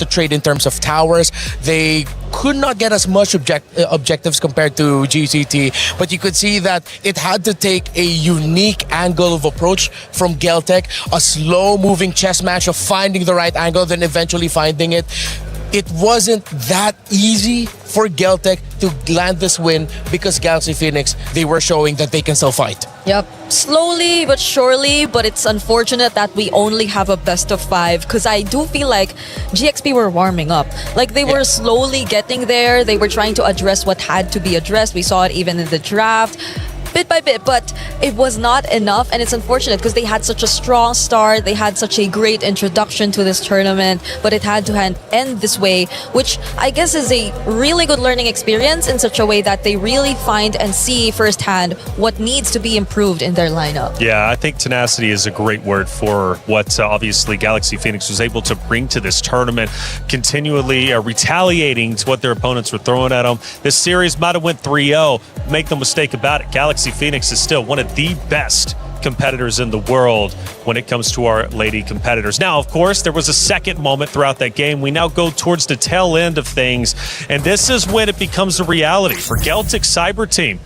to trade in terms of towers. They could not get as much objectives compared to GCT, but you could see that it had to take a unique angle of approach from Geltec, a slow-moving chess match of finding the right angle, then eventually finding it. It wasn't that easy for Geltec to land this win because Galaxy Phoenix, they were showing that they can still fight. Yep. Slowly but surely, but it's unfortunate that we only have a best of 5 because I do feel like GXP were warming up. Like they were slowly getting there. They were trying to address what had to be addressed. We saw it even in the draft. Bit by bit, but it was not enough, and it's unfortunate because they had such a strong start, they had such a great introduction to this tournament, but it had to end this way, which I guess is a really good learning experience in such a way that they really find and see firsthand what needs to be improved in their lineup. Yeah, I think tenacity is a great word for what obviously Galaxy Phoenix was able to bring to this tournament, continually retaliating to what their opponents were throwing at them. This series might have went 3-0. Make no mistake about it, Galaxy Phoenix is still one of the best competitors in the world when it comes to our lady competitors. Now, of course, there was a second moment throughout that game. We now go towards the tail end of things, and this is when it becomes a reality for Geltic Cyber Team.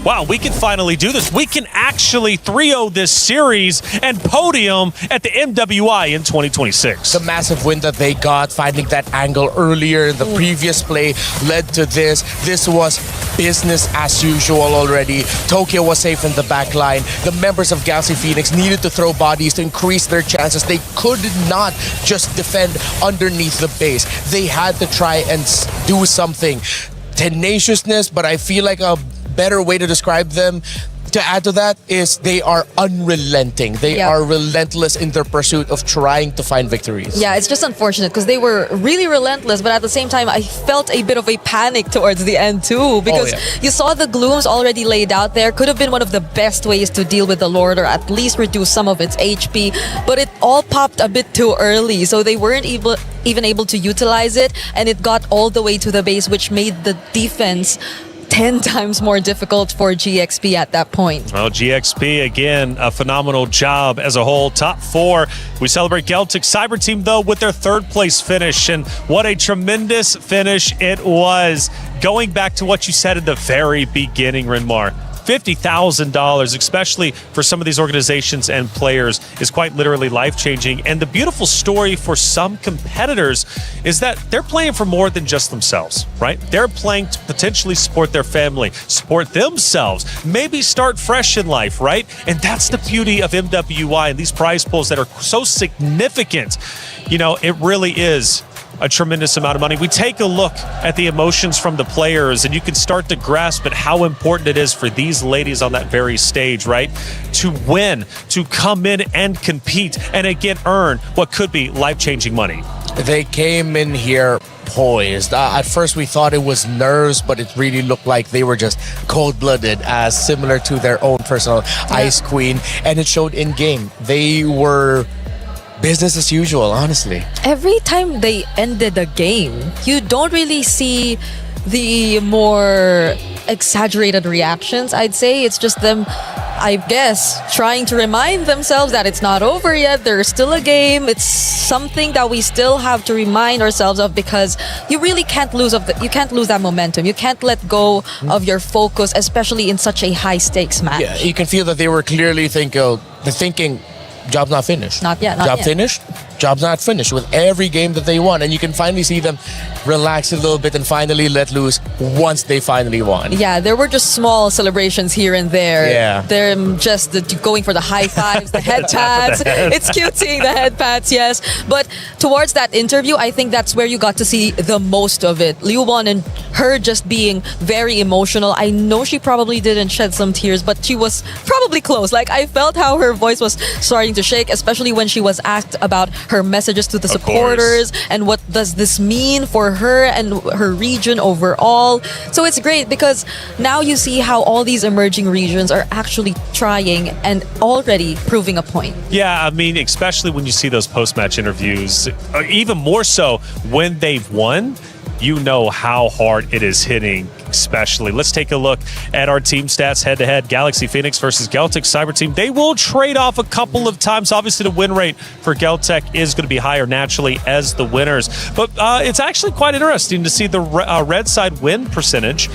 Wow, we can finally do this. We can actually 3-0 this series and podium at the MWI in 2026. The massive win that they got, finding that angle earlier in the previous play led to this. This was business as usual already. Tokyo was safe in the back line. The members of Galaxy Phoenix needed to throw bodies to increase their chances. They could not just defend underneath the base. They had to try and do something. Tenaciousness, but I feel like a better way to describe them, to add to that, is they are unrelenting. They are relentless in their pursuit of trying to find victories. Yeah, it's just unfortunate because they were really relentless, but at the same time, I felt a bit of a panic towards the end too because you saw the glooms already laid out there. Could have been one of the best ways to deal with the Lord or at least reduce some of its HP, but it all popped a bit too early, so they weren't even able to utilize it, and it got all the way to the base, which made the defense 10 times more difficult for GXP at that point. Well, GXP, again, a phenomenal job as a whole. Top 4. We celebrate Geltic Cyber Team, though, with their 3rd place finish. And what a tremendous finish it was. Going back to what you said in the very beginning, Renmar, $50,000, especially for some of these organizations and players, is quite literally life-changing. And the beautiful story for some competitors is that they're playing for more than just themselves, right? They're playing to potentially support their family, support themselves, maybe start fresh in life, right? And that's the beauty of MWI and these prize pools that are so significant. You know, it really is a tremendous amount of money. We take a look at the emotions from the players, and you can start to grasp at how important it is for these ladies on that very stage, right? To win, to come in and compete, and again, earn what could be life-changing money. They came in here poised. At first we thought it was nerves, but it really looked like they were just cold-blooded, as similar to their own personal Ice Queen, and it showed in-game. They were business as usual, honestly. Every time they ended a game, you don't really see the more exaggerated reactions, I'd say. It's just them, I guess, trying to remind themselves that it's not over yet. There's still a game. It's something that we still have to remind ourselves of, because you really can't lose you can't lose that momentum. You can't let go of your focus, especially in such a high stakes match. Yeah, you can feel that they were clearly thinking, job's not finished. Not yet. Job finished? Job's not finished with every game that they won. And you can finally see them relax a little bit and finally let loose once they finally won. Yeah, there were just small celebrations here and there. Yeah. They're just going for the high fives, the head pats. It's cute seeing the head pats, yes. But towards that interview, I think that's where you got to see the most of it. Liu Won and her just being very emotional. I know she probably didn't shed some tears, but she was probably close. Like, I felt how her voice was starting to shake, especially when she was asked about her messages to the supporters and what does this mean for her and her region overall. So it's great because now you see how all these emerging regions are actually trying and already proving a point. Yeah, I mean, especially when you see those post-match interviews, even more so when they've won, you know how hard it is hitting especially. Let's take a look at our team stats head-to-head. Galaxy Phoenix versus Galtech Cyber Team. They will trade off a couple of times. Obviously, the win rate for Galtech is going to be higher naturally as the winners. But it's actually quite interesting to see the red side win percentage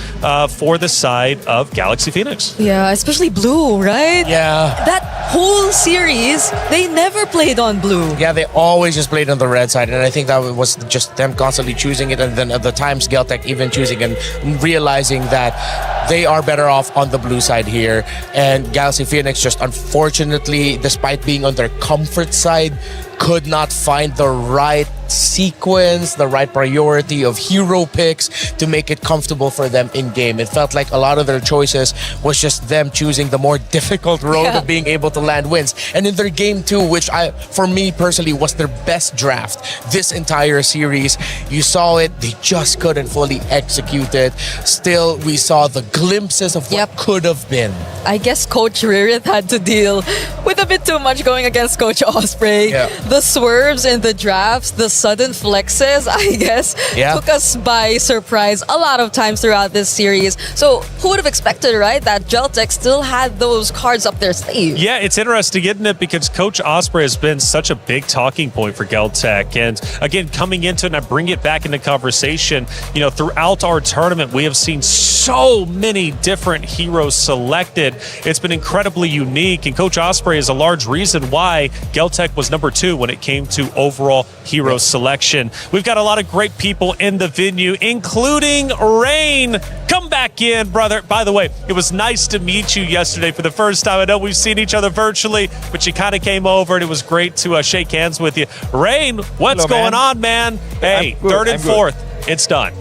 for the side of Galaxy Phoenix. Yeah, especially blue, right? Yeah. That whole series, they never played on blue. Yeah, they always just played on the red side, and I think that was just them constantly choosing it, and then at the times Galtech even choosing and realizing that they are better off on the blue side here. And Galaxy Phoenix just unfortunately, despite being on their comfort side, could not find the right sequence, the right priority of hero picks to make it comfortable for them in game. It felt like a lot of their choices was just them choosing the more difficult road of being able to land wins. And in their game 2, which for me personally was their best draft this entire series, you saw it, they just couldn't fully execute it. Still, we saw the glimpses of what could have been. I guess Coach Ririth had to deal with a bit too much going against Coach Osprey. Yeah. The swerves in the drafts, the sudden flexes, I guess, took us by surprise a lot of times throughout this series. So who would have expected, right, that Galtech still had those cards up their sleeve? Yeah, it's interesting, isn't it? Because Coach Osprey has been such a big talking point for Galtech. And again, coming into it, and I bring it back into conversation, you know, throughout our tournament, we have seen so many different heroes selected. It's been incredibly unique, and Coach Osprey is a large reason why Galtech was number 2 when it came to overall hero selection. We've got a lot of great people in the venue, including Rain. Come back in, brother. By the way, it was nice to meet you yesterday for the first time. I know we've seen each other virtually, but you kind of came over, and it was great to shake hands with you. Rain, what's going on, man? Hey, third and fourth, it's done.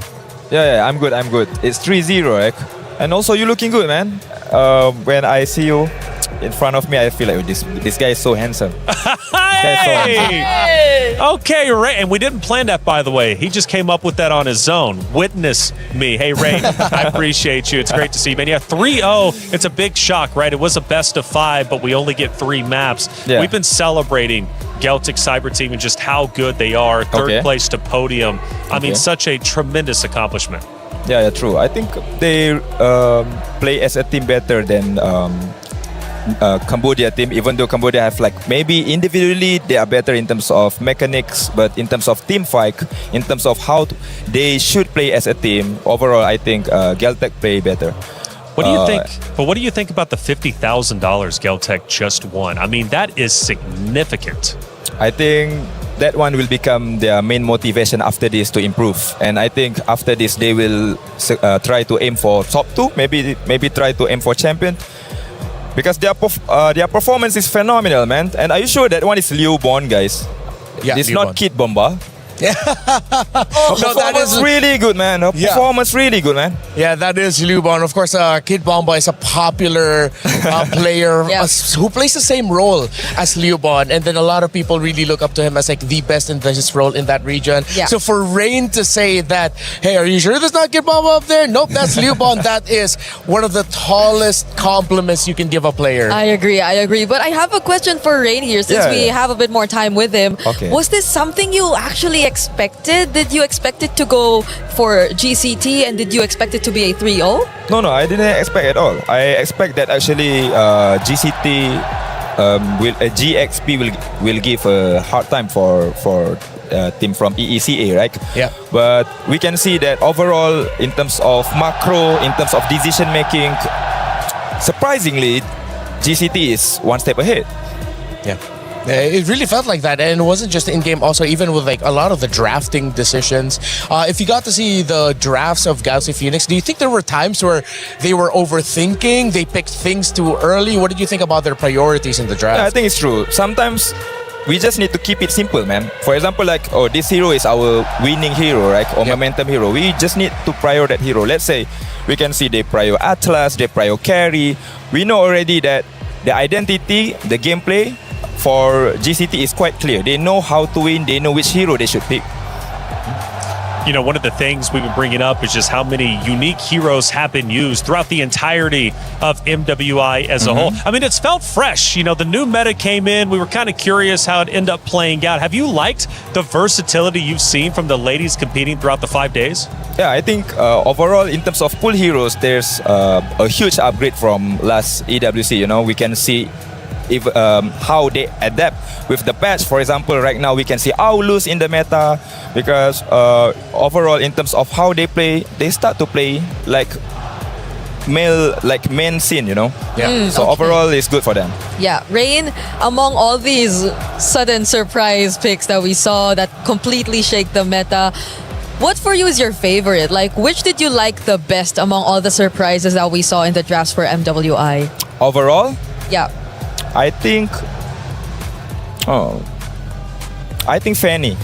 Yeah, I'm good. It's 3-0, right? And also, you're looking good, man. When I see you in front of me, I feel like this guy is so handsome. Hey! Okay, Ray. And we didn't plan that, by the way. He just came up with that on his own. Witness me. Hey, Ray, I appreciate you. It's great to see you, man. Yeah, 3-0. It's a big shock, right? It was a best of 5, but we only get 3 maps. Yeah. We've been celebrating Galtech Cyber Team and just how good they are. Third place to podium. I mean, such a tremendous accomplishment. Yeah, true. I think they play as a team better than Cambodia team, even though Cambodia have like maybe individually they are better in terms of mechanics, but in terms of team fight, in terms of how they should play as a team, overall I think Galtech play better. What do you think? But what do you think about the $50,000 Galtech just won? I mean, that is significant. I think that one will become their main motivation after this to improve, and I think after this they will try to aim for top 2, maybe try to aim for champion. Because their performance is phenomenal, man. And are you sure that one is Liu Bon, guys? Yeah, it's Liu not Bon. Kid Bomba. No, that is really good, man. Performance really good, man. Yeah, that is Liu Bon. Of course, Kid Bomba is a popular player who plays the same role as Liu Bon, and then a lot of people really look up to him as like the best in his role in that region. Yeah. So for Rain to say that, hey, are you sure there's not Kid Bomba up there? Nope, that's Liu Bon. That is one of the tallest compliments you can give a player. I agree. But I have a question for Rain here, since we have a bit more time with him. Okay. Was this something you actually expected? Did you expect it to go for GCT, and did you expect it to be a 3-0? No, I didn't expect at all. I expect that actually GCT GXP will give a hard time for team from EECA, right? Yeah. But we can see that overall, in terms of macro, in terms of decision making, surprisingly, GCT is one step ahead. Yeah. It really felt like that, and it wasn't just in game. Also, even with like a lot of the drafting decisions. If you got to see the drafts of Galaxy Phoenix, do you think there were times where they were overthinking? They picked things too early. What did you think about their priorities in the draft? Yeah, I think it's true. Sometimes we just need to keep it simple, man. For example, like, this hero is our winning hero, right? Or momentum hero. We just need to prior that hero. Let's say we can see they prior Atlas, they prior carry. We know already that the identity, the gameplay for GCT is quite clear. They know how to win. They know which hero they should pick. You know, one of the things we've been bringing up is just how many unique heroes have been used throughout the entirety of MWI as a whole. I mean, it's felt fresh. You know, the new meta came in. We were kind of curious how it ended up playing out. Have you liked the versatility you've seen from the ladies competing throughout the 5 days? Yeah, I think overall in terms of pool heroes, there's a huge upgrade from last EWC. You know, we can see if how they adapt with the patch. For example, right now we can see Aulus in the meta because overall in terms of how they play, they start to play like main scene. You know. Yeah. So overall, it's good for them. Yeah, Rain, among all these sudden surprise picks that we saw that completely shake the meta, what for you is your favorite? Like, which did you like the best among all the surprises that we saw in the drafts for MWI? Overall, Yeah. I think Fanny.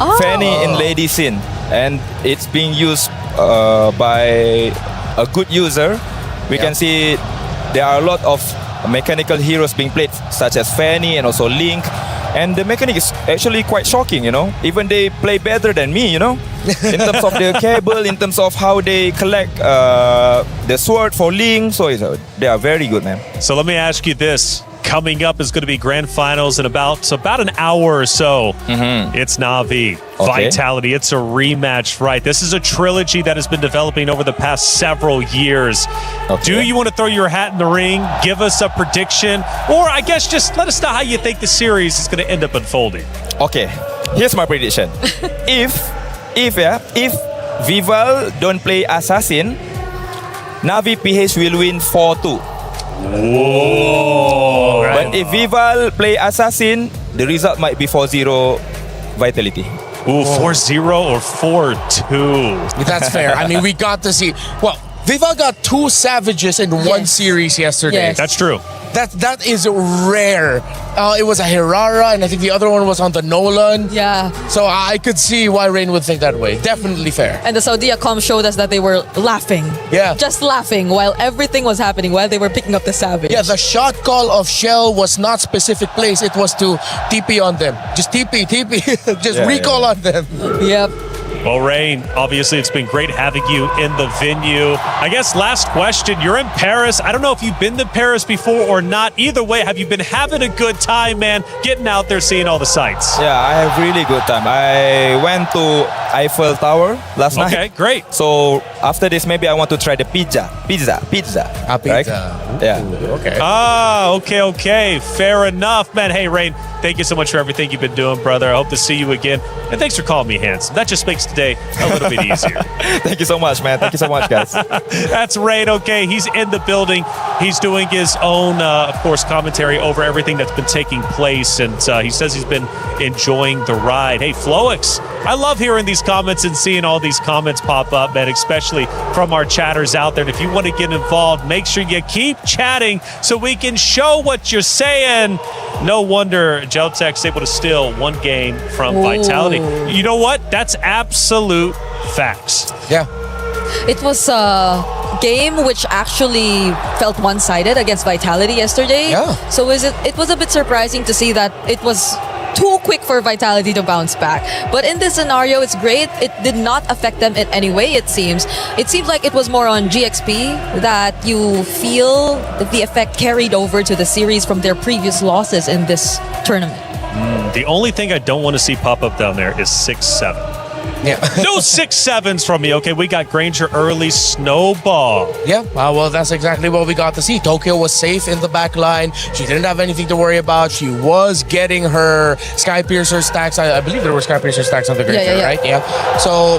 Oh. Fanny in lady scene, and it's being used by a good user. We can see there are a lot of mechanical heroes being played, such as Fanny and also Link. And the mechanic is actually quite shocking, you know. Even they play better than me, you know. In terms of the cable, in terms of how they collect the sword for Link. So they are very good, man. So let me ask you this. Coming up is going to be grand finals in about an hour or so. It's Na'Vi, Vitality. It's a rematch, right? This is a trilogy that has been developing over the past several years. Do you want to throw your hat in the ring, give us a prediction, or I guess just let us know how you think the series is going to end up unfolding? Okay, here's my prediction. if Vival don't play Assassin, Na'Vi PH will win 4-2. Whoa! But if Vival play Assassin, the result might be 4-0 Vitality. Ooh, 4-0 or 4-2. That's fair. I mean, we got to see. Well, Viva got 2 Savages in one series yesterday. Yes. That's true. That is rare. It was a Hirara, and I think the other one was on the Nolan. Yeah. So I could see why Rain would think that way. Definitely fair. And the Saudi Accom showed us that they were laughing. Yeah. Just laughing while everything was happening, while they were picking up the Savage. Yeah, the shot call of Shell was not specific place. It was to TP on them. Just TP. Just recall on them. Yep. Well, Rain, obviously it's been great having you in the venue. I guess last question, you're in Paris. I don't know if you've been to Paris before or not. Either way, have you been having a good time, man, getting out there, seeing all the sights? Yeah, I have really good time. I went to Eiffel Tower last night. Okay, great. So after this, maybe I want to try the pizza. Pizza. Right? Yeah. Okay. Okay. Fair enough, man. Hey, Rain, thank you so much for everything you've been doing, brother. I hope to see you again. And thanks for calling me handsome. That just makes today a little bit easier. Thank you so much, man. Thank you so much, guys. That's Rain. Okay, he's in the building. He's doing his own, of course, commentary over everything that's been taking place. And he says he's been enjoying the ride. Hey, Floix, I love hearing these comments and seeing all these comments pop up, man, especially from our chatters out there. And if you want to get involved, make sure you keep chatting so we can show what you're saying. No wonder Geltech's able to steal one game from Vitality. You know what? That's absolute facts. Yeah. It was a game which actually felt one-sided against Vitality yesterday. Yeah. So it was a bit surprising to see that it was too quick for Vitality to bounce back. But in this scenario, it's great. It did not affect them in any way, it seems. It seems like it was more on GXP that you feel the effect carried over to the series from their previous losses in this tournament. The only thing I don't want to see pop up down there is 6-7. Yeah. No 6-7s from me. Okay, we got Granger early snowball. Yeah, well, that's exactly what we got to see. Tokyo was safe in the back line. She didn't have anything to worry about. She was getting her Skypiercer stacks. I believe there were Skypiercer stacks on the Granger, right? Yeah. So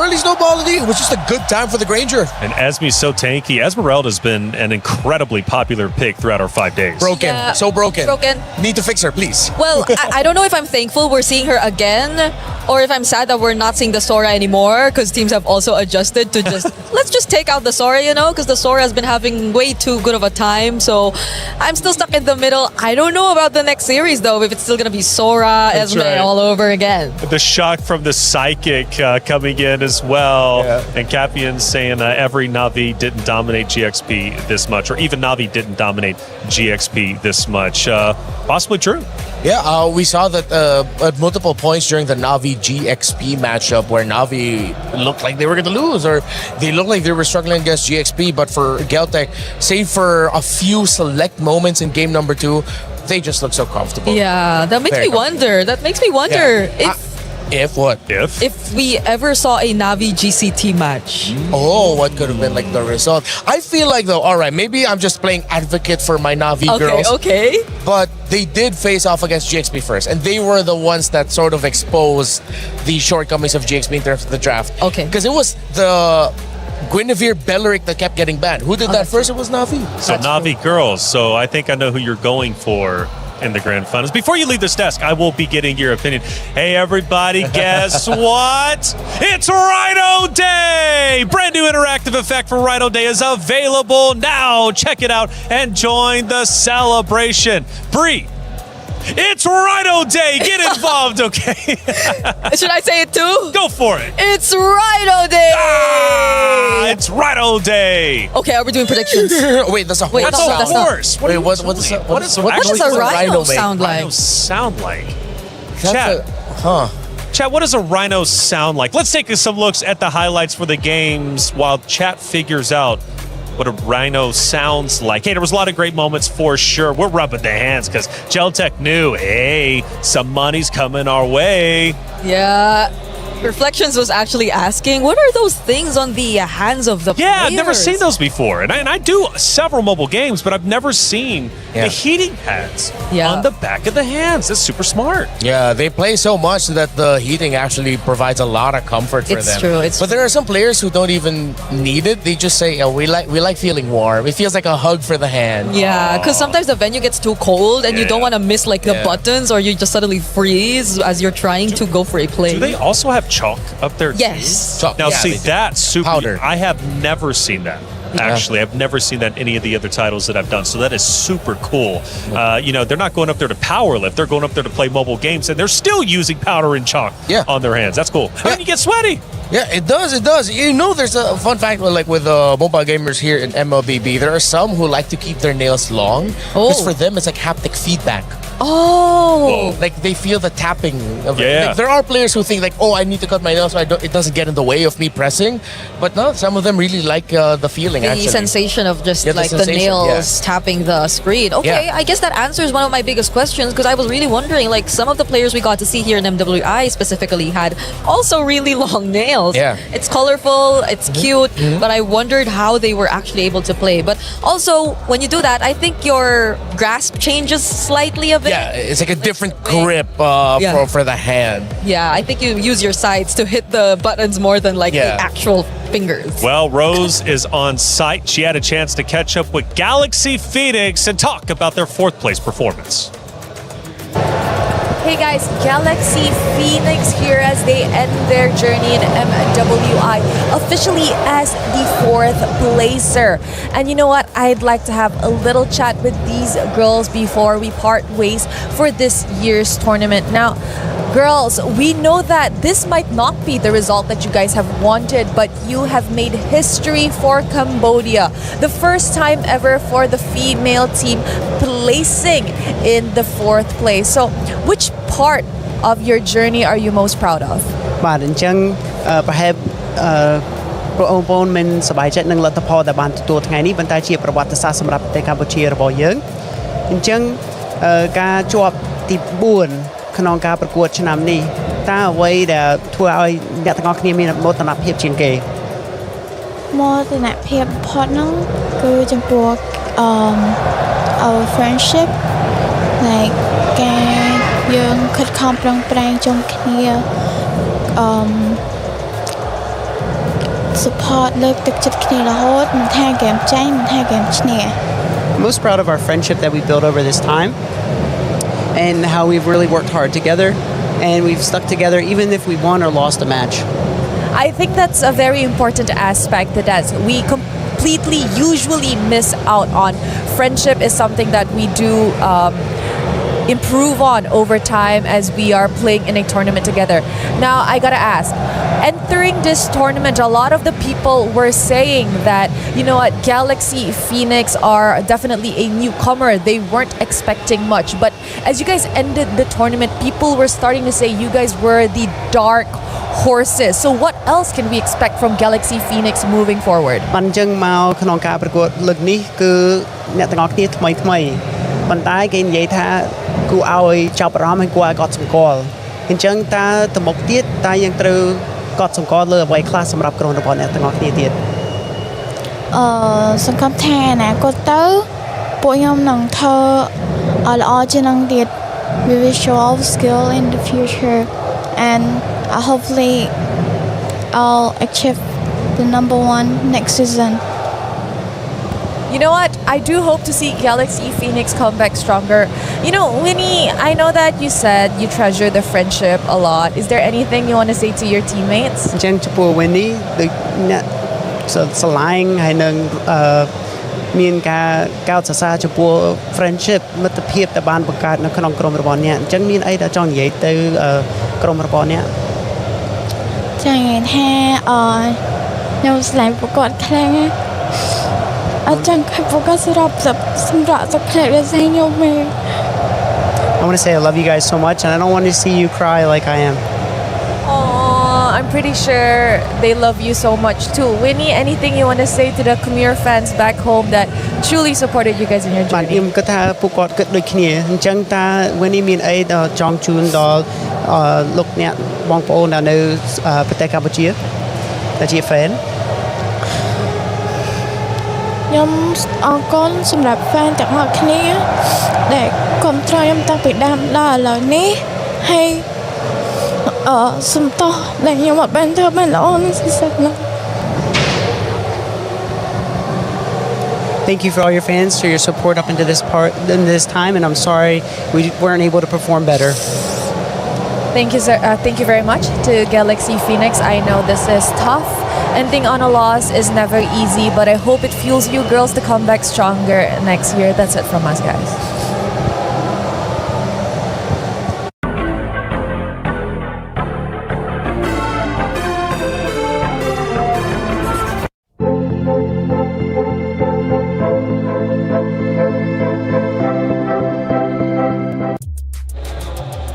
early snowballing, it was just a good time for the Granger. And Esme's so tanky. Esmeralda's been an incredibly popular pick throughout our 5 days. Broken. Yeah. So broken. Broken. Need to fix her, please. Well, I don't know if I'm thankful we're seeing her again or if I'm sad that we're not seeing the Sora anymore because teams have also adjusted to just let's just take out the Sora, because the Sora has been having way too good of a time. So I'm still stuck in the middle. I don't know about the next series though, if it's still going to be Sora, Esme all over again. The shock from the Psychic coming in as well. Yeah. And Capian saying every Na'Vi didn't dominate GXP this much, or even Na'Vi didn't dominate GXP this much. Possibly true. Yeah, we saw that at multiple points during the Na'Vi GXP matchup where Na'Vi looked like they were going to lose or they looked like they were struggling against GXP. But for Geltech, save for a few select moments in game number 2, they just look so comfortable. Yeah, that makes Very me wonder. That makes me wonder Yeah. If what? If we ever saw a Navi GCT match. Oh, what could have been like the result? I feel like though, all right, maybe I'm just playing advocate for my Navi girls. Okay. But they did face off against GXP first, and they were the ones that sort of exposed the shortcomings of GXP in terms of the draft. Okay. Because it was the Guinevere Belleric that kept getting banned. Who did that first? It was Navi. So Navi girls. So I think I know who you're going for in the grand finals. Before you leave this desk, I will be getting your opinion. Hey, everybody, guess what? It's Rhino Day! Brand new interactive effect for Rhino Day is available now. Check it out and join the celebration. Bree, it's Rhino Day. Get involved, okay? Should I say it too? Go for it. It's Rhino Day! It's Rhino Day. Okay, are we doing predictions? Wait, that's a horse. Wait, That's no, a that's not. horse. Wait, what does a rhino make? sound like? Rhino sound like? That's Chat. Huh. Chat, what does a rhino sound like? Let's take some looks at the highlights for the games while chat figures out what a rhino sounds like. Hey, there was a lot of great moments for sure. We're rubbing the hands because Geltech knew, hey, some money's coming our way. Yeah. Reflections was actually asking, what are those things on the hands of the Yeah, players? I've never seen those before. And I do several mobile games, but I've never seen the heating pads on the back of the hands. That's super smart. Yeah, they play so much that the heating actually provides a lot of comfort for It's them. true, But there are some players who don't even need it. They just say, "Oh, we like feeling warm. It feels like a hug for the hand." Yeah, because sometimes the venue gets too cold and you don't want to miss like the Yeah. buttons, or you just suddenly freeze as you're trying to go for a play. Do they also have chalk up there? Yes. So, Now, yeah, see, they do. that's super. Powder. I have never seen that. Actually, I've never seen that in any of the other titles that I've done. So that is super cool. They're not going up there to power lift. They're going up there to play mobile games, and they're still using powder and chalk on their hands. That's cool. And you get sweaty. Yeah, it does. It does. You know, there's a fun fact like with mobile gamers here in MLBB. There are some who like to keep their nails long because for them it's like haptic feedback. Oh. Like they feel the tapping of it. Yeah. Like, there are players who think like, oh, I need to cut my nails so it doesn't get in the way of me pressing. But no, some of them really like the feeling. The actually. sensation of just Yeah, the like the sensation, nails tapping the screen. Okay, Yeah. I guess that answers one of my biggest questions because I was really wondering, like, some of the players we got to see here in MWI specifically had also really long nails. Yeah. It's colorful, it's cute, but I wondered how they were actually able to play. But also, when you do that, I think your grasp changes slightly a bit. Yeah, it's like a different grip Yeah. for the hand. Yeah, I think you use your sides to hit the buttons more than like the actual fingers. Well, Rose is on site. She had a chance to catch up with Galaxy Phoenix and talk about their fourth place performance. Hey guys, Galaxy Phoenix here as they end their journey in MWI, officially as the fourth placer. And you know what? I'd like to have a little chat with these girls before we part ways for this year's tournament. Now, girls, we know that this might not be the result that you guys have wanted, but you have made history for Cambodia. The first time ever for the female team placing in the fourth place. So, which part of your journey are you most proud of? បាទអញ្ចឹងប្រហែលបងប្អូនមិនសប្បាយចិត្តនឹងលទ្ធផលដែលបានទទួលថ្ងៃនេះប៉ុន្តែជាប្រវត្តិសាស្ត្រសម្រាប់ប្រទេសកម្ពុជារបស់យើងអញ្ចឹងការជាប់ទី4ក្នុងការប្រកួតឆ្នាំនេះតើអ្វីដែលធ្វើឲ្យអ្នកទាំងអស់គ្នាមានមោទនភាពជាងគេ មោទនភាពបំផុតហ្នឹងគឺចំពោះour friendship like ការយើងខិតខំប្រឹងប្រែងជុំគ្នា support លើកទឹកចិត្តគ្នារហូតមិនថាហ្គេមចាញ់មិនថាហ្គេមឈ្នះ Most proud of our friendship that we built over this time and how we've really worked hard together and we've stuck together even if we won or lost a match. I think that's a very important aspect that we completely usually miss out on. Friendship is something that we do improve on over time as we are playing in a tournament together. Now, I gotta ask, entering this tournament, a lot of the people were saying that, you know what, Galaxy Phoenix are definitely a newcomer. They weren't expecting much. But as you guys ended the tournament, people were starting to say you guys were the dark horses. So what else can we expect from Galaxy Phoenix moving forward? បានអញ្ចឹងមកក្នុងការប្រកួតលើកនេះគឺអ្នកទាំងអស់គ្នាថ្មីប៉ុន្តែគេនិយាយថាគួរឲ្យចាប់អារម្មណ៍ហើយគួរឲ្យកត់សម្គាល់អញ្ចឹងតើទៅមុខទៀត តើយើងត្រូវកត់សម្គាល់លើអ្វីខ្លះសម្រាប់ក្រុមរបស់អ្នកទាំងអស់គ្នាទៀត សង្ឃឹមថាអនាគតទៅពួកខ្ញុំនឹងធ្វើល្អជាងនឹងទៀត we will show our skill in the future and hopefully I'll achieve the number 1 next season. You know what? I do hope to see Galaxy Phoenix come back stronger. You know, Winnie, I know that you said you treasure the friendship a lot. Is there anything you want to say to your teammates? អញ្ចឹងចំពោះ Winnie ដូចអ្នកស្រឡាញ់ហើយនឹងមានការកោតសរសើរចំពោះ friendship មិត្តភាពដែលបានបង្កើតនៅក្នុងក្រុមរបស់អ្នកអញ្ចឹងមានអីដែលចង់និយាយទៅក្រុមរបស់អ្នក ចា៎និយាយថាខ្ញុំស្រឡាញ់ពួកគាត់ខ្លាំងណាស់អត់ចង់ឲ្យពួកគាត់សម្រាប់សក្តិដូចខ្ញុំមែន I want to say I love you guys so much and I don't want to see you cry like I am. Aww, I'm pretty sure they love you so much too. Winnie, anything you want to say to the Khmer fans back home that truly supported you guys in your បាទ journey? ខ្ញុំគិតថាពួកគាត់គិតដូចគ្នាអញ្ចឹងតើ Winnie មានអីដែលចង់ជូនដល់លោកអ្នកបងប្អូនដែលនៅប្រទេសកម្ពុជាដែលជា fan ខ្ញុំអរគុណសម្រាប់ fan ទាំងអស់គ្នាដែលគាំទ្រខ្ញុំតាំងពីដើមដល់ឥឡូវនេះហើយសុំទោសដែលខ្ញុំអត់បានធ្វើបានល្អនៅស៊ីซั่ននេះ Thank you for all your fans for your support up into this time and I'm sorry we weren't able to perform better. Thank you, sir. Thank you very much to Galaxy Phoenix. I know this is tough. Ending on a loss is never easy, but I hope it fuels you girls to come back stronger next year. That's it from us, guys.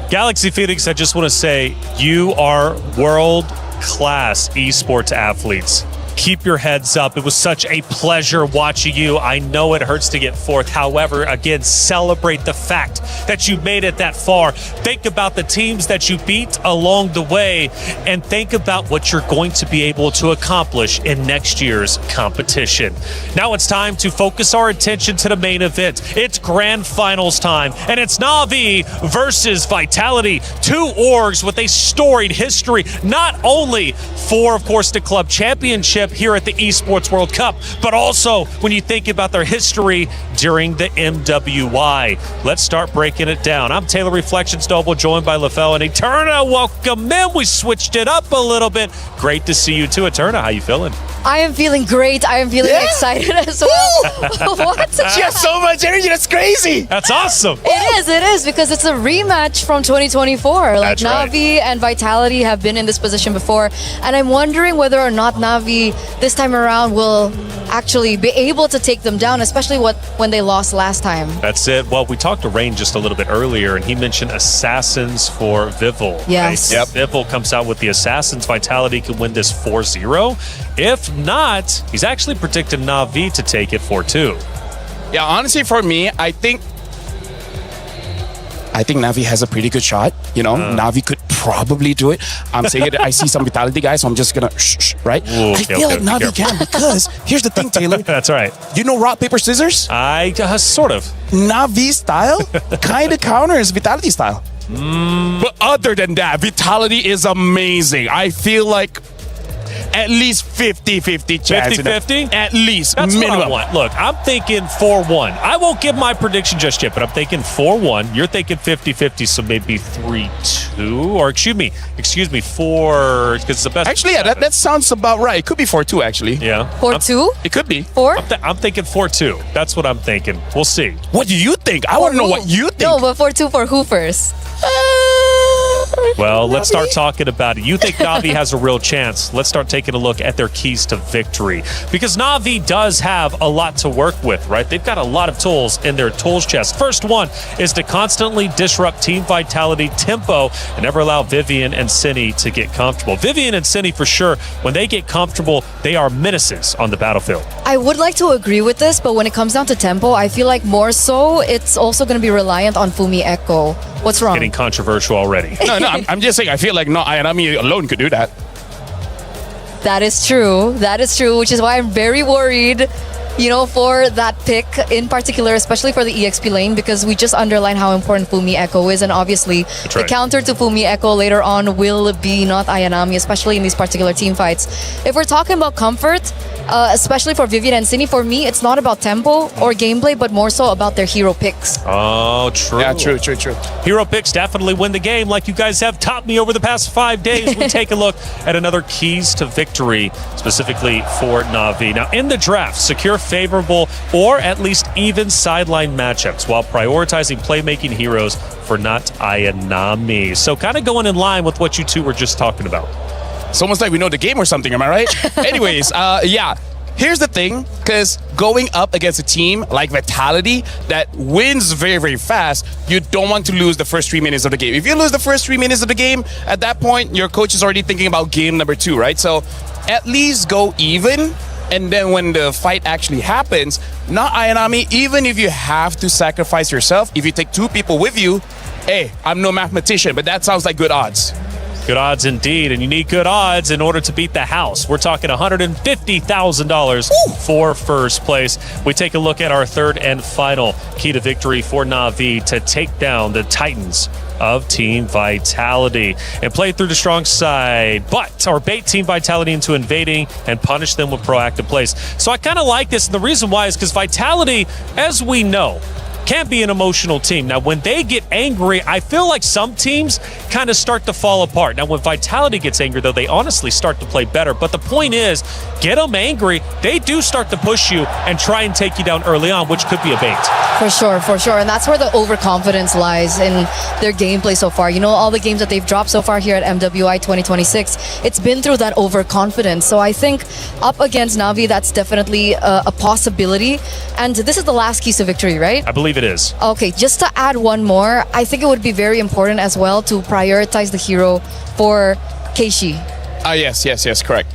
Galaxy Phoenix, I just want to say you are world-class esports athletes. Keep your heads up. It was such a pleasure watching you. I know it hurts to get fourth. However, again, celebrate the fact that you made it that far. Think about the teams that you beat along the way and think about what you're going to be able to accomplish in next year's competition. Now it's time to focus our attention to the main event. It's grand finals time, and it's Na'Vi versus Vitality. Two orgs with a storied history, not only for, of course, the club championship here at the Esports World Cup, but also when you think about their history during the MWI. Let's start breaking it down. I'm Taylor Reflections Noble, joined by LaFell and Eterna. Welcome in. We switched it up a little bit. Great to see you too. Eterna, how you feeling? I am feeling great. I am feeling excited as well. What? She has so much energy. That's crazy. That's awesome. It is because it's a rematch from 2024. Like That's right. Na'Vi and Vitality have been in this position before, and I'm wondering whether or not Na'Vi this time around will actually be able to take them down, especially when they lost last time. That's it. Well, we talked to Rain just a little bit earlier, and he mentioned Assassins for Vival. Yes. Right? Yep. Vival comes out with the Assassins. Vitality can win this 4-0. If not, he's actually predicted Na'Vi to take it 4-2. Yeah, honestly, for me, I think Na'Vi has a pretty good shot. You know, Na'Vi could probably do it. I'm saying it. I see some Vitality guys, so I'm just gonna right. Ooh, I feel like Na'Vi can because here's the thing, Taylor. That's right. You know, rock paper scissors. I sort of. Na'Vi style kind of counters Vitality style. But other than that, Vitality is amazing. I feel like at least 50-50 chance. 50-50? At least. That's minimum. what I want. Look, I'm thinking 4-1. I won't give my prediction just yet, but I'm thinking 4-1. You're thinking 50-50, so maybe 3-2, or excuse me, 4, because it's the best. Actually, yeah, that sounds about right. It could be 4-2, actually. Yeah. 4-2? It could be. 4? I'm thinking 4-2. That's what I'm thinking. We'll see. What do you think? I want to know what you think. No, but 4-2 for who first? Well, let's start talking about it. You think Na'Vi has a real chance? Let's start taking a look at their keys to victory. Because Na'Vi does have a lot to work with, right? They've got a lot of tools in their tools chest. First one is to constantly disrupt Team Vitality tempo and never allow Vivian and Cinny to get comfortable. Vivian and Cinny, for sure, when they get comfortable, they are menaces on the battlefield. I would like to agree with this, but when it comes down to tempo, I feel like more so it's also going to be reliant on Fumi Echo. What's wrong? Getting controversial already. No, I'm just saying, I feel like not Ayanami alone could do that. That is true. That is true, which is why I'm very worried, for that pick in particular, especially for the EXP lane, because we just underlined how important Fumi Echo is, and obviously the counter to Fumi Echo later on will be not Ayanami, especially in these particular team fights. If we're talking about comfort, especially for Vivian and Cindy, for me, it's not about tempo or gameplay, but more so about their hero picks. Oh, true. Yeah, true. Hero picks definitely win the game, like you guys have taught me over the past 5 days. We take a look at another keys to victory, specifically for Na'Vi. Now, in the draft, secure favorable or at least even sideline matchups while prioritizing playmaking heroes for not Ayanami. So kind of going in line with what you two were just talking about. It's almost like we know the game or something, am I right? Anyways, yeah. Here's the thing, because going up against a team like Vitality that wins very, very fast, you don't want to lose the first 3 minutes of the game. If you lose the first 3 minutes of the game, at that point, your coach is already thinking about game number 2, right? So at least go even. And then when the fight actually happens, not Ayanami, even if you have to sacrifice yourself, if you take 2 people with you, hey, I'm no mathematician, but that sounds like good odds. Good odds indeed, and you need good odds in order to beat the house. We're talking $150,000 for first place. We take a look at our third and final key to victory for Na'Vi to take down the Titans of Team Vitality and play through the strong side, or bait Team Vitality into invading and punish them with proactive plays. So I kind of like this, and the reason why is because Vitality, as we know, can be an emotional team. Now, when they get angry, I feel like some teams kind of start to fall apart. Now, when Vitality gets angry, though, they honestly start to play better. But the point is, get them angry, they do start to push you and try and take you down early on, which could be a bait. For sure. And that's where the overconfidence lies in their gameplay so far. All the games that they've dropped so far here at MWI 2026, it's been through that overconfidence. So I think up against Na'Vi, that's definitely a possibility. And this is the last keys to victory, right? I believe it is. Okay, just to add one more, I think it would be very important as well to prioritize the hero for Keishi. Yes, correct.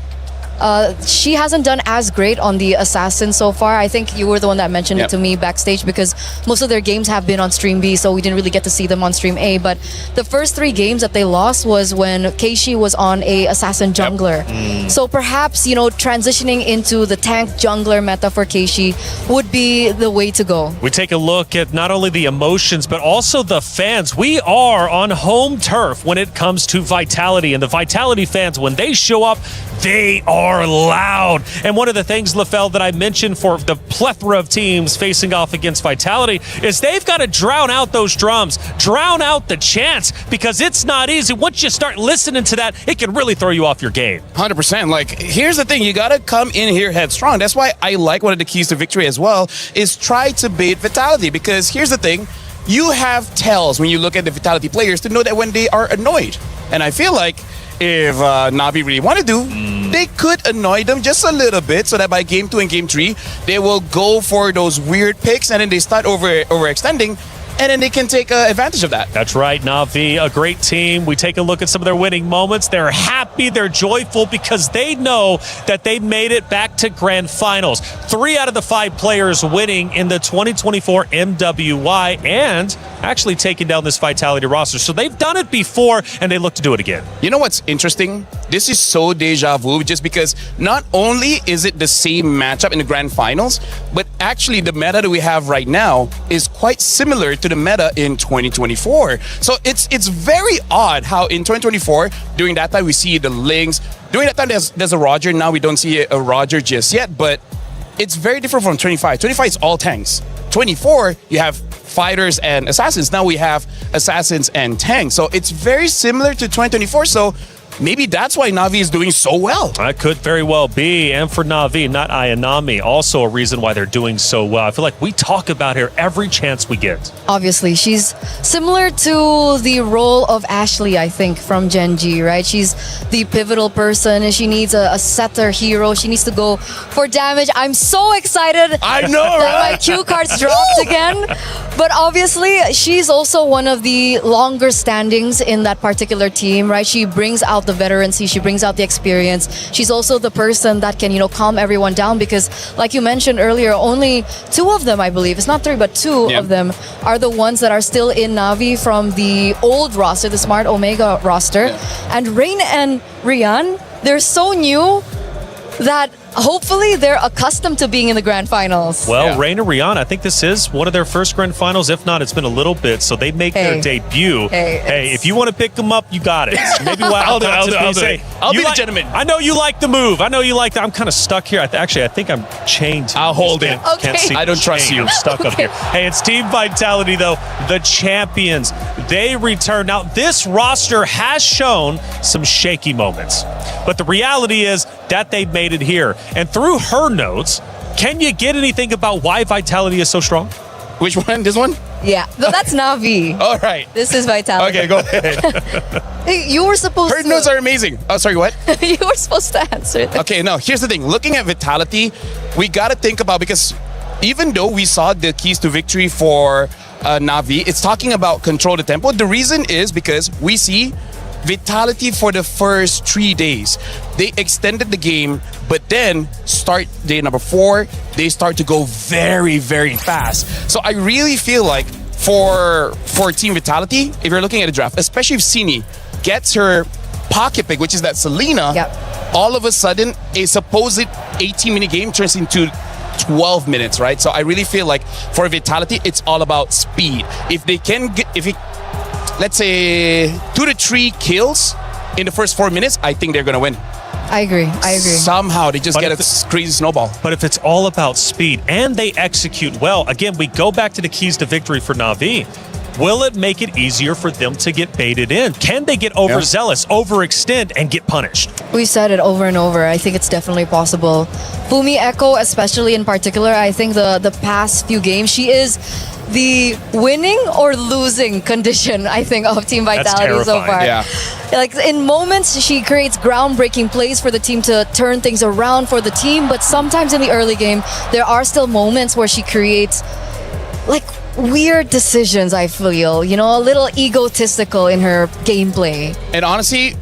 She hasn't done as great on the assassin so far. I think you were the one that mentioned it to me backstage, because most of their games have been on Stream B, so we didn't really get to see them on Stream A. But the first 3 games that they lost was when Keishi was on a assassin jungler. So perhaps, transitioning into the tank jungler meta for Keishi would be the way to go. We take a look at not only the emotions, but also the fans. We are on home turf when it comes to Vitality, and the Vitality fans, when they show up, they are loud. And one of the things, LaFell, that I mentioned for the plethora of teams facing off against Vitality is they've got to drown out those drums, drown out the chants, because it's not easy. Once you start listening to that, it can really throw you off your game. 100%. Like, here's the thing. You got to come in here headstrong. That's why I like one of the keys to victory as well is try to bait Vitality, because here's the thing. You have tells when you look at the Vitality players to know that when they are annoyed. And I feel like if Na'Vi really wanted to, they could annoy them just a little bit so that by game 2 and game 3, they will go for those weird picks and then they start overextending. And then they can take advantage of that. That's right, Na'Vi, a great team. We take a look at some of their winning moments. They're happy, they're joyful, because they know that they made it back to grand finals. 3 out of the 5 players winning in the 2024 MWI and actually taking down this Vitality roster. So they've done it before, and they look to do it again. You know what's interesting? This is so deja vu, just because not only is it the same matchup in the grand finals, but actually the meta that we have right now is quite similar to the meta in 2024. So it's very odd how in 2024, during that time we see the Lings. During that time there's a Roger. Now we don't see a Roger just yet, but it's very different from 25. 25 is all tanks. 24, you have fighters and assassins. Now we have assassins and tanks. So it's very similar to 2024. So maybe that's why Na'Vi is doing so well. That could very well be. And for Na'Vi, not Ayanami, also a reason why they're doing so well. I feel like we talk about her every chance we get. Obviously, she's similar to the role of Ashley, I think, from Gen G, right? She's the pivotal person, and she needs a setter hero. She needs to go for damage. I'm so excited. I know, right? That my cue cards dropped again. But obviously, she's also one of the longer standings in that particular team, right? She brings out the the veterancy. She brings out the experience. She's also the person that can, calm everyone down because, like you mentioned earlier, only 2 of them, I believe, it's not 3, but 2 of them are the ones that are still in Navi from the old roster, the Smart Omega roster. And Rain and Rian, they're so new that hopefully they're accustomed to being in the grand finals. Well, Rain and Rihanna, I think this is one of their first grand finals. If not, it's been a little bit. So they make their debut. Hey, if you want to pick them up, you got it. Maybe I'll do it. I'll be the gentleman. I know you like the move. I know you like that. I'm kind of stuck here. Actually, I think I'm chained to I'll hold it. Can't see I don't trust you. I'm stuck up here. Hey, it's Team Vitality, though. The champions. They return. Now, this roster has shown some shaky moments. But the reality is that they've made it here. And through her notes, can you get anything about why Vitality is so strong? Which one? This one? Yeah, that's Navi. All right. This is Vitality. Okay, go ahead. Hey, you were supposed Her notes are amazing. Oh, sorry, what? you were supposed to answer that. Okay, no, here's the thing. Looking at Vitality, we got to think about, because even though we saw the keys to victory for Navi, it's talking about control the tempo. The reason is because we see Vitality for the first 3 days. They extended the game, but then start day number 4, they start to go very, very fast. So I really feel like for Team Vitality, if you're looking at a draft, especially if Sini gets her pocket pick, which is that Selena, all of a sudden a supposed 18-minute game turns into 12 minutes, right? So I really feel like for Vitality, it's all about speed. If they can get, let's say 2 to 3 kills in the first 4 minutes, I think they're going to win. I agree. Somehow they just get a crazy snowball. But if it's all about speed and they execute well, again, we go back to the keys to victory for Navi. Will it make it easier for them to get baited in? Can they get overzealous, overextend, and get punished? We've said it over and over. I think it's definitely possible. Fumi Echo, especially in particular, I think the past few games, she is the winning or losing condition, I think, of Team Vitality so far. Yeah. Like in moments, she creates groundbreaking plays for the team to turn things around for the team, but sometimes in the early game, there are still moments where she creates like weird decisions, I feel, a little egotistical in her gameplay. And honestly,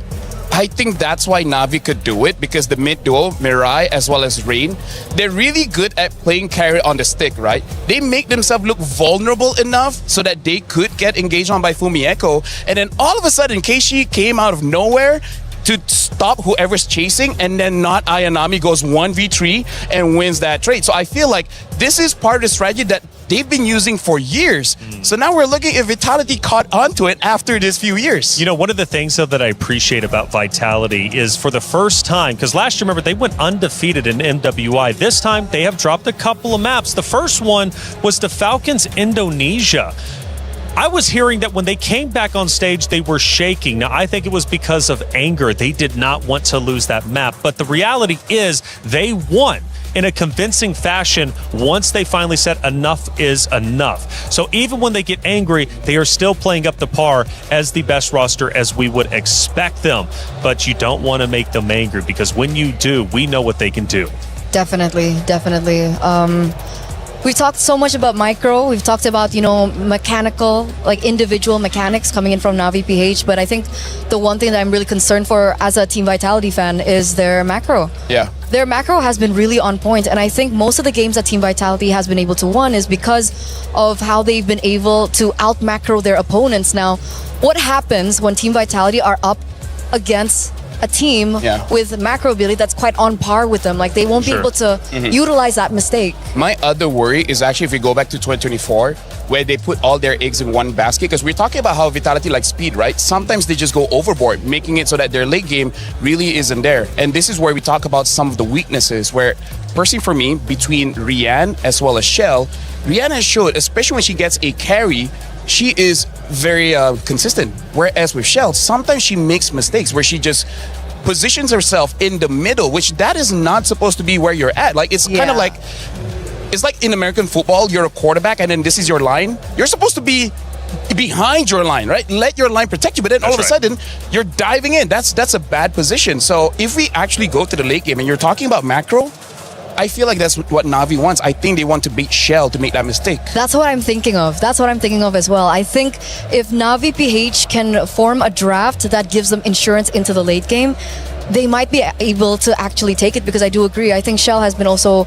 I think that's why Navi could do it, because the mid duo, Mirai as well as Rain, they're really good at playing carry on the stick, right? They make themselves look vulnerable enough so that they could get engaged on by Fumi Echo. And then all of a sudden, Keishi came out of nowhere to stop whoever's chasing, and then not Ayanami goes 1v3 and wins that trade. So I feel like this is part of the strategy that they've been using for years. So now we're looking if Vitality caught onto it after this few years. One of the things, though, that I appreciate about Vitality is for the first time, because last year, remember, they went undefeated in MWI. This time, they have dropped a couple of maps. The first one was the Falcons Indonesia. I was hearing that when they came back on stage, they were shaking. Now, I think it was because of anger. They did not want to lose that map. But the reality is they won in a convincing fashion once they finally said enough is enough. So even when they get angry, they are still playing up to par as the best roster as we would expect them. But you don't want to make them angry, because when you do, we know what they can do. Definitely. We talked so much about micro. We've talked about, mechanical, like individual mechanics coming in from Navi PH. But I think the one thing that I'm really concerned for as a Team Vitality fan is their macro. Yeah. Their macro has been really on point. And I think most of the games that Team Vitality has been able to win is because of how they've been able to out macro their opponents. Now, what happens when Team Vitality are up against a team with macro ability that's quite on par with them? Like, they won't be able to utilize that mistake. My other worry is actually if we go back to 2024, where they put all their eggs in one basket, because we're talking about how Vitality likes speed, right? Sometimes they just go overboard, making it so that their late game really isn't there. And this is where we talk about some of the weaknesses, where personally for me, between Rian as well as Shell, Rian has showed, especially when she gets a carry, she is very consistent. Whereas with Shell, sometimes she makes mistakes where she just positions herself in the middle, which that is not supposed to be where you're at. Like, it's kind of like, it's like in American football, you're a quarterback and then this is your line. You're supposed to be behind your line, right? Let your line protect you, but then all of a sudden you're diving in. That's a bad position. So if we actually go to the late game and you're talking about macro, I feel like that's what Na'Vi wants. I think they want to beat Shell to make that mistake. That's what I'm thinking of. That's what I'm thinking of as well. I think if Na'Vi PH can form a draft that gives them insurance into the late game, they might be able to actually take it, because I do agree. I think Shell has been also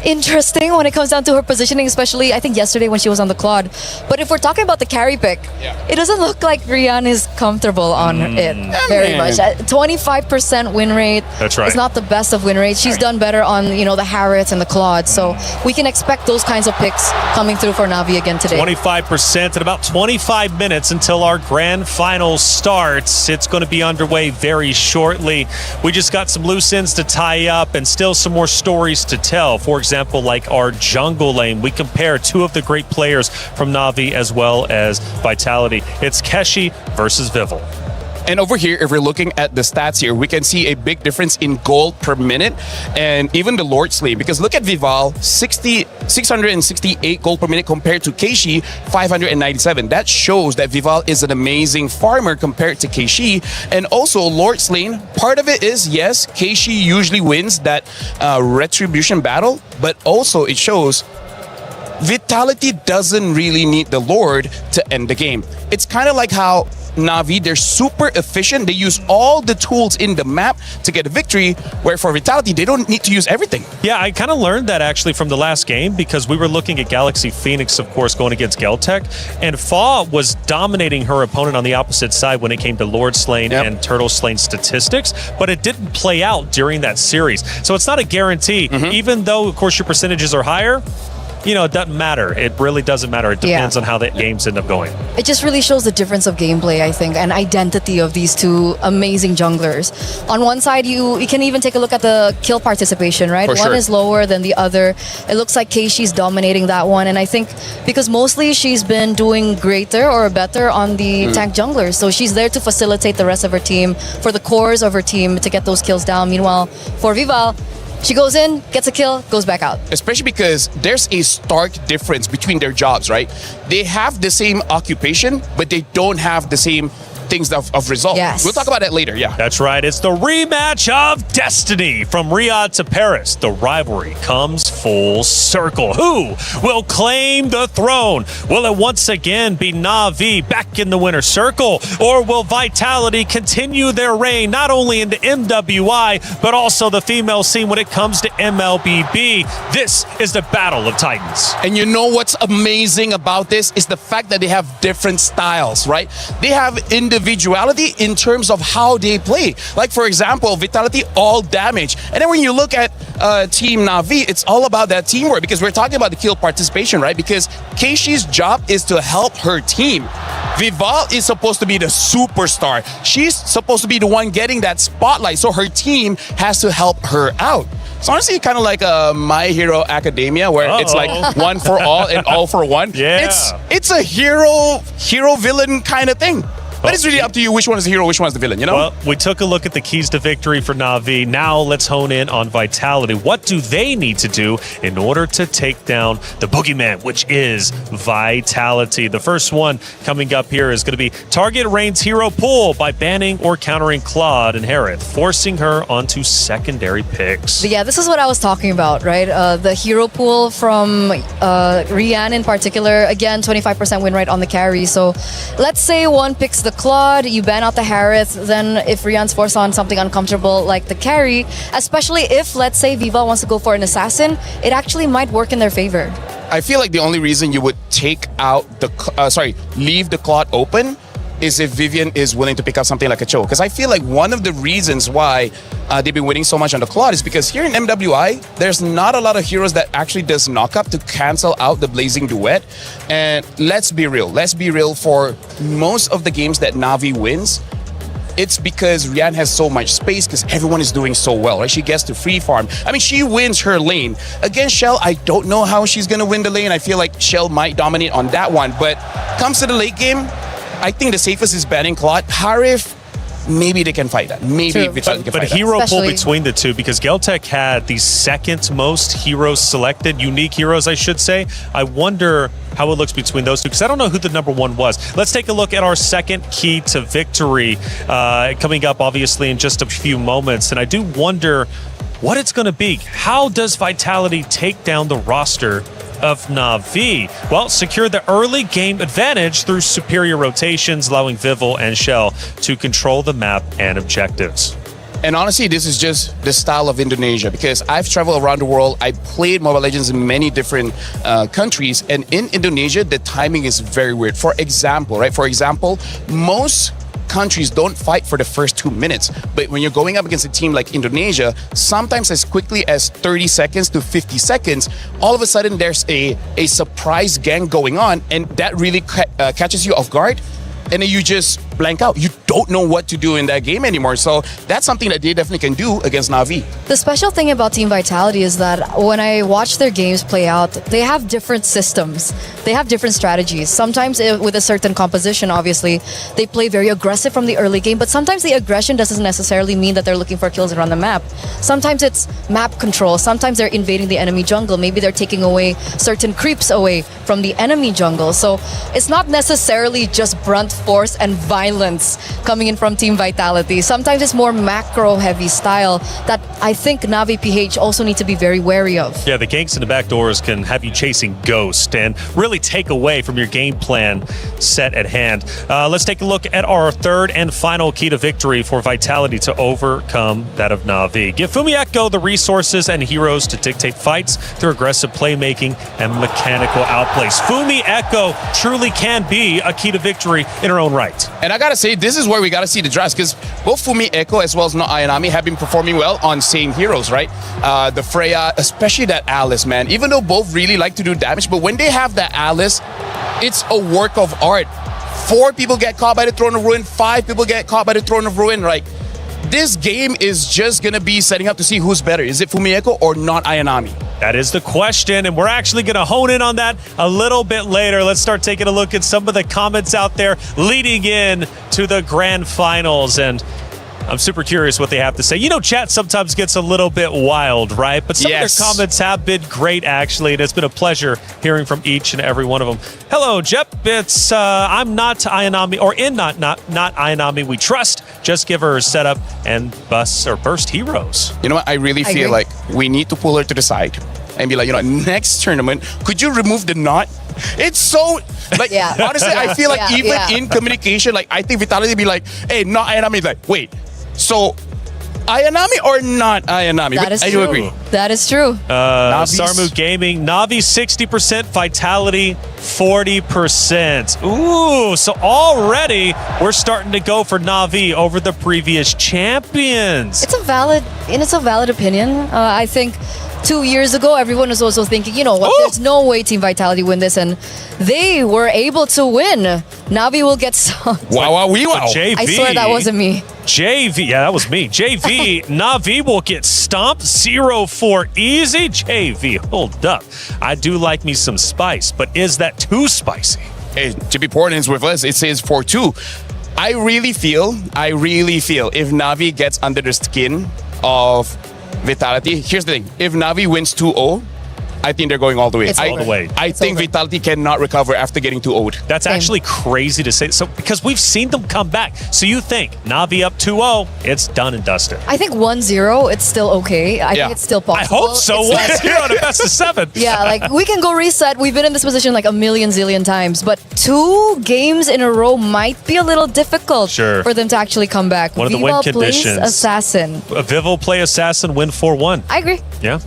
interesting when it comes down to her positioning, especially I think yesterday when she was on the Claude. But if we're talking about the carry pick, it doesn't look like Rian is comfortable on it very much. 25% win rate. That's right. It's not the best of win rates. She's done better on, you know, the Harriets and the Claude. So we can expect those kinds of picks coming through for Na'Vi again today. 25% in about 25 minutes until our grand final starts. It's going to be underway very shortly. We just got some loose ends to tie up and still some more stories to tell. For example, like our jungle lane, we compare two of the great players from Na'Vi as well as Vitality. It's Keshi versus Vival. And over here, if we're looking at the stats here, we can see a big difference in gold per minute and even the Lord Slave. Because look at Vival, 668 gold per minute compared to Keishi, 597. That shows that Vival is an amazing farmer compared to Keishi. And also, Lord Slane, part of it is, yes, Keishi usually wins that retribution battle, but also it shows Vitality doesn't really need the Lord to end the game. It's kind of like how Na'Vi, they're super efficient. They use all the tools in the map to get a victory, where for Vitality, they don't need to use everything. Yeah, I kind of learned that actually from the last game, because we were looking at Galaxy Phoenix, of course, going against Geltec, and Fa was dominating her opponent on the opposite side when it came to Lord Slain and Turtle Slain statistics, but it didn't play out during that series. So it's not a guarantee. Even though, of course, your percentages are higher, you know, it doesn't matter. It really doesn't matter. It depends on how the games end up going. It just really shows the difference of gameplay, I think, and identity of these two amazing junglers. On one side, you can even take a look at the kill participation, right? One is lower than the other. It looks like Keishi's dominating that one, and I think because mostly she's been doing greater or better on the tank junglers, so she's there to facilitate the rest of her team, for the cores of her team to get those kills down. Meanwhile, for Vival, she goes in, gets a kill, goes back out. Especially because there's a stark difference between their jobs, right? They have the same occupation, but they don't have the same things of result. Yes. We'll talk about that later, That's right. It's the rematch of destiny from Riyadh to Paris. The rivalry comes full circle. Who will claim the throne? Will it once again be Na'Vi back in the winner's circle? Or will Vitality continue their reign not only in the MWI, but also the female scene when it comes to MLBB? This is the Battle of Titans. And you know what's amazing about this is the fact that they have different styles, right? They have individuality in terms of how they play. Like, for example, Vitality, all damage. And then when you look at Team Na'Vi, it's all about that teamwork, because we're talking about the kill participation, right? Because Keishi's job is to help her team. Vival is supposed to be the superstar. She's supposed to be the one getting that spotlight, so her team has to help her out. It's honestly kind of like My Hero Academia, where it's like one for all and all for one. It's a hero villain kind of thing. But it's really up to you which one is the hero, which one is the villain, you know? Well, we took a look at the keys to victory for Na'Vi. Now let's hone in on Vitality. What do they need to do in order to take down the boogeyman, which is Vitality? The first one coming up here is going to be target Rain's hero pool by banning or countering Claude and Harith, forcing her onto secondary picks. But yeah, this is what I was talking about, right? The hero pool from Rian in particular. Again, 25% win rate on the carry. So let's say one picks the Claude, you ban out the Harith, then if Rian's forced on something uncomfortable like the carry, especially if, let's say, Vival wants to go for an assassin, it actually might work in their favor. I feel like the only reason you would take out the, leave the Claude open is if Vivian is willing to pick up something like a Cho. Because I feel like one of the reasons why they've been winning so much on the Claude is because here in MWI, there's not a lot of heroes that actually does knock-up to cancel out the Blazing Duet. And let's be real, for most of the games that Na'Vi wins, it's because Rian has so much space because everyone is doing so well, right? She gets to free farm. I mean, she wins her lane. Against Shell, I don't know how she's going to win the lane. I feel like Shell might dominate on that one. But comes to the late game, I think the safest is banning Claude. Harith, maybe they can fight that. Maybe Vitality can fight that. But hero pull between the two, because Geltec had the second most heroes selected, unique heroes, I should say. I wonder how it looks between those two, because I don't know who the number one was. Let's take a look at our second key to victory coming up, obviously, in just a few moments. And I do wonder what it's going to be. How does Vitality take down the roster of Na'Vi? Well, secure the early game advantage through superior rotations, allowing Vival and Shell to control the map and objectives. And honestly, this is just the style of Indonesia, because I've traveled around the world. I played Mobile Legends in many different countries, and in Indonesia, the timing is very weird. For example, most countries don't fight for the first 2 minutes, but when you're going up against a team like Indonesia, sometimes as quickly as 30 seconds to 50 seconds, all of a sudden there's a surprise gang going on, and that really catches you off guard. And then you just blank out. You don't know what to do in that game anymore. So that's something that they definitely can do against Na'Vi. The special thing about Team Vitality is that when I watch their games play out, they have different systems. They have different strategies. Sometimes with a certain composition, obviously, they play very aggressive from the early game, but sometimes the aggression doesn't necessarily mean that they're looking for kills around the map. Sometimes it's map control. Sometimes they're invading the enemy jungle. Maybe they're taking away certain creeps away from the enemy jungle. So it's not necessarily just brunt force and violence coming in from Team Vitality. Sometimes it's more macro-heavy style that I think Na'Vi PH also need to be very wary of. Yeah, the ganks and the backdoors can have you chasing Ghost and really take away from your game plan set at hand. Let's take a look at our third and final key to victory for Vitality to overcome that of Na'Vi. Give Fumi Echo the resources and heroes to dictate fights through aggressive playmaking and mechanical outplays. Fumi Echo truly can be a key to victory in her own right. And I gotta say, this is where we gotta see the drafts, because both Fumi Echo as well as No Ayanami have been performing well on same heroes, right? The Freya, especially that Alice, man. Even though both really like to do damage, but when they have that Alice, it's a work of art. 4 people get caught by the Throne of Ruin, 5 people get caught by the Throne of Ruin. Like, this game is just gonna be setting up to see who's better. Is it Fumi Echo or Not Ayanami? That is the question, and we're actually going to hone in on that a little bit later. Let's start taking a look at some of the comments out there leading in to the grand finals, and I'm super curious what they have to say. You know, chat sometimes gets a little bit wild, right? But some of their comments have been great, actually, and it's been a pleasure hearing from each and every one of them. Hello, Jep. It's I'm not Ayanami, or in not Ayanami we trust. Just give her a setup and burst heroes. You know what? I really feel like we need to pull her to the side and be like, you know, next tournament, could you remove the knot? It's so, like, honestly, I feel like in communication, like, I think Vitality be like, hey, not Ayanami. Like, wait, so Ayanami or not Ayanami? That is I true. do agree. That is true. Sarmu Gaming, Na'Vi 60%, Vitality 40%. Ooh, so already we're starting to go for Na'Vi over the previous champions. It's a valid opinion. I think 2 years ago, everyone was also thinking, you know what, there's no way Team Vitality win this, and they were able to win. Na'Vi will get some. Wow. JV, I swear that wasn't me. JV, yeah, that was me. JV, Na'Vi will get stomped 0-4 easy. JV, hold up. I do like me some spice, but is that too spicy? Hey, JP Porte is with us. It says 4-2. I really feel if Na'Vi gets under the skin of Vitality, here's the thing. If Na'Vi wins 2-0, I think they're going all the way. All the way. I think Vitality cannot recover after getting 2-0'd. That's actually crazy to say. So because we've seen them come back. So you think Na'Vi up 2-0, it's done and dusted. I think 1-0, it's still okay. I think it's still possible. I hope so. 1-0 on a best of 7. Yeah, like, we can go reset. We've been in this position like a million zillion times, but 2 games in a row might be a little difficult for them to actually come back. One of the win conditions. Assassin. Vival play Assassin, win 4-1. I agree. Yeah.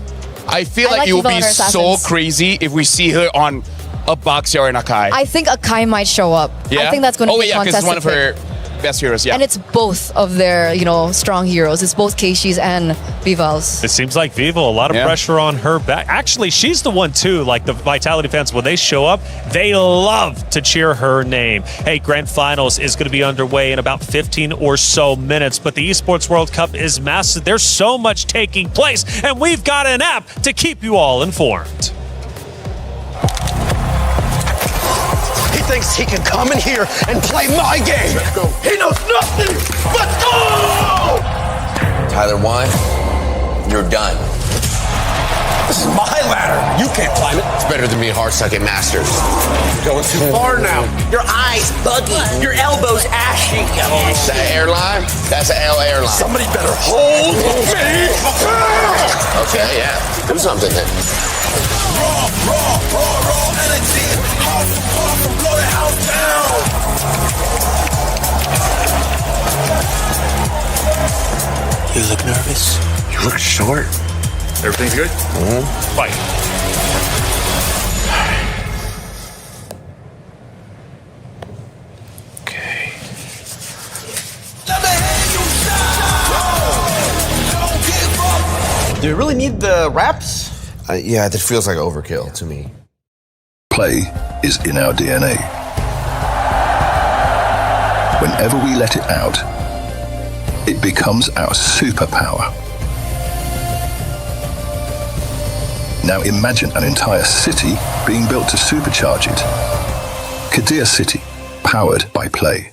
I feel like it would be so crazy if we see her on a Baxia or an Akai. I think Akai might show up. Yeah? I think that's going to be a because it's one of her best heroes, And it's both of their, strong heroes. It's both Keishi's and Vival's. It seems like Vival, a lot of pressure on her back. Actually, she's the one too, like the Vitality fans, when they show up, they love to cheer her name. Hey, Grand Finals is going to be underway in about 15 or so minutes, but the Esports World Cup is massive. There's so much taking place, and we've got an app to keep you all informed. He thinks he can come in here and play my game. Let's go. He knows nothing. Let's go! Tyler 1, you're done. This is my ladder. You can't climb it. It's better than me hard-sucking Masters. You're going too far now. Your eyes buggy. Your elbows ashy. That airline? That's an L airline. Somebody better hold me. Okay, yeah. Do something then. Raw energy. House to pop and blow the house down. You look nervous. You look short. Everything's good? Mm-hmm. Fight. Okay. Let me hear you shout. Don't give up. Do you really need the raps? Yeah, that feels like overkill to me. Play is in our DNA. Whenever we let it out, it becomes our superpower. Now imagine an entire city being built to supercharge it. Kadir City, powered by Play.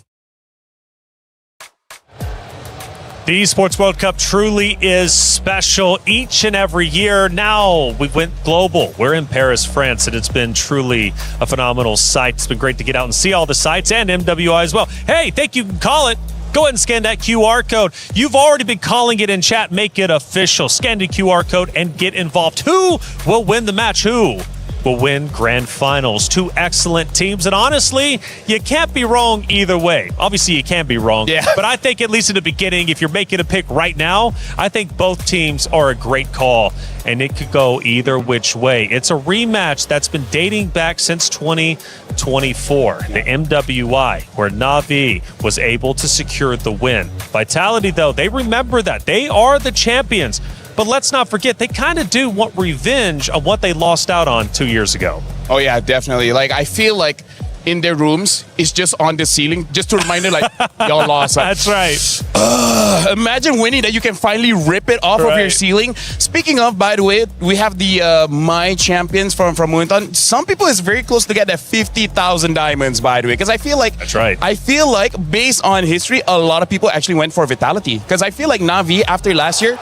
The Esports World Cup truly is special each and every year. Now we went global. We're in Paris, France, and it's been truly a phenomenal sight. It's been great to get out and see all the sites and MWI as well. Hey, think you can call it. Go ahead and scan that QR code. You've already been calling it in chat. Make it official. Scan the QR code and get involved. Who will win the match? Who will win grand finals? Two excellent teams. And honestly, you can't be wrong either way. Obviously, you can be wrong. Yeah. But I think at least in the beginning, if you're making a pick right now, I think both teams are a great call. And it could go either which way. It's a rematch that's been dating back since 2024. The MWI, where Na'Vi was able to secure the win. Vitality, though, they remember that. They are the champions. But let's not forget, they kind of do want revenge on what they lost out on 2 years ago. Oh yeah, definitely. Like I feel like in their rooms, it's just on the ceiling, just to remind them like, y'all lost. Like, That's right. Imagine winning that you can finally rip it off of your ceiling. Speaking of, by the way, we have the My Champions from Winton. Some people is very close to get that 50,000 diamonds, by the way, because I feel like That's right. I feel like based on history, a lot of people actually went for Vitality, because I feel like Na'Vi after last year,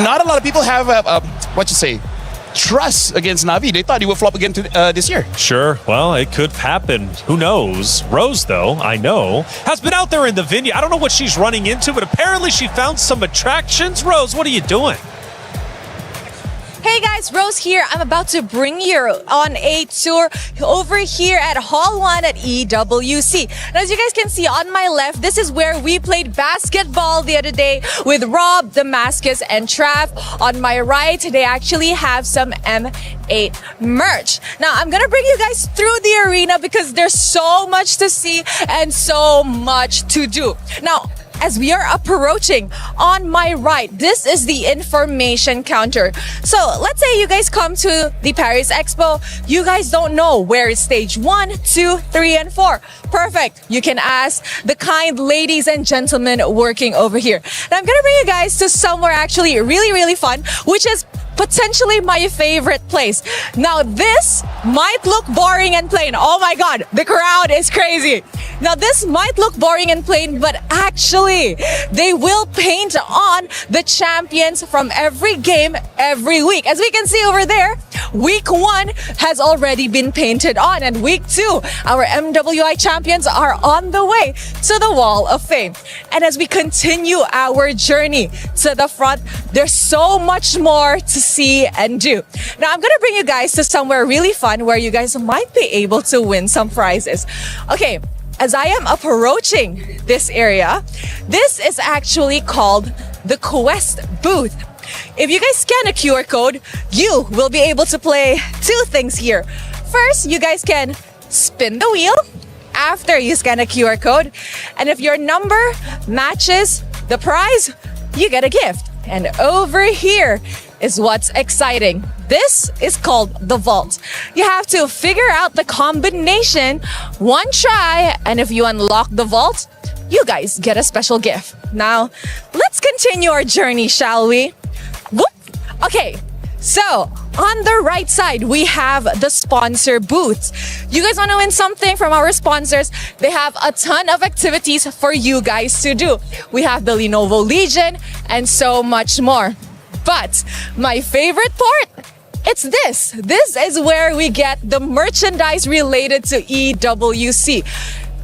not a lot of people have trust against Na'Vi. They thought he would flop again this year. Sure. Well, it could happen. Who knows? Rose, though, I know, has been out there in the venue. I don't know what she's running into, but apparently she found some attractions. Rose, what are you doing? Hey guys, Rose here. I'm about to bring you on a tour over here at Hall 1 at EWC. And as you guys can see on my left, this is where we played basketball the other day with Rob, Damascus, and Trav. On my right, they actually have some M8 merch. Now, I'm gonna bring you guys through the arena because there's so much to see and so much to do. Now, as we are approaching, on my right, this is the information counter. So let's say you guys come to the Paris Expo. You guys don't know where is stage 1, 2, 3, and 4. Perfect. You can ask the kind ladies and gentlemen working over here. And I'm gonna bring you guys to somewhere actually really, really fun, which is potentially my favorite place. Now this might look boring and plain. Oh my God, the crowd is crazy. Now this might look boring and plain, but actually they will paint on the champions from every game every week. As we can see over there, week 1 has already been painted on, and week 2, our MWI champions are on the way to the Wall of Fame. And as we continue our journey to the front, there's so much more to see and do. Now I'm gonna bring you guys to somewhere really fun where you guys might be able to win some prizes. Okay, as I am approaching this area, this is actually called the Quest booth. If you guys scan a QR code, you will be able to play 2 things here. First, you guys can spin the wheel after you scan a QR code. And if your number matches the prize, you get a gift. And over here is what's exciting. This is called the vault. You have to figure out the combination one try, and if you unlock the vault, you guys get a special gift. Now, let's continue our journey, shall we? Whoop. Okay, so on the right side, we have the sponsor booths. You guys want to win something from our sponsors? They have a ton of activities for you guys to do. We have the Lenovo Legion and so much more. But my favorite part, it's this. This is where we get the merchandise related to EWC.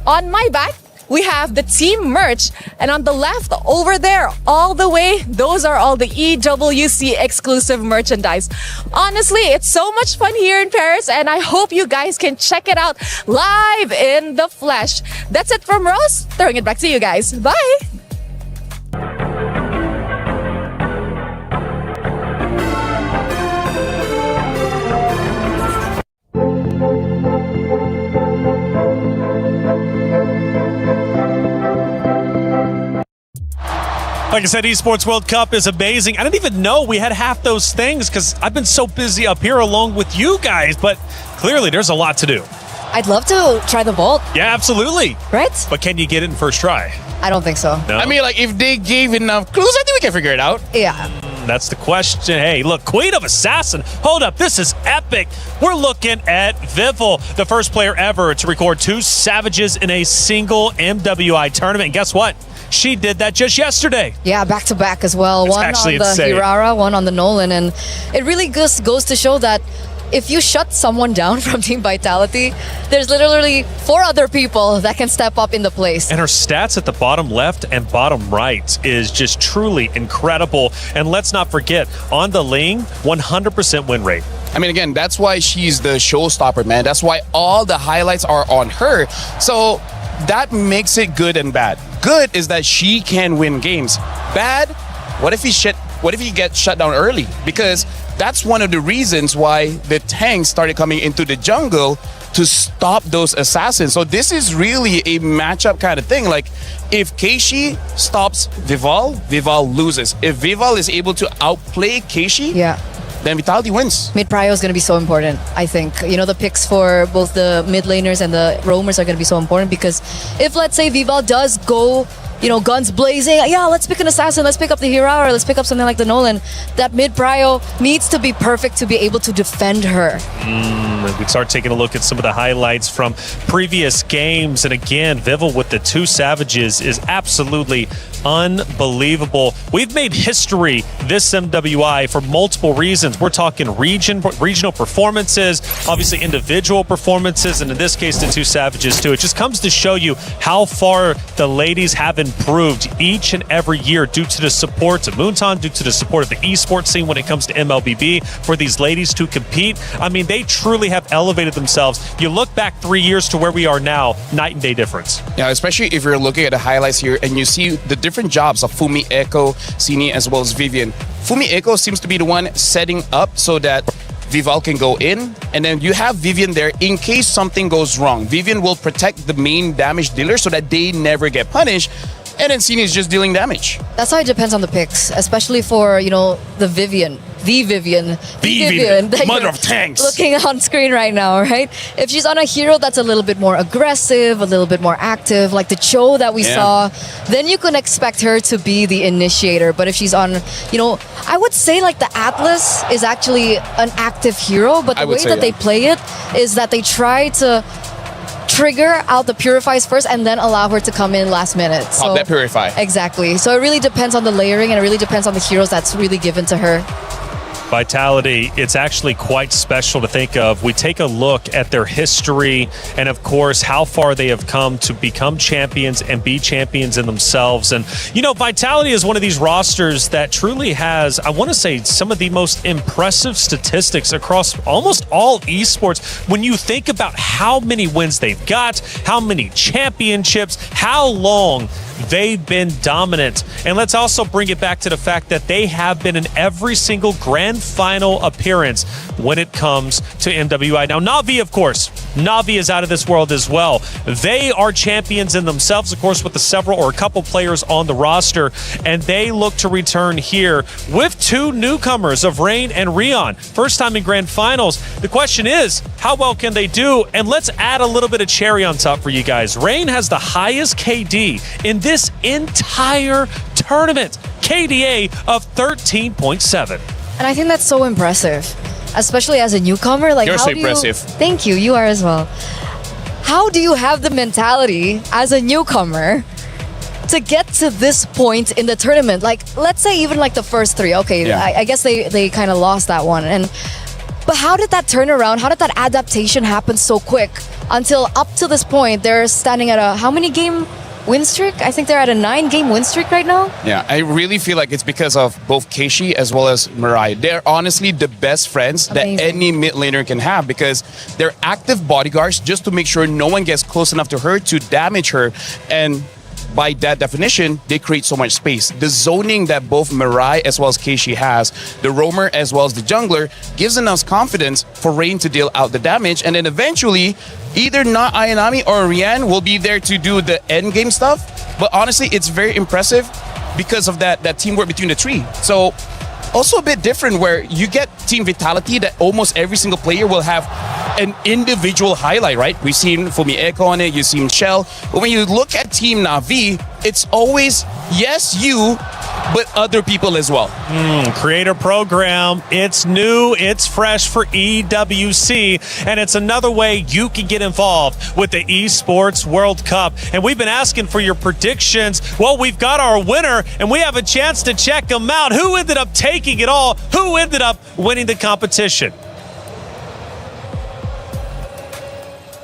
On my back, we have the team merch. And on the left, over there, all the way, those are all the EWC exclusive merchandise. Honestly, it's so much fun here in Paris, and I hope you guys can check it out live in the flesh. That's it from Rose. Throwing it back to you guys. Bye. Like I said, Esports World Cup is amazing. I didn't even know we had half those things because I've been so busy up here along with you guys, but clearly there's a lot to do. I'd love to try the vault. Yeah, absolutely. Right? But can you get it in first try? I don't think so. No? I mean, like, if they gave enough clues, I think we can figure it out. Yeah. That's the question. Hey, look, Queen of Assassin. Hold up, this is epic. We're looking at Vival, the first player ever to record 2 Savages in a single MWI tournament. And guess what? She did that just yesterday. Yeah, back to back as well. It's one on actually the insane. Hirara, one on the Nolan. And it really just goes to show that if you shut someone down from Team Vitality, there's literally 4 other people that can step up in the place. And her stats at the bottom left and bottom right is just truly incredible. And let's not forget, on the Ling, 100% win rate. I mean, again, that's why she's the showstopper, man. That's why all the highlights are on her. So that makes it good and bad. Good is that she can win games. Bad, what if he gets shut down early? Because that's one of the reasons why the tanks started coming into the jungle to stop those assassins. So this is really a matchup kind of thing. Like, if Keishi stops Vival, Vival loses. If Vival is able to outplay Keishi, then Vitality wins. Mid prio is going to be so important, I think. You know, the picks for both the mid laners and the roamers are going to be so important because if, let's say, Vival does go, you know, guns blazing, yeah, let's pick an assassin, let's pick up the Hira, or let's pick up something like the Nolan, that mid prio needs to be perfect to be able to defend her. We start taking a look at some of the highlights from previous games. And again, Vival with the 2 Savages is absolutely unbelievable. We've made history this MWI for multiple reasons. We're talking regional performances, obviously individual performances, and in this case, the 2 Savages too. It just comes to show you how far the ladies have improved each and every year due to the support of Moonton, due to the support of the esports scene when it comes to MLBB, for these ladies to compete. I mean, they truly have elevated themselves. You look back 3 years to where we are now, night and day difference. Yeah, especially if you're looking at the highlights here and you see the different jobs of Fumi, Echo, Sini, as well as Vivian. Fumi Echo seems to be the one setting up so that Vival can go in, and then you have Vivian there in case something goes wrong. Vivian will protect the main damage dealer so that they never get punished, and then Sini is just dealing damage. That's how it depends on the picks, especially for, you know, the Vivian that mother you're of tanks, looking on screen right now, right? If she's on a hero that's a little bit more aggressive, a little bit more active, like the Cho that we saw, then you can expect her to be the initiator. But if she's on, you know, I would say like the Atlas is actually an active hero, but the way that they play it is that they try to trigger out the Purifies first and then allow her to come in last minute. Pop that Purify. Exactly. So it really depends on the layering and it really depends on the heroes that's really given to her. Vitality, it's actually quite special to think of. We take a look at their history and, of course, how far they have come to become champions and be champions in themselves. And, you know, Vitality is one of these rosters that truly has, I want to say, some of the most impressive statistics across almost all esports. When you think about how many wins they've got, how many championships, how long they've been dominant. And let's also bring it back to the fact that they have been in every single grand final appearance when it comes to MWI. Now, Na'Vi, of course, Na'Vi is out of this world as well. They are champions in themselves, of course, with the several or a couple players on the roster, and they look to return here with 2 newcomers of Rain and Rion. First time in grand finals. The question is, how well can they do? And let's add a little bit of cherry on top for you guys. Rain has the highest KD in this entire tournament, KDA of 13.7. And I think that's so impressive, especially as a newcomer. Like, You're how so do impressive. Thank you. You are as well. How do you have the mentality as a newcomer to get to this point in the tournament? Like, let's say even like the first 3. Okay, I guess they kind of lost that one. But how did that turn around? How did that adaptation happen so quick until up to this point they're standing at a how many game win streak. I think they're at a 9-game win streak right now. Yeah, I really feel like it's because of both Keishi as well as Mirai. They're honestly the best friends that any mid laner can have because they're active bodyguards just to make sure no one gets close enough to her to damage her. And by that definition, they create so much space. The zoning that both Mirai as well as Keishi has, the roamer as well as the jungler, gives enough confidence for Rain to deal out the damage. And then eventually, either not Ayanami or Rian will be there to do the end game stuff. But honestly, it's very impressive because of that teamwork between the three. So also a bit different where you get team vitality that almost every single player will have an individual highlight, right? We've seen Fumi Echo on it, you've seen Shell. But when you look at Team Na'Vi, it's always, yes, you, but other people as well. Creator program. It's new, it's fresh for EWC, and it's another way you can get involved with the Esports World Cup. And we've been asking for your predictions. Well, we've got our winner, and we have a chance to check them out. Who ended up taking it all? Who ended up winning the competition?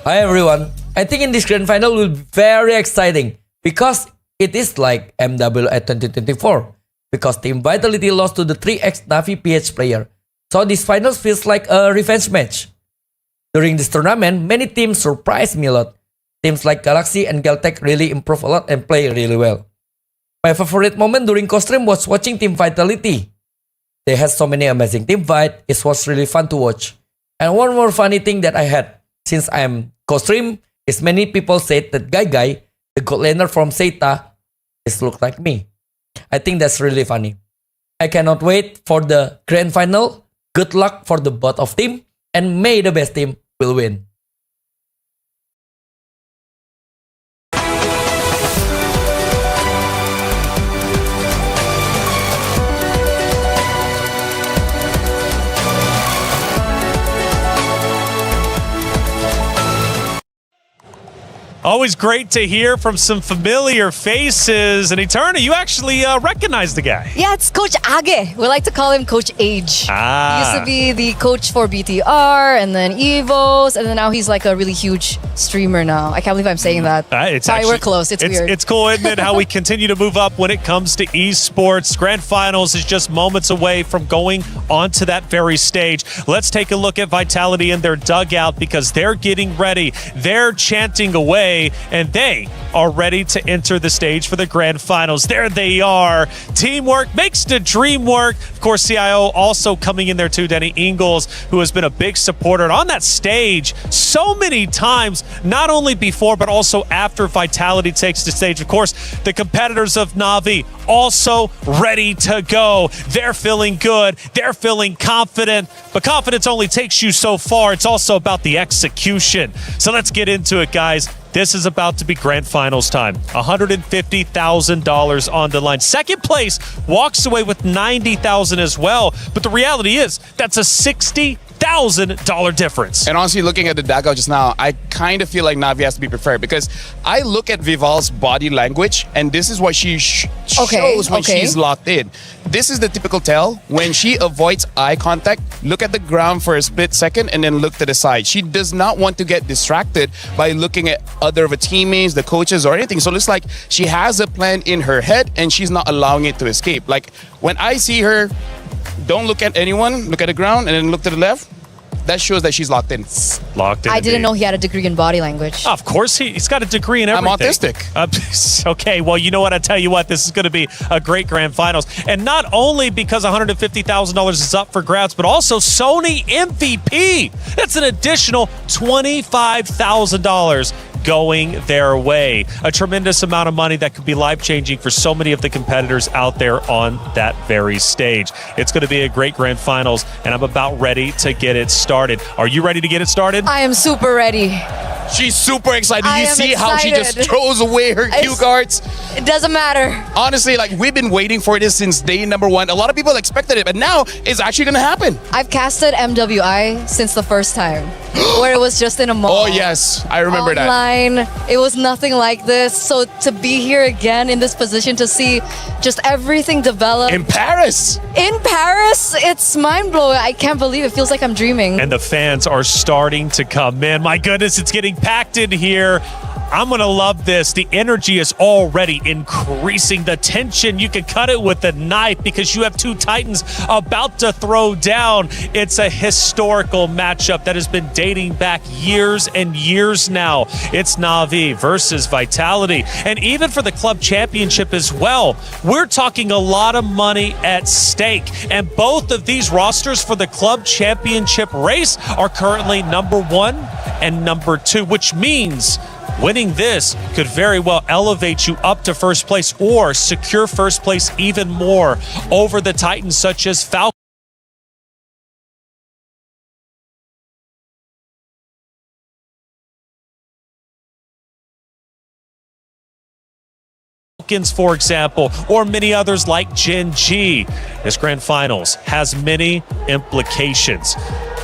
Hi everyone. I think in this grand final will be very exciting because it is like MWI 2024 because Team Vitality lost to the 3x Na'Vi PH player. So this finals feels like a revenge match. During this tournament, many teams surprised me a lot. Teams like Galaxy and Galtech really improve a lot and play really well. My favorite moment during co-stream was watching Team Vitality. They had so many amazing team fight. It was really fun to watch. And one more funny thing that I had since I'm co-stream is many people said that Guy, the god laner from Zeta, is look like me. I think that's really funny. I cannot wait for the grand final. Good luck for the both of team and may the best team will win. Always great to hear from some familiar faces. And Eterna, you actually recognize the guy. Yeah, it's Coach Age. We like to call him Coach Age. He used to be the coach for BTR and then Evos, and then now he's like a really huge streamer now. I can't believe I'm saying that. Sorry, we're close. It's weird. It's cool, isn't it, how we continue to move up when it comes to esports. Grand Finals is just moments away from going onto that very stage. Let's take a look at Vitality in their dugout because they're getting ready. They're chanting away, and they are ready to enter the stage for the Grand Finals. There they are. Teamwork makes the dream work. Of course, CIO also coming in there too, Denny Ingles, who has been a big supporter and on that stage so many times, not only before, but also after Vitality takes the stage. Of course, the competitors of Na'Vi also ready to go. They're feeling good. They're feeling confident, but confidence only takes you so far. It's also about the execution. So let's get into it, guys. This is about to be Grand Finals time. $150,000 on the line. Second place walks away with $90,000 as well. But the reality is that's a $60,000 difference. And honestly, looking at the dugout just now, I kind of feel like Na'Vi has to be prepared because I look at Vival's body language, and this is what she shows when she's locked in. This is the typical tell when she avoids eye contact, look at the ground for a split second, and then look to the side. She does not want to get distracted by looking at other of her teammates, the coaches, or anything. So it looks like she has a plan in her head, and she's not allowing it to escape. Like when I see her, don't look at anyone, look at the ground, and then look to the left. That shows that she's locked in. Locked in. I didn't know he had a degree in body language. Of course, he's got a degree in everything. I'm autistic. Okay, well, you know what? I tell you what, this is going to be a great Grand Finals. And not only because $150,000 is up for grabs, but also Sony MVP. That's an additional $25,000 going their way. A tremendous amount of money that could be life-changing for so many of the competitors out there on that very stage. It's going to be a great Grand Finals, and I'm about ready to get it started. Are you ready to get it started? I am super ready. She's super excited. I You am see how she excited. just throws away her cue cards? It doesn't matter. Honestly, like we've been waiting for this since day number one. A lot of people expected it, but now it's actually going to happen. I've casted MWI since the first time, where it was just in a mall. Oh, yes. I remember that. Online. It was nothing like this. So to be here again in this position to see just everything develop. In Paris. In Paris, it's mind-blowing. I can't believe it. Feels like I'm dreaming. And the fans are starting to come in. My goodness, it's getting packed in here. I'm going to love this. The energy is already increasing. The tension, you can cut it with a knife because you have two Titans about to throw down. It's a historical matchup that has been dating back years and years now. It's Na'Vi versus Vitality. And even for the club championship as well, we're talking a lot of money at stake. And both of these rosters for the club championship race are currently number 1 and number 2, which means winning this could very well elevate you up to first place or secure first place even more over the Titans such as Falcons, for example, or many others like Gen G. This grand finals has many implications.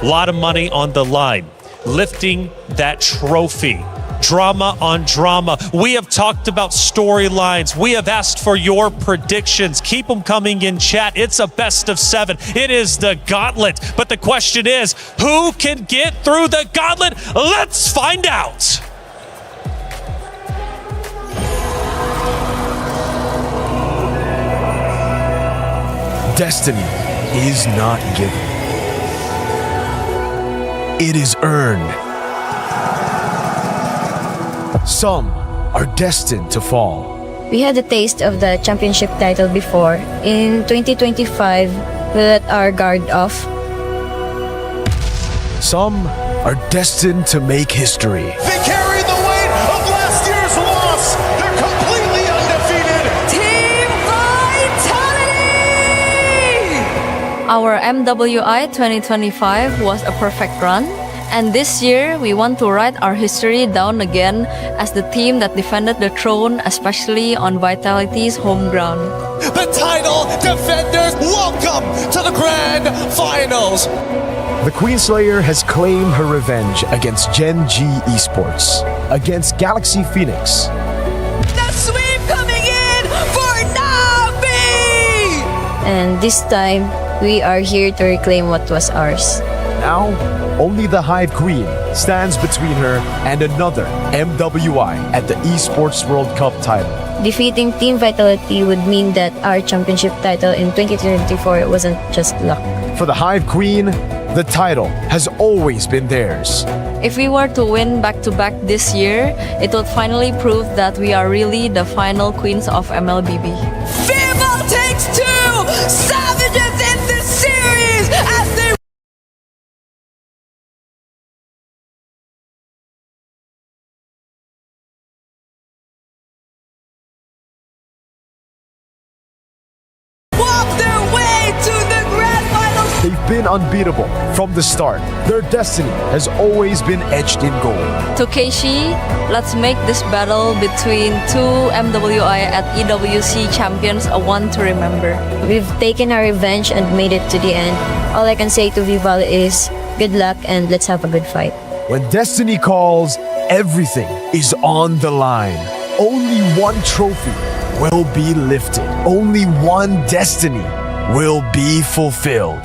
A lot of money on the line. Lifting that trophy. Drama on drama. We have talked about storylines. We have asked for your predictions. Keep them coming in chat. It's a best of 7. It is the gauntlet. But the question is, who can get through the gauntlet? Let's find out. Destiny is not given. It is earned. Some are destined to fall. We had a taste of the championship title before. In 2025, we let our guard off. Some are destined to make history. They carry the weight of last year's loss. They're completely undefeated. Team Vitality! Our MWI 2025 was a perfect run. And this year, we want to write our history down again as the team that defended the throne, especially on Vitality's home ground. The title defenders, welcome to the grand finals. The Queenslayer has claimed her revenge against Gen G Esports, against Galaxy Phoenix. The sweep coming in for Na'Vi! And this time, we are here to reclaim what was ours. Now, only the Hive Queen stands between her and another MWI at the Esports World Cup title. Defeating Team Vitality would mean that our championship title in 2024 wasn't just luck. For the Hive Queen, the title has always been theirs. If we were to win back-to-back this year, it would finally prove that we are really the final queens of MLBB. Fearball takes 2! Savages in this series as they They've been unbeatable from the start. Their destiny has always been etched in gold. Tokeshi, let's make this battle between two MWI at EWC champions a one to remember. We've taken our revenge and made it to the end. All I can say to Vival is good luck and let's have a good fight. When destiny calls, everything is on the line. Only one trophy will be lifted. Only one destiny will be fulfilled.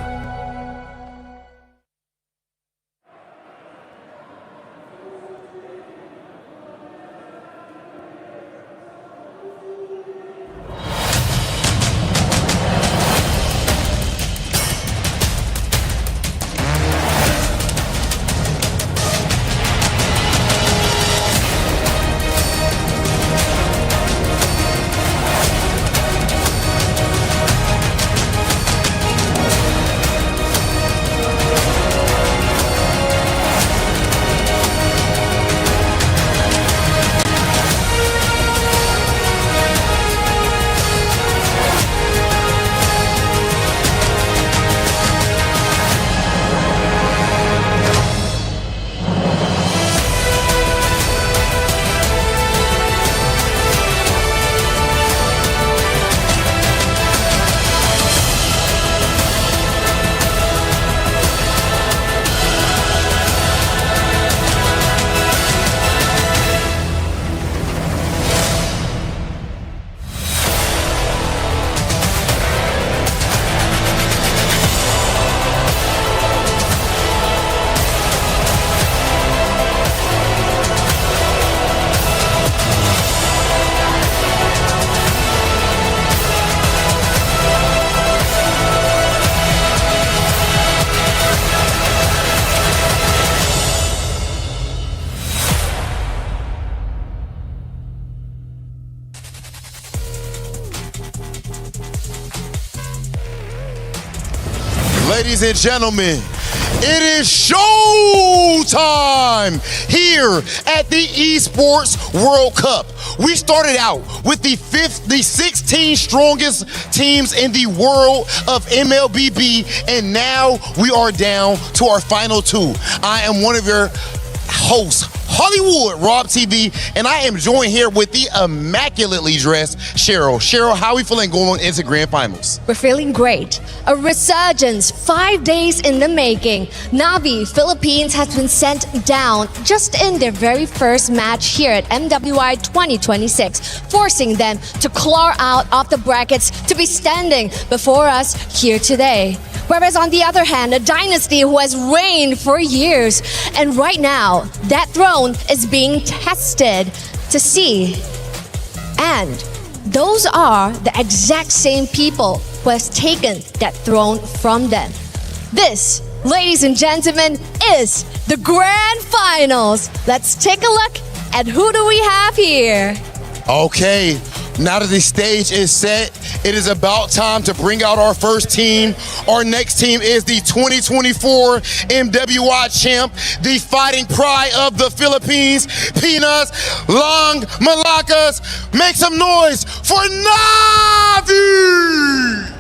Ladies and gentlemen, it is show time here at the Esports World Cup. We started out with the 16 strongest teams in the world of MLBB, and now we are down to our final two. I am one of your hosts, Hollywood Rob TV, and I am joined here with the immaculately dressed Cheryl. Cheryl, how are we feeling going into grand finals? We're feeling great. A resurgence 5 days in the making. Na'Vi, Philippines, has been sent down just in their very first match here at MWI 2026, forcing them to claw out of the brackets to be standing before us here today. Whereas on the other hand, a dynasty who has reigned for years, and right now, that throne is being tested to see. And those are the exact same people who has taken that throne from them. This, ladies and gentlemen, is the grand finals. Let's take a look at who do we have here. Okay, now that the stage is set, it is about time to bring out our first team. Our next team is the 2024 MWI champ, the fighting pride of the Philippines, Pinas Long Malakas. Make some noise for Na'Vi!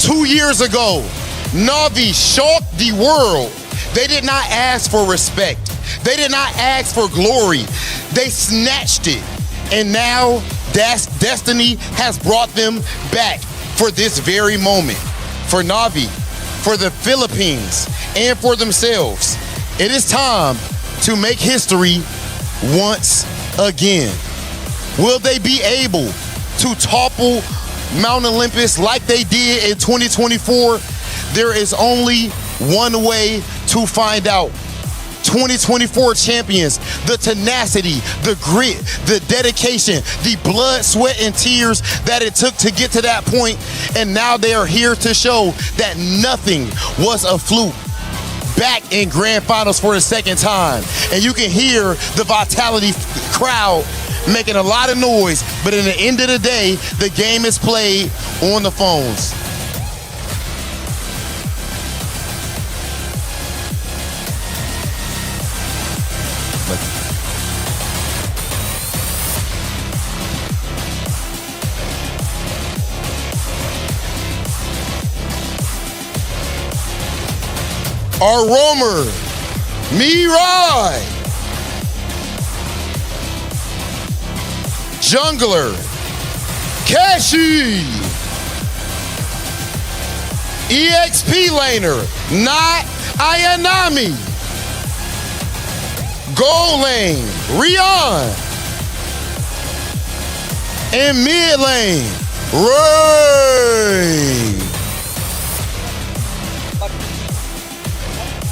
2 years ago, Na'Vi shocked the world. They did not ask for respect. They did not ask for glory. They snatched it. And now destiny has brought them back for this very moment. For Na'Vi, for the Philippines, and for themselves. It is time to make history once again. Will they be able to topple Mount Olympus like they did in 2024? There is only one way to find out. 2024 champions, the tenacity, the grit, the dedication, the blood, sweat, and tears that it took to get to that point, and now they are here to show that nothing was a fluke. Back in grand finals for the second time, and you can hear the Vitality crowd making a lot of noise, but in the end of the day, the game is played on the phones. Our roamer, Mirai. Jungler, Kashi. EXP laner, not Ayanami. Gold lane, Rion. And mid lane, Ray.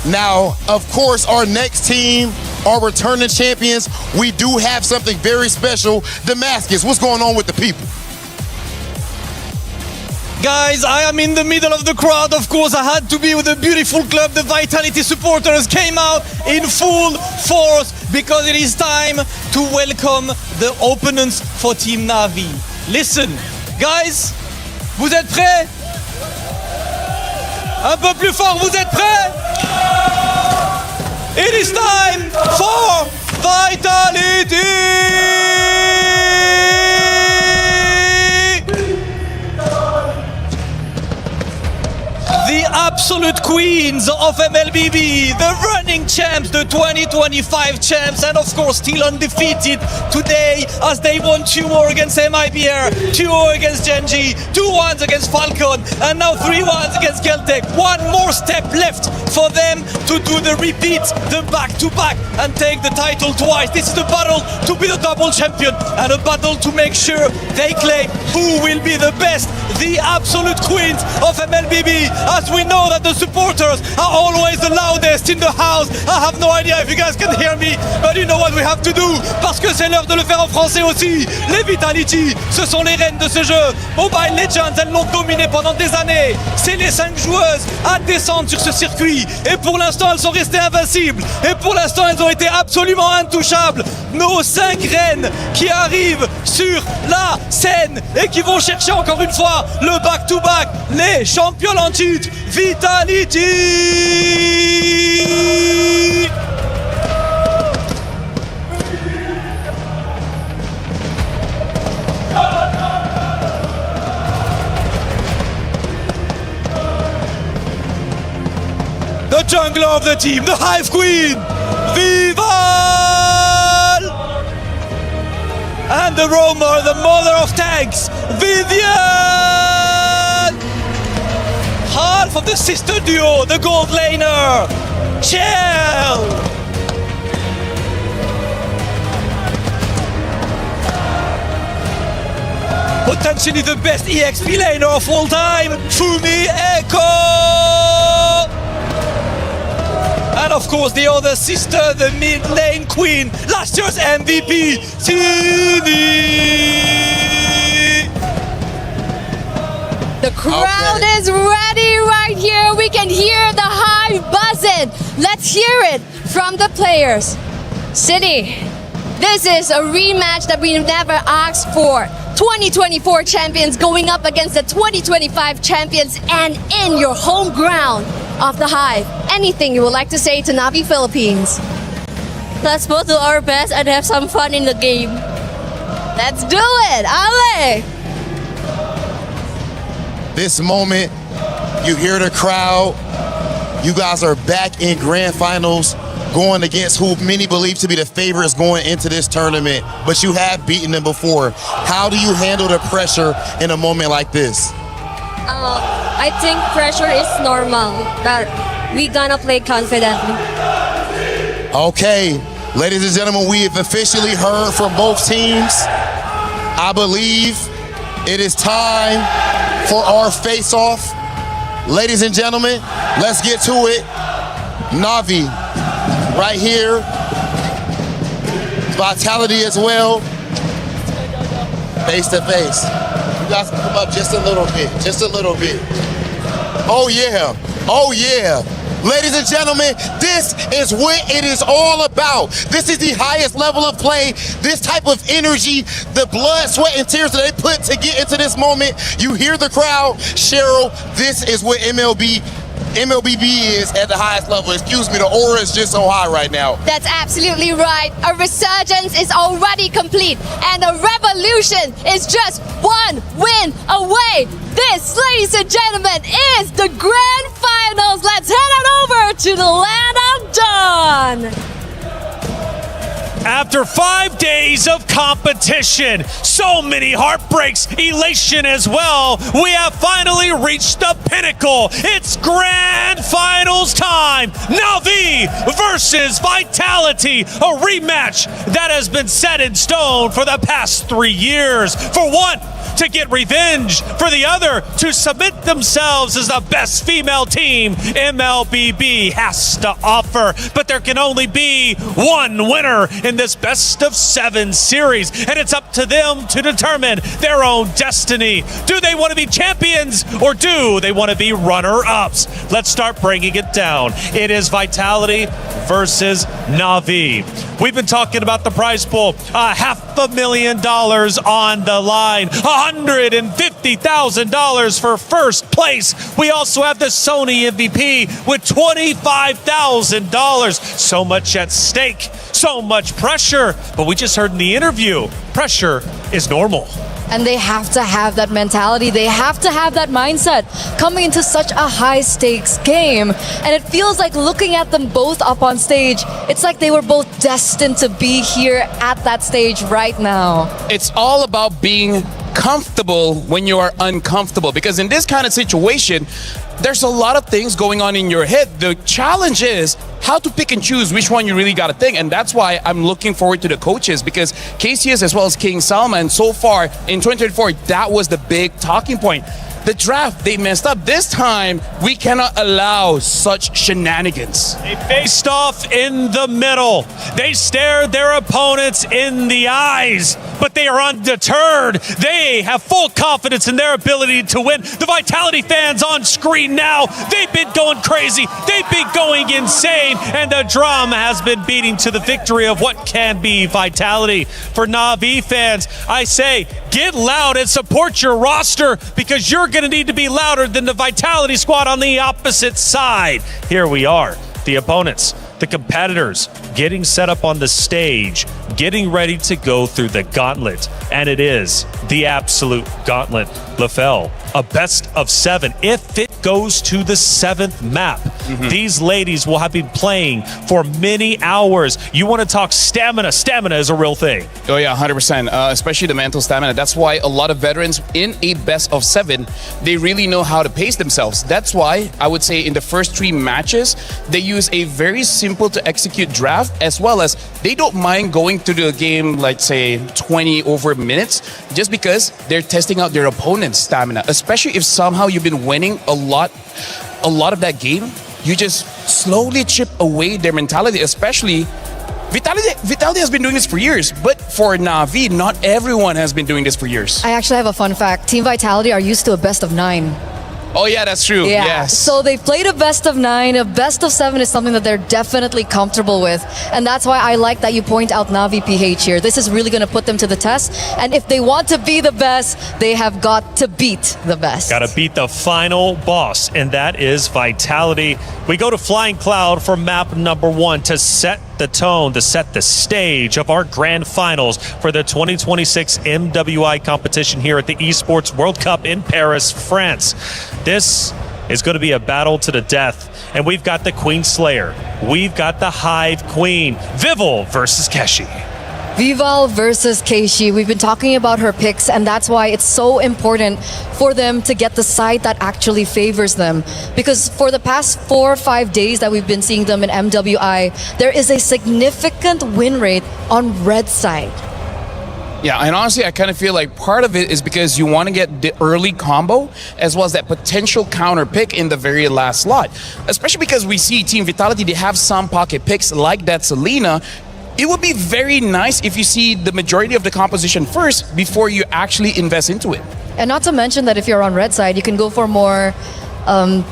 Now, of course, our next team, our returning champions, we do have something very special. Damascus, what's going on with the people? Guys, I am in the middle of the crowd. Of course, I had to be with a beautiful club. The Vitality supporters came out in full force because it is time to welcome the opponents for Team Na'Vi. Listen, guys, vous êtes prêts? Un peu plus fort, vous êtes prêts? It is time for Vitality! The absolute queens of MLBB, the running champs, the 2025 champs, and of course still undefeated today as they won 2-0 against MIBR, 2-0 against Genji, 2-1 against Falcon, and now 3-1 against Celtic. One more step left for them to do the repeat, the back-to-back, and take the title twice. This is the battle to be the double champion and a battle to make sure they claim who will be the best, the absolute queens of MLBB, as we know that the supporters are always the loudest in the house. I have no idea if you guys can hear me, but you know what we have to do, parce que c'est l'heure de le faire en français aussi. Les Vitality, ce sont les reines de ce jeu. Mobile Legends, elles l'ont dominé pendant des années. C'est les 5 joueuses à descendre sur ce circuit. Et pour l'instant, elles sont restées invincibles. Et pour l'instant, elles ont été absolument intouchables. Nos 5 reines qui arrivent sur la scène et qui vont chercher encore une fois le back-to-back, les champions en titre, Vitality. The jungler of the team, the Hive Queen, Vival! And the roamer, the mother of tanks, Vivian! Half of the sister duo, the gold laner, Chell! Potentially the best EXP laner of all time, Fumi Echo! And of course the other sister, the mid lane queen, last year's MVP, Tini! The crowd is ready right here. We can hear the hive buzzing. Let's hear it from the players. City, this is a rematch that we never asked for. 2024 champions going up against the 2025 champions and in your home ground of the Hive. Anything you would like to say to Navi Philippines? Let's both do our best and have some fun in the game. Let's do it, Ale! This moment, you hear the crowd. You guys are back in grand finals, going against who many believe to be the favorites going into this tournament, but you have beaten them before. How do you handle the pressure in a moment like this? I think pressure is normal, that we gonna play confidently. Okay, ladies and gentlemen, we have officially heard from both teams. I believe it is time for our face-off. Ladies and gentlemen, let's get to it. Navi, right here. Vitality as well. Face to face. You guys can come up just a little bit, just a little bit. Oh yeah, oh yeah. Ladies and gentlemen, this is what it is all about. This is the highest level of play, this type of energy, the blood, sweat, and tears that they put to get into this moment. You hear the crowd. Cheryl, this is what MLBB is at the highest level. Excuse me, the aura is just so high right now. That's absolutely right. A resurgence is already complete, and a revolution is just one win away. This, ladies and gentlemen, is the grand finals. Let's head on over to the land of Dawn. After 5 days of competition, so many heartbreaks, elation as well, we have finally reached the pinnacle. It's grand finals time. Navi versus Vitality, a rematch that has been set in stone for the past 3 years. For one, to get revenge, for the other to submit themselves as the best female team MLBB has to offer. But there can only be one winner in this best of 7 series, and it's up to them to determine their own destiny. Do they want to be champions, or do they want to be runner-ups? Let's start breaking it down. It is Vitality versus Navi. We've been talking about the prize pool, $500,000 on the line, $150,000 for first place. We also have the Sony MVP with $25,000. So much at stake, so much pressure. But we just heard in the interview, pressure is normal. And they have to have that mentality. They have to have that mindset coming into such a high stakes game. And it feels like, looking at them both up on stage, it's like they were both destined to be here at that stage right now. It's all about being comfortable when you are uncomfortable, because in this kind of situation, there's a lot of things going on in your head. The challenge is how to pick and choose which one you really got to think. And that's why I'm looking forward to the coaches, because KCS as well as King Salma, and so far in 2024, that was the big talking point. The draft, they messed up. This time, we cannot allow such shenanigans. They faced off in the middle. They stared their opponents in the eyes, but they are undeterred. They have full confidence in their ability to win. The Vitality fans on screen now, they've been going crazy. They've been going insane, and the drum has been beating to the victory of what can be Vitality. For Na'Vi fans, I say, get loud and support your roster, because you're going to need to be louder than the Vitality squad on the opposite side. Here we are, the opponents, the competitors, getting set up on the stage, getting ready to go through the gauntlet. And it is the absolute gauntlet. LaFell, a best of 7. If it goes to the 7th map, these ladies will have been playing for many hours. You want to talk stamina. Stamina is a real thing. Oh yeah, 100%, especially the mental stamina. That's why a lot of veterans in a best of 7, they really know how to pace themselves. That's why I would say in the first 3 matches, they use a very simple to execute draft, as well as they don't mind going through the game, like say 20 over minutes, just because they're testing out their opponent's stamina. Especially if somehow you've been winning a lot of that game, you just slowly chip away their mentality. Especially Vitality has been doing this for years, but for Na'Vi, not everyone has been doing this for years. I actually have a fun fact. Team Vitality are used to a best of 9. Oh yeah, that's true. Yeah. Yes. So they've played a best of 9. A best of 7 is something that they're definitely comfortable with. And that's why I like that you point out Na'Vi PH here. This is really going to put them to the test. And if they want to be the best, they have got to beat the best. Got to beat the final boss, and that is Vitality. We go to Flying Cloud for map number 1 to set the tone, to set the stage of our grand finals for the 2026 MWI competition here at the Esports World Cup in Paris, France. This is going to be a battle to the death, and we've got the Queen Slayer. We've got the Hive Queen, Vival versus Keshi. Vival versus Keishi. We've been talking about her picks, and that's why it's so important for them to get the side that actually favors them. Because for the past 4 or 5 days that we've been seeing them in MWI, there is a significant win rate on red side. Yeah, and honestly, I kind of feel like part of it is because you want to get the early combo as well as that potential counter pick in the very last slot. Especially because we see Team Vitality, they have some pocket picks like that Selena. It would be very nice if you see the majority of the composition first before you actually invest into it. And not to mention that if you're on red side, you can go for more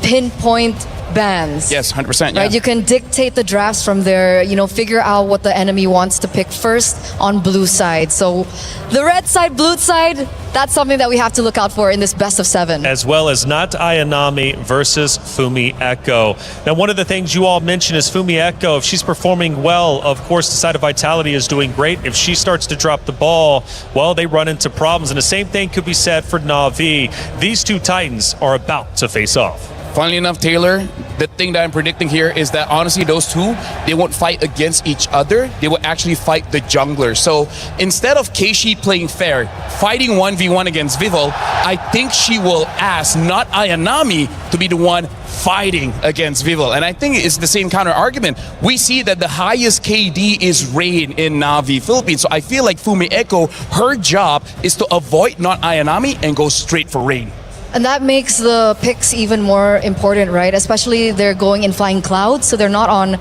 pinpoint bans. Yes, 100%. Yeah. Right, you can dictate the drafts from there, figure out what the enemy wants to pick first on blue side. So the red side, blue side, that's something that we have to look out for in this best of 7. As well as Not Ayanami versus Fumi Echo. Now, one of the things you all mentioned is Fumi Echo. If she's performing well, of course, the side of Vitality is doing great. If she starts to drop the ball, well, they run into problems. And the same thing could be said for Na'Vi. These 2 Titans are about to face off. Funnily enough, Taylor, the thing that I'm predicting here is that honestly, those 2, they won't fight against each other. They will actually fight the jungler. So instead of Keishi playing fair, fighting 1v1 against Vival, I think she will ask Not Ayanami to be the one fighting against Vival. And I think it's the same counter argument. We see that the highest KD is Rain in Na'Vi Philippines. So I feel like Fumi Echo, her job is to avoid Not Ayanami and go straight for Rain. And that makes the picks even more important, right? Especially they're going in Flying Clouds, so they're not on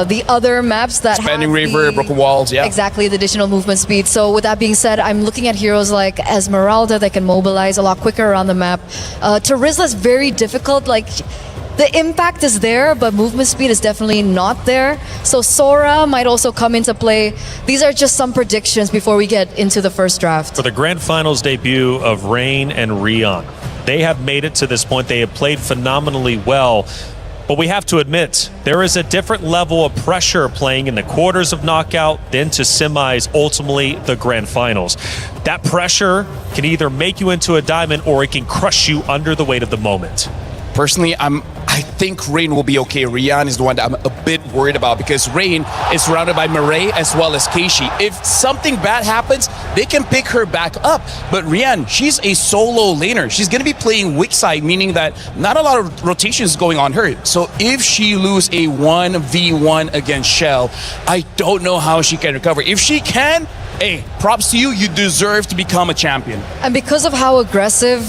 the other maps that Expanding River, Broken Walls, yeah. Exactly, the additional movement speed. So with that being said, I'm looking at heroes like Esmeralda that can mobilize a lot quicker around the map. Terizla's very difficult, like the impact is there, but movement speed is definitely not there. So Sora might also come into play. These are just some predictions before we get into the first draft. For the Grand Finals debut of Rain and Rion, they have made it to this point. They have played phenomenally well. But we have to admit, there is a different level of pressure playing in the quarters of knockout, then to semis, ultimately the Grand Finals. That pressure can either make you into a diamond or it can crush you under the weight of the moment. Personally, I think Rain will be okay. Rian is the one that I'm a bit worried about because Rain is surrounded by Murray as well as Keishi. If something bad happens, they can pick her back up. But Rian, she's a solo laner. She's going to be playing weak side, meaning that not a lot of rotations going on her. So if she lose a 1v1 against Shell, I don't know how she can recover. If she can, hey, props to you. You deserve to become a champion. And because of how aggressive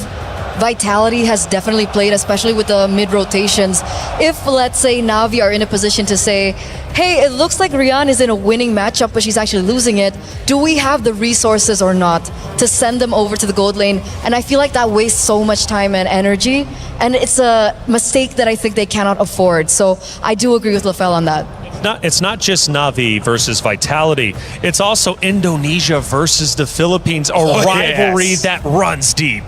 Vitality has definitely played, especially with the mid rotations. If, let's say, Navi are in a position to say, hey, it looks like Rian is in a winning matchup, but she's actually losing it, do we have the resources or not to send them over to the gold lane? And I feel like that wastes so much time and energy, and it's a mistake that I think they cannot afford. So I do agree with Lafell on that. It's not just Navi versus Vitality. It's also Indonesia versus the Philippines, a rivalry that runs deep.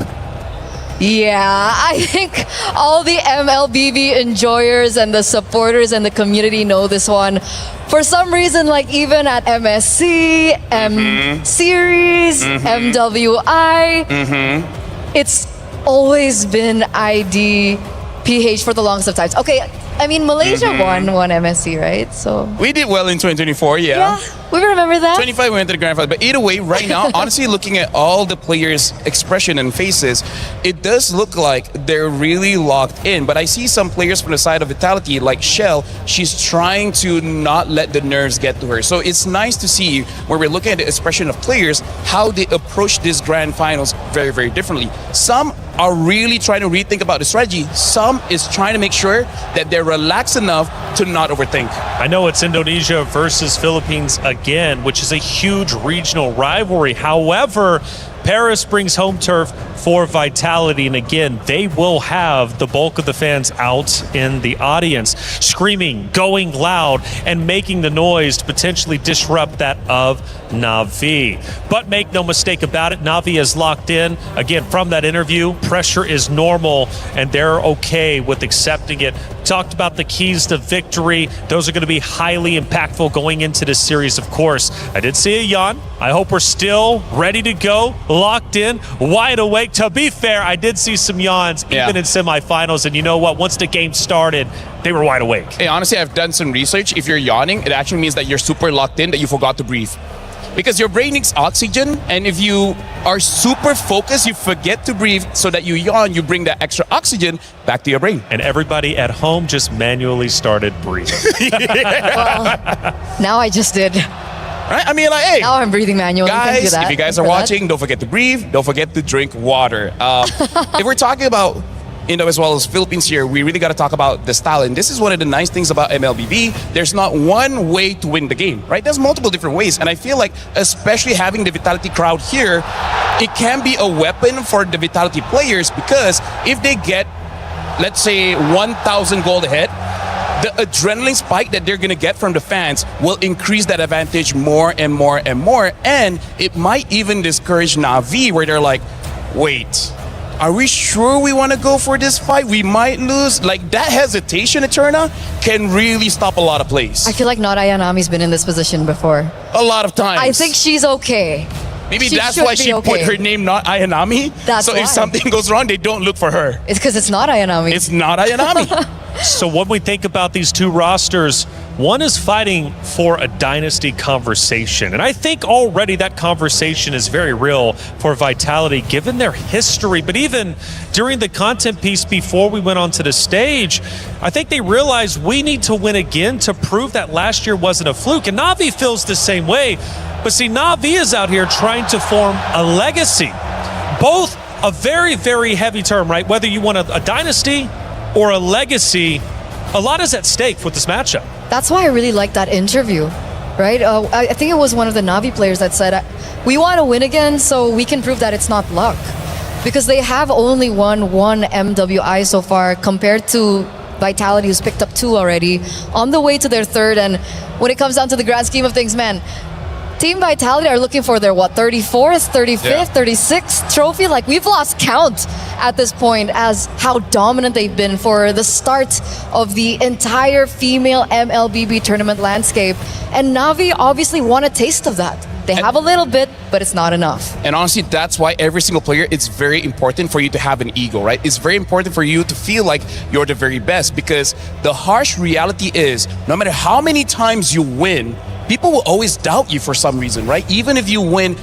Yeah, I think all the MLBB enjoyers and the supporters and the community know this one. For some reason, like even at MSC, M Series, MWI, it's always been ID, PH for the longest of times. Okay, I mean, Malaysia won MSC, right? So we did well in 2024, yeah. We remember that. 25 we went to the grand final. But either way, right now, honestly, looking at all the players' expression and faces, it does look like they're really locked in. But I see some players from the side of Vitality, like Shell, she's trying to not let the nerves get to her. So it's nice to see where we're looking at the expression of players, how they approach this grand finals very, very differently. Some are really trying to rethink about the strategy. Some is trying to make sure that they're relaxed enough to not overthink. I know it's Indonesia versus Philippines again, which is a huge regional rivalry. However, Paris brings home turf for Vitality, and again, they will have the bulk of the fans out in the audience, screaming, going loud, and making the noise to potentially disrupt that of Navi. But make no mistake about it, Navi is locked in. Again, from that interview, pressure is normal, and they're okay with accepting it. Talked about the keys to victory. Those are going to be highly impactful going into this series, of course. I did see a yawn. I hope we're still ready to go, locked in, wide awake. To be fair, I did see some yawns even in semifinals, and you know what? Once the game started, they were wide awake. Hey, honestly, I've done some research. If you're yawning, it actually means that you're super locked in, that you forgot to breathe. Because your brain needs oxygen, and if you are super focused, you forget to breathe, so that you yawn, you bring that extra oxygen back to your brain. And everybody at home just manually started breathing. Well, now I just did. Right? I mean, like, hey. Now I'm breathing manually. Guys, if you guys are watching, don't forget to breathe. Don't forget to drink water. If we're talking about Indo as well as Philippines here, we really got to talk about the style. And this is one of the nice things about MLBB. There's not one way to win the game, right? There's multiple different ways. And I feel like, especially having the Vitality crowd here, it can be a weapon for the Vitality players, because if they get, let's say, 1,000 gold ahead, the adrenaline spike that they're going to get from the fans will increase that advantage more and more and more. And it might even discourage Navi, where they're like, wait, are we sure we want to go for this fight? We might lose. Like, that hesitation, Eterna, can really stop a lot of plays. I feel like not Ayanami's been in this position before. A lot of times. I think she's okay. Maybe that's why she put her name not Ayanami. That's so why. If something goes wrong, they don't look for her. It's because it's not Ayanami. It's not Ayanami. So when we think about these two rosters, one is fighting for a dynasty conversation. And I think already that conversation is very real for Vitality, given their history. But even during the content piece before we went onto the stage, I think they realized we need to win again to prove that last year wasn't a fluke. And Navi feels the same way. But see, Navi is out here trying to form a legacy. Both a very, very heavy term, right? Whether you want a dynasty or a legacy, a lot is at stake with this matchup. That's why I really like that interview, right? I think it was one of the Navi players that said, we want to win again so we can prove that it's not luck. Because they have only won one MWI so far compared to Vitality, who's picked up 2 already, on the way to their 3rd. And when it comes down to the grand scheme of things, man, Team Vitality are looking for their, 34th, 35th, 36th trophy? Like, we've lost count at this point as how dominant they've been for the start of the entire female MLBB tournament landscape. And Navi obviously want a taste of that. They have a little bit, but it's not enough. And honestly, that's why every single player, it's very important for you to have an ego, right? It's very important for you to feel like you're the very best, because the harsh reality is, no matter how many times you win, people will always doubt you for some reason, right? Even if you win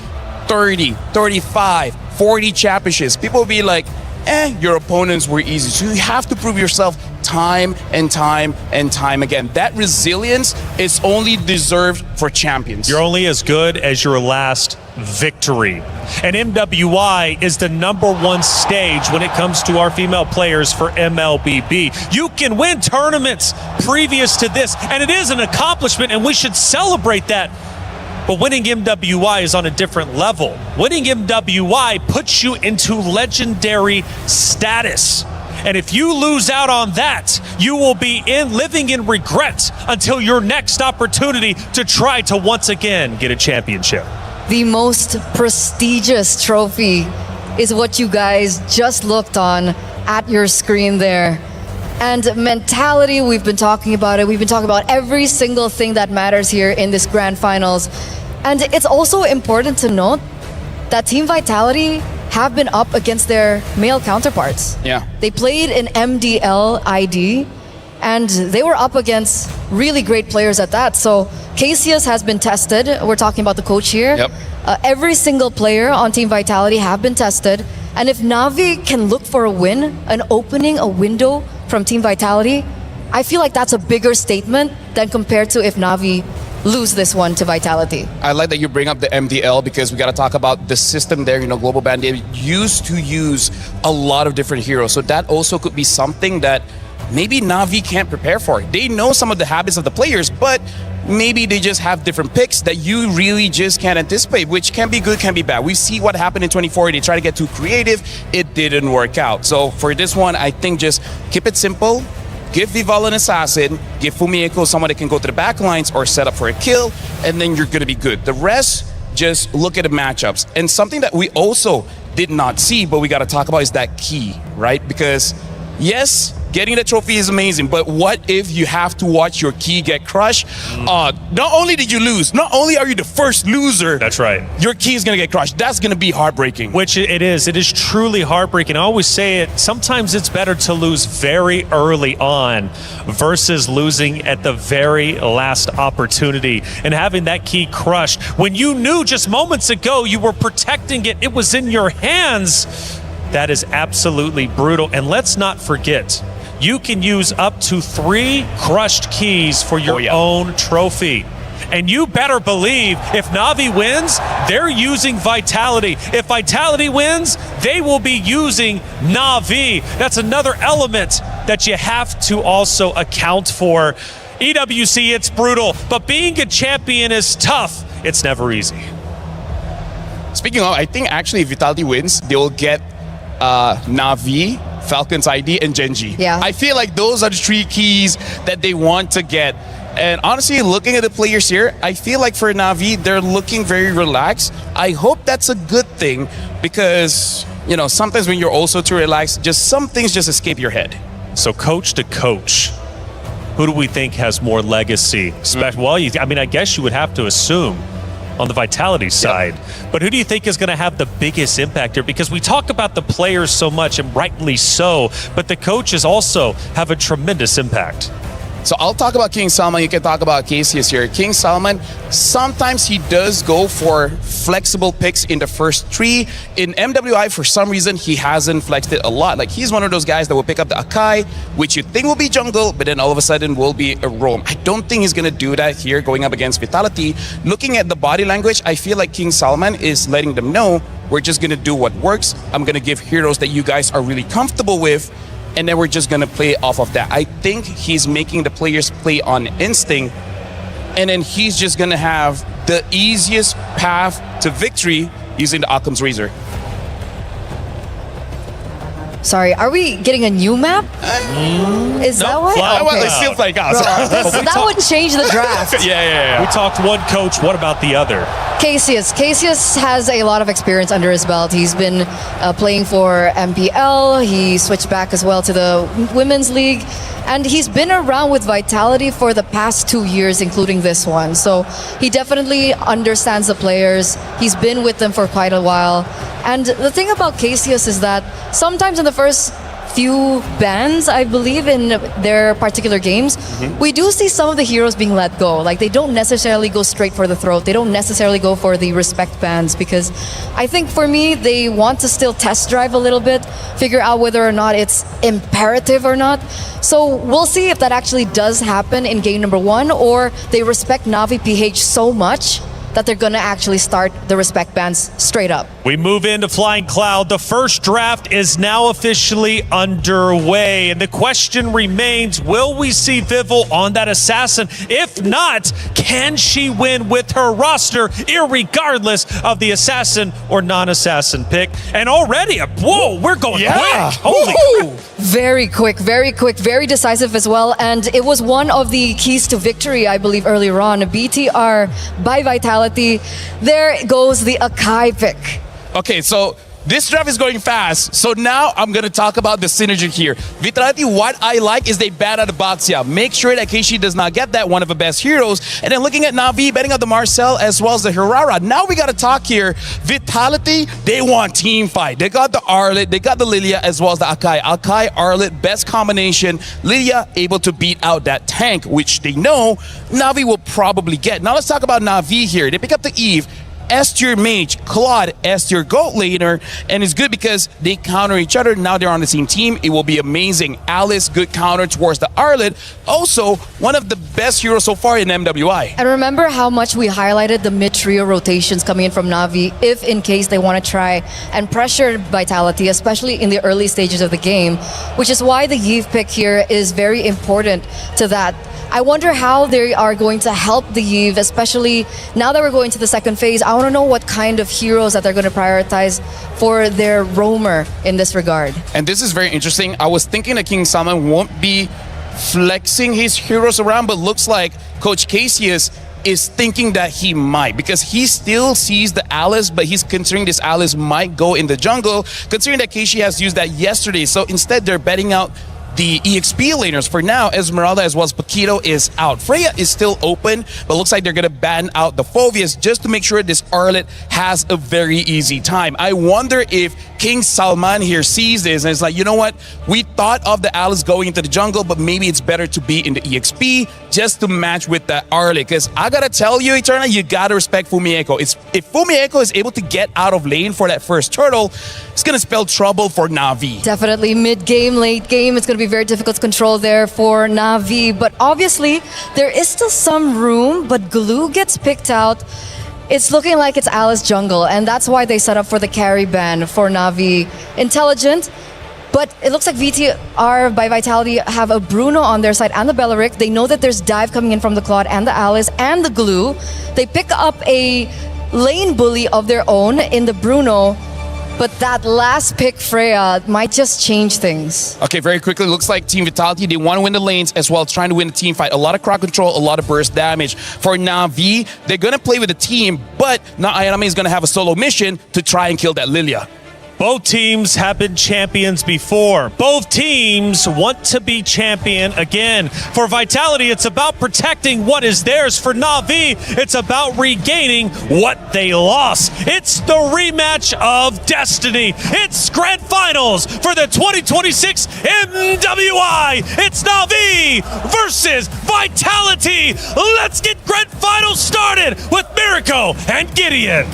30, 35, 40 championships, people will be like, your opponents were easy. So you have to prove yourself time and time and time again. That resilience is only deserved for champions. You're only as good as your last victory. And MWI is the #1 stage when it comes to our female players for MLBB. You can win tournaments previous to this, and it is an accomplishment, and we should celebrate that. But winning MWI is on a different level. Winning MWI puts you into legendary status. And if you lose out on that, you will be living in regret until your next opportunity to try to once again get a championship. The most prestigious trophy is what you guys just looked on at your screen there. And mentality, we've been talking about it. We've been talking about every single thing that matters here in this grand finals. And it's also important to note that Team Vitality have been up against their male counterparts. Yeah. They played in MDL ID, and they were up against really great players at that. So Cassius has been tested. We're talking about the coach here. Yep. Every single player on Team Vitality have been tested. And if Navi can look for a win, an opening, a window from Team Vitality, I feel like that's a bigger statement than compared to if Navi lose this one to Vitality. I like that you bring up the MDL because we got to talk about the system there. You know, Global Band, they used to use a lot of different heroes. So that also could be something that maybe Navi can't prepare for. They know some of the habits of the players, but maybe they just have different picks that you really just can't anticipate, which can be good, can be bad. We see what happened in 24. They tried to get too creative. It didn't work out. So for this one, I think just keep it simple. Give Vival an assassin, give Fumieko someone that can go to the back lines or set up for a kill, and then you're going to be good. The rest, just look at the matchups. And something that we also did not see, but we got to talk about is that key, right? Because yes, getting the trophy is amazing, but what if you have to watch your key get crushed? Not only did you lose, not only are you the first loser, that's right, your key is going to get crushed. That's going to be heartbreaking. Which it is. It is truly heartbreaking. I always say it, sometimes it's better to lose very early on versus losing at the very last opportunity and having that key crushed. When you knew just moments ago you were protecting it, it was in your hands. That is absolutely brutal. And let's not forget, you can use up to 3 crushed keys for your own trophy. And you better believe if Navi wins, they're using Vitality. If Vitality wins, they will be using Navi. That's another element that you have to also account for. EWC, it's brutal, but being a champion is tough. It's never easy. Speaking of, I think actually if Vitality wins, they will get Navi, Falcon's ID, and Genji. Yeah. I feel like those are the 3 keys that they want to get. And honestly, looking at the players here, I feel like for Navi, they're looking very relaxed. I hope that's a good thing because, you know, sometimes when you're also too relaxed, just some things just escape your head. So coach to coach, who do we think has more legacy? Well, I mean, I guess you would have to assume on the Vitality side. But who do you think is going to have the biggest impact here? Because we talk about the players so much, and rightly so, but the coaches also have a tremendous impact. So I'll talk about King Salman, you can talk about Cassius here. King Salman, sometimes he does go for flexible picks in the first 3. In MWI, for some reason, he hasn't flexed it a lot. Like, he's one of those guys that will pick up the Akai, which you think will be jungle, but then all of a sudden will be a roam. I don't think he's going to do that here going up against Vitality. Looking at the body language, I feel like King Salman is letting them know, we're just going to do what works. I'm going to give heroes that you guys are really comfortable with, and then we're just going to play off of that. I think he's making the players play on instinct, and then he's just going to have the easiest path to victory using the Occam's Razor. Sorry, are we getting a new map? Is that what? Well, it's still playing out. That would change the draft. Yeah. We talked one coach. What about the other? Cassius. Cassius has a lot of experience under his belt. He's been playing for MPL. He switched back as well to the Women's League. And he's been around with Vitality for the past 2 years, including this one. So he definitely understands the players. He's been with them for quite a while. And the thing about Cassius is that sometimes in the first few bans, I believe, in their particular games, we do see some of the heroes being let go. Like, they don't necessarily go straight for the throat. They don't necessarily go for the respect bans, because I think for me, they want to still test drive a little bit, figure out whether or not it's imperative or not. So we'll see if that actually does happen in game number 1, or they respect Navi PH so much that they're gonna actually start the respect bans straight up. We move into Flying Cloud. The first draft is now officially underway. And the question remains, will we see Vival on that assassin? If not, can she win with her roster, irregardless of the assassin or non-assassin pick? And already, whoa, we're going quick. Holy. Very quick, very decisive as well. And it was one of the keys to victory, I believe, earlier on. BTR by Vitality. There goes the Akai pick. Okay, so this draft is going fast. So now I'm going to talk about the synergy here. Vitality, what I like is they bat out of Baxia. Make sure that Keishi does not get that, one of the best heroes. And then looking at Na'Vi, betting out the Marcel as well as the Hirara. Now we got to talk here. Vitality, they want team fight. They got the Arlet, they got the Lilia as well as the Akai. Akai, Arlet, best combination. Lilia able to beat out that tank, which they know Na'Vi will probably get. Now let's talk about Na'Vi here. They pick up the Eve. S-tier mage, Claude, S-tier goat laner, and it's good because they counter each other. Now they're on the same team. It will be amazing. Alice, good counter towards the Arlet. Also, one of the best heroes so far in MWI. And remember how much we highlighted the mid-trio rotations coming in from Na'Vi if in case they want to try and pressure Vitality, especially in the early stages of the game, which is why the Yve pick here is very important to that. I wonder how they are going to help the Yve, especially now that we're going to the second phase. I want to know what kind of heroes that they're going to prioritize for their roamer in this regard. And this is very interesting. I was thinking that King Salman won't be flexing his heroes around, but looks like Coach Casius is thinking that he might, because he still sees the Alice, but he's considering this Alice might go in the jungle, considering that Keishi has used that yesterday. So instead, they're betting out the EXP laners. For now, Esmeralda as well as Paquito is out. Freya is still open, but looks like they're going to ban out the Phoveus just to make sure this Arlet has a very easy time. I wonder if King Salman here sees this and is like, you know what? We thought of the Alice going into the jungle, but maybe it's better to be in the EXP just to match with the Arlet. Because I got to tell you, Eterna, you got to respect Fumieko. If Fumieko is able to get out of lane for that first turtle, it's going to spell trouble for Na'Vi. Definitely mid-game, late game, it's going to be very difficult to control there for Na'Vi. But obviously, there is still some room, but Glue gets picked out. It's looking like it's Alice jungle, and that's why they set up for the carry ban for Na'Vi. Intelligent, but it looks like VTR by Vitality have a Bruno on their side and the Belleric. They know that there's dive coming in from the Claude and the Alice and the Glue. They pick up a lane bully of their own in the Bruno, but that last pick, Freya, might just change things. Okay, very quickly, looks like Team Vitality, they want to win the lanes as well as trying to win the team fight. A lot of crowd control, a lot of burst damage. For Na'Vi, they're going to play with the team, but now Ayame is going to have a solo mission to try and kill that Lilia. Both teams have been champions before. Both teams want to be champion again. For Vitality, it's about protecting what is theirs. For Na'Vi, it's about regaining what they lost. It's the rematch of destiny. It's grand finals for the 2026 MWI. It's Na'Vi versus Vitality. Let's get grand finals started with Miracle and Gideon.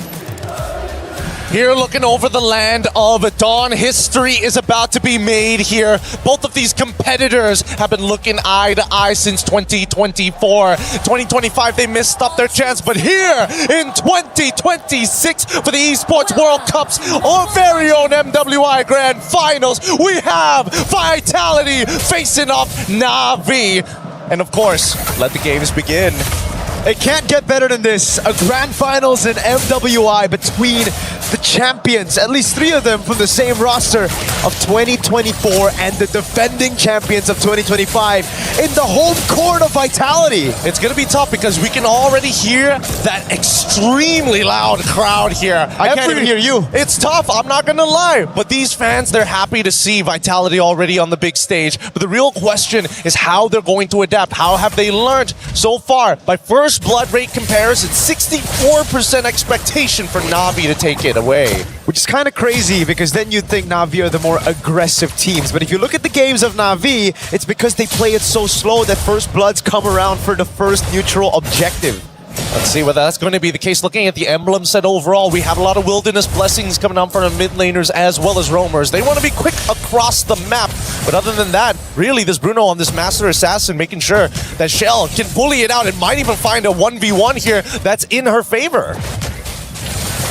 Here looking over the land of Dawn, history is about to be made here. Both of these competitors have been looking eye to eye since 2024. 2025, they missed up their chance, but here in 2026 for the Esports World Cups, our very own MWI Grand Finals, we have Vitality facing off Na'Vi. And of course, let the games begin. It can't get better than this. A grand finals in MWI between the champions, at least 3 of them from the same roster of 2024 and the defending champions of 2025 in the home court of Vitality. It's going to be tough because we can already hear that extremely loud crowd here. I can't even hear you. It's tough, I'm not going to lie. But these fans, they're happy to see Vitality already on the big stage. But the real question is how they're going to adapt. How have they learned so far? By first blood rate comparison, 64% expectation for Na'Vi to take it away. Which is kind of crazy because then you'd think Na'Vi are the more aggressive teams. But if you look at the games of Na'Vi, it's because they play it so slow that first bloods come around for the first neutral objective. Let's see whether that's going to be the case. Looking at the emblem set overall, we have a lot of wilderness blessings coming on from the mid laners as well as roamers. They want to be quick across the map, but other than that, really this Bruno on this Master Assassin making sure that Shell can bully it out and might even find a 1v1 here that's in her favor.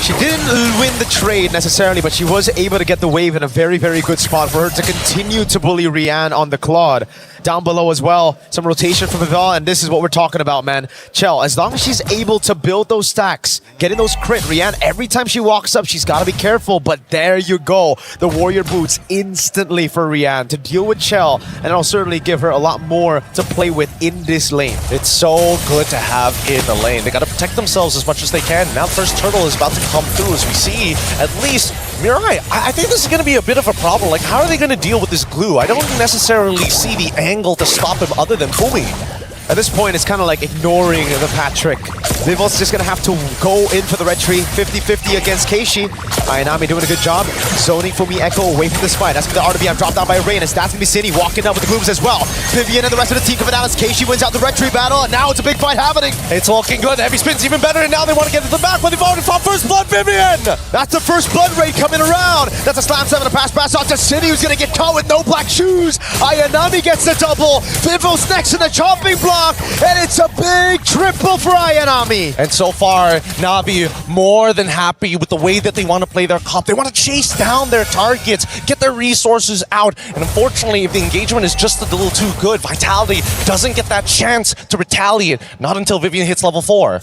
She didn't win the trade necessarily, but she was able to get the wave in a very, very good spot for her to continue to bully Rian on the Claude. Down below as well, some rotation from Vival, and this is what we're talking about, man. Chell, as long as she's able to build those stacks, getting those crit, Rian, every time she walks up, she's got to be careful, but there you go. The Warrior Boots instantly for Rian to deal with Chell, and it'll certainly give her a lot more to play with in this lane. It's so good to have in the lane. They got to protect themselves as much as they can. Now the first turtle is about to come through, as we see, at least, Mirai, I think this is going to be a bit of a problem. Like, how are they going to deal with this glue? I don't necessarily see the angle to stop him other than Fumi. At this point, it's kind of like ignoring the Patrick. Vival's just going to have to go in for the red tree. 50-50 against Keishi. Ayanami doing a good job. Zoning Fumi Echo away from this fight. That's going to be RWM dropped down by Rain. That's going to be City walking up with the glooms as well. Vivian and the rest of the team coming out as Keishi wins out the red tree battle. And now it's a big fight happening. It's looking good. Heavy Spin's even better. And now they want to get to the back when they've already fought First Blood Vivian. That's the First Blood raid coming around. That's a slam 7 to pass out to City, who's going to get caught with no black shoes. Ayanami gets the double. Vival's next in the chopping block. And it's a big triple for Ayanami. And so far, Navi more than happy with the way that they want to play their comp. They want to chase down their targets, get their resources out. And unfortunately, if the engagement is just a little too good, Vitality doesn't get that chance to retaliate. Not until Vivian hits level 4.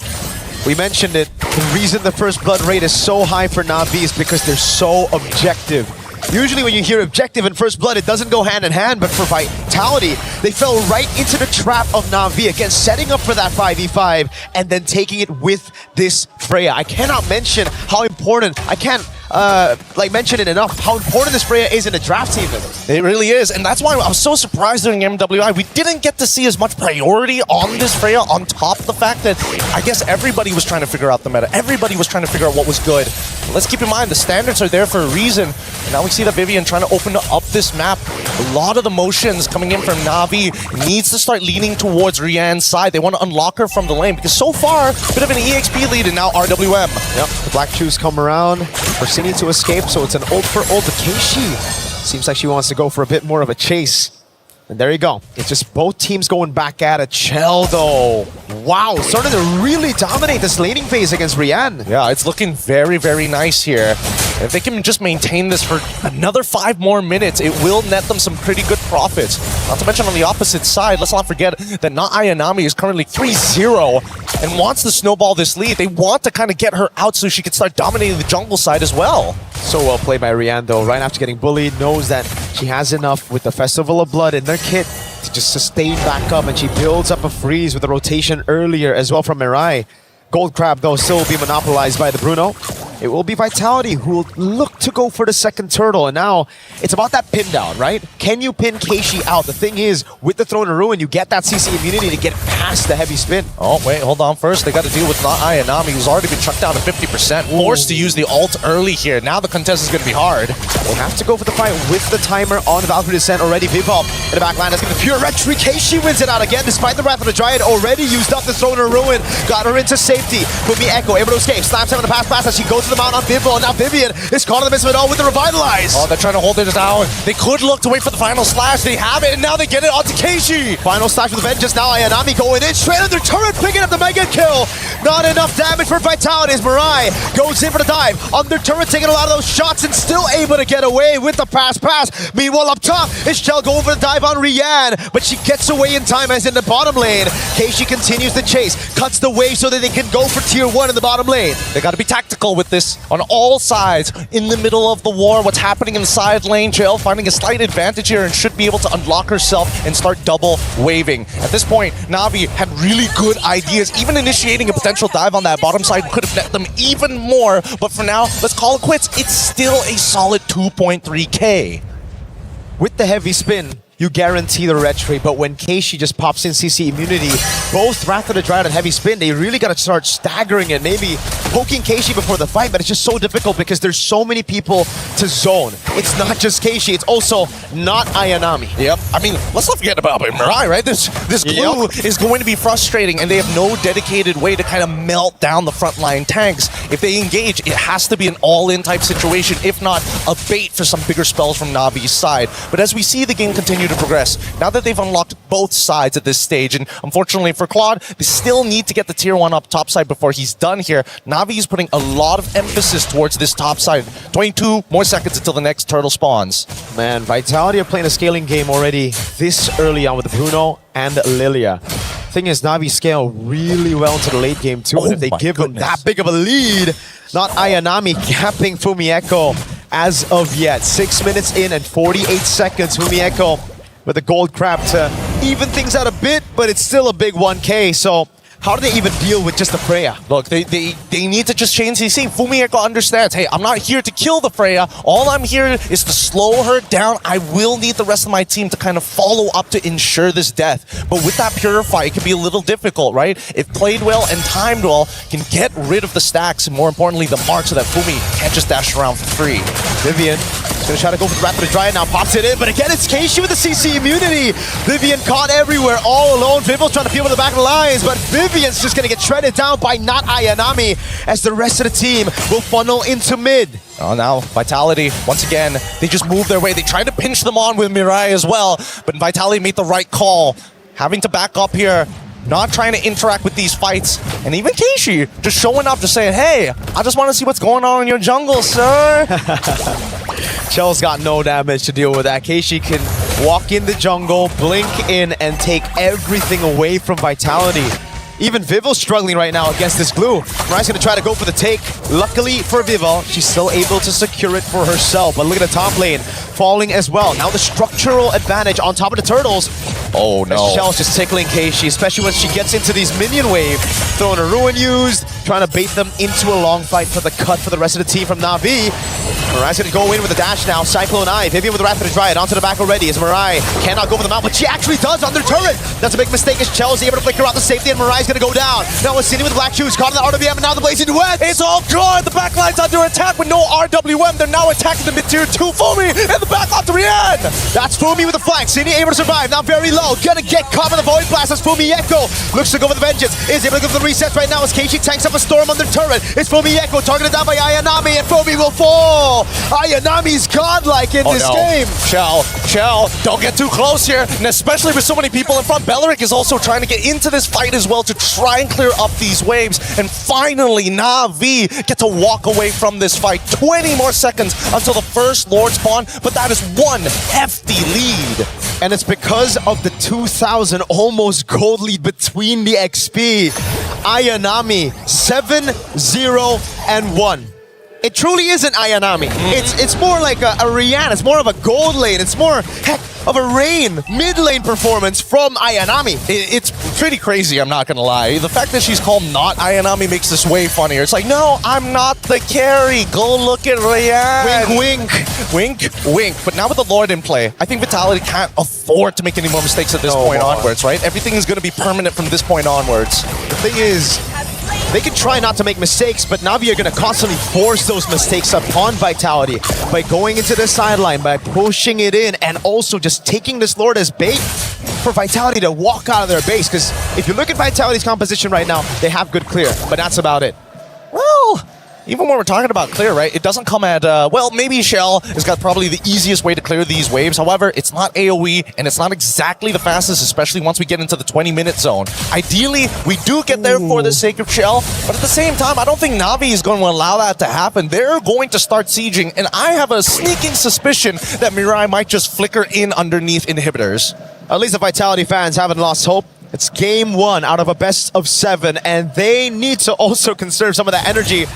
We mentioned it. The reason the First Blood rate is so high for Navi is because they're so objective. Usually when you hear objective and First Blood, it doesn't go hand in hand, but for Vitality, they fell right into the trap of Navi, again, setting up for that 5v5 and then taking it with this Freya. I cannot mention how important, I can't mention it enough, how important this Freya is in the draft team. It really is, and that's why I was so surprised during MWI. We didn't get to see as much priority on this Freya, on top of the fact that I guess everybody was trying to figure out the meta. Everybody was trying to figure out what was good. But let's keep in mind, the standards are there for a reason. And now we see that Vivian trying to open up this map. A lot of the motions coming in from Navi needs to start leaning towards Rian's side. They want to unlock her from the lane, because so far, a bit of an EXP lead, and now RWM. Yep, the black shoes come around for Cine to escape, so it's an ult for ult to Keishi. Seems like she wants to go for a bit more of a chase. And there you go. It's just both teams going back at it. Chell, though. Wow, starting to really dominate this laning phase against Rian. Yeah, it's looking very, very nice here. If they can just maintain this for another 5 more minutes, it will net them some pretty good profits. Not to mention on the opposite side, let's not forget that Ayanami is currently 3-0 and wants to snowball this lead. They want to kind of get her out so she can start dominating the jungle side as well. So well played by Rian, though. Right after getting bullied, knows that she has enough with the Festival of Blood in their kit to just sustain back up, and she builds up a freeze with the rotation earlier as well from Mirai. Gold Crab, though, still will be monopolized by the Bruno. It will be Vitality who will look to go for the second turtle. And now, it's about that pin down, right? Can you pin Keishi out? The thing is, with the Throne of Ruin, you get that CC immunity to get past the heavy spin. Oh, wait, hold on. First, they got to deal with Ayanami, who's already been chucked down to 50%. Forced to use the ult early here. Now the contest is going to be hard. We'll have to go for the fight with the timer on Valkyrie Descent already. Vival in the back line. That's going to be pure red tree. Keishi wins it out again, despite the Wrath of the Dryad already used up the Throne of Ruin. Got her into safety. Fumi Echo able to escape. Slam 7 to pass as she goes to the mount on Vival. And now Vivian is caught in the midst of it all with the Revitalize. Oh, they're trying to hold it down. They could look to wait for the final slash. They have it, and now they get it onto Keishi. Final slash with the Vengeance. Now Ayanami going in straight under turret, picking up the mega kill. Not enough damage for Vitality as Mirai goes in for the dive. Under turret, taking a lot of those shots and still able to get away with the pass. Meanwhile, up top, is Shell going for the dive on Rian, but she gets away in time as in the bottom lane. Keishi continues the chase, cuts the wave so that they can go for tier 1 in the bottom lane. They got to be tactical with this on all sides. In the middle of the war, what's happening in the side lane, Jail finding a slight advantage here and should be able to unlock herself and start double waving. At this point, Navi had really good ideas. Even initiating a potential dive on that bottom side could have net them even more. But for now, let's call it quits. It's still a solid 2.3k. With the heavy spin, you guarantee the red tree, but when Keishi just pops in CC immunity, both Wrath of the Dryad and heavy spin, they really got to start staggering it, maybe poking Keishi before the fight, but it's just so difficult because there's so many people to zone. It's not just Keishi, it's also not Ayanami. Yep. I mean, let's not forget about Mirai, right? This glue is going to be frustrating, and they have no dedicated way to kind of melt down the frontline tanks. If they engage, it has to be an all-in type situation, if not a bait for some bigger spells from Navi's side. But as we see the game continue to progress, now that they've unlocked both sides at this stage, and unfortunately for Claude, they still need to get the tier 1 up top side before he's done here. Navi is putting a lot of emphasis towards this top side. 22 more seconds until the next turtle spawns. Man, Vitality are playing a scaling game already this early on with Bruno and Lilia. Thing is, Navi scale really well into the late game too. And if they give them that big of a lead, not Ayanami capping Fumieko as of yet. 6 minutes in and 48 seconds. Fumieko with a gold crab to even things out a bit, but it's still a big 1K. So how do they even deal with just the Freya? Look, they need to just change CC. Fumieko understands, hey, I'm not here to kill the Freya. All I'm here is to slow her down. I will need the rest of my team to kind of follow up to ensure this death. But with that Purify, it can be a little difficult, right? If played well and timed well, can get rid of the stacks and more importantly, the mark so that Fumi can't just dash around for free. Vivian is going to try to go for the Rapid Dry now, pops it in, but again, it's Keishi with the CC immunity. Vivian caught everywhere, all alone. Vivil's trying to peel with the back of the lines, but Vivian's just going to get shredded down by not Ayanami as the rest of the team will funnel into mid. Oh, now Vitality, once again, they just move their way. They tried to pinch them on with Mirai as well, but Vitality made the right call. Having to back up here, not trying to interact with these fights. And even Keishi just showing up, just saying, hey, I just want to see what's going on in your jungle, sir. Chell's got no damage to deal with that. Keishi can walk in the jungle, blink in, and take everything away from Vitality. Even Vivil's struggling right now against this glue. Mirai's gonna try to go for the take. Luckily for Vival, she's still able to secure it for herself. But look at the top lane, falling as well. Now the structural advantage on top of the turtles. Oh no. Shell's just tickling Keishi, especially when she gets into these minion wave. Throwing a Ruin used, trying to bait them into a long fight for the cut for the rest of the team from Navi. Mirai's gonna go in with a dash now. Cyclone Eye, Vivian with the Rapid Dry onto the back already as Mirai cannot go for the mount, but she actually does on their turret. That's a big mistake as Chell's able to flicker out the safety and Mirai's gonna go down. Now we're sitting with Black Shoes, caught in the RWM, and now the Blazing Duet. It's all good. The backline's under attack with no RWM. They're now attacking the mid-tier 2. Fumi and the back off to Rian. That's Fumi with the flank. Cine able to survive. Now very low. Gonna get caught with the Void Blast as Fumieko looks to go for the Vengeance. Is able to go for the resets right now as Keishi tanks up a Storm on their turret. It's Fumieko targeted down by Ayanami and Fumi will fall. Ayanami's godlike in this game. Chell, don't get too close here. And especially with so many people in front. Belleric is also trying to get into this fight as well to try and clear up these waves. And finally, Navi get to walk away from this fight. 20 more seconds until the first Lord spawn, but that is one hefty lead. And it's because of the 2,000 almost gold lead between the XP. Ayanami 7-0-1. It truly isn't Ayanami. It's more like a Rihanna. It's more of a gold lane. It's more, heck, of a Rain mid lane performance from Ayanami. It's pretty crazy, I'm not gonna lie. The fact that she's called not Ayanami makes this way funnier. It's like, no, I'm not the carry. Go look at Rihanna. Wink, wink. Wink, wink. But now with the Lord in play, I think Vitality can't afford to make any more mistakes at this point onwards, right? Everything is gonna be permanent from this point onwards. The thing is, they can try not to make mistakes, but Navi are going to constantly force those mistakes upon Vitality by going into the sideline, by pushing it in, and also just taking this Lord as bait for Vitality to walk out of their base. Because if you look at Vitality's composition right now, they have good clear, but that's about it. Well, even when we're talking about clear, right, it doesn't come at, well, maybe Shell has got probably the easiest way to clear these waves. However, it's not AoE, and it's not exactly the fastest, especially once we get into the 20-minute zone. Ideally, we do get there for the sake of Shell, but at the same time, I don't think Navi is going to allow that to happen. They're going to start sieging, and I have a sneaking suspicion that Mirai might just flicker in underneath inhibitors. At least the Vitality fans haven't lost hope. It's game 1 out of a best of 7, and they need to also conserve some of that energy,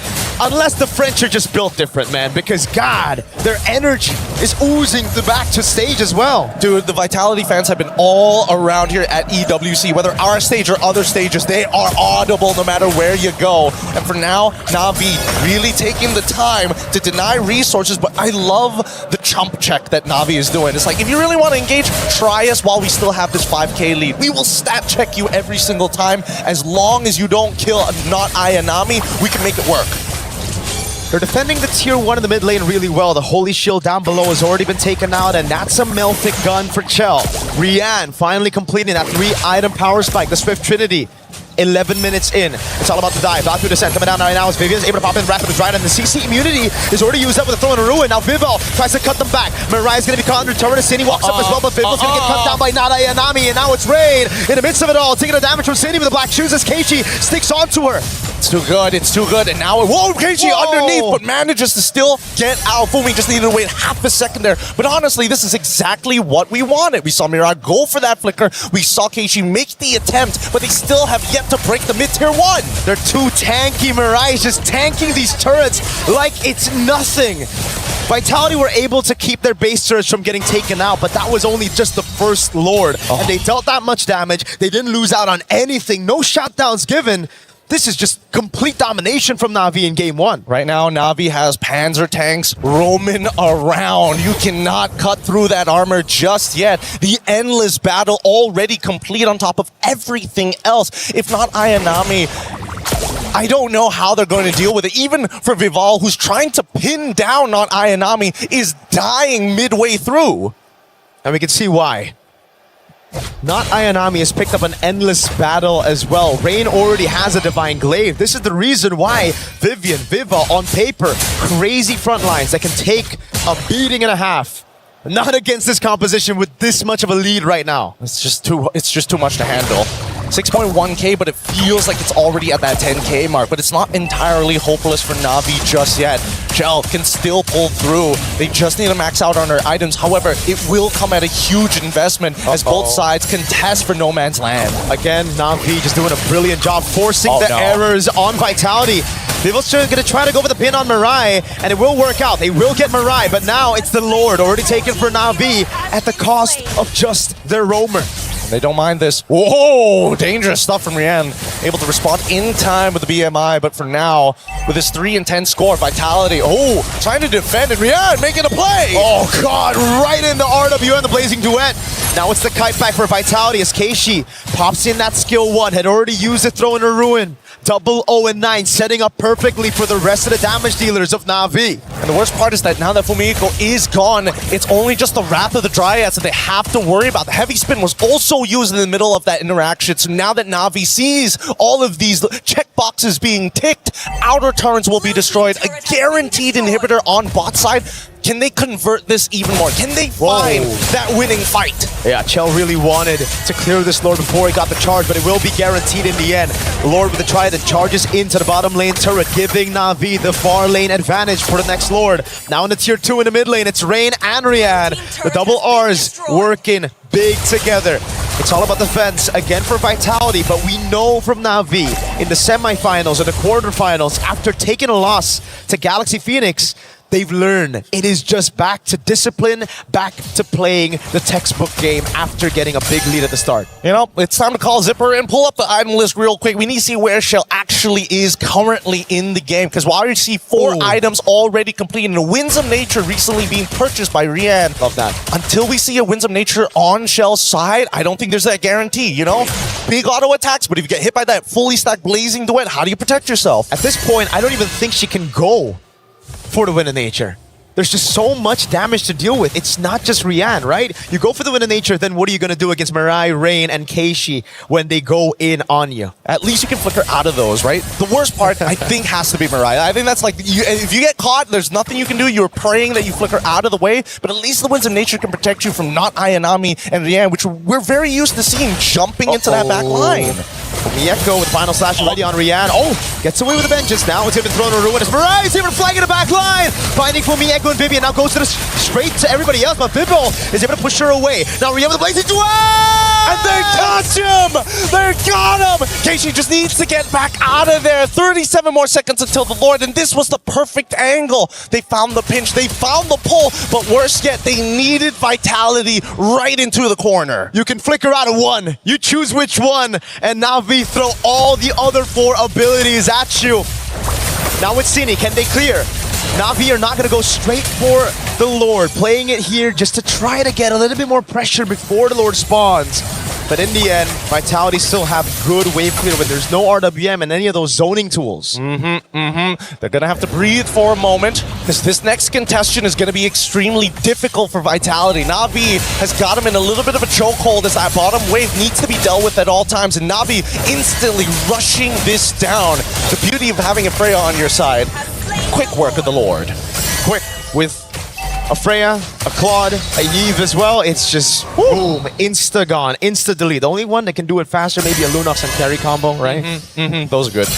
unless the French are just built different, man, because, God, their energy is oozing back to stage as well. Dude, the Vitality fans have been all around here at EWC, whether our stage or other stages. They are audible no matter where you go. And for now, Navi really taking the time to deny resources, but I love the chump check that Navi is doing. It's like, if you really want to engage, try us while we still have this 5k lead. We will stat check you every single time. As long as you don't kill not Ayanami, we can make it work. They're defending the tier 1 in the mid lane really well. The Holy Shield down below has already been taken out, and that's a Melfic gun for Chell. Rian finally completing that 3-item power spike, the Swift Trinity. 11 minutes in. It's all about the dive. Valkyrie descent coming down right now as Vivian's able to pop in rapid right, and the CC immunity is already used up with a throw and a ruin. Now Vival tries to cut them back. Mariah's gonna be caught under turret. Cine walks up as well, but Vival's gonna get cut down by Nada Yanami, and now it's Rain in the midst of it all, taking the damage from Cine with the black shoes as Keiichi sticks onto her. It's too good, it's too good, and now Keiichi underneath, but manages to still get out. Fumi just needed to wait half a second there, but honestly, this is exactly what we wanted. We saw Mirai go for that flicker, we saw Keiichi make the attempt, but they still have yet to break the mid-tier 1. They're too tanky. Mirai is just tanking these turrets like it's nothing. Vitality were able to keep their base turrets from getting taken out, but that was only just the first Lord, and they dealt that much damage. They didn't lose out on anything, no shutdowns given. This is just complete domination from Na'Vi in game 1. Right now, Na'Vi has Panzer tanks roaming around. You cannot cut through that armor just yet. The endless battle already complete on top of everything else. If not Ayanami, I don't know how they're going to deal with it. Even for Vival, who's trying to pin down on Ayanami, is dying midway through. And we can see why. Not Ayanami has picked up an endless battle as well. Rain already has a Divine Glaive. This is the reason why Viva on paper, crazy front lines that can take a beating and a half. Not against this composition with this much of a lead right now. It's just too much to handle. 6.1k, but it feels like it's already at that 10k mark, but it's not entirely hopeless for Na'Vi just yet. Chell can still pull through. They just need to max out on their items. However, it will come at a huge investment as both sides contest for no man's land. Again, Na'Vi just doing a brilliant job forcing errors on Vitality. Vival's going to try to go for the pin on Mirai, and it will work out. They will get Mirai, but now it's the Lord already taken for Na'Vi at the cost of just their roamer. They don't mind this. Whoa! Dangerous stuff from Rian. Able to respond in time with the BMI, but for now, with his 3 and 10 score, Vitality, trying to defend, and Rian making a play! Oh god, right in the RWN, the Blazing Duet. Now it's the kite back for Vitality as Keiichi pops in that skill 1, had already used it, throwing a ruin. 0-0-9, setting up perfectly for the rest of the damage dealers of Na'Vi. And the worst part is that now that Fumiko is gone, it's only just the Wrath of the Dryads that they have to worry about. The heavy spin was also used in the middle of that interaction, so now that Na'Vi sees all of these checkboxes being ticked, outer turrets will be destroyed, a guaranteed inhibitor on bot side. Can they convert this even more? Can they find that winning fight? Yeah, Chell really wanted to clear this Lord before he got the charge, but it will be guaranteed in the end. Lord with the try that charges into the bottom lane turret, giving Na'Vi the far lane advantage for the next Lord. Now in the tier 2 in the mid lane, it's Rain and Rian. The double R's working big together. It's all about defense again for Vitality, but we know from Na'Vi in the semifinals or the quarterfinals, after taking a loss to Galaxy Phoenix, they've learned it is just back to discipline, back to playing the textbook game after getting a big lead at the start. You know, it's time to call Zipper and pull up the item list real quick. We need to see where Shell actually is currently in the game, because while you see 4 items already complete and a Winds of Nature recently being purchased by Rian. Love that. Until we see a Winds of Nature on Shell's side, I don't think there's that guarantee, you know? Big auto attacks, but if you get hit by that fully stacked Blazing Duet, how do you protect yourself? At this point, I don't even think she can go for the Wind of Nature. There's just so much damage to deal with. It's not just Rian, right? You go for the Wind of Nature, then what are you going to do against Mirai, Rain, and Keiichi when they go in on you? At least you can flicker out of those, right? The worst part, I think, has to be Mirai. I think that's like, if you get caught, there's nothing you can do. You're praying that you flicker out of the way, but at least the Winds of Nature can protect you from not Ayanami and Rian, which we're very used to seeing jumping into that back line. Mieko with final slash ready on Rian. Gets away with the vengeance. Now it's even thrown a ruin as Mirai is able to flag in the back line. Finding for Mieko and Vivian. Now goes to the straight to everybody else, but Vivo is able to push her away. Now Rian with the Blazing Duel! And they touch him! They got him! Keiichi just needs to get back out of there. 37 more seconds until the Lord, and this was the perfect angle. They found the pinch, they found the pull, but worse yet, they needed Vitality right into the corner. You can flicker out of one. You choose which one, and now we throw all the other 4 abilities at you. Now with Cine, can they clear? Na'Vi are not going to go straight for the Lord, playing it here just to try to get a little bit more pressure before the Lord spawns. But in the end, Vitality still have good wave clear when there's no RWM and any of those zoning tools. They're going to have to breathe for a moment because this next contestant is going to be extremely difficult for Vitality. Na'Vi has got him in a little bit of a chokehold as that bottom wave needs to be dealt with at all times, and Na'Vi instantly rushing this down. The beauty of having a Freya on your side. Quick work of the Lord. Quick with a Freya, a Claude, a Yves as well. It's just boom, insta gone, insta delete. The only one that can do it faster, maybe a Lunox and carry combo, right? Those are good.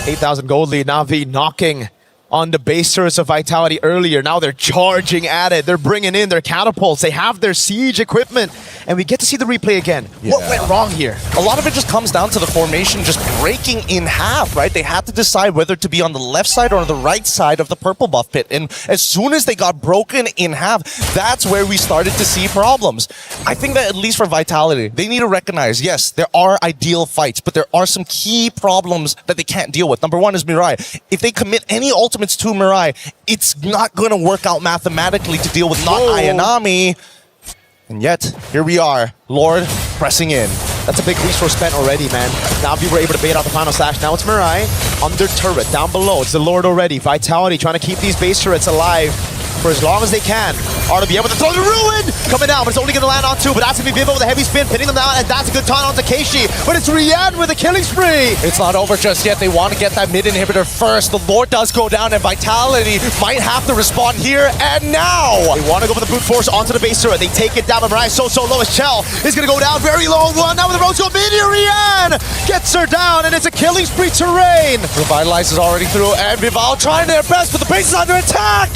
8,000 gold lead. Na'Vi knocking on the base turrets of Vitality earlier. Now they're charging at it. They're bringing in their catapults. They have their siege equipment. And we get to see the replay again. Yeah. What went wrong here? A lot of it just comes down to the formation just breaking in half, right? They had to decide whether to be on the left side or the right side of the purple buff pit. And as soon as they got broken in half, that's where we started to see problems. I think that at least for Vitality, they need to recognize, yes, there are ideal fights, but there are some key problems that they can't deal with. Number one is Mirai. If they commit any ultimates to Mirai, it's not going to work out mathematically to deal with not Ayanami. And yet, here we are, Lord pressing in. That's a big resource spent already, man. Na'Vi were able to bait out the final slash. Now it's Mirai under turret, down below. It's the Lord already. Vitality trying to keep these base turrets alive for as long as they can. RWM with the throw to Ruin! Coming down, but it's only going to land on two. But that's going to be Vivo with a heavy spin, pinning them down, and that's a good taunt onto Keishi. But it's Rian with a killing spree! It's not over just yet. They want to get that mid inhibitor first. The Lord does go down, and Vitality might have to respond here and now. They want to go for the brute force onto the base turret. They take it down, but Mirai so low as Chell is going to go down. Very long one. Now with the Rose Gold mid, Rian gets her down, and it's a killing spree terrain. Revitalize is already through, and Vival trying their best, but the base is under attack.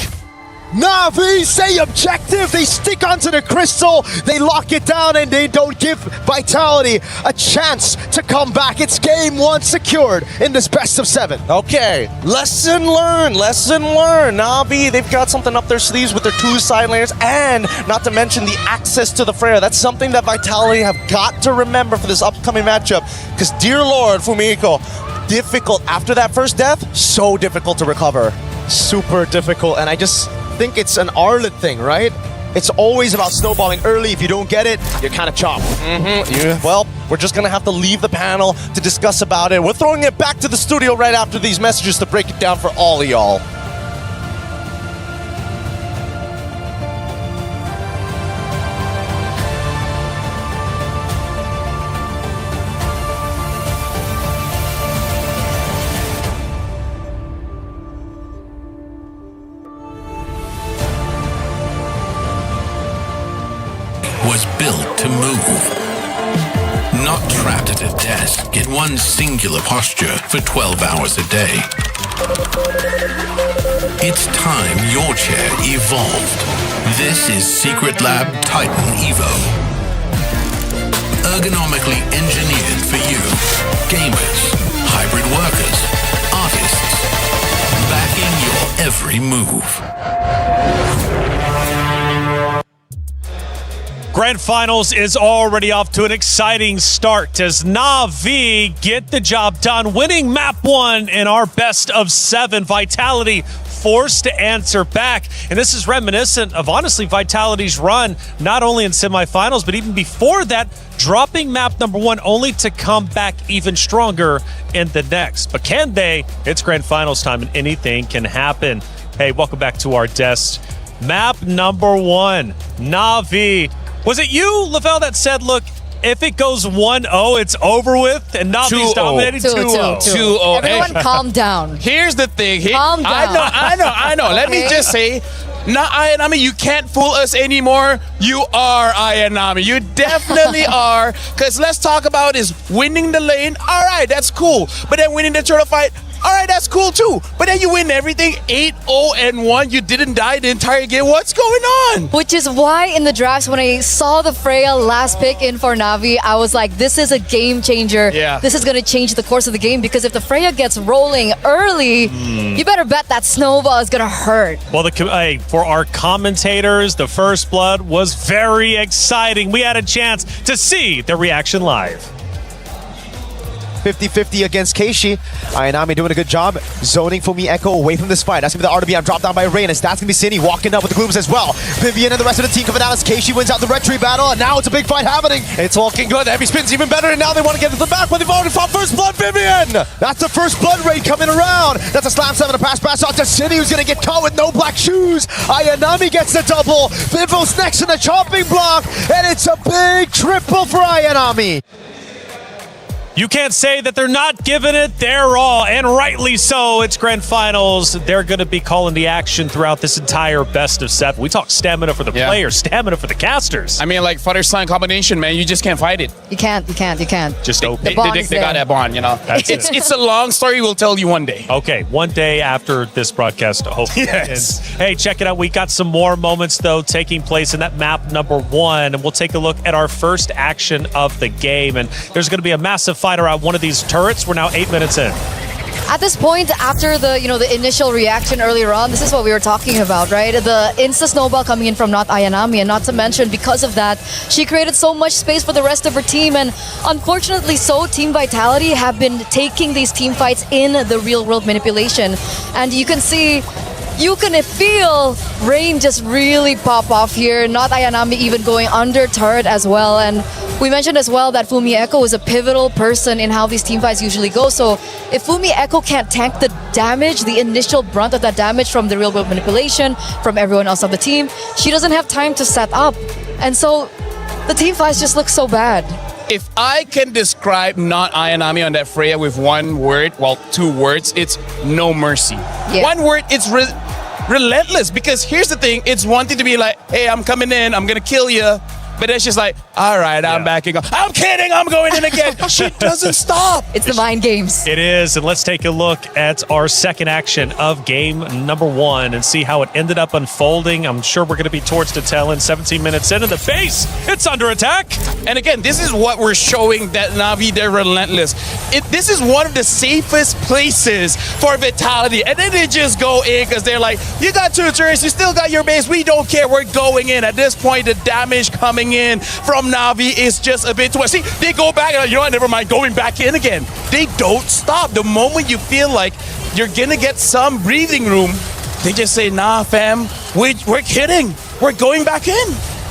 Na'Vi say objective. They stick onto the crystal. They lock it down and they don't give Vitality a chance to come back. It's game one secured in this best of 7. Okay, lesson learned, lesson learned. Na'Vi, they've got something up their sleeves with their 2 side laners, and not to mention the access to the Freya. That's something that Vitality have got to remember for this upcoming matchup, because dear Lord, Fumiko, difficult after that first death, so difficult to recover. Super difficult, and I just think it's an Arlet thing, right? It's always about snowballing early. If you don't get it, you're kind of chopped. Well, we're just going to have to leave the panel to discuss about it. We're throwing it back to the studio right after these messages to break it down for all of y'all. Was built to move. Not trapped at a desk in one singular posture for 12 hours a day. It's time your chair evolved. This is Secret Lab Titan Evo. Ergonomically engineered for you. Gamers, hybrid workers, artists. Backing your every move. Grand Finals is already off to an exciting start as Na'Vi get the job done, winning map 1 in our best of 7. Vitality forced to answer back. And this is reminiscent of, honestly, Vitality's run, not only in semifinals, but even before that, dropping map number 1 only to come back even stronger in the next. But can they? It's Grand Finals time and anything can happen. Hey, welcome back to our desk. Map number 1, Na'Vi. Was it you, Lavelle, that said, look, if it goes 1-0, it's over with, and Na'Vi's dominated 2-0? 2-0. Everyone calm down. Here's the thing. Calm down. I know. Let me just say, not Ayanami, you can't fool us anymore. You are Ayanami. You definitely are. Because let's talk about is winning the lane. All right, that's cool. But then winning the turtle fight, all right, that's cool too. But then you win everything 8-0-1. You didn't die the entire game. What's going on? Which is why in the drafts, when I saw the Freya last pick in for Na'Vi, I was like, this is a game changer. Yeah. This is going to change the course of the game, because if the Freya gets rolling early, you better bet that snowball is going to hurt. Well, for our commentators, the first blood was very exciting. We had a chance to see their reaction live. 50-50 against Keishi. Ayanami doing a good job zoning Fumi Echo away from this fight. That's going to be the RWM dropped down by Rain, as that's going to be Cine walking up with the Glooms as well. Vivian and the rest of the team coming out as Keishi wins out the red tree battle, and now it's a big fight happening. It's looking good. Heavy spin's even better, and now they want to get to the back, but they've already fought first blood. Vivian! That's the first blood raid coming around. That's a slam 7 to pass out to Cine, who's going to get caught with no black shoes. Ayanami gets the double. Vivo's next in the chopping block, and it's a big triple for Ayanami. You can't say that they're not giving it their all, and rightly so. It's grand finals. They're going to be calling the action throughout this entire best of 7. We talk stamina for the players, stamina for the casters. I mean, like father-son combination, man. You just can't fight it. You can't. Just open. They got that bond, you know. It's a long story. We'll tell you one day. Okay, one day after this broadcast, hopefully. Yes. And, hey, check it out. We got some more moments, though, taking place in that map number 1. And we'll take a look at our first action of the game. And there's going to be a massive fight around one of these turrets. We're now 8 minutes in. At this point, after the initial reaction earlier on, this is what we were talking about, right? The insta snowball coming in from not Ayanami, and not to mention, because of that, she created so much space for the rest of her team, and unfortunately so, Team Vitality have been taking these team fights in the real world manipulation, and you can feel Rain just really pop off here, not Ayanami even going under turret as well, and we mentioned as well that Fumi Echo is a pivotal person in how these team fights usually go. So if Fumi Echo can't tank the damage, the initial brunt of that damage from the real world manipulation, from everyone else on the team, she doesn't have time to set up. And so the team fights just look so bad. If I can describe not Ayanami on that Freya with one word, well, 2 words, it's no mercy. Yeah. One word, it's relentless. Because here's the thing, it's one thing to be like, hey, I'm coming in, I'm gonna kill you. But it's just like, all right, I'm backing up. I'm kidding, I'm going in again. She doesn't stop. It's the mind games. It is, and let's take a look at our second action of game number 1 and see how it ended up unfolding. I'm sure we're going to be towards the tail end. 17 minutes in, and the base, it's under attack. And again, this is what we're showing that Na'Vi, they're relentless. This is one of the safest places for Vitality. And then they just go in because they're like, you got 2 turrets, you still got your base, we don't care, we're going in. At this point, the damage coming in from Na'Vi is just a bit too much. See, they go back and like, you know what, never mind, going back in again. They don't stop. The moment you feel like you're gonna get some breathing room, they just say, nah, fam, we're kidding. We're going back in.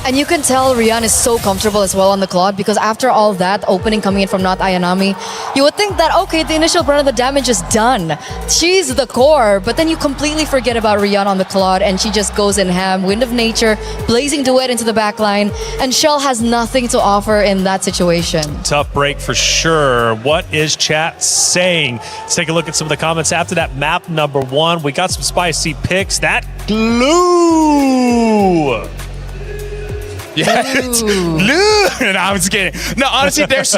And you can tell Rian is so comfortable as well on the Claude, because after all that opening coming in from not Ayanami, you would think that, okay, the initial brunt of the damage is done. She's the core, but then you completely forget about Rian on the Claude, and she just goes in ham. Wind of Nature, blazing duet into the back line, and Shell has nothing to offer in that situation. Tough break for sure. What is chat saying? Let's take a look at some of the comments after that map number 1. We got some spicy picks. That glue. Yeah, it's glue. No, I'm just kidding. No, honestly, there's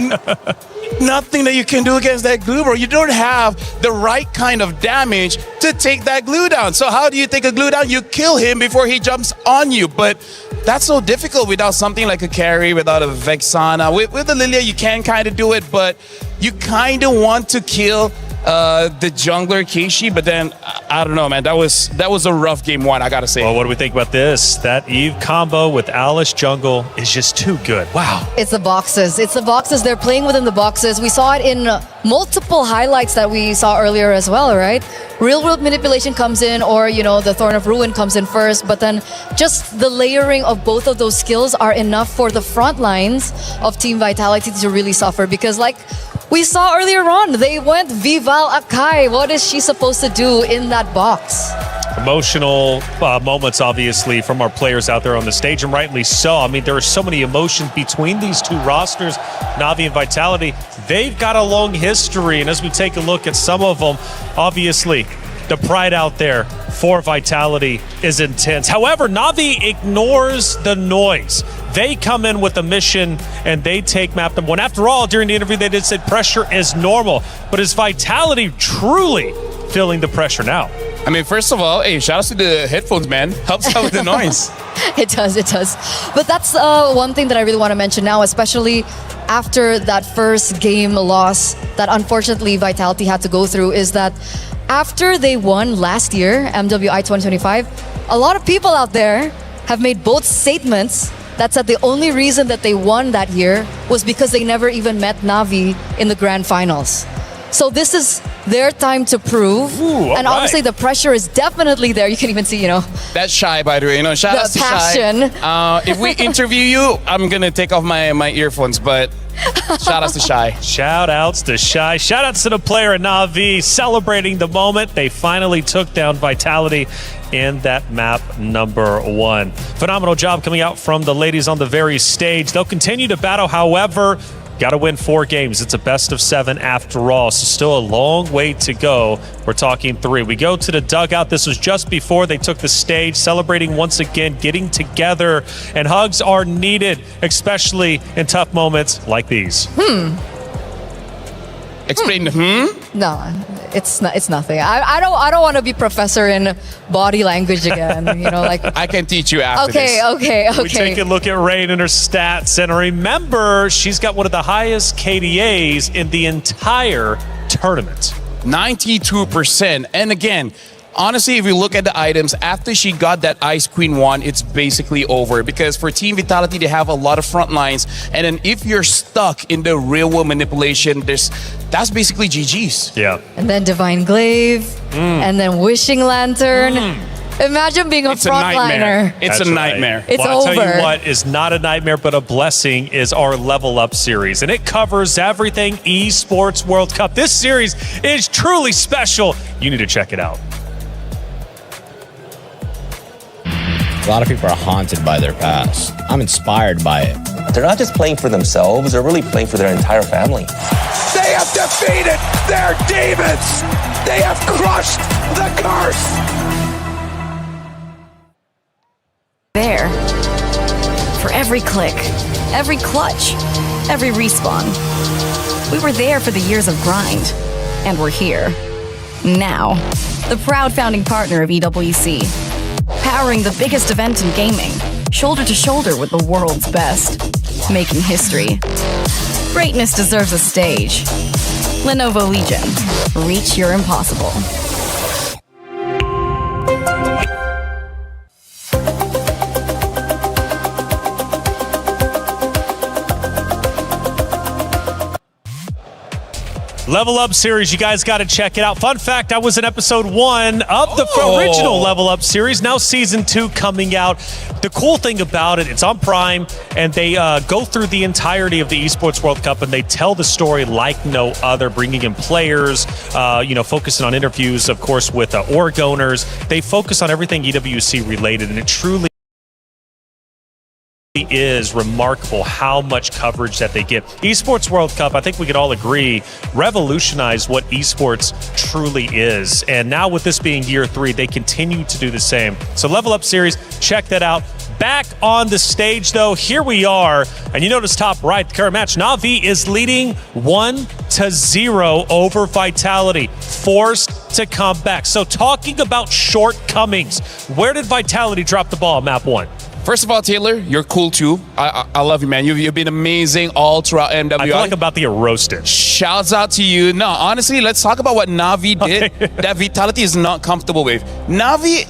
nothing that you can do against that glue, bro. You don't have the right kind of damage to take that glue down. So how do you take a glue down? You kill him before he jumps on you. But that's so difficult without something like a carry, without a Vexana. With the Lilia, you can kind of do it, but you kind of want to kill the jungler Keishi, but then I don't know, man. That was a rough game 1, I gotta say. Well, what do we think about this? That Eve combo with Alice jungle is just too good. Wow. It's the boxes. It's the boxes. They're playing within the boxes. We saw it in multiple highlights that we saw earlier as well, right? Real world manipulation comes in, or the Thorn of Ruin comes in first, but then just the layering of both of those skills are enough for the front lines of Team Vitality to really suffer, because like we saw earlier on, they went Vival Akai. What is she supposed to do in that box? Emotional moments, obviously, from our players out there on the stage, and rightly so. I mean, there are so many emotions between these 2 rosters, Na'Vi and Vitality. They've got a long history, and as we take a look at some of them, obviously, the pride out there for Vitality is intense. However, Na'Vi ignores the noise. They come in with a mission and they take map number 1. After all, during the interview, they did say pressure is normal. But is Vitality truly feeling the pressure now? I mean, first of all, hey, shout out to the headphones, man. Helps out with the noise. It does. But that's one thing that I really want to mention now, especially after that first game loss that unfortunately Vitality had to go through, is that after they won last year, MWI 2025, a lot of people out there have made both statements that said the only reason that they won that year was because they never even met Navi in the grand finals. So this is their time to prove. And obviously the pressure is definitely there. You can even see, That's Shy, by the way. Shout out to passion. Shy. If we interview you, I'm going to take off my earphones, but shout outs to Shy. Shout outs to Shy. Shout outs to the player at Navi celebrating the moment they finally took down Vitality in that map number 1. Phenomenal job coming out from the ladies on the very stage. They'll continue to battle, however. Got to win 4 games. It's a best of 7 after all, so still a long way to go. We're talking 3. We go to the dugout. This was just before they took the stage, celebrating once again, getting together, and hugs are needed, especially in tough moments like these. Explain No, it's not. It's nothing. I don't want to be professor in body language again. I can teach you after Okay. We take a look at Rain and her stats, and remember, she's got one of the highest KDAs in the entire tournament. 92%. And again, honestly, if you look at the items, after she got that Ice Queen 1, it's basically over. Because for Team Vitality, they have a lot of front lines. And then if you're stuck in the real world manipulation, that's basically GG's. Yeah. And then Divine Glaive, and then Wishing Lantern. Imagine being a frontliner. It's a nightmare. It's I'll over. tell you what is not a nightmare, but a blessing is our Level Up series. And it covers everything Esports World Cup. This series is truly special. You need to check it out. A lot of people are haunted by their past. I'm inspired by it. They're not just playing for themselves, they're really playing for their entire family. They have defeated their demons. They have crushed the curse. There. For every click, every clutch, every respawn. We were there for the years of grind. And we're here. Now. The proud founding partner of EWC. Powering the biggest event in gaming. Shoulder to shoulder with the world's best. Making history. Greatness deserves a stage. Lenovo Legion. Reach your impossible. Level Up series, you guys got to check it out. Fun fact, I was in episode 1 of the original Level Up series. Now season 2 coming out. The cool thing about it, it's on Prime, and they go through the entirety of the Esports World Cup, and they tell the story like no other, bringing in players, focusing on interviews, of course, with org owners. They focus on everything EWC related, and it truly is remarkable how much coverage that they get. Esports World Cup, I think we could all agree, revolutionized what esports truly is. And now with this being year 3, they continue to do the same. So Level Up series, check that out. Back on the stage though, here we are. And you notice top right, the current match, Na'Vi is leading 1-0 over Vitality, forced to come back. So talking about shortcomings, where did Vitality drop the ball, map 1? First of all, Taylor, you're cool too. I love you, man. You've been amazing all throughout MWI. I feel like I'm about to get roasted. Shouts out to you. No, honestly, let's talk about what Na'Vi did that Vitality is not comfortable with. Na'Vi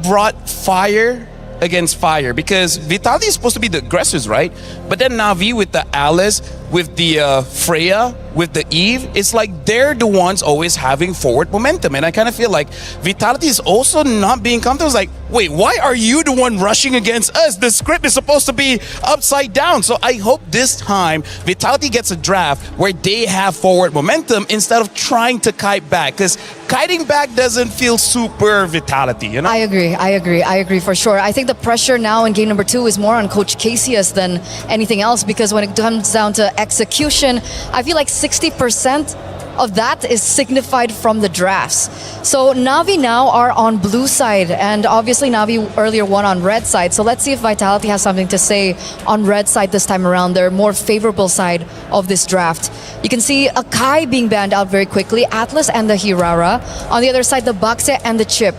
brought fire against fire because Vitality is supposed to be the aggressors, right? But then Na'Vi with the Alice, with the Freya, with the Eve, it's like they're the ones always having forward momentum. And I kind of feel like Vitality is also not being comfortable. It's like, wait, why are you the one rushing against us? The script is supposed to be upside down. So I hope this time Vitality gets a draft where they have forward momentum instead of trying to kite back. Because kiting back doesn't feel super Vitality, you know? I agree for sure. I think the pressure now in game number 2 is more on Coach Casius than anything else, because when it comes down to execution, I feel like 60% of that is signified from the drafts. So Na'Vi now are on blue side, and obviously Na'Vi earlier won on red side. So let's see if Vitality has something to say on red side this time around, their more favorable side of this draft. You can see Akai being banned out very quickly, Atlas and the Hirara. On the other side, the Bakse and the Chip.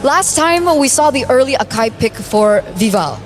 Last time we saw the early Akai pick for Vival.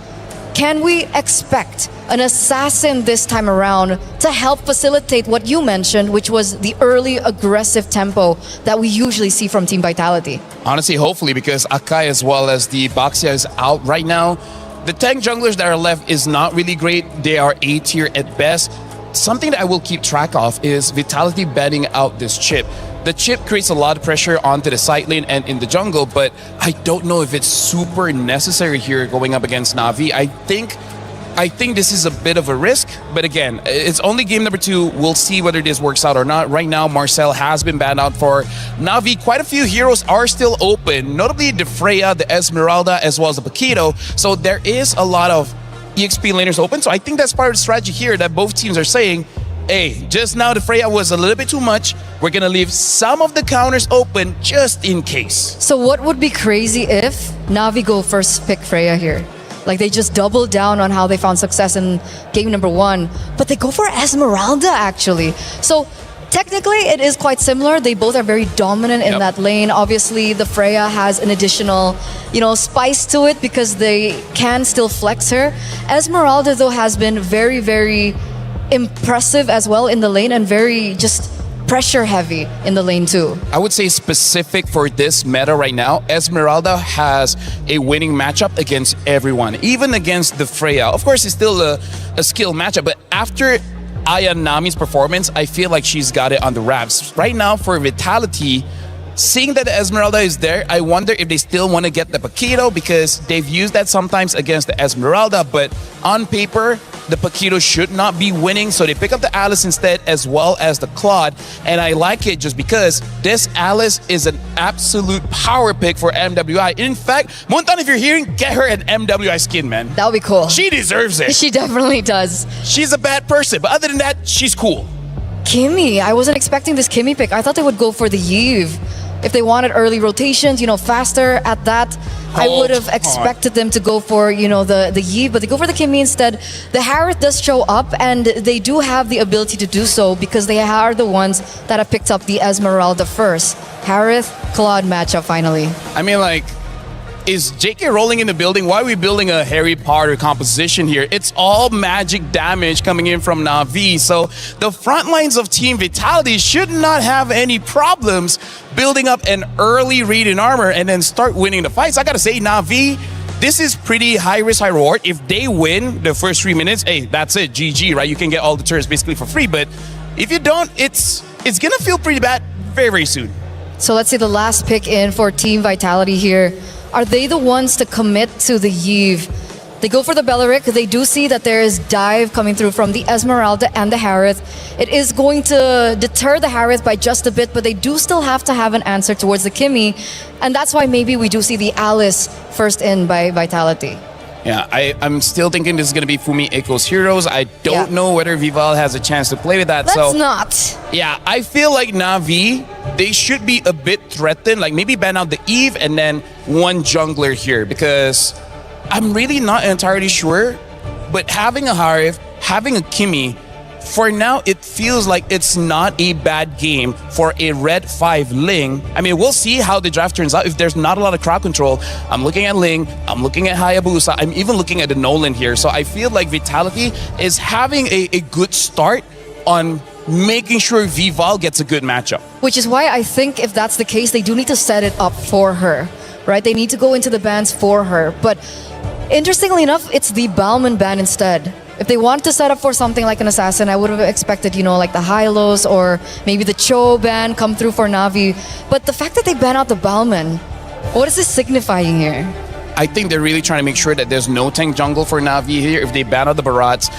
Can we expect an assassin this time around to help facilitate what you mentioned, which was the early aggressive tempo that we usually see from Team Vitality? Honestly, hopefully, because Akai as well as the Baxia is out right now. The tank junglers that are left is not really great. They are A tier at best. Something that I will keep track of is Vitality banning out this chip. The chip creates a lot of pressure onto the side lane and in the jungle, but I don't know if it's super necessary here going up against Na'Vi. I think this is a bit of a risk, but again, it's only game number 2. We'll see whether this works out or not. Right now, Marcel has been banned out for Na'Vi. Quite a few heroes are still open, notably the Freya, the Esmeralda, as well as the Paquito. So there is a lot of EXP laners open. So I think that's part of the strategy here that both teams are saying, hey, just now the Freya was a little bit too much. We're going to leave some of the counters open just in case. So what would be crazy if Na'Vi go first pick Freya here? Like they just double down on how they found success in game number 1, but they go for Esmeralda actually. So technically it is quite similar. They both are very dominant in that lane. Obviously the Freya has an additional, spice to it because they can still flex her. Esmeralda though has been very, very impressive as well in the lane and very just pressure heavy in the lane too. I would say specific for this meta right now, Esmeralda has a winning matchup against everyone, even against the Freya. Of course, it's still a skill matchup, but after Aya Nami's performance, I feel like she's got it on the wraps. Right now for Vitality, seeing that the Esmeralda is there, I wonder if they still want to get the Paquito because they've used that sometimes against the Esmeralda, but on paper, the Paquito should not be winning, so they pick up the Alice instead as well as the Claude, and I like it just because this Alice is an absolute power pick for MWI. In fact, Montan, if you're hearing, get her an MWI skin, man. That would be cool. She deserves it. She definitely does. She's a bad person, but other than that, she's cool. Kimmy, I wasn't expecting this Kimmy pick. I thought they would go for the Yves. If they wanted early rotations, faster at that, I would have expected them to go for, the Yves, but they go for the Kimmy instead. The Harith does show up, and they do have the ability to do so because they are the ones that have picked up the Esmeralda first. Harith, Claude matchup finally. I mean, is JK rolling in the building? Why are we building a Harry Potter composition here? It's all magic damage coming in from Na'Vi. So the front lines of Team Vitality should not have any problems building up an early read in armor and then start winning the fights. I gotta say, Na'Vi, this is pretty high risk, high reward. If they win the first 3 minutes, hey, that's it, GG, right? You can get all the turrets basically for free. But if you don't, it's gonna feel pretty bad very, very soon. So let's see the last pick in for Team Vitality here. Are they the ones to commit to the Yves? They go for the Belleric. They do see that there is dive coming through from the Esmeralda and the Harith. It is going to deter the Harith by just a bit, but they do still have to have an answer towards the Kimmy. And that's why maybe we do see the Alice first in by Vitality. Yeah, I'm still thinking this is going to be Fumi Eiko's Heroes. I don't know whether Vival has a chance to play with that. Let's not. Yeah, I feel like Na'Vi, they should be a bit threatened. Like maybe ban out the Eve and then one jungler here because I'm really not entirely sure. But having a Harith, having a Kimmy, for now, it feels like it's not a bad game for a Red 5 Ling. I mean, we'll see how the draft turns out. If there's not a lot of crowd control, I'm looking at Ling, I'm looking at Hayabusa, I'm even looking at the Nolan here. So I feel like Vitality is having a good start on making sure Vival gets a good matchup. Which is why I think if that's the case, they do need to set it up for her, right? They need to go into the bans for her. But interestingly enough, it's the Balman ban instead. If they want to set up for something like an assassin, I would have expected, like the Hylos or maybe the Cho ban come through for Na'Vi. But the fact that they ban out the Balman, what is this signifying here? I think they're really trying to make sure that there's no tank jungle for Na'Vi here. If they ban out the Barats,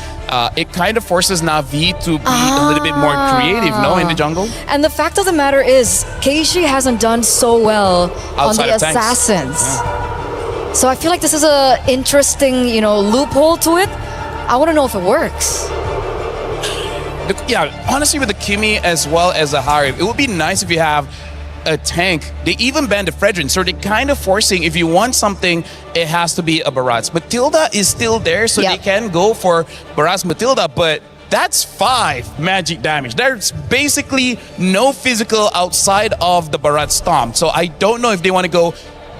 it kind of forces Na'Vi to be a little bit more creative, in the jungle. And the fact of the matter is, Keishi hasn't done so well outside on the assassins. Yeah. So I feel like this is a interesting, loophole to it. I want to know if it works. Yeah, honestly, with the Kimmy as well as the Harith, it would be nice if you have a tank. They even banned the Fredrin, so they're kind of forcing, if you want something, it has to be a Barats. Matilda is still there, so they can go for Barats Matilda, but that's 5 magic damage. There's basically no physical outside of the Barat Stomp, so I don't know if they want to go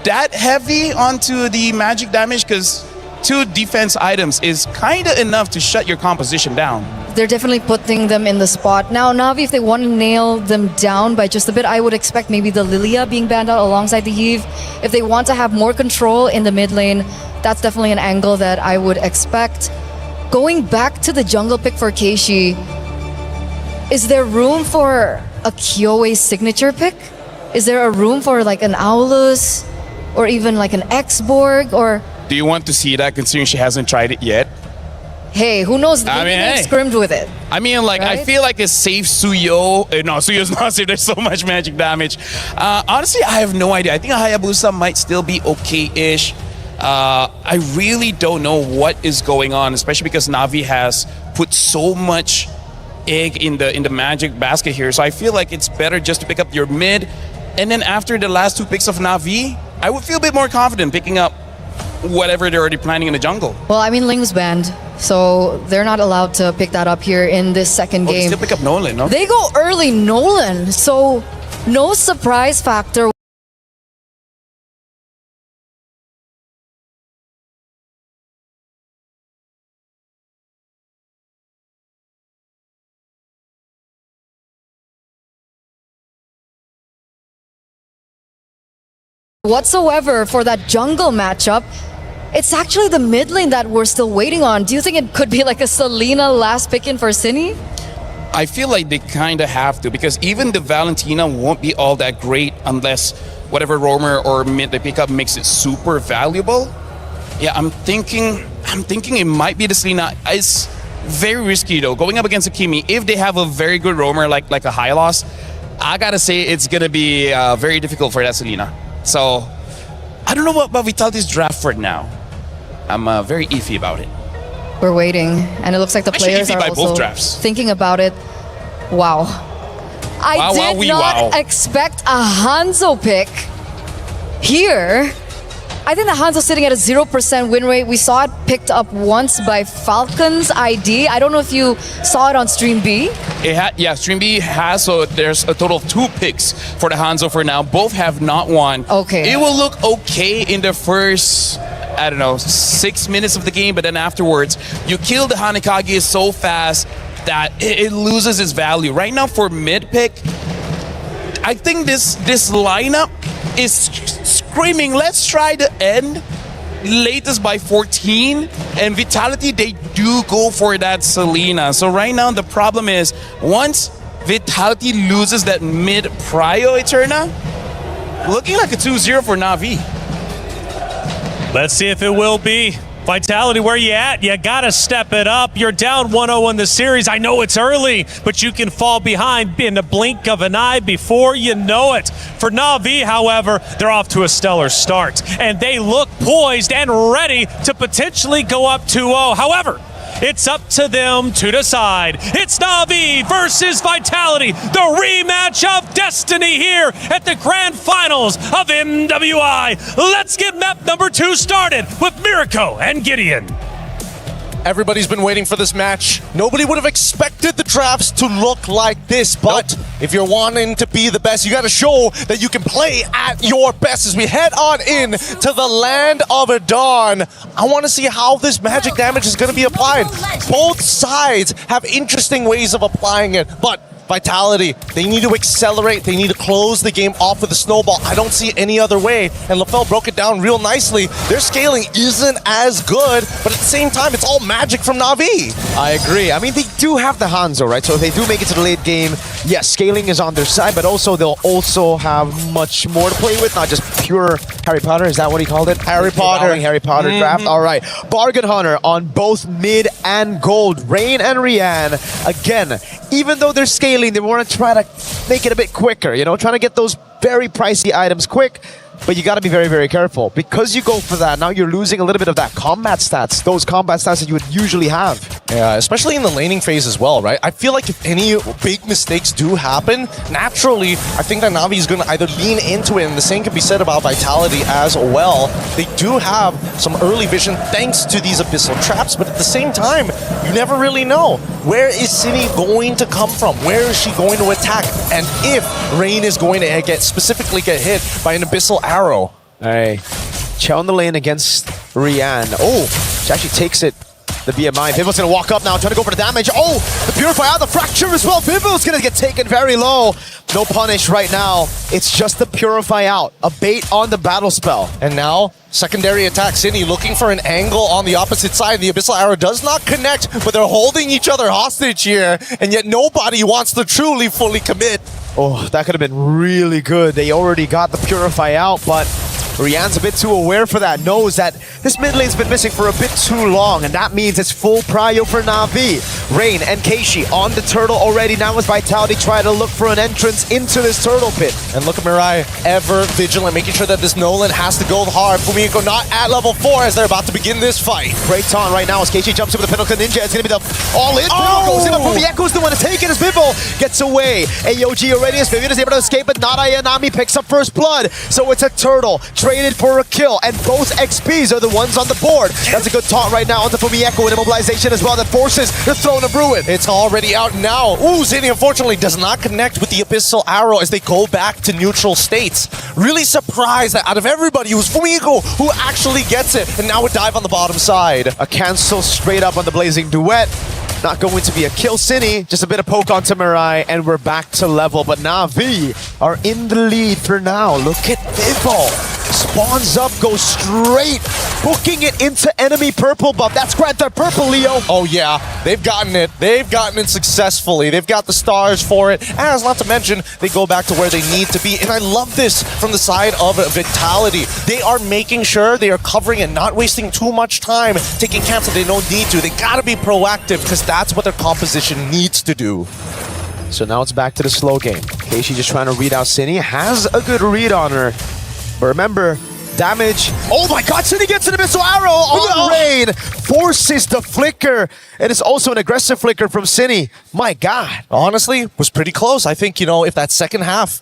that heavy onto the magic damage, because 2 defense items is kind of enough to shut your composition down. they're definitely putting them in the spot. Now, Na'Vi, if they want to nail them down by just a bit, I would expect maybe the Lilia being banned out alongside the Heave. If they want to have more control in the mid lane, that's definitely an angle that I would expect. Going back to the jungle pick for Keishi, is there room for a Kyoe signature pick? Is there a room for like an Aulus or even like an Xborg? Or Do you want to see that considering she hasn't tried it yet? hey, who knows? Maybe I mean, they've hey. scrimmed with it. I mean, like, I Right? feel like a safe Suyo. No, Suyo's not safe. There's so much magic damage. Honestly, I have no idea. I think a Hayabusa might still be okay-ish. I really don't know what is going on, especially because Na'Vi has put so much egg in the magic basket here. So I feel like it's better just to pick up your mid. And then after the last two picks of Na'Vi, I would feel a bit more confident picking up whatever they're already planning in the jungle. Well, I mean, Ling's banned, so they're not allowed to pick that up here in this second They game. still pick up Nolan, no? They go early Nolan, so no surprise factor. Whatsoever for that jungle matchup. It's actually the mid lane that we're still waiting on. Do you think it could be like a Selena last pick in for Cine? I feel like they kind of have to, because even the Valentina won't be all that great unless whatever roamer or mid they pick up makes it super valuable. Yeah, I'm thinking it might be the Selena. It's very risky though. Going up against a Kimi, if they have a very good roamer like a Hylos, I gotta say it's gonna be very difficult for that Selena. So I don't know what about Vitality's draft for now. I'm very iffy about it. We're waiting, and it looks like the Actually, players iffy are by also both drafts. thinking about it. Wow. I Wow, wow, did wee, not wow. expect a Hanzo pick here. I think the Hanzo's sitting at a 0% win rate. We saw it picked up once by Falcon's ID. I don't know if you saw it on Stream B. Yeah, Stream B has, so there's a total of 2 picks for the Hanzo for now. Both have not won. Okay. It will look okay in the first, I don't know, 6 minutes of the game, but then afterwards, you kill the Hanekage so fast that it loses its value. Right now for mid pick, I think this lineup is screaming, let's try to end latest by 14, and Vitality, they do go for that Selena. So right now the problem is, once Vitality loses that mid prio Eterna, looking like a 2-0 for Na'Vi. Let's see if it will be. Vitality, where you at? You gotta step it up. You're down 1-0 in the series. I know it's early, but you can fall behind in the blink of an eye before you know it. For Na'Vi, however, they're off to a stellar start, and they look poised and ready to potentially go up 2-0. However, it's up to them to decide. It's Na'Vi versus Vitality, the rematch of destiny here at the grand finals of MWI. Let's get map number 2 started with Mirko and Gideon. Everybody's been waiting for this match. Nobody would have expected the drafts to look like this, but if you're wanting to be the best, you got to show that you can play at your best. As we head on in to the land of Dawn, I want to see how this magic damage is going to be applied. Both sides have interesting ways of applying it, but Vitality, they need to accelerate. They need to close the game off with a snowball. I don't see any other way. And LaFell broke it down real nicely. Their scaling isn't as good, but at the same time, it's all magic from Na'Vi. I agree. I mean, they do have the Hanzo, right? So if they do make it to the late game, yes, scaling is on their side, but also they'll also have much more to play with, not just pure Harry Potter. Is that what he called it? Harry Potter draft. All right. Bargain Hunter on both mid and gold. Rain and Rian. Again, even though they're scaling, they want to try to make it a bit quicker, you know, trying to get those very pricey items quick. But you got to be very, very careful. Because you go for that, now you're losing a little bit of that combat stats, those combat stats that you would usually have. Yeah, especially in the laning phase as well, right? I feel like if any big mistakes do happen, naturally, I think that Na'Vi is going to either lean into it, and the same can be said about Vitality as well. They do have some early vision thanks to these Abyssal traps, but at the same time, you never really know. Where is Cine going to come from? Where is she going to attack? And if Rain is going to specifically get hit by an Abyssal arrow. All right. Chow in the lane against Rian. Oh, she actually takes it the BMI. Vivo's gonna walk up now, trying to go for the damage. Oh, the Purify out, the Fracture as well. Vivo's gonna get taken very low. No punish right now. It's just the Purify out. A bait on the battle spell. And now, secondary attack. Cine looking for an angle on the opposite side. The Abyssal Arrow does not connect, but they're holding each other hostage here, and yet nobody wants to truly fully commit. Oh, that could have been really good. They already got the Purify out, but Rian's a bit too aware for that. Knows that this mid lane's been missing for a bit too long, and that means it's full prio for Na'Vi. Rain and Keishi on the turtle already. Now with Vitality trying to look for an entrance into this turtle pit. And look at Mirai, ever vigilant, making sure that this Nolan has to go hard. Fumiko not at level 4 as they're about to begin this fight. Great taunt right now as Keishi jumps in with the Pinnacle Ninja. It's going to be the all-in. Vivo goes in, but Fumieko's the one to take it as Vivo gets away. AOG already as Vivian is able to escape, but not Ayanami picks up first blood. So it's a turtle traded for a kill, and both XPs are the ones on the board. That's a good taunt right now onto Fumieko with immobilization as well that forces the Throne of Ruin. It's already out now. Ooh, Zini unfortunately does not connect with the Abyssal Arrow as they go back to neutral states. Really surprised that out of everybody, it was Fumiko who actually gets it, and now a dive on the bottom side. A cancel straight up on the Blazing Duet. Not going to be a kill. Cine, just a bit of poke onto Mirai, and we're back to level. But Na'Vi are in the lead for now. Look at Vivo. Spawns up, goes straight, booking it into enemy purple buff. That's Grand Theft Purple, Leo. Oh yeah, they've gotten it. They've gotten it successfully. They've got the stars for it. As not to mention, they go back to where they need to be. And I love this from the side of Vitality. They are making sure they are covering and not wasting too much time taking camps that they don't need to. They gotta be proactive because that's what their composition needs to do. So now it's back to the slow game. Keishi just trying to read out Cine. Has a good read on her. But remember, damage. Oh my god, Cine gets an Abyssal Arrow on Rain. Forces the flicker. And it's also an aggressive flicker from Cine. My god. Honestly, was pretty close. I think, you know, if that second half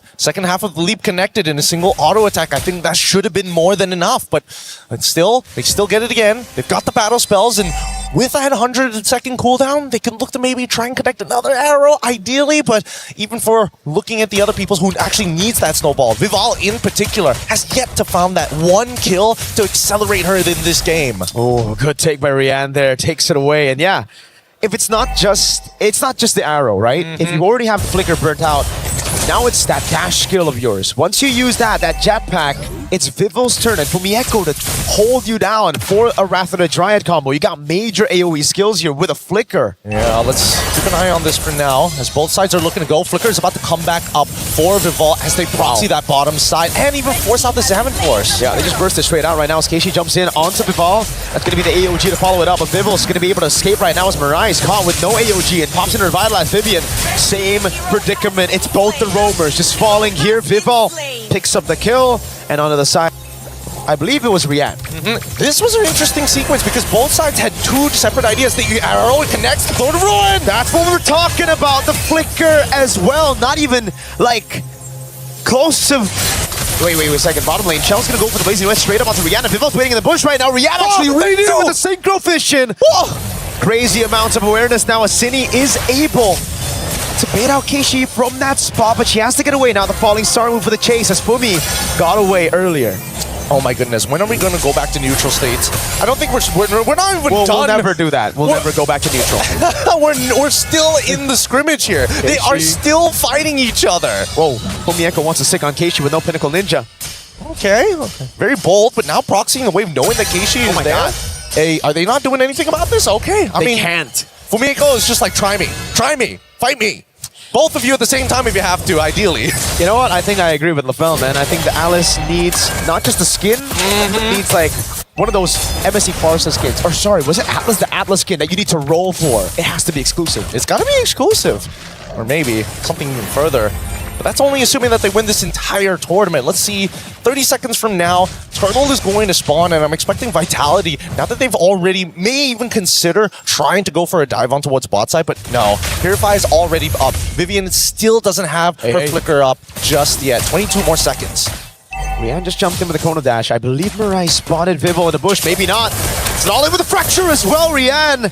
of the leap connected in a single auto attack, I think that should have been more than enough. But still, they still get it again. They've got the battle spells, and with that 100-second cooldown, they can look to maybe try and connect another arrow, ideally, but even for looking at the other people who actually needs that snowball, Vival in particular has yet to find that one kill to accelerate her in this game. Oh, good take by Rian there. Takes it away, and yeah, if it's not just the arrow, right? If you already have Flicker burnt out, now it's that dash skill of yours. Once you use that jetpack, it's Vivo's turn and Fumieko to hold you down for a Wrath of the Dryad combo. You got major AoE skills here with a Flicker. Yeah, let's keep an eye on this for now, as both sides are looking to go. Flicker is about to come back up for Vival as they proxy that bottom side and even force out the Salmon Force. Yeah, they just burst it straight out right now as Keishi jumps in onto Vival. That's going to be the AOG to follow it up, but Vival's going to be able to escape right now as Mirai is caught with no AOG and pops in Revitalize Vivian. Same predicament. It's both the roamers just falling here. Vival picks up the kill, and onto the side, I believe it was Rian. This was an interesting sequence because both sides had two separate ideas. The arrow connects to Throne of Ruin. That's what we were talking about. The flicker as well. Not even like close to. Wait a second. Bottom lane. Shell's gonna go for the Blazing West straight up onto Rian. And Vival's waiting in the bush right now. Rian actually reads it with the Synchro Fission. Crazy amounts of awareness now as Cine is able to bait out Keishi from that spot, but she has to get away now. The Falling Star move for the chase as Fumi got away earlier. Oh my goodness, when are we going to go back to neutral states? I don't think we're not even done. We'll never do that. We'll never go back to neutral. we're still in the scrimmage here. Keishi. They are still fighting each other. Whoa, Fumieko wants to stick on Keishi with no Pinnacle Ninja. Okay, very bold, but now proxying the wave knowing that Keishi is there. God. Hey, are they not doing anything about this? Okay, I mean, can't. Fumieko is just like, try me, fight me. Both of you at the same time if you have to, ideally. You know what? I think I agree with LaFell, man. I think the Alice needs not just the skin, it needs like one of those MSC Farsa skins. Or sorry, was it Atlas, the Atlas skin that you need to roll for? It has to be exclusive. It's got to be exclusive. Or maybe something even further. But that's only assuming that they win this entire tournament. Let's see, 30 seconds from now, Turtle is going to spawn, and I'm expecting Vitality, now that they've already, may even consider trying to go for a dive on towards bot side, but no. Purify is already up. Vivian still doesn't have her flicker up just yet. 22 more seconds. Rian just jumped in with a Kono Dash. I believe Mirai spotted Vivo in the bush. Maybe not. It's an all-in with a Fracture as well, Rian.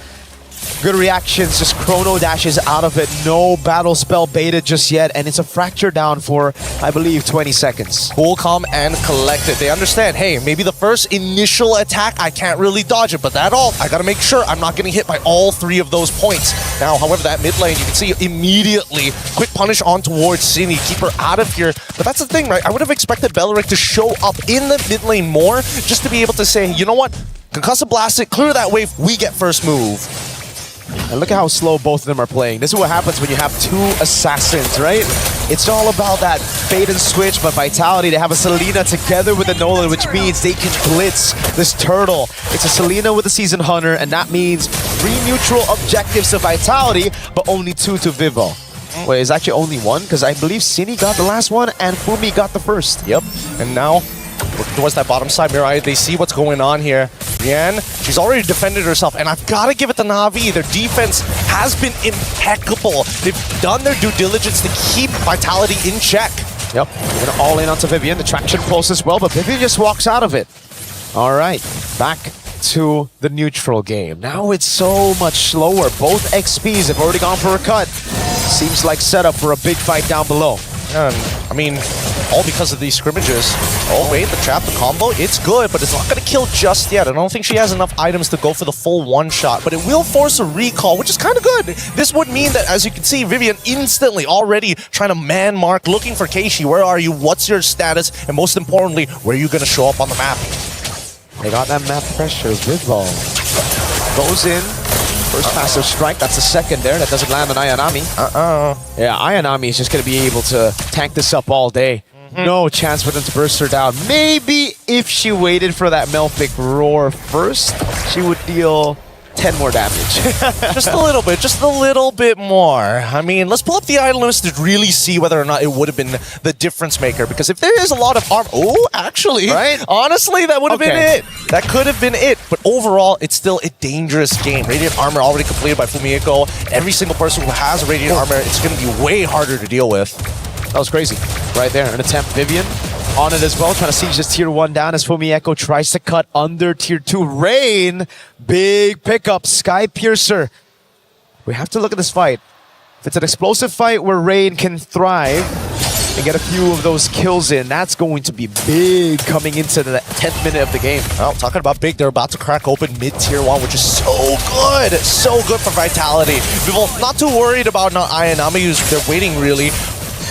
Good reactions, just chrono dashes out of it. No battle spell baited just yet, and it's a fracture down for, I believe, 20 seconds. Cool, calm, and collected. They understand, hey, maybe the first initial attack, I can't really dodge it, but that all, I gotta make sure I'm not getting hit by all 3 of those points. Now, however, that mid lane, you can see immediately, quick punish on towards Cine, keep her out of here. But that's the thing, right? I would have expected Belleric to show up in the mid lane more, just to be able to say, you know what? Concussive blast it, clear that wave, we get first move. And look at how slow both of them are playing. This is what happens when you have 2 assassins, right? It's all about that fade and switch, but Vitality, they have a Selena together with a Nolan, which means they can blitz this turtle. It's a Selena with a Seasoned Hunter, and that means 3 neutral objectives to Vitality, but only 2 to Vivo. Wait, it's actually only 1? Because I believe Cine got the last one, and Fumi got the first. Yep, and now looking towards that bottom side, Mirai, they see what's going on here. Yan, she's already defended herself, and I've got to give it to Na'Vi. Their defense has been impeccable. They've done their due diligence to keep Vitality in check. Yep, we're gonna all in onto Vivian. The traction pulse as well, but Vivian just walks out of it. All right, back to the neutral game. Now it's so much slower. Both XPs have already gone for a cut. Seems like setup for a big fight down below. And, I mean, all because of these scrimmages. Oh, wait, the trap, the combo, it's good, but it's not going to kill just yet. I don't think she has enough items to go for the full one-shot, but it will force a recall, which is kind of good. This would mean that, as you can see, Vivian instantly already trying to man-mark, looking for Keishi. Where are you? What's your status? And most importantly, where are you going to show up on the map? They got that map pressure. Vidval goes in. First passive strike, that's the second there. That doesn't land on Ayanami. Yeah, Ayanami is just going to be able to tank this up all day. No chance for them to burst her down. Maybe if she waited for that Melfic roar first, she would deal 10 more damage. Just a little bit more. I mean, let's pull up the item list to really see whether or not it would have been the difference maker. Because if there is a lot of armor, actually, right? Honestly, that would have been it. That could have been it. But overall, it's still a dangerous game. Radiant armor already completed by Fumieko. Every single person who has radiant armor, it's going to be way harder to deal with. That was crazy. Right there, an attempt. Vivian on it as well, trying to siege this tier 1 down as Fumieko tries to cut under tier 2. Rain, big pickup, Sky Piercer. We have to look at this fight. If it's an explosive fight where Rain can thrive and get a few of those kills in, that's going to be big coming into the 10th minute of the game. Well, talking about big, they're about to crack open mid-tier 1, which is so good. So good for Vitality. People not too worried about not Ayanami, who's they're waiting really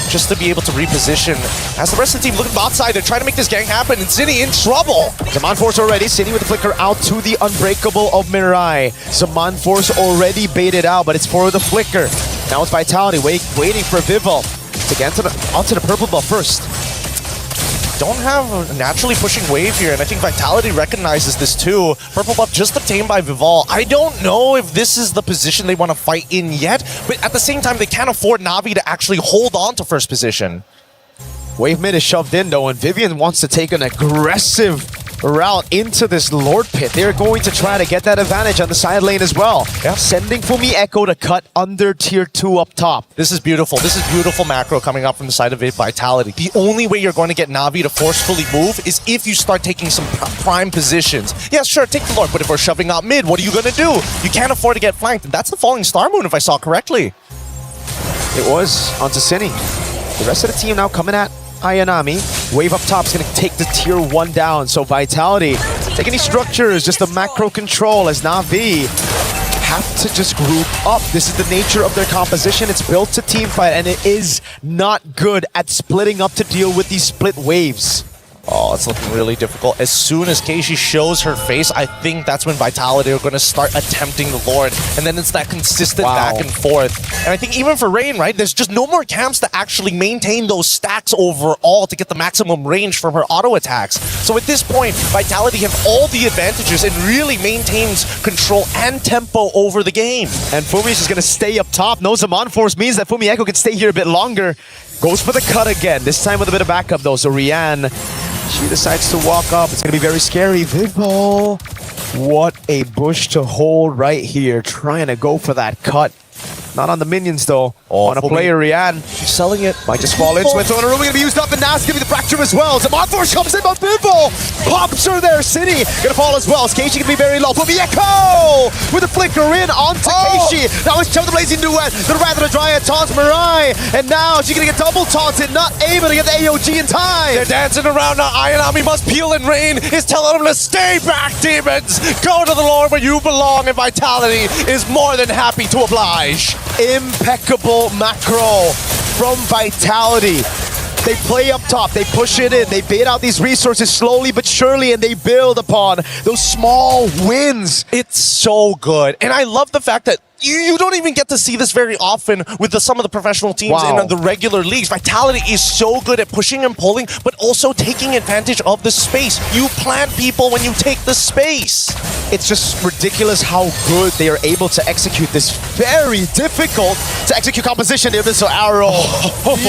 just to be able to reposition. As the rest of the team looking bot side, they're trying to make this gang happen, and Cine in trouble. Zaman Force already, Cine with the flicker out to the Unbreakable of Mirai. Zaman Force already baited out, but it's for the flicker. Now it's Vitality waiting for Vival to get onto the purple buff first. Don't have a naturally pushing wave here, and I think Vitality recognizes this too. Purple buff just obtained by Vival. I don't know if this is the position they want to fight in yet, but at the same time, they can't afford Na'Vi to actually hold on to first position. Wave mid is shoved in though, and Vivian wants to take an aggressive route into this Lord Pit. They're going to try to get that advantage on the side lane as well. Yeah. Sending Fumieko to cut under tier 2 up top. This is beautiful. This is beautiful macro coming up from the side of Vitality. The only way you're going to get Na'Vi to forcefully move is if you start taking some prime positions. Yeah, sure, take the Lord, but if we're shoving out mid, what are you going to do? You can't afford to get flanked. And that's the Falling Star Moon, if I saw correctly. It was onto Cine. The rest of the team now coming at Ayanami. Wave up top is going to take the tier 1 down. So Vitality, take any structures, just the macro control as Na'Vi have to just group up. This is the nature of their composition. It's built to team fight, and it is not good at splitting up to deal with these split waves. Oh, it's looking really difficult. As soon as Keishi shows her face, I think that's when Vitality are going to start attempting the Lord. And then it's that consistent back and forth. And I think even for Rain, right, there's just no more camps to actually maintain those stacks overall to get the maximum range from her auto attacks. So at this point, Vitality have all the advantages and really maintains control and tempo over the game. And Fumi is just going to stay up top. No Zaman Force means that Fumieko can stay here a bit longer. Goes for the cut again, this time with a bit of backup though. So Rian, she decides to walk up. It's going to be very scary. Vival, what a bush to hold right here. Trying to go for that cut. Not on the minions, though. On a player, Rian. She's selling it. Might just fall into it. Throwing a room going to be used up, and now it's going to be the fracture as well. Zaman Force comes in, but Bimbo pops her there. City going to fall as well. Keishi going to be very low. But Echo with a flicker in onto Keishi. Now it's Chum the Blazing Duet. The Wrath of the Dryad taunts Mirai. And now she's going to get double taunted. Not able to get the AOG in time. They're dancing around now. Ayanami must peel and rain. Is telling them to stay back, demons. Go to the Lord where you belong, and Vitality is more than happy to oblige. Impeccable macro from Vitality. They play up top, they push it in, they bait out these resources slowly but surely, and they build upon those small wins. It's so good. And I love the fact that you don't even get to see this very often with some of the professional teams in the regular leagues. Vitality is so good at pushing and pulling, but also taking advantage of the space. You plant people when you take the space. It's just ridiculous how good they are able to execute this very difficult to execute composition. The Abyssal Arrow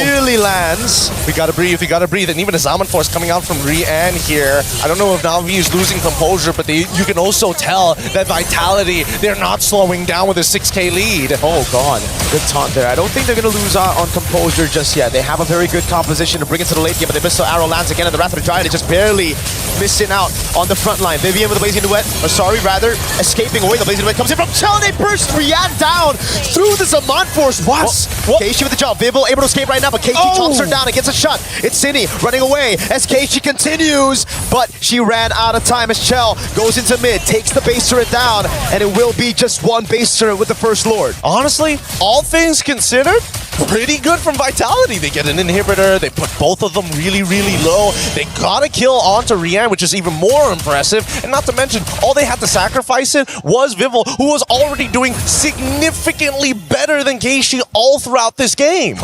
really lands. We gotta breathe, and even a Zaman Force coming out from Rian here. I don't know if Na'Vi is losing composure, but you can also tell that Vitality, they're not slowing down with a 6K lead. Oh god, good taunt there. I don't think they're going to lose on composure just yet. They have a very good composition to bring it to the late game, but the Abyssal Arrow lands again, and the Wrath of the Giant is just barely missing out on the front line. Vivian with the Blazing Duet, escaping away. The Blazing Duet comes in from Chell, they burst Rian down through the Zaman Force. Keishi with the jump. Vivel able to escape right now, but Keishi chomps her down and gets a shot. It's Cindy running away as Keishi continues, but she ran out of time as Chell goes into mid, takes the base turret down, and it will be just one base turret with the First Lord. Honestly, all things considered, pretty good from Vitality. They get an inhibitor, they put both of them really, really low. They got a kill onto Rian, which is even more impressive. And not to mention, all they had to sacrifice it was Vivel, who was already doing significantly better than Keishi all throughout this game.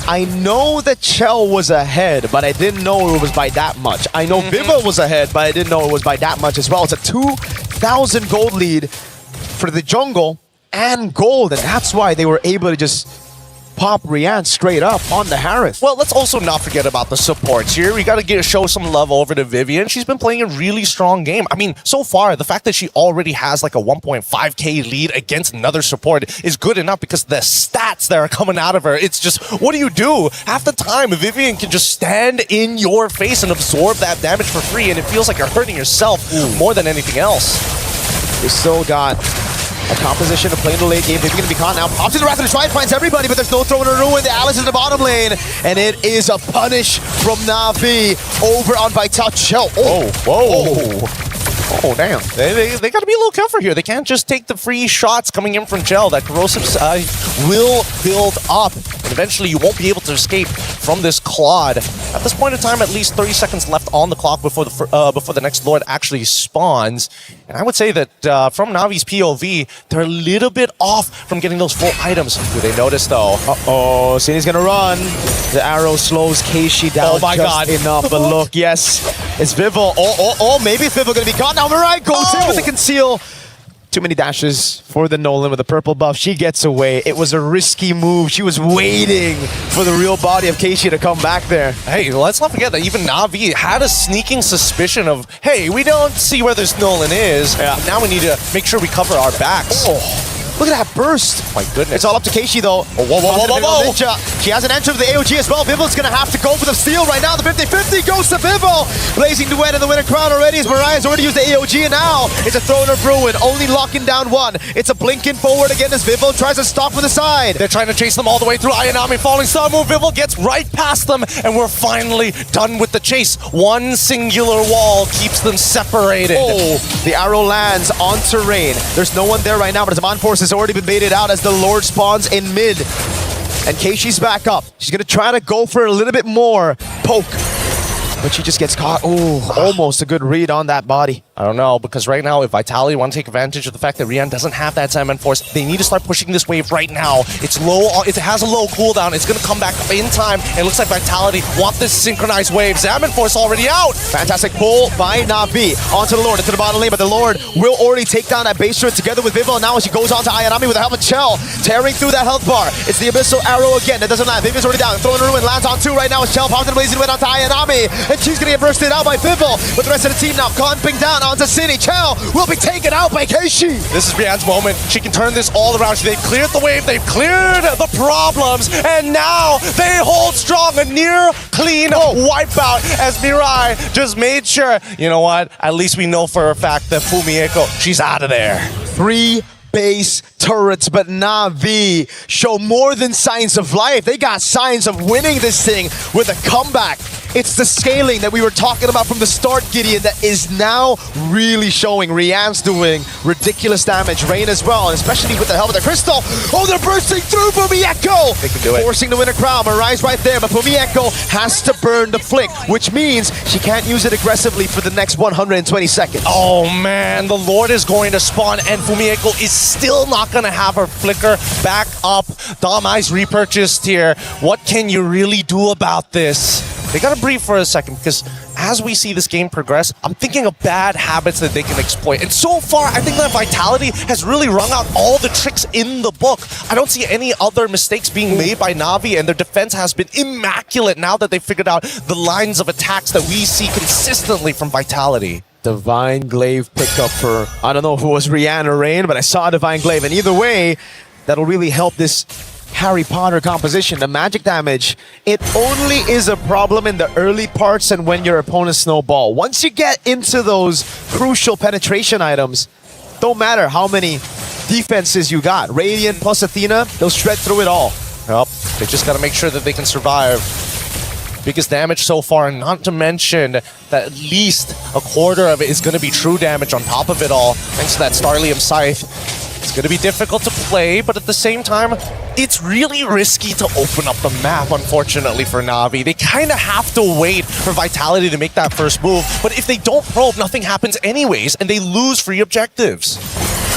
I know that Chell was ahead, but I didn't know it was by that much. I know Vivel was ahead, but I didn't know it was by that much as well. It's a 2,000 gold lead for the jungle and gold, and that's why they were able to just pop Rian straight up on the Harith. Well, let's also not forget about the supports here. We got to show some love over to Vivian. She's been playing a really strong game. I mean, so far, the fact that she already has like a 1.5k lead against another support is good enough because the stats that are coming out of her, it's just, what do you do? Half the time, Vivian can just stand in your face and absorb that damage for free, and it feels like you're hurting yourself more than anything else. They still got a composition to play in the late game. They're going to be caught now. Pops in the Wrath of the Tribe, finds everybody, but there's no throw in a ruin. The Alice in the bottom lane, and it is a punish from Na'Vi over on Vitality. Oh, damn. They got to be a little careful here. They can't just take the free shots coming in from Chell. That corrosive side will build up, and eventually you won't be able to escape from this Claude. At this point in time, at least 30 seconds left on the clock before the next Lord actually spawns. And I would say that from Navi's POV, they're a little bit off from getting those full items. Do they notice, though? Uh-oh, Cindy's gonna run. The arrow slows Keishi down enough, but look, yes, it's Vivel. Maybe Vivel gonna be caught now. Mirai goes in with the conceal. Too many dashes for the Nolan with the purple buff. She gets away. It was a risky move. She was waiting for the real body of Keishi to come back there. Hey, let's not forget that even Na'Vi had a sneaking suspicion of, hey, we don't see where this Nolan is. Yeah. Now we need to make sure we cover our backs. Look at that burst. My goodness. It's all up to Keishi, though. Whoa. She has an entry with the AOG as well. Vivel's going to have to go for the steal right now. The 50-50 goes to Vivel. Blazing Duet in the winning crown already as Mariah's already used the AOG, and now it's a Throne of Ruin, only locking down one. It's a blinking forward again as Vivel tries to stop from the side. They're trying to chase them all the way through. Ayanami falling star move. Vivel gets right past them, and we're finally done with the chase. One singular wall keeps them separated. The arrow lands on terrain. There's no one there right now, but Zaman Force has already been baited out as the Lord spawns in mid. And Keishi's back up. She's going to try to go for a little bit more poke. But she just gets caught. Almost a good read on that body. I don't know, because right now, if Vitality want to take advantage of the fact that Rian doesn't have that Zaman Force, they need to start pushing this wave right now. It's low. It has a low cooldown. It's going to come back in time. And it looks like Vitality want this synchronized wave. Zaman Force already out. Fantastic pull by Na'Vi onto the Lord, into the bottom lane, but the Lord will already take down that base turret together with Vivel. Now as she goes on to Ayanami with the helmet Chell, tearing through that health bar. It's the Abyssal Arrow again. That doesn't land. Vivian's already down. Throwing a ruin, lands on two right now as Chell pops in the Blazing Duet onto Ayanami. And she's going to get bursted out by Vivel. But the rest of the team now clamping down. down onto City. Chell will be taken out by Keishi. This is Brianne's moment. She can turn this all around. They've cleared the wave. They've cleared the problems. And now they hold strong. A near clean wipeout as Mirai just made sure, you know what? At least we know for a fact that Fumieko, she's out of there. 3 base turrets, but Na'Vi show more than signs of life. They got signs of winning this thing with a comeback. It's the scaling that we were talking about from the start, Gideon, that is now really showing. Rianne's doing ridiculous damage. Rain as well, and especially with the help of the Crystal. Oh, they're bursting through Fumieko! They can do it. Forcing the winner crown. Mirai's right there, but Fumieko has to burn the flick, which means she can't use it aggressively for the next 120 seconds. Oh man, the Lord is going to spawn and Fumieko is still not going to have her flicker back up. Dom Eyes repurchased here. What can you really do about this? They gotta breathe for a second, because as we see this game progress, I'm thinking of bad habits that they can exploit. And so far, I think that Vitality has really wrung out all the tricks in the book. I don't see any other mistakes being made by Na'Vi, and their defense has been immaculate now that they've figured out the lines of attacks that we see consistently from Vitality. Divine Glaive pickup for, I don't know if it was Rianne or Rain, but I saw Divine Glaive. And either way, that'll really help this Harry Potter composition. The magic damage, it only is a problem in the early parts and when your opponents snowball. Once you get into those crucial penetration items, don't matter how many defenses you got. Radiant plus Athena, they'll shred through it all. Yep, they just gotta make sure that they can survive. Biggest damage so far, not to mention that at least a quarter of it is going to be true damage on top of it all, thanks to that Starlium Scythe. It's going to be difficult to play, but at the same time, it's really risky to open up the map, unfortunately, for Na'Vi. They kind of have to wait for Vitality to make that first move, but if they don't probe, nothing happens anyways, and they lose free objectives.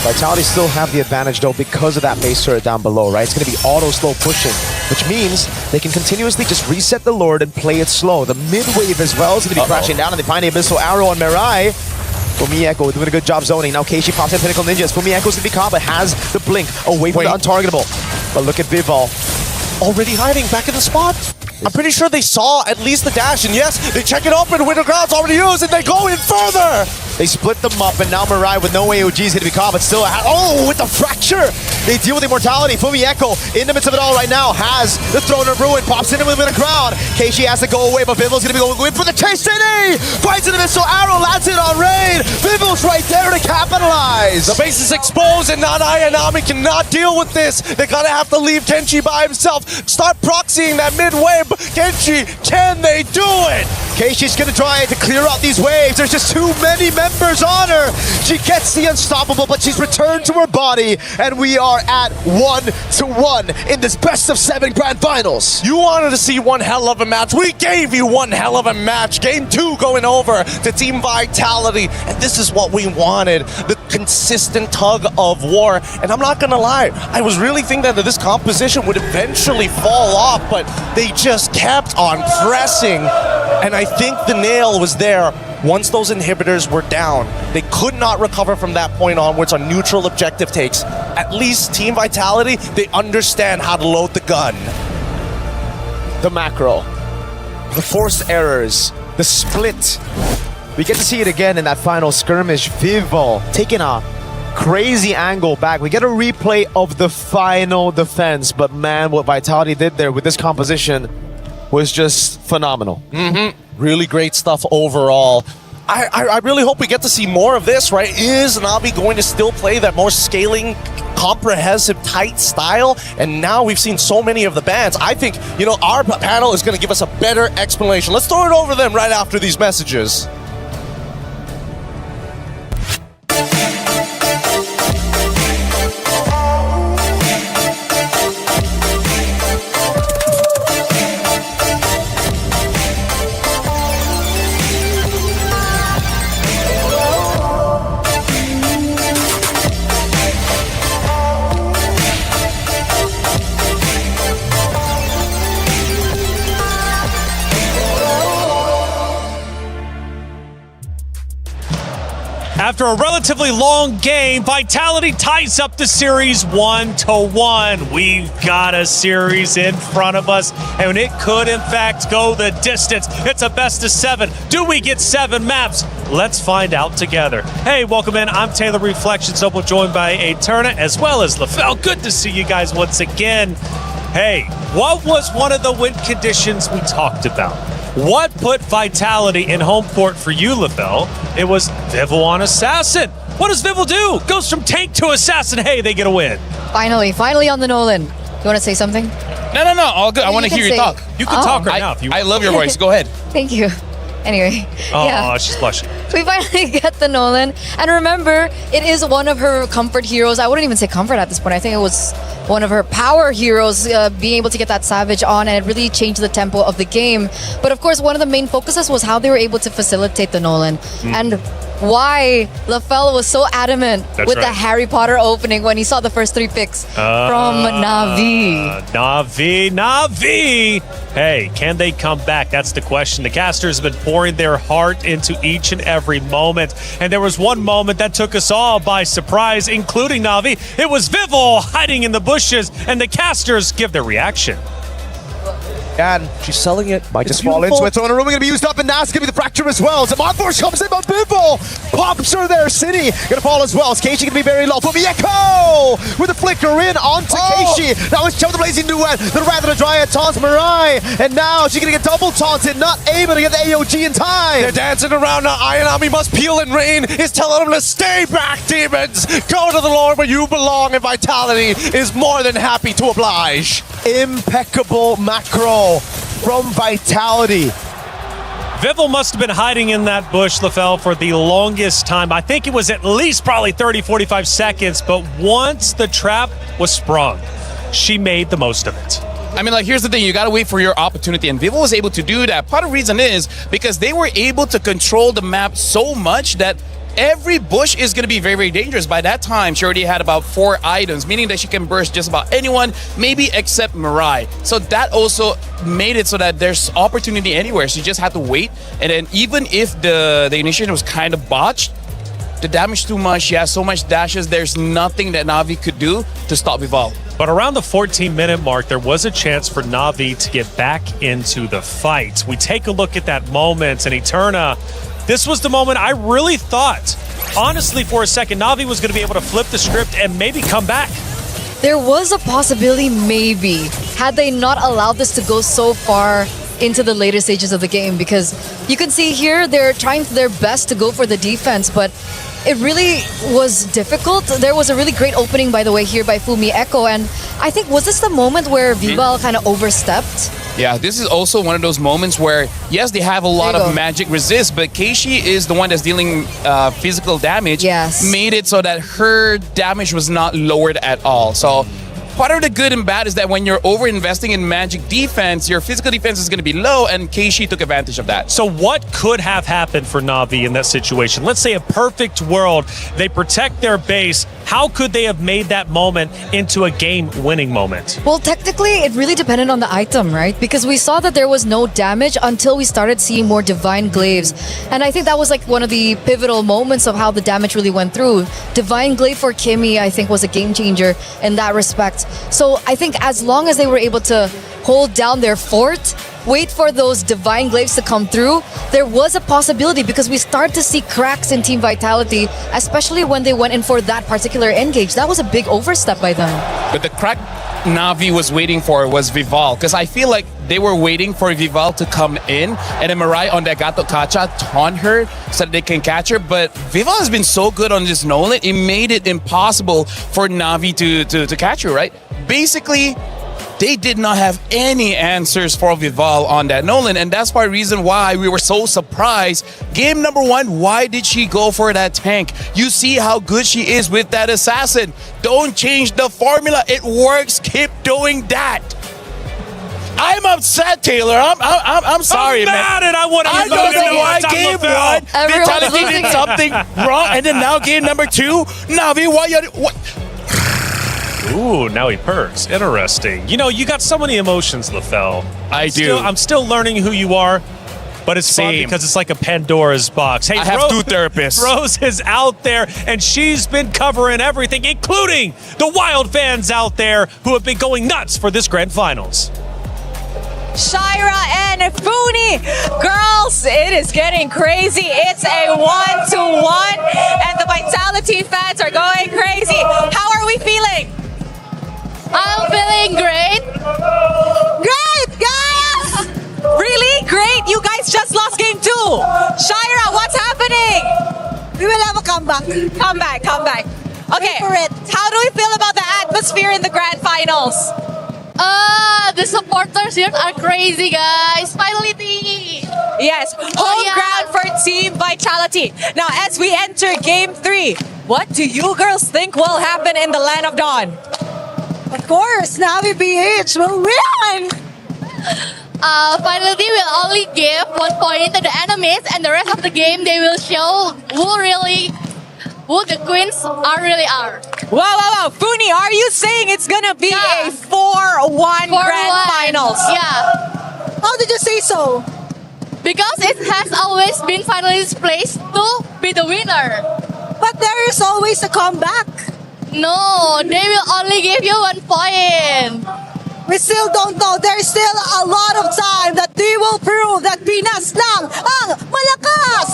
Vitality still have the advantage though because of that base turret down below, right? It's going to be auto slow pushing, which means they can continuously just reset the Lord and play it slow. The mid wave as well is going to be crashing down, and they find the Abyssal Arrow on Mirai. Fumieko doing a good job zoning. Now Keishi pops in Pinnacle Ninjas. Fumieko's going to be caught, but has the blink away from the untargetable. But look at Vival. Already hiding back in the spot. I'm pretty sure they saw at least the dash, and yes, they check it open. Winter Ground's already used, and they go in further. They split them up, and now Mirai with no AOG is going to be caught, but still, with the fracture! They deal with Immortality. Fumieko, in the midst of it all right now, has the Throne of Ruin, pops in with a crowd. Keishi has to go away, but Vival's going to be going in for the chase. City! Finds an Abyssal Arrow, lands it on Rain. Vival's right there to capitalize. The base is exposed, and Ayanami cannot deal with this. They're going to have to leave Kenshi by himself. Start proxying that mid-wave. Kenshi, can they do it? Keishi's going to try to clear out these waves. There's just too many members on her. She gets the unstoppable, but she's returned to her body, and we are at 1-1 in this best of 7 grand finals. You wanted to see one hell of a match. We gave you one hell of a match. Game 2 going over to Team Vitality, and this is what we wanted. The consistent tug of war. And I'm not gonna lie, I was really thinking that this composition would eventually fall off, but they just kept on pressing. And I think the nail was there. Once those inhibitors were down, they could not recover from that point onwards on neutral objective takes. At least Team Vitality, they understand how to load the gun. The macro, the forced errors, the split. We get to see it again in that final skirmish. Vival taking a crazy angle back. We get a replay of the final defense, but man, what Vitality did there with this composition was just phenomenal. Really great stuff overall. I really hope we get to see more of this, right? Is Na'Vi going to still play that more scaling, comprehensive, tight style? And now we've seen so many of the bans. I think, our panel is going to give us a better explanation. Let's throw it over them right after these messages. After a relatively long game, Vitality ties up the series 1-1. We've got a series in front of us, and it could, in fact, go the distance. It's a best of 7. Do we get 7 maps? Let's find out together. Hey, welcome in. I'm Taylor Reflections, so we're joined by Eterna as well as LaFell. Good to see you guys once again. Hey, what was one of the win conditions we talked about? What put Vitality in home court for you, LaFell? It was Vival on Assassin. What does Vival do? Goes from tank to assassin. Hey, they get a win. Finally on the Nolan. You want to say something? No, all good. I want to hear you talk. You can talk right now if you want. I love your voice. Go ahead. Thank you. Anyway, Oh, she's blushing. we finally get the Nolan. And remember, it is one of her comfort heroes. I wouldn't even say comfort at this point. I think it was one of her power heroes being able to get that Savage on, and it really changed the tempo of the game. But of course, one of the main focuses was how they were able to facilitate the Nolan. And why LaFell was so adamant with the Harry Potter opening when he saw the first 3 picks from Na'Vi. Na'Vi! Hey, can they come back? That's the question. The casters have been pouring their heart into each and every moment. And there was one moment that took us all by surprise, including Na'Vi. It was Vival hiding in the bushes, and the casters give their reaction. And she's selling it. Might just fall into it. So in a room going to be used up, and now it's going to be the fracture as well. Zamon comes in, but Vival pops her there. City going to fall as well. Is Keishi going to be very low? From Echo with the flicker in onto Keishi. Now it's Chum the Blazing Duet. The Rather Dryad taunts Mirai. And now she's going to get double taunted. Not able to get the AOG in time. They're dancing around now. Ayanami must peel and rain. Is telling them to stay back, demons. Go to the Lord where you belong. And Vitality is more than happy to oblige. Impeccable macro from Vitality. Vival must have been hiding in that bush, LaFell, for the longest time. I think it was at least probably 30, 45 seconds, but once the trap was sprung, she made the most of it. I mean, like, here's the thing. You got to wait for your opportunity, and Vival was able to do that. Part of the reason is because they were able to control the map so much that every bush is going to be very, very dangerous. By that time, she already had about 4 items, meaning that she can burst just about anyone, maybe except Mirai. So that also made it so that there's opportunity anywhere. She just had to wait. And then even if the initiation was kind of botched, the damage too much, she has so much dashes, there's nothing that Na'Vi could do to stop Vival. But around the 14-minute mark, there was a chance for Na'Vi to get back into the fight. We take a look at that moment, and Eterna, this was the moment I really thought, honestly, for a second, Na'Vi was going to be able to flip the script and maybe come back. There was a possibility, maybe, had they not allowed this to go so far into the later stages of the game, because you can see here they're trying their best to go for the defense, but it really was difficult. There was a really great opening, by the way, here by Fumi Echo, and I think, was this the moment where Vival kind of overstepped? Yeah, this is also one of those moments where, yes, they have a lot of magic resist, but Keishi is the one that's dealing physical damage. Yes. Made it so that her damage was not lowered at all. So part of the good and bad is that when you're over-investing in magic defense, your physical defense is going to be low, and Keishi took advantage of that. So what could have happened for Na'Vi in that situation? Let's say a perfect world. They protect their base. How could they have made that moment into a game-winning moment? Well, technically, it really depended on the item, right? Because we saw that there was no damage until we started seeing more Divine Glaives. And I think that was like one of the pivotal moments of how the damage really went through. Divine Glaive for Kimmy, I think, was a game changer in that respect. So I think as long as they were able to hold down their fort, wait for those Divine Glaives to come through, there was a possibility, because we start to see cracks in Team Vitality, especially when they went in for that particular engage. That was a big overstep by them. But the crack Na'Vi was waiting for was Vival, because I feel like they were waiting for Vival to come in, and then Mirai on that Gato Kacha taunt her so that they can catch her. But Vival has been so good on this Nolan, it made it impossible for Na'Vi to catch her, right? Basically, they did not have any answers for Vival on that Nolan, and that's part of the reason why we were so surprised. Game number 1, why did she go for that tank? You see how good she is with that assassin. Don't change the formula. It works. Keep doing that. I'm upset, Taylor. I'm sorry, I'm mad, and I want to. I don't know why game 1 Vitality did something wrong, and then now game number 2, Na'Vi, why you what? Ooh, now he purrs. Interesting. You know, you got so many emotions, LaFell. I do. I'm still learning who you are. But it's fun Same. because it's like a Pandora's box. Hey, I have 2 therapists. Rose is out there, and she's been covering everything, including the Wild fans out there who have been going nuts for this Grand Finals. Shira and Funi. Girls, it is getting crazy. It's a 1-1, and the Vitality fans are going crazy. How are we feeling? I'm feeling great. Great, guys! Really? Great. You guys just lost game 2. Shira, what's happening? We will have a comeback. Come back. Okay. Wait for it. How do we feel about the atmosphere in the Grand Finals? The supporters here are crazy, guys. Finally. Yes, home ground for Team Vitality. Now, as we enter Game 3, what do you girls think will happen in the Land of Dawn? Of course, Navi BH will win. Finally, will only give 1 point to the enemies, and the rest of the game they will show who the queens really are. Wow. Funi, are you saying it's gonna be a 4-1 Grand Finals? Yeah. How did you say so? Because it has always been finalist place to be the winner. But there is always a comeback. No, they will only give you 1 point. We still don't know. There's still a lot of time that they will prove that Pinas lang ang malakas.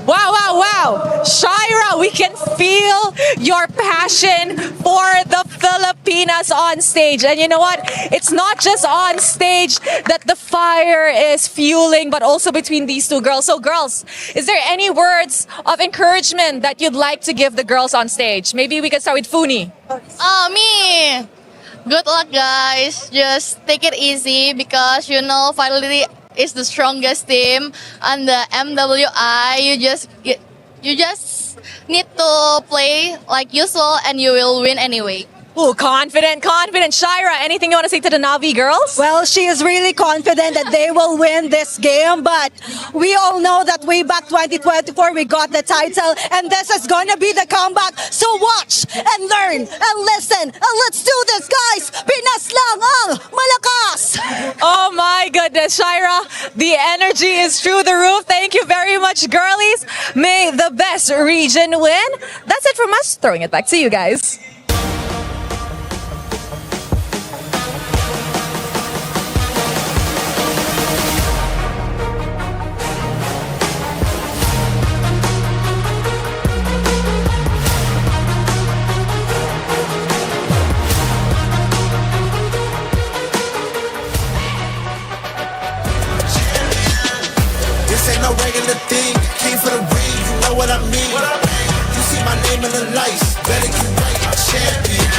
Wow. Shira, we can feel your passion for the Filipinas on stage. And you know what? It's not just on stage that the fire is fueling, but also between these 2 girls. So girls, is there any words of encouragement that you'd like to give the girls on stage? Maybe we can start with Funi. Me. Good luck, guys. Just take it easy because finally is the strongest team and the MWI. You just need to play like usual and you will win anyway. Ooh, confident. Shira, anything you want to say to the Navi girls? Well, she is really confident that they will win this game, but we all know that way back 2024 we got the title and this is gonna be the comeback. So watch and learn and listen and let's do this, guys! Pinas lang ang malakas! Oh my goodness, Shira, the energy is through the roof. Thank you very much, girlies. May the best region win. That's it from us. Throwing it back to you guys. Ain't no regular thing, came for the ring, you know what I mean. You see my name in the lights, better get right, champion.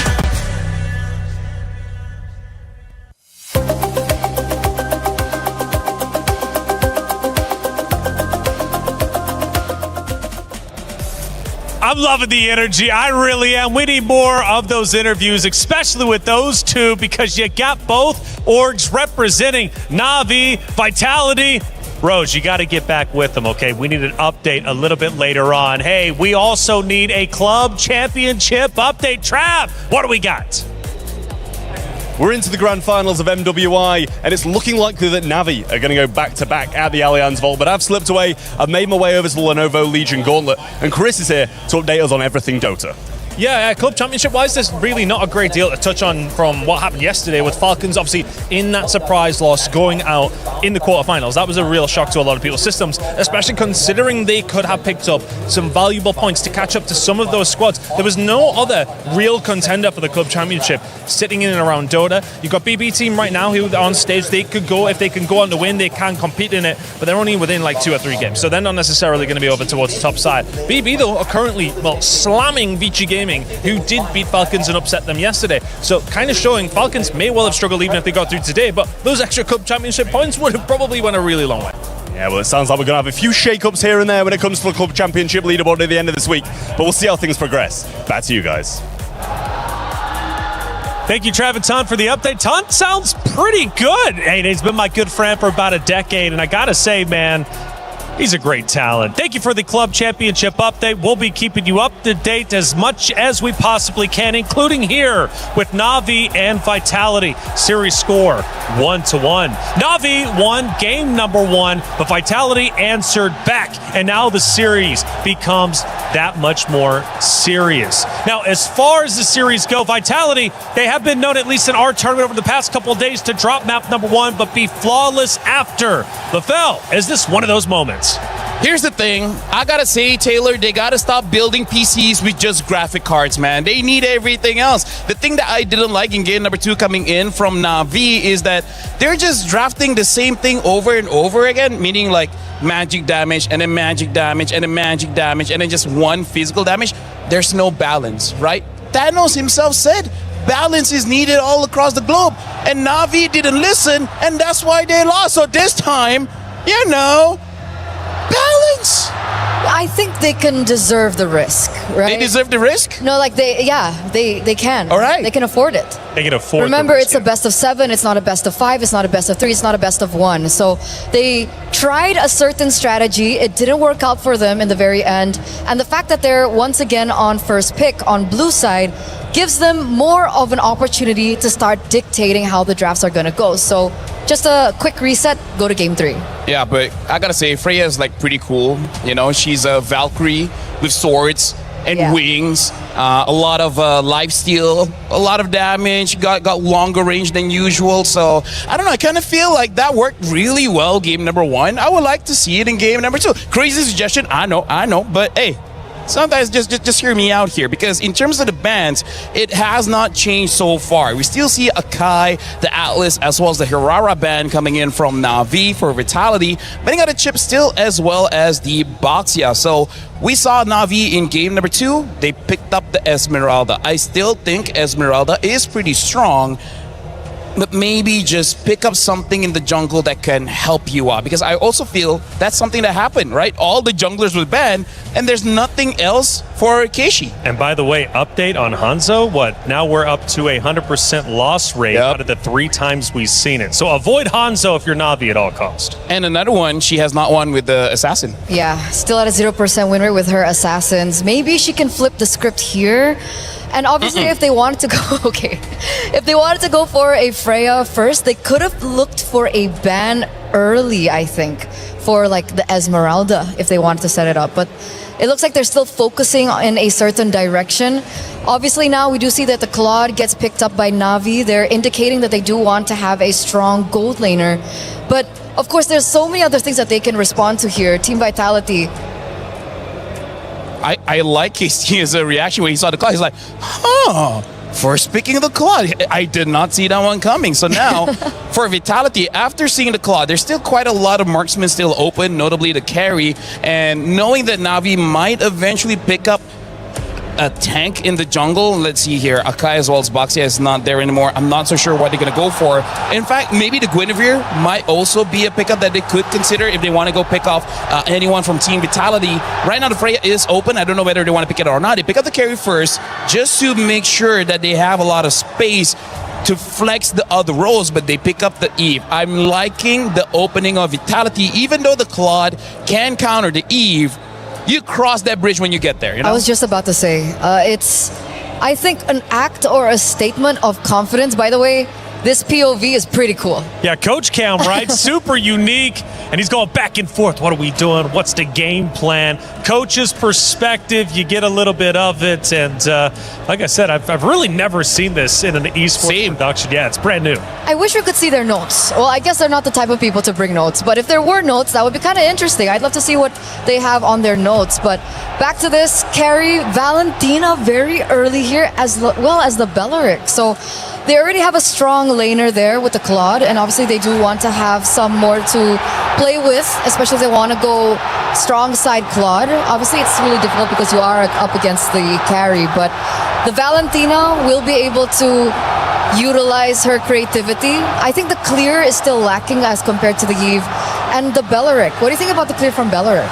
I'm loving the energy. I really am. We need more of those interviews, especially with those 2, because you got both orgs representing Navi, Vitality. Rose, you got to get back with them, okay? We need an update a little bit later on. Hey, we also need a club championship update. Trav, what do we got? We're into the grand finals of MWI, and it's looking likely that Navi are going to go back-to-back at the Allianz Vault, but I've slipped away. I've made my way over to the Lenovo Legion Gauntlet, and Chris is here to update us on everything Dota. Yeah, club championship-wise, there's really not a great deal to touch on from what happened yesterday with Falcons, obviously, in that surprise loss going out in the quarterfinals. That was a real shock to a lot of people's systems, especially considering they could have picked up some valuable points to catch up to some of those squads. There was no other real contender for the club championship sitting in and around Dota. You've got BB team right now who are on stage. They could go, if they can go on to win, they can compete in it, but they're only within like 2 or 3 games, so they're not necessarily going to be over towards the top side. BB, though, are currently, slamming Vici Gaming, who did beat Falcons and upset them yesterday. So kind of showing Falcons may well have struggled even if they got through today, but those extra club championship points would have probably went a really long way. Yeah, well, it sounds like we're going to have a few shake-ups here and there when it comes to the club championship leaderboard at the end of this week, but we'll see how things progress. Back to you guys. Thank you, Trav and Ton, for the update. Ton sounds pretty good. Hey, he's been my good friend for about a decade, and I gotta say, man, He's a great talent. Thank you for the club championship update. We'll be keeping you up to date as much as we possibly can, including here with Na'Vi and Vitality. Series score 1-1. Na'Vi won game number 1, but Vitality answered back. And now the series becomes that much more serious. Now, as far as the series go, Vitality, they have been known, at least in our tournament over the past couple of days, to drop map number 1, but be flawless after. LaFell, is this one of those moments? Here's the thing. I gotta say, Taylor, they gotta stop building PCs with just graphic cards, man. They need everything else. The thing that I didn't like in game number 2 coming in from Na'Vi is that they're just drafting the same thing over and over again, meaning like magic damage and then magic damage and then magic damage and then just one physical damage. There's no balance, right? Thanos himself said balance is needed all across the globe. And Na'Vi didn't listen, and that's why they lost. So this time, you know, balance. I think they can deserve the risk, right? They deserve the risk? No, like they can. All right. They can afford it. They can afford Remember, the it's a best of 7. It's not a best of 5. It's not a best of 3. It's not a best of 1. So they tried a certain strategy. It didn't work out for them in the very end. And the fact that they're once again on first pick on blue side gives them more of an opportunity to start dictating how the drafts are going to go. So just a quick reset, go to game 3. Yeah, but I gotta say, Freya is like pretty cool. You know, she's a Valkyrie with swords and wings, a lot of life steal, a lot of damage, got longer range than usual. So I don't know, I kind of feel like that worked really well game number 1. I would like to see it in game number 2. Crazy suggestion, I know, but hey, sometimes just hear me out here, because in terms of the bans, it has not changed so far. We still see Akai, the Atlas, as well as the Hirara ban coming in from Na'Vi for Vitality, banning out a chip still, as well as the Boxia. So we saw Na'Vi in game number 2. They picked up the Esmeralda. I still think Esmeralda is pretty strong, but maybe just pick up something in the jungle that can help you out, because I also feel that's something that happened, right? All the junglers were banned, and there's nothing else for Keishi. And by the way, update on Hanzo, now we're up to 100% loss rate out of the 3 times we've seen it. So avoid Hanzo if you're Na'Vi at all cost. And another one, she has not won with the Assassin. Yeah, still at a 0% win rate with her Assassins. Maybe she can flip the script here. And obviously, if they wanted to go, if they wanted to go for a Freya first, they could have looked for a ban early, I think, for like the Esmeralda, if they wanted to set it up. But it looks like they're still focusing in a certain direction. Obviously, now we do see that the Claude gets picked up by Na'Vi. They're indicating that they do want to have a strong gold laner. But of course, there's so many other things that they can respond to here. Team Vitality. I like his reaction when he saw the Claude. He's like, first picking of the Claude. I did not see that one coming. So now, for Vitality, after seeing the Claude, there's still quite a lot of marksmen still open, notably the carry. And knowing that Na'Vi might eventually pick up a tank in the jungle. Let's see here. Akai as well as Boxia is not there anymore. I'm not so sure what they're going to go for. In fact, maybe the Guinevere might also be a pickup that they could consider if they want to go pick off anyone from Team Vitality. Right now, the Freya is open. I don't know whether they want to pick it or not. They pick up the carry first just to make sure that they have a lot of space to flex the other roles, but they pick up the Eve. I'm liking the opening of Vitality, even though the Claude can counter the Eve. You cross that bridge when you get there, you know? I was just about to say, it's, I think, an act or a statement of confidence. By the way, this POV is pretty cool. Yeah, Coach Cam, right? Super unique. And he's going back and forth. What are we doing? What's the game plan? Coach's perspective, you get a little bit of it. And like I said, I've really never seen this in an esports production. Yeah, it's brand new. I wish we could see their notes. Well, I guess they're not the type of people to bring notes. But if there were notes, that would be kind of interesting. I'd love to see what they have on their notes. But back to this, carry Valentina very early here, as well as the Bellaric. So they already have a strong laner there with the Claude, and obviously they do want to have some more to play with, especially if they want to go strong side Claude. Obviously it's really difficult because you are up against the carry, but the Valentina will be able to utilize her creativity. I think the clear is still lacking as compared to the Eve and the Bellaric. What do you think about the clear from Bellaric?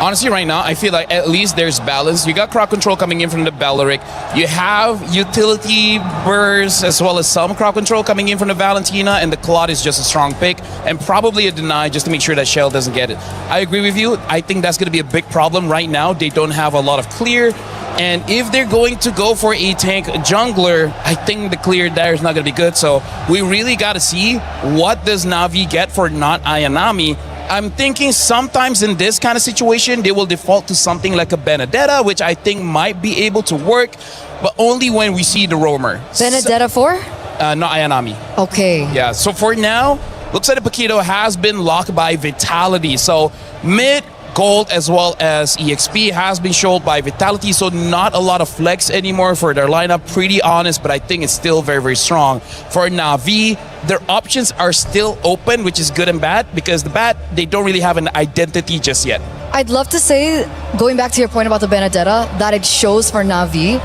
Honestly, right now, I feel like at least there's balance. You got crowd control coming in from the Balearic. You have utility bursts as well as some crowd control coming in from the Valentina, and the Claude is just a strong pick, and probably a deny just to make sure that Shell doesn't get it. I agree with you. I think that's going to be a big problem right now. They don't have a lot of clear, and if they're going to go for a tank jungler, I think the clear there is not going to be good. So we really got to see what does Na'Vi get for not Ayanami. I'm thinking sometimes in this kind of situation, they will default to something like a Benedetta, which I think might be able to work, but only when we see the roamer. Benedetta for? Not Ayanami. Okay. Yeah, so for now, looks like the Paquito has been locked by Vitality. So mid, gold, as well as EXP has been showed by Vitality, so not a lot of flex anymore for their lineup. Pretty honest, but I think it's still very, very strong. For Na'Vi, their options are still open, which is good and bad, because the bad, they don't really have an identity just yet. I'd love to say, going back to your point about the Benedetta, that it shows for Na'Vi.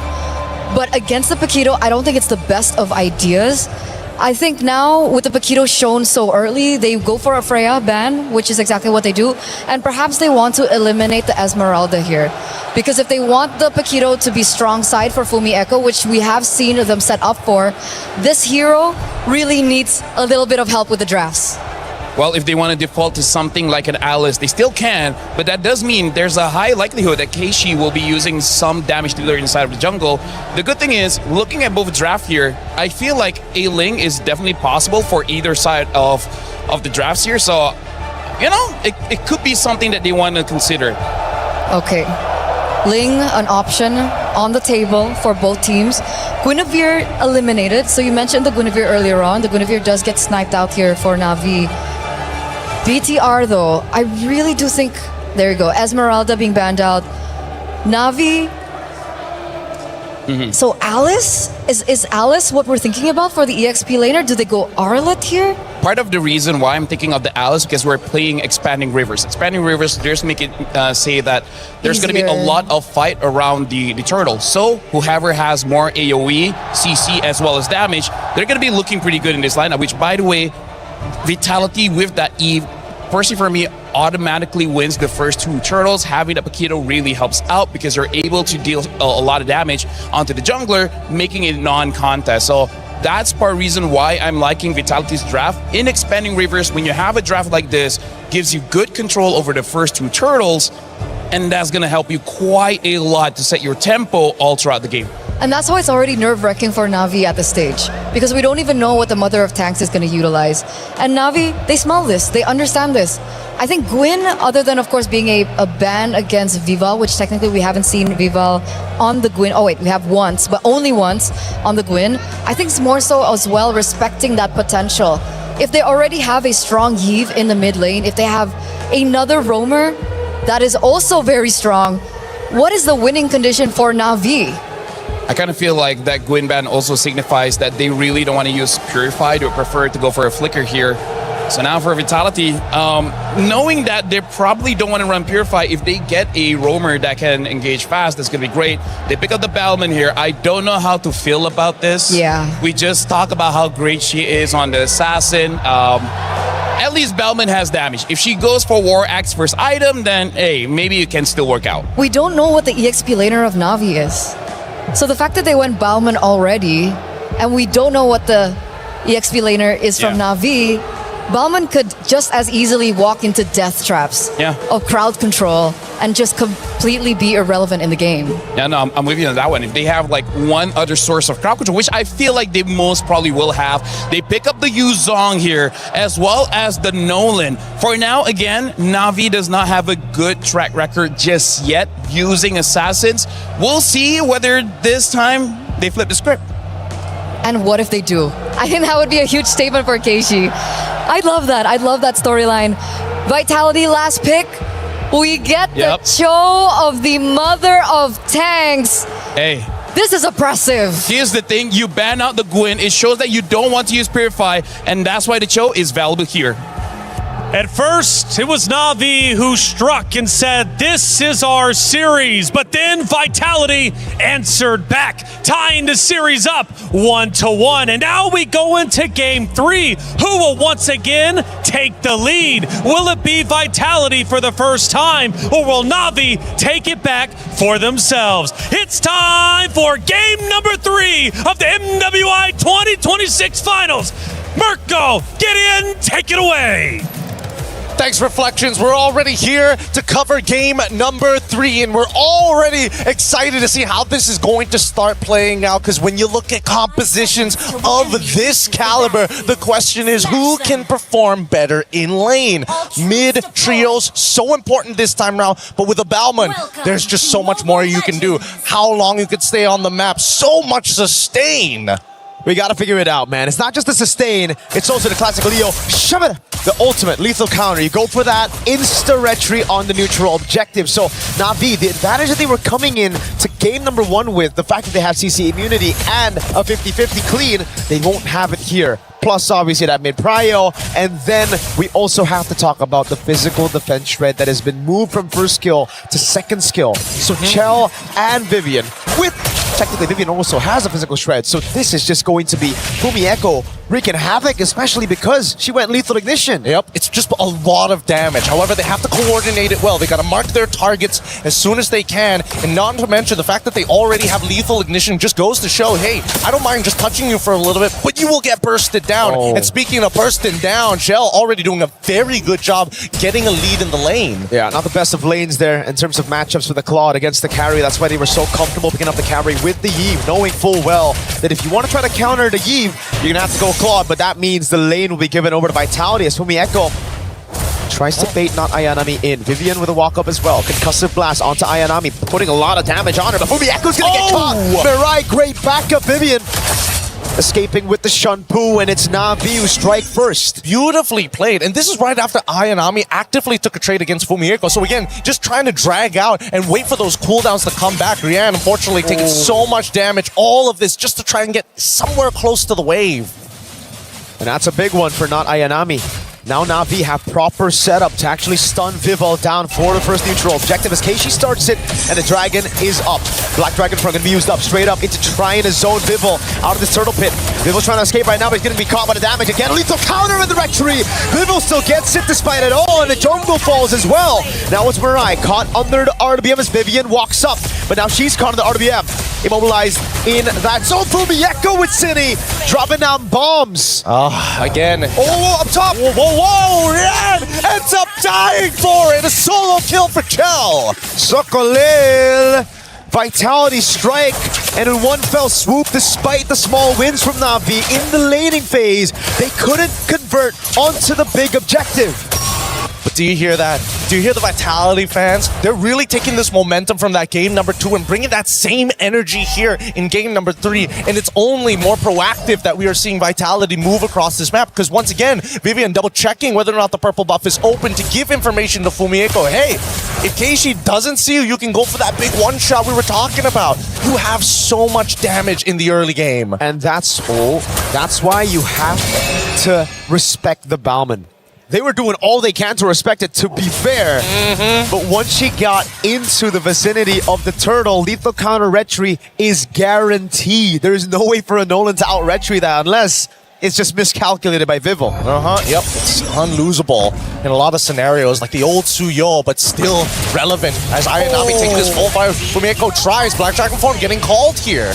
But against the Paquito, I don't think it's the best of ideas. I think now, with the Paquito shown so early, they go for a Freya ban, which is exactly what they do. And perhaps they want to eliminate the Esmeralda here. Because if they want the Paquito to be strong side for Fumi Echo, which we have seen them set up for, this hero really needs a little bit of help with the drafts. Well, if they want to default to something like an Alice, they still can, but that does mean there's a high likelihood that Keishi will be using some damage dealer inside of the jungle. The good thing is, looking at both draft here, I feel like a Ling is definitely possible for either side of the drafts here, so, you know, it could be something that they want to consider. Okay. Ling, an option on the table for both teams. Guinevere eliminated, so you mentioned the Guinevere earlier on. The Guinevere does get sniped out here for Na'Vi. BTR though, I really do think, there you go, Esmeralda being banned out. Na'Vi, so Alice? Is Alice what we're thinking about for the EXP laner? Do they go Arlet here? Part of the reason why I'm thinking of the Alice, because we're playing Expanding Rivers. Expanding Rivers, just make it say that there's going to be a lot of fight around the turtle. So whoever has more AoE, CC, as well as damage, they're going to be looking pretty good in this lineup, which, by the way, Vitality with that Eve, personally for me, automatically wins the first two turtles. Having a Paquito really helps out because you're able to deal a lot of damage onto the jungler, making it non-contest. So that's part reason why I'm liking Vitality's draft. In Expanding Rivers, when you have a draft like this, gives you good control over the first two turtles, and that's going to help you quite a lot to set your tempo all throughout the game. And that's why it's already nerve-wracking for Na'Vi at this stage. Because we don't even know what the Mother of Tanks is going to utilize. And Na'Vi, they smell this. They understand this. I think Gwyn, other than, of course, being a ban against Vival, which technically we haven't seen Vival on the Gwyn. Oh, wait, we have once, but only once on the Gwyn. I think it's more so as well respecting that potential. If they already have a strong Yve in the mid lane, if they have another roamer that is also very strong, what is the winning condition for Na'Vi? I kind of feel like that Gwyn ban also signifies that they really don't want to use Purify. They would prefer to go for a Flicker here. So now for Vitality, knowing that they probably don't want to run Purify, if they get a roamer that can engage fast, that's going to be great. They pick up the Bellman here. I don't know how to feel about this. Yeah. We just talk about how great she is on the Assassin. At least Bellman has damage. If she goes for War Axe first item, then hey, maybe it can still work out. We don't know what the EXP laner of Na'Vi is. So the fact that they went Bauman already, and we don't know what the EXP laner is from Na'Vi, Bauman could just as easily walk into death traps of crowd control and just completely be irrelevant in the game. Yeah, no, I'm with you on that one. If they have like one other source of crowd control, which I feel like they most probably will have, they pick up the Yuzong here as well as the Nolan. For now, again, Na'Vi does not have a good track record just yet using assassins. We'll see whether this time they flip the script. And what if they do? I think that would be a huge statement for Keishi. I'd love that. I'd love that storyline. Vitality last pick. We get the show of the Mother of Tanks. Hey. This is oppressive. Here's the thing. You ban out the Gwyn. It shows that you don't want to use Purify, and that's why the Cho is valuable here. At first, it was Na'Vi who struck and said, "This is our series." But then Vitality answered back, tying the series up 1-1. And now we go into Game 3. Who will once again take the lead? Will it be Vitality for the first time, or will Na'Vi take it back for themselves? It's time for Game number 3 of the MWI 2026 Finals. Mirko, get in, take it away. Thanks, Reflections. We're already here to cover game number 3, and we're already excited to see how this is going to start playing out, because when you look at compositions of this caliber, the question is who can perform better in lane? Mid trios, so important this time around, but with a Bauman, there's just so much more you can do. How long you could stay on the map, so much sustain. We gotta figure it out, man. It's not just the sustain, it's also the classic Leo. Shove it! The ultimate lethal counter. You go for that insta-retry on the neutral objective. So Na'Vi, the advantage that they were coming in to game number 1 with, the fact that they have CC immunity and a 50-50 clean, they won't have it here. Plus, obviously, that mid-prio. And then we also have to talk about the physical defense shred that has been moved from first skill to second skill. So Chell and Vivian, with technically Vivian also has a physical shred. So this is just going to be Fumi Echo wreaking havoc, especially because she went lethal ignition. Yep, it's just a lot of damage. However, they have to coordinate it well. They got to mark their targets as soon as they can. And not to mention the fact that they already have lethal ignition just goes to show, hey, I don't mind just touching you for a little bit, but you will get bursted down. Oh. And speaking of bursting down, Shell already doing a very good job getting a lead in the lane. Yeah, not the best of lanes there in terms of matchups for the Claude against the carry. That's why they were so comfortable picking up the carry with the Yve, knowing full well that if you want to try to counter the Yve, you're going to have to go Claude, but that means the lane will be given over to Vitality as Fumi Echo tries to bait not Ayanami in. Vivian with a walk-up as well. Concussive blast onto Ayanami, putting a lot of damage on her, but Fumi Echo's going to get caught. Mirai, great backup, Vivian. Escaping with the Shunpu, and it's Na'Vi who strike first. Beautifully played, and this is right after Ayanami actively took a trade against Fumi Echo. So again, just trying to drag out and wait for those cooldowns to come back. Rian, unfortunately, taking so much damage. All of this just to try and get somewhere close to the wave. And that's a big one for not Ayanami. Now Na'Vi have proper setup to actually stun Vival down for the first neutral objective as Keishi starts it, and the Dragon is up. Black Dragon Frog going to be used up straight up into trying to zone Vival out of this turtle pit. Vival's trying to escape right now, but he's going to be caught by the damage again. Lethal counter in the retry. Vival still gets it despite it all, and the jungle falls as well. Now it's Mirai caught under the RWM as Vivian walks up, but now she's caught in the RWM. Immobilized in that zone. Fumi Echo with Cine dropping down bombs. Again. Oh, up top. Whoa, Rian ends up dying for it. A solo kill for Kel. Sokolil. Vitality strike, and in one fell swoop, despite the small wins from Na'Vi in the laning phase, they couldn't convert onto the big objective. But do you hear that? Do you hear the Vitality fans? They're really taking this momentum from that game number 2 and bringing that same energy here in game number 3. And it's only more proactive that we are seeing Vitality move across this map. Because once again, Vivian double checking whether or not the purple buff is open to give information to Fumi Echo. Hey, if Keishi doesn't see you, you can go for that big one shot we were talking about. You have so much damage in the early game. And that's why you have to respect the Bauman. They were doing all they can to respect it, to be fair. But once she got into the vicinity of the turtle, lethal counter retry is guaranteed. There is no way for a Nolan to out retry that unless it's just miscalculated by Vival. Yep, it's unlosable in a lot of scenarios, like the old Suyo, but still relevant as Ayanami taking this full fire. Fumi Echo tries, Black Dragon form getting called here.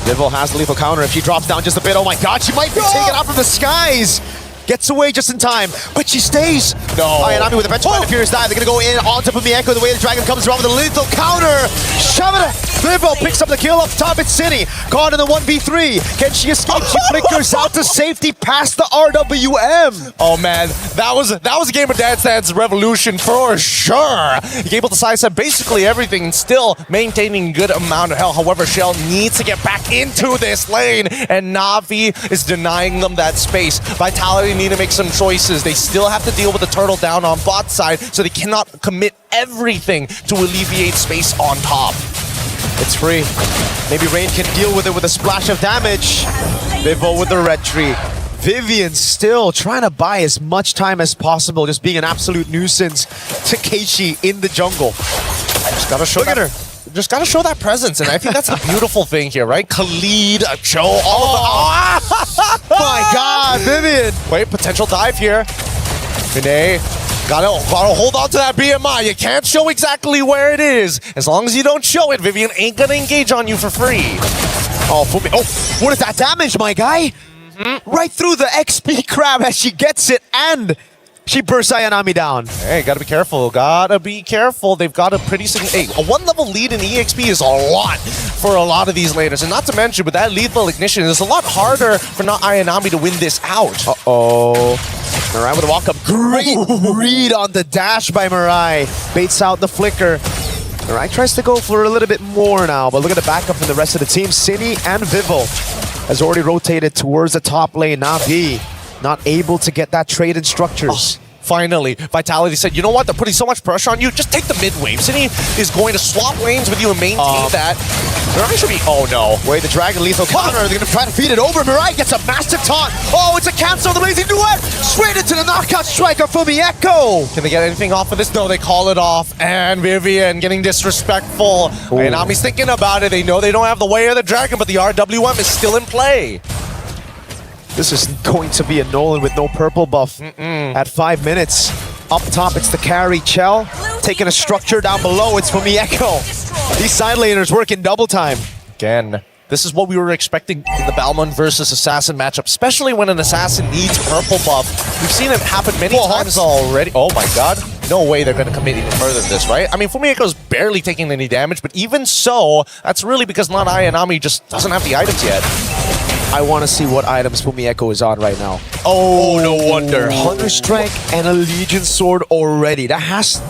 Vival has the lethal counter. If she drops down just a bit, oh my god, she might be taken out from the skies. Gets away just in time, but she stays. No. Ayanami with a bench by the Furious Dive. They're going to go in onto Fumi Echo. The way the Dragon comes around with a lethal counter. Shove it. Vival picks up the kill up top. It's Cine. Caught in the 1v3. Can she escape? She flickers out to safety past the RWM. Oh man, that was a game of Dance Dance Revolution for sure. You're able to sidestep basically everything and still maintaining a good amount of health. However, Shell needs to get back into this lane, and Na'Vi is denying them that space. Vitality need to make some choices. They still have to deal with the turtle down on bot side, so they cannot commit everything to alleviate space on top. It's free. Maybe Rain can deal with it with a splash of damage. Vivo with the retry. Vivian still trying to buy as much time as possible, just being an absolute nuisance to Keishi in the jungle. Just gotta show Just gotta show that presence, and I think that's the beautiful thing here, right? Khalid, Cho, all of the... My God, Vivian! Wait, potential dive here. Vinay, gotta hold on to that BMI. You can't show exactly where it is. As long as you don't show it, Vivian ain't gonna engage on you for free. Oh, what is that damage, my guy? Right through the XP crab as she gets it, and she bursts Ayanami down. Hey, gotta be careful. Gotta be careful. They've got a pretty significant... Hey, a one-level lead in EXP is a lot for a lot of these laners. And not to mention, with that lethal ignition, it's a lot harder for not Ayanami to win this out. Uh-oh. Mirai with a walk-up. Great read on the dash by Mirai. Baits out the flicker. Mirai tries to go for a little bit more now, but look at the backup from the rest of the team. Cine and Vivo has already rotated towards the top lane. Navi not able to get that trade in structures. Finally, Vitality said, you know what? They're putting so much pressure on you. Just take the mid wave. Cine is going to swap lanes with you and maintain that. Mirai should be... Oh, no. Wait, the Dragon lethal counter. They're going to try to feed it over. Mirai gets a massive taunt. Oh, it's a cancel of the Blazing Duet. Straight into the knockout strike of Fumieko. Can they get anything off of this? No, they call it off. And Vivian getting disrespectful. Ayanami's thinking about it. They know they don't have the way of the Dragon, but the RWM is still in play. This is going to be a Nolan with no purple buff at 5 minutes. Up top, it's the carry Chell. Taking a structure down below, it's Fumieko. These side laners working double time. Again, this is what we were expecting in the Balmond versus Assassin matchup, especially when an Assassin needs purple buff. We've seen it happen many times already. Oh my God. No way they're going to commit even further than this, right? I mean, Fumieko's barely taking any damage, but even so, that's really because not Ayanami just doesn't have the items yet. I want to see what items Fumieko is on right now. Oh, no wonder. Hunter Strike and a Legion Sword already. That has...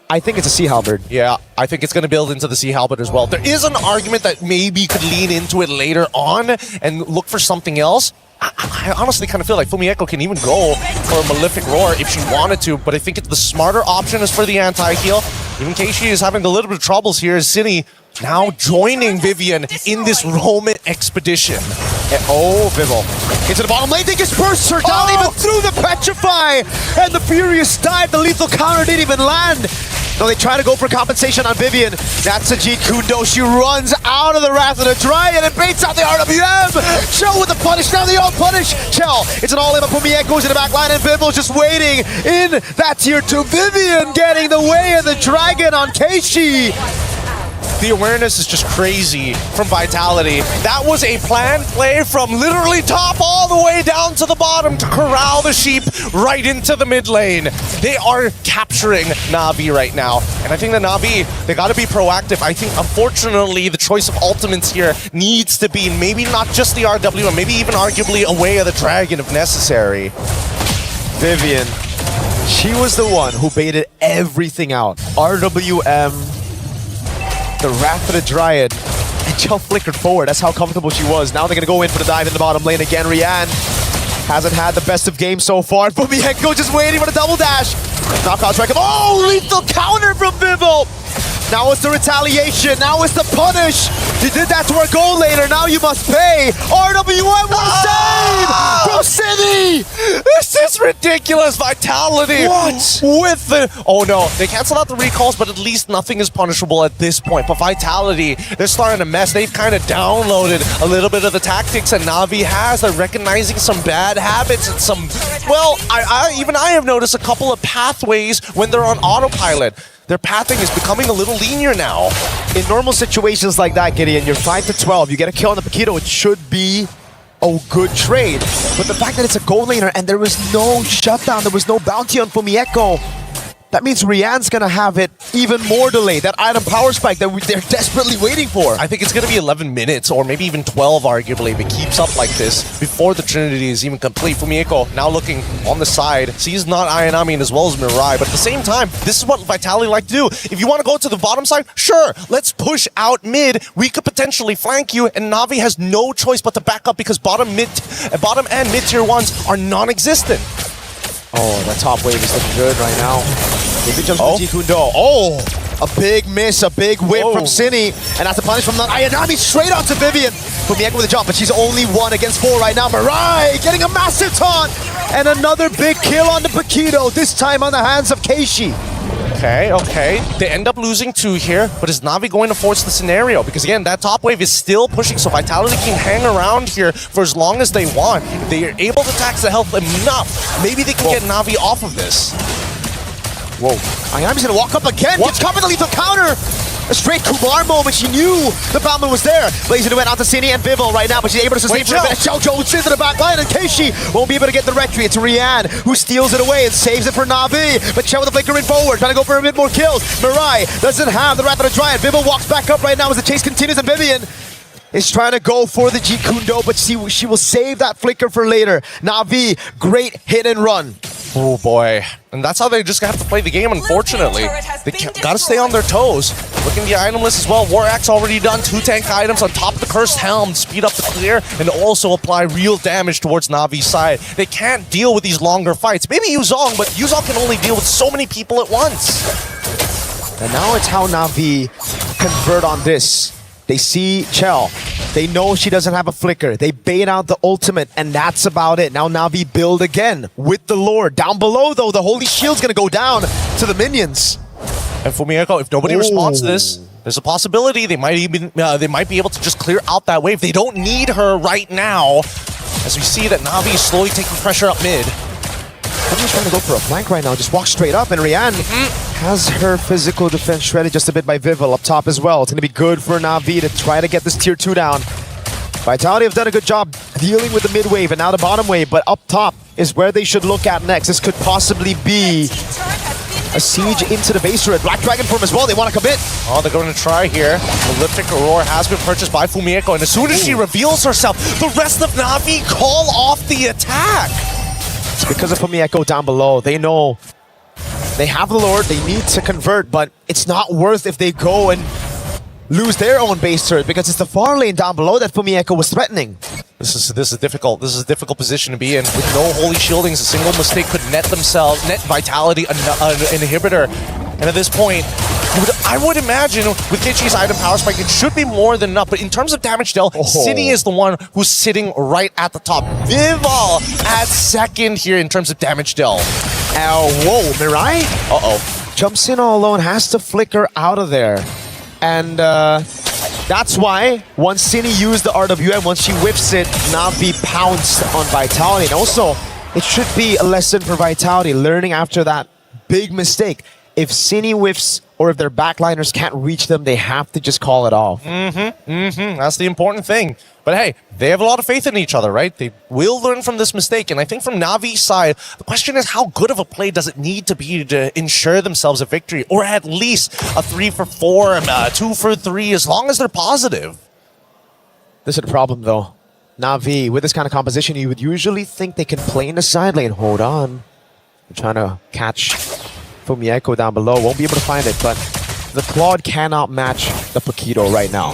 I think it's a Sea Halberd. Yeah, I think it's going to build into the Sea Halberd as well. There is an argument that maybe you could lean into it later on and look for something else. I honestly kind of feel like Fumieko can even go for a Malefic Roar if she wanted to, but I think the smarter option is for the anti-heal. Even Keishi is having a little bit of troubles here as Cine now joining Vivian in this Roman expedition. And, oh, Vivo. Into the bottom lane, they just burst her down even through the Petrify! And the Furious dive, the lethal counter didn't even land! No, they try to go for compensation on Vivian. That's Sajid Kundo. She runs out of the Wrath of the Dryad and baits out the RWM! Chell with the punish, now they all punish! Chell, it's an all-in, but Fumieko in the back line and Vivo's just waiting in that tier 2. Vivian getting the way of the dragon on Keishi! The awareness is just crazy from Vitality. That was a planned play from literally top all the way down to the bottom to corral the sheep right into the mid lane. They are capturing Na'Vi right now. And I think the Na'Vi, they got to be proactive. I think, unfortunately, the choice of ultimates here needs to be maybe not just the RW, maybe even arguably a Way of the Dragon if necessary. Vivian, she was the one who baited everything out. RWM, the Wrath of the Dryad, and Chell flickered forward. That's how comfortable she was. Now they're going to go in for the dive in the bottom lane again. Rian hasn't had the best of games so far. Fumieko just waiting for the double dash. Knockout strike. Oh, lethal counter from Vivo. Now it's the retaliation. Now it's the punish. You did that to our goal later. Now you must pay. RWM will save from City. This is ridiculous. Vitality. What? With the... Oh no, they canceled out the recalls, but at least nothing is punishable at this point. But Vitality, they're starting to mess. They've kind of downloaded a little bit of the tactics that Na'Vi has. They're recognizing some bad habits and some... Well, I have noticed a couple of pathways when they're on autopilot. Their pathing is becoming a little linear now. In normal situations like that, Gideon, you're 5-12, you get a kill on the Paquito, it should be a good trade. But the fact that it's a goal laner and there was no shutdown, there was no bounty on Fumieko, that means Rian's gonna have it even more delayed. That item power spike that they're desperately waiting for. I think it's gonna be 11 minutes or maybe even 12 arguably if it keeps up like this before the Trinity is even complete. Fumieko now looking on the side, sees not Ayanami as well as Mirai, but at the same time, this is what Vitality like to do. If you want to go to the bottom side, sure, let's push out mid. We could potentially flank you, and Na'Vi has no choice but to back up because bottom and mid tier 1s are non-existent. Oh, that top wave is looking good right now. Maybe jumps Sajid Kundo. Oh! A big miss, a big whip from Cine, and that's a punish from Ayanami straight onto Vivian. Fumieko with a jump, but she's only 1 against 4 right now. Mirai getting a massive taunt! And another big kill on the Paquito, this time on the hands of Keishi. Okay. They end up losing 2 here, but is Na'Vi going to force the scenario? Because again, that top wave is still pushing, so Vitality can hang around here for as long as they want. If they are able to tax the health enough, maybe they can get Na'Vi off of this. Whoa. Ayami's gonna walk up again, gets covered the lethal counter! A straight Kumar moment, she knew the Batman was there. Blazing went out to Cini and Vival right now, but she's able to sustain for a minute. Xiao Zhou into the back line, and Keishi won't be able to get the rectory. It's Rian who steals it away and saves it for Na'Vi. But Xiao with the flicker in forward, trying to go for a bit more kills. Mirai doesn't have the Wrath of the Giant. Vival walks back up right now as the chase continues, and Vivian is trying to go for the Jeet Kune Do, but she will save that flicker for later. Na'Vi, great hit and run. Oh boy. And that's how they just have to play the game, unfortunately. They gotta stay on their toes. Looking at the item list as well. War Axe already done 2 tank items on top of the Cursed Helm. Speed up the clear and also apply real damage towards Navi's side. They can't deal with these longer fights. Maybe Yuzong, but Yuzong can only deal with so many people at once. And now it's how Na'Vi convert on this. They see Chell. They know she doesn't have a flicker. They bait out the ultimate, and that's about it. Now Na'Vi build again with the Lord. Down below, though, the Holy Shield's gonna go down to the minions. And Fumieko, if nobody responds to this, there's a possibility they might be able to just clear out that wave. They don't need her right now, as we see that Na'Vi is slowly taking pressure up mid. I'm just trying to go for a flank right now. Just walk straight up, and Rian has her physical defense shredded just a bit by Vival up top as well. It's going to be good for Na'Vi to try to get this tier 2 down. Vitality have done a good job dealing with the mid wave and now the bottom wave, but up top is where they should look at next. This could possibly be a siege into the base turret. Black Dragon form as well. They want to commit. Oh, they're going to try here. Prolific Aurora has been purchased by Fumieko, and as soon as she reveals herself, the rest of Na'Vi call off the attack. It's because of Fumieko down below. They know they have the Lord, they need to convert, but it's not worth if they go and lose their own base turret, because it's the far lane down below that Fumieko was threatening. This is difficult. This is a difficult position to be in. With no holy shieldings, a single mistake could net Vitality an inhibitor. And at this point, I would imagine with Kichi's item power spike, it should be more than enough. But in terms of damage dealt, Cini is the one who's sitting right at the top. Vival at second here in terms of damage dealt. Whoa, Mirai? Jumps in all alone, has to flicker out of there. And that's why once Cini used the RWM, once she whiffs it, Na'Vi pounced on Vitality. And also, it should be a lesson for Vitality, learning after that big mistake. If Cini whiffs or if their backliners can't reach them, they have to just call it off. That's the important thing. But hey, they have a lot of faith in each other, right? They will learn from this mistake. And I think from Navi's side, the question is how good of a play does it need to be to ensure themselves a victory? Or at least a 3 for 4, 2 for 3, as long as they're positive. This is the problem, though. Na'Vi, with this kind of composition, you would usually think they can play in the side lane. Hold on. They're trying to catch Fumieko down below. Won't be able to find it, but the Claude cannot match the Paquito right now.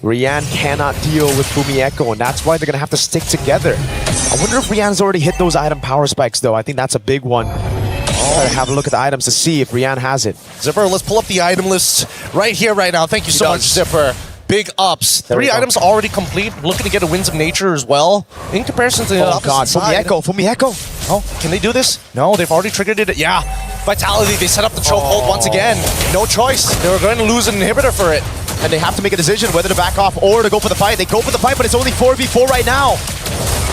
Rian cannot deal with Fumieko, and that's why they're going to have to stick together. I wonder if Rian's already hit those item power spikes, though. I think that's a big one. Try to have a look at the items to see if Rian has it. Zipper, let's pull up the item list right here, right now. Thank you so much, Zipper. Big ups. 3 items already complete. Looking to get a Winds of Nature as well. In comparison to the opposite side. Fumieko. Oh, can they do this? No, they've already triggered it. Yeah. Vitality, they set up the chokehold once again. No choice. They were going to lose an inhibitor for it. And they have to make a decision whether to back off or to go for the fight. They go for the fight, but it's only 4v4 right now.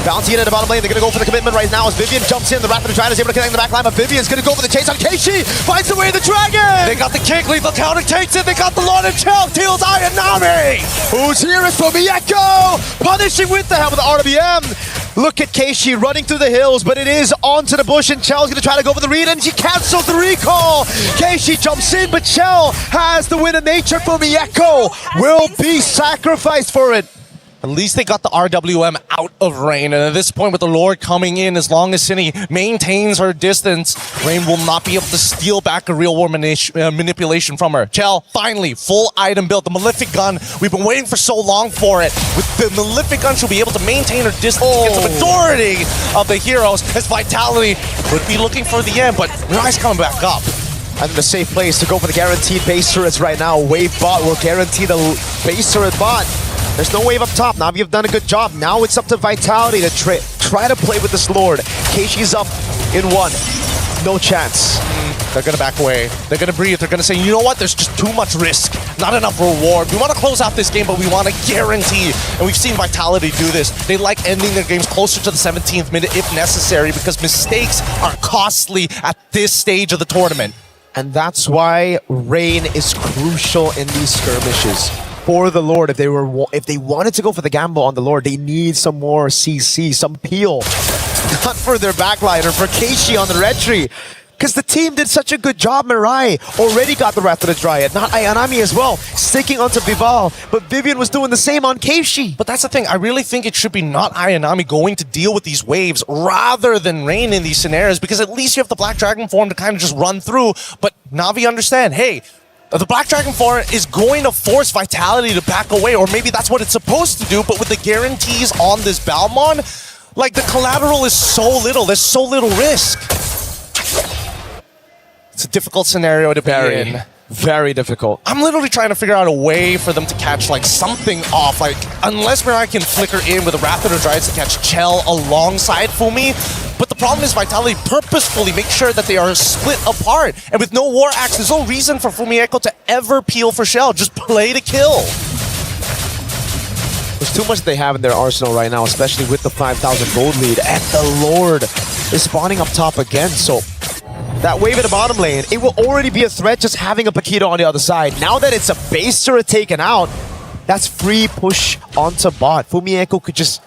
Bounty in at the bottom lane. They're going to go for the commitment right now as Vivian jumps in. The Wrath of the Giant is able to connect in the back line, but Vivian's going to go for the chase on Keishi. Finds the way of the dragon. They got the kick. Lethal counter takes it. They got the Lord of Chell. Deals Ayanami. Who's here is Fumieko. Punishing with the help of the RWM. Look at Keishi running through the hills, but it is onto the bush, and Chell's going to try to go for the read, and she cancels the recall. Keishi jumps in, but Chell has the win of nature. Fumieko will be sacrificed for it. At least they got the RWM out of Rain, and at this point with the Lord coming in, as long as Cini maintains her distance, Rain will not be able to steal back a real war manipulation from her. Chell, finally, full item build. The Malefic Gun, we've been waiting for so long for it. With the Malefic Gun, she'll be able to maintain her distance against the majority of the heroes, as Vitality would be looking for the end, but Mirai's coming back up. And the safe place to go for the guaranteed base turrets right now. Wave bot will guarantee the base turret bot. There's no wave up top. Na'Vi have done a good job. Now it's up to Vitality to try to play with this Lord. Keishi's up in 1. No chance. They're going to back away. They're going to breathe. They're going to say, you know what? There's just too much risk. Not enough reward. We want to close out this game, but we want to guarantee. And we've seen Vitality do this. They like ending their games closer to the 17th minute if necessary because mistakes are costly at this stage of the tournament. And that's why Rain is crucial in these skirmishes. For the Lord, if they wanted to go for the gamble on the Lord, they need some more CC, some peel. Not for their backline or for Keishi on the red tree. Because the team did such a good job. Mirai already got the Wrath of the Dryad. Not Ayanami as well, sticking onto Vival. But Vivian was doing the same on Keishi. But that's the thing. I really think it should be not Ayanami going to deal with these waves rather than Rain in these scenarios, because at least you have the Black Dragon form to kind of just run through. But Na'Vi understand, hey, the Black Dragon form is going to force Vitality to back away, or maybe that's what it's supposed to do, but with the guarantees on this Balmon, like the collateral is so little, there's so little risk. It's a difficult scenario to be in. Very difficult. I'm literally trying to figure out a way for them to catch like something off. Like, unless Mirai can flicker in with a Rapid or Dryades to catch Chell alongside Fumi. But the problem is Vitality purposefully make sure that they are split apart. And with no War Axe, there's no reason for Fumieko to ever peel for Shell. Just play to kill. There's too much they have in their arsenal right now, especially with the 5,000 gold lead. And the Lord is spawning up top again, so that wave in the bottom lane, it will already be a threat just having a Paquito on the other side. Now that it's a base turret taken out, that's free push onto bot. Fumieko could just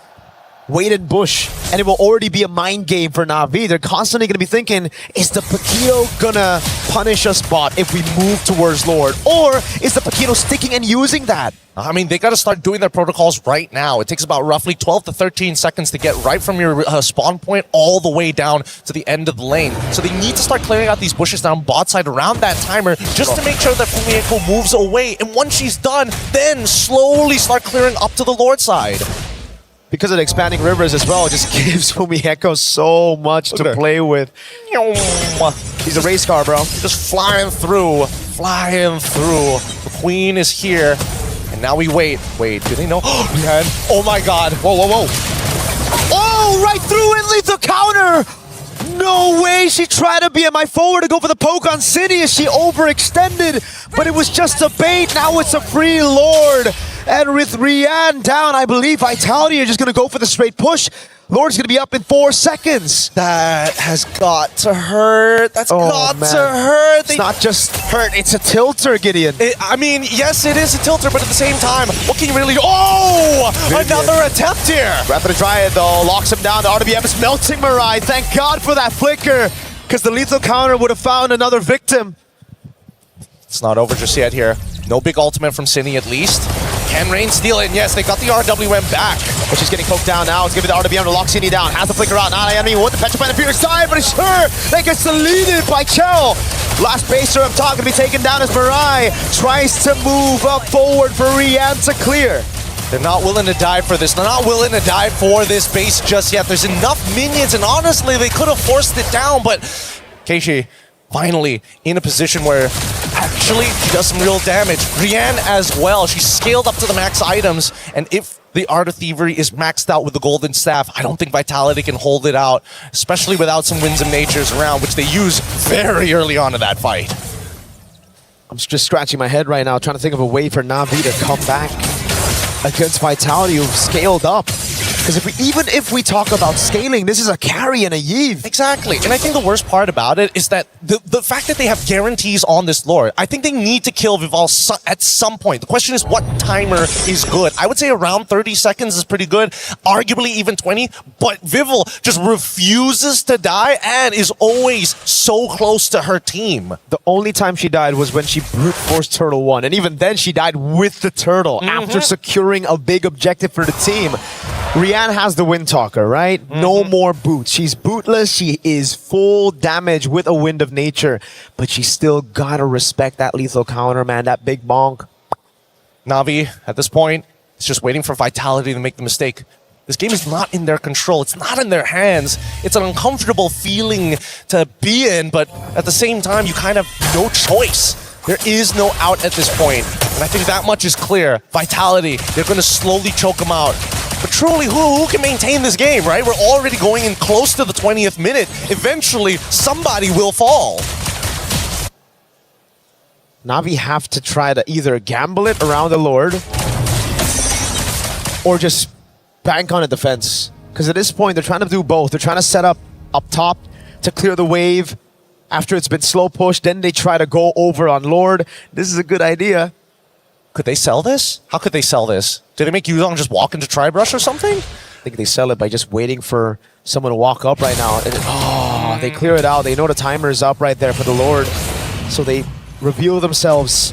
wait in bush, and it will already be a mind game for Na'Vi. They're constantly going to be thinking, is the Paquito gonna punish us bot if we move towards Lord? Or is the Paquito sticking and using that? I mean, they got to start doing their protocols right now. It takes about roughly 12 to 13 seconds to get right from your spawn point all the way down to the end of the lane. So they need to start clearing out these bushes down bot side around that timer just to make sure that Fumieko moves away. And once she's done, then slowly start clearing up to the Lord side. Because of the expanding rivers as well, it just gives Fumieko so much to play with. He's a race car, bro. Just flying through. The Queen is here. And now we wait. Wait, do they know? Oh my god. Whoa. Oh, right through it, lethal counter! No way, she tried to be at my forward to go for the poke on City as she overextended, but it was just a bait. Now it's a free Lord. And with Rian down, I believe Vitality are just going to go for the straight push. Lord's going to be up in 4 seconds. That has got to hurt. That's got to hurt. It's not just hurt, it's a tilter, Gideon. I mean, yes, it is a tilter, but at the same time, what can you really do? Oh! Vivian. Another attempt here. Rapid Dryad, though, locks him down. The RWM is melting Mirai. Thank God for that flicker, because the lethal counter would have found another victim. It's not over just yet here. No big ultimate from Cine at least. Can Rain steal it? And yes, they got the RWM back. But she's getting poked down now. It's giving the RWM to lock Cine down. Has the flicker out. Not Ayanami with the petrify the Fierce side, but it's sure they get deleted by Chell. Last baser up top gonna be taken down as Mirai tries to move up forward for Rian to clear. They're not willing to die for this. They're not willing to die for this base just yet. There's enough minions, and honestly, they could have forced it down, but Keishi finally in a position where actually she does some real damage. Rian as well. She's scaled up to the max items, and if the Art of Thievery is maxed out with the Golden Staff, I don't think Vitality can hold it out, especially without some Winds of Natures around, which they use very early on in that fight. I'm just scratching my head right now, trying to think of a way for Na'Vi to come back against Vitality, who've scaled up. Because if we talk about scaling, this is a carry and a Yve. Exactly. And I think the worst part about it is that the fact that they have guarantees on this Lord, I think they need to kill Vival at some point. The question is, what timer is good? I would say around 30 seconds is pretty good, arguably even 20, but Vival just refuses to die and is always so close to her team. The only time she died was when she brute forced Turtle 1, and even then she died with the Turtle after securing a big objective for the team. Rian has the Wind Talker, right? No more boots. She's bootless. She is full damage with a Wind of Nature, but she still gotta respect that lethal counter, man. That big bonk. Na'Vi, at this point, is just waiting for Vitality to make the mistake. This game is not in their control. It's not in their hands. It's an uncomfortable feeling to be in, but at the same time, you kind of have no choice. There is no out at this point. And I think that much is clear. Vitality, they're going to slowly choke them out. But truly, who can maintain this game, right? We're already going in close to the 20th minute. Eventually, somebody will fall. Na'Vi have to try to either gamble it around the Lord or just bank on a defense. Because at this point, they're trying to do both. They're trying to set up top to clear the wave after it's been slow pushed. Then they try to go over on Lord. This is a good idea. Could they sell this? How could they sell this? Did they make Yuzong just walk into Tri-Brush or something? I think they sell it by just waiting for someone to walk up right now. And they clear it out. They know the timer is up right there for the Lord. So they reveal themselves.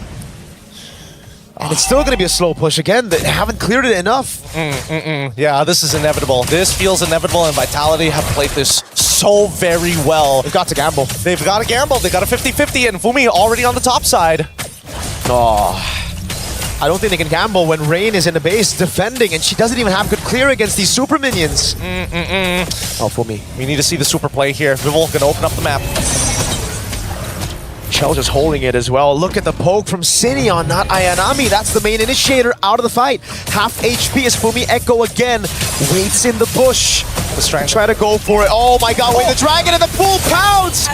And it's still going to be a slow push again. They haven't cleared it enough. Yeah, this is inevitable. This feels inevitable, and Vitality have played this so very well. They've got to gamble. They've got to gamble. They got a 50-50, and Fumi already on the top side. I don't think they can gamble when Rain is in the base defending, and she doesn't even have good clear against these super minions. Oh, Fumi. We need to see the super play here. Vivol gonna open up the map. Chell just holding it as well. Look at the poke from Cine on not Ayanami. That's the main initiator out of the fight. Half HP as Fumi Echo again waits in the bush. Try to go for it. Oh my god, wait, the dragon and the full pounce!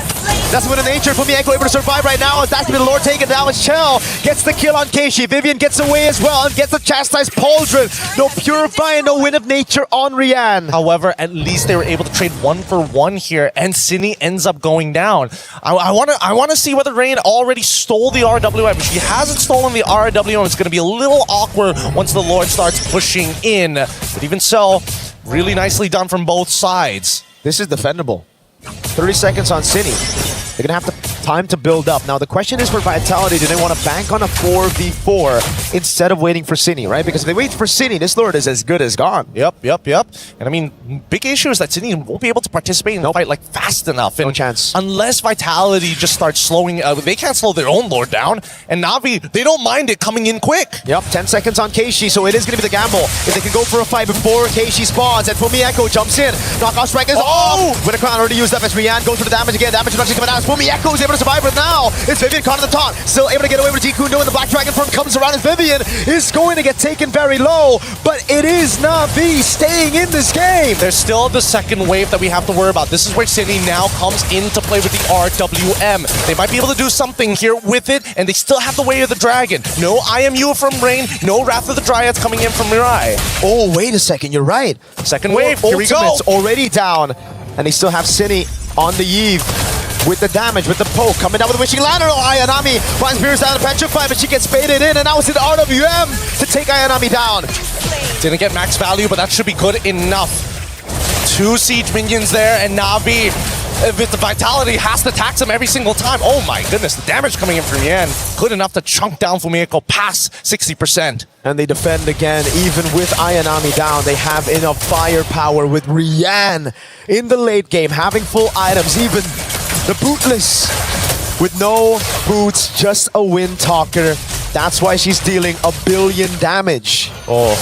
That's what in nature. Fumi Echo able to survive right now as that's been the Lord taken down as Chell gets the kill on Keishi. Vivian gets away as well and gets the chastised Pauldron. No Purify and no Win of Nature on Rian. However, at least they were able to trade 1-for-1 here, and Cine ends up going down. I want to see whether Rain already stole the RWM. If she hasn't stolen the RWM, it's going to be a little awkward once the Lord starts pushing in. But even so, really nicely done from both sides. This is defendable. 30 seconds on Cine. They're going to have time to build up. Now, the question is for Vitality, do they want to bank on a 4v4 instead of waiting for Cine, right? Because if they wait for Cine, this Lord is as good as gone. Yep. And I mean, big issue is that Cine won't be able to participate in the fight like fast enough. No chance. Unless Vitality just starts slowing, they can't slow their own Lord down. And Na'Vi, they don't mind it coming in quick. Yep, 10 seconds on Keishi, so it is going to be the gamble. If they can go for a fight before Keishi spawns, and Fumi Echo jumps in. Knockout strike is off! With a crown already used up as Rian goes for the damage again. Damage reduction coming out as Fumi Echo is able to survive, but now it's Vivian caught on the taunt. Still able to get away with Jikundo, and the Black Dragon form comes around as Vivian is going to get taken very low, but it is Na'Vi staying in this game. There's still the second wave that we have to worry about. This is where Cine now comes into play with the RWM. They might be able to do something here with it, and they still have the Way of the Dragon. No IMU from Rain, no Wrath of the Dryads coming in from Mirai. Oh, wait a second, you're right. Second wave, here we go. Ultimate's already down, and they still have Cine on the eve. With the damage, with the poke, coming down with the Wishing Lantern. Oh, Ayanami finds Beerus down to Petrify, but she gets baited in, and now it's the RWM to take Ayanami down. Didn't get max value, but that should be good enough. 2 siege minions there, and Na'Vi, with the Vitality, has to tax him every single time. Oh my goodness, the damage coming in from Yan. Good enough to chunk down Fumiko past 60%. And they defend again, even with Ayanami down. They have enough firepower with Rian in the late game, having full items, even the bootless with no boots, just a wind talker. That's why she's dealing 1 billion damage. Oh,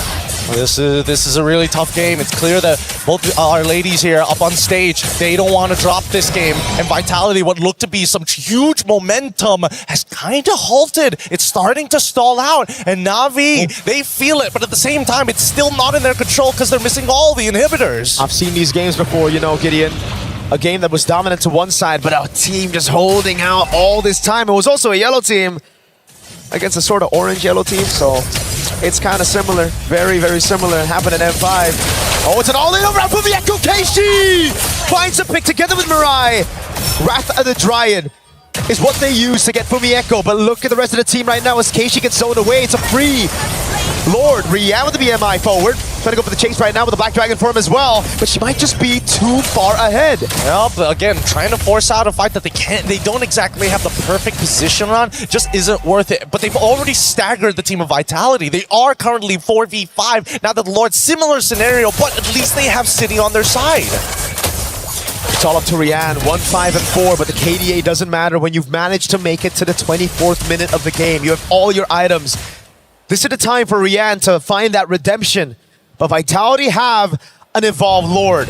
this is a really tough game. It's clear that both our ladies here up on stage, they don't want to drop this game. And Vitality, what looked to be some huge momentum, has kind of halted. It's starting to stall out. And Na'Vi, they feel it, but at the same time, it's still not in their control because they're missing all the inhibitors. I've seen these games before, you know, Gideon. A game that was dominant to one side, but a team just holding out all this time. It was also a yellow team against a sort of orange-yellow team, so it's kind of similar. Very, very similar. It happened in M5. Oh, it's an all-in over from the Echo. Keishi finds a pick together with Mirai. Wrath of the Dryad is what they use to get Fumi Echo, but look at the rest of the team right now as Keishi gets zoned away. It's a free Lord. Rian with the BMI forward. Trying to go for the chase right now with the Black Dragon form as well, but she might just be too far ahead. Well, but again, trying to force out a fight that they don't exactly have the perfect position on just isn't worth it. But they've already staggered the team of Vitality. They are currently 4v5. Now that the Lord, similar scenario, but at least they have City on their side. It's all up to Rian, 1, 5, and 4, but the KDA doesn't matter when you've managed to make it to the 24th minute of the game. You have all your items. This is the time for Rian to find that redemption. But Vitality have an evolved Lord.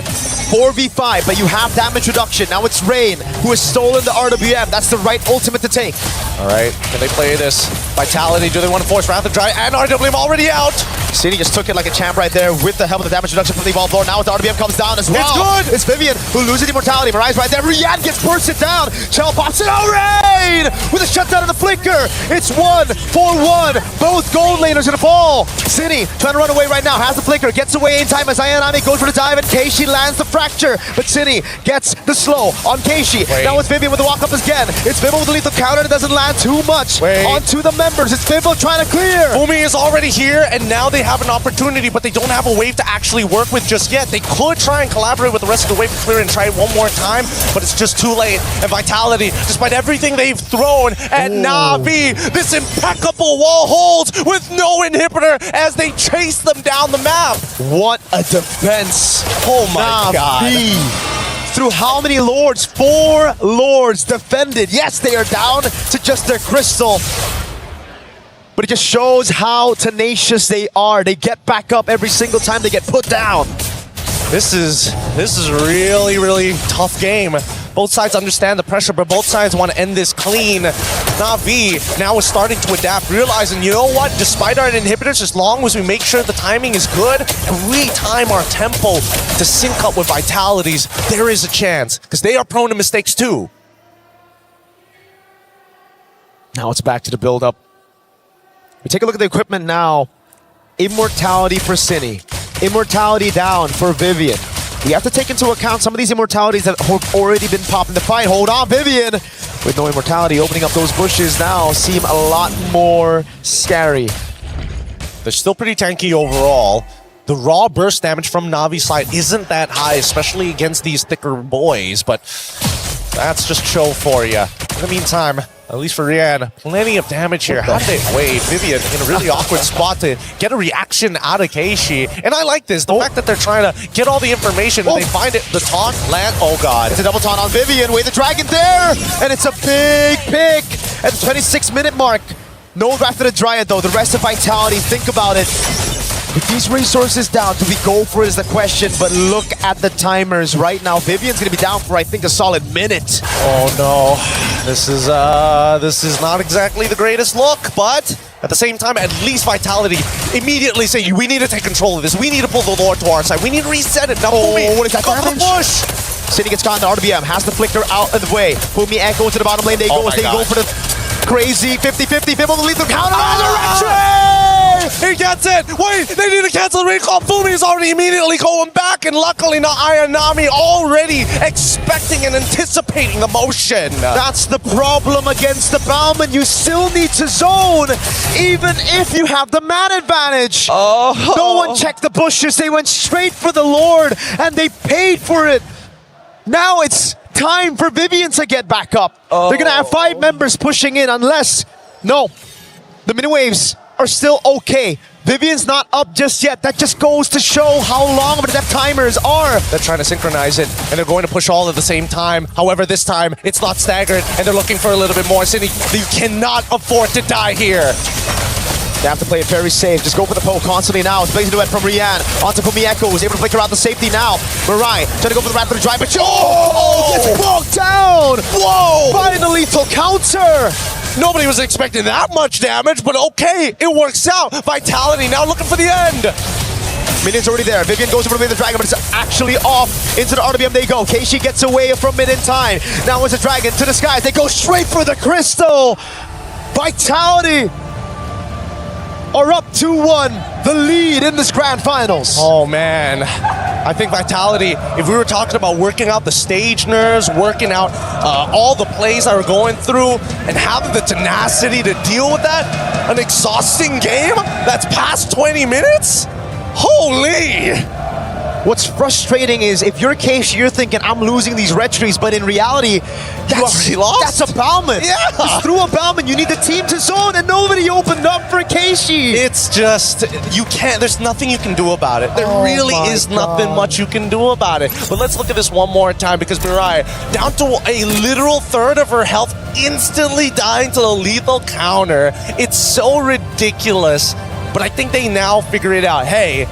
4v5, but you have damage reduction. Now it's Rain, who has stolen the RWM. That's the right ultimate to take. All right, can they play this? Vitality, do they want to force Rapid Dry? And RWM already out. City just took it like a champ right there with the help of the damage reduction from the Evolve Lord. Now the RWM comes down as well. It's good! It's Vivian who loses immortality. Mirai's right there. Rian gets bursted down. Chell pops it. Oh, Rain! With a shutdown of the Flicker. It's 1-4-1. Both gold laners gonna fall. City trying to run away right now. Has the Flicker. Gets away in time as Ayanami goes for the dive and Keishi lands the fracture. But City gets the slow on Keishi. Now it's Vivian with the walk up again. It's Vivo with the lethal counter. It doesn't land too much onto the members. It's Vivo trying to clear. Fumi is already here, and now they have an opportunity, but they don't have a wave to actually work with just yet. They could try and collaborate with the rest of the wave to clear and try it one more time, but it's just too late. And Vitality, despite everything they've thrown at Na'Vi, this impeccable wall holds with no inhibitor as they chase them down the map. What a defense. Oh my god. Through how many lords? 4 lords defended. Yes, they are down to just their crystal. But it just shows how tenacious they are. They get back up every single time they get put down. This is really, really tough game. Both sides understand the pressure, but both sides want to end this clean. Na'Vi now is starting to adapt, realizing, you know what, despite our inhibitors, as long as we make sure the timing is good and we time our tempo to sync up with Vitalities, there is a chance, because they are prone to mistakes too. Now it's back to the build-up. We take a look at the equipment now. Immortality for Cine. Immortality down for Vivian. We have to take into account some of these immortalities that have already been popping the fight. Hold on, Vivian! With no immortality, opening up those bushes now seem a lot more scary. They're still pretty tanky overall. The raw burst damage from Navi's side isn't that high, especially against these thicker boys, but that's just show for you. In the meantime, at least for Rian, plenty of damage here. How did they wait? Vivian in a really awkward spot to get a reaction out of Keishi. And I like this, the fact that they're trying to get all the information and they find it, the taunt, land, oh god. It's a double taunt on Vivian, Wait the dragon there! And it's a big pick at the 26-minute mark. No Wrath of the Dryad though, the rest of Vitality, think about it. With these resources down, do we go for it is the question, but look at the timers right now. Vivian's gonna be down for, I think, a solid minute. Oh no, this is not exactly the greatest look, but at the same time, at least Vitality immediately say, we need to take control of this. We need to pull the Lord to our side. We need to reset it. Now, Fumi, what is that damage? Push. City gets caught in the RBM, has the Flicker out of the way. Fumi Echo to the bottom lane, they go as they go for the crazy 50-50. Vivo the lethal counter. He gets it! Wait, they need to cancel the recall. Fumi is already immediately going back, and luckily not Ayanami already expecting and anticipating the motion. That's the problem against the Bauman. You still need to zone, even if you have the man advantage. Oh. No one checked the bushes. They went straight for the Lord, and they paid for it. Now it's time for Vivian to get back up. They're going to have 5 members pushing in unless... No, the mini waves are still okay. Vivian's not up just yet. That just goes to show how long of the death timers are. They're trying to synchronize it, and they're going to push all at the same time. However, this time, it's not staggered, and they're looking for a little bit more. City, you cannot afford to die here. They have to play it very safe. Just go for the poke constantly now. It's blazing duet from Rian. Onto Fumi Echo, who's able to flicker out the safety now. Mirai trying to go for the rapid drive, but gets walked down! Whoa! Finally, lethal counter! Nobody was expecting that much damage, but okay, it works out. Vitality now looking for the end. Minion's already there. Vivian goes over to the dragon, but it's actually off. Into the RWM they go. Keishi gets away from mid in time. Now it's a dragon to the skies. They go straight for the crystal. Vitality are up 2-1, the lead in this grand finals. Oh man, I think Vitality, if we were talking about working out the stage nerves, working out all the plays that we're going through, and having the tenacity to deal with that, an exhausting game that's past 20 minutes? Holy! What's frustrating is if you're Keishi, you're thinking, I'm losing these red trees, but in reality, that's a Bauman. Yeah. Just through a Bauman, you need the team to zone, and nobody opened up for Keishi. It's just, you can't, there's nothing you can do about it. There really is nothing much you can do about it. But let's look at this one more time, because Mirai, down to a literal third of her health, instantly dying to the lethal counter. It's so ridiculous, but I think they now figure it out. Hey,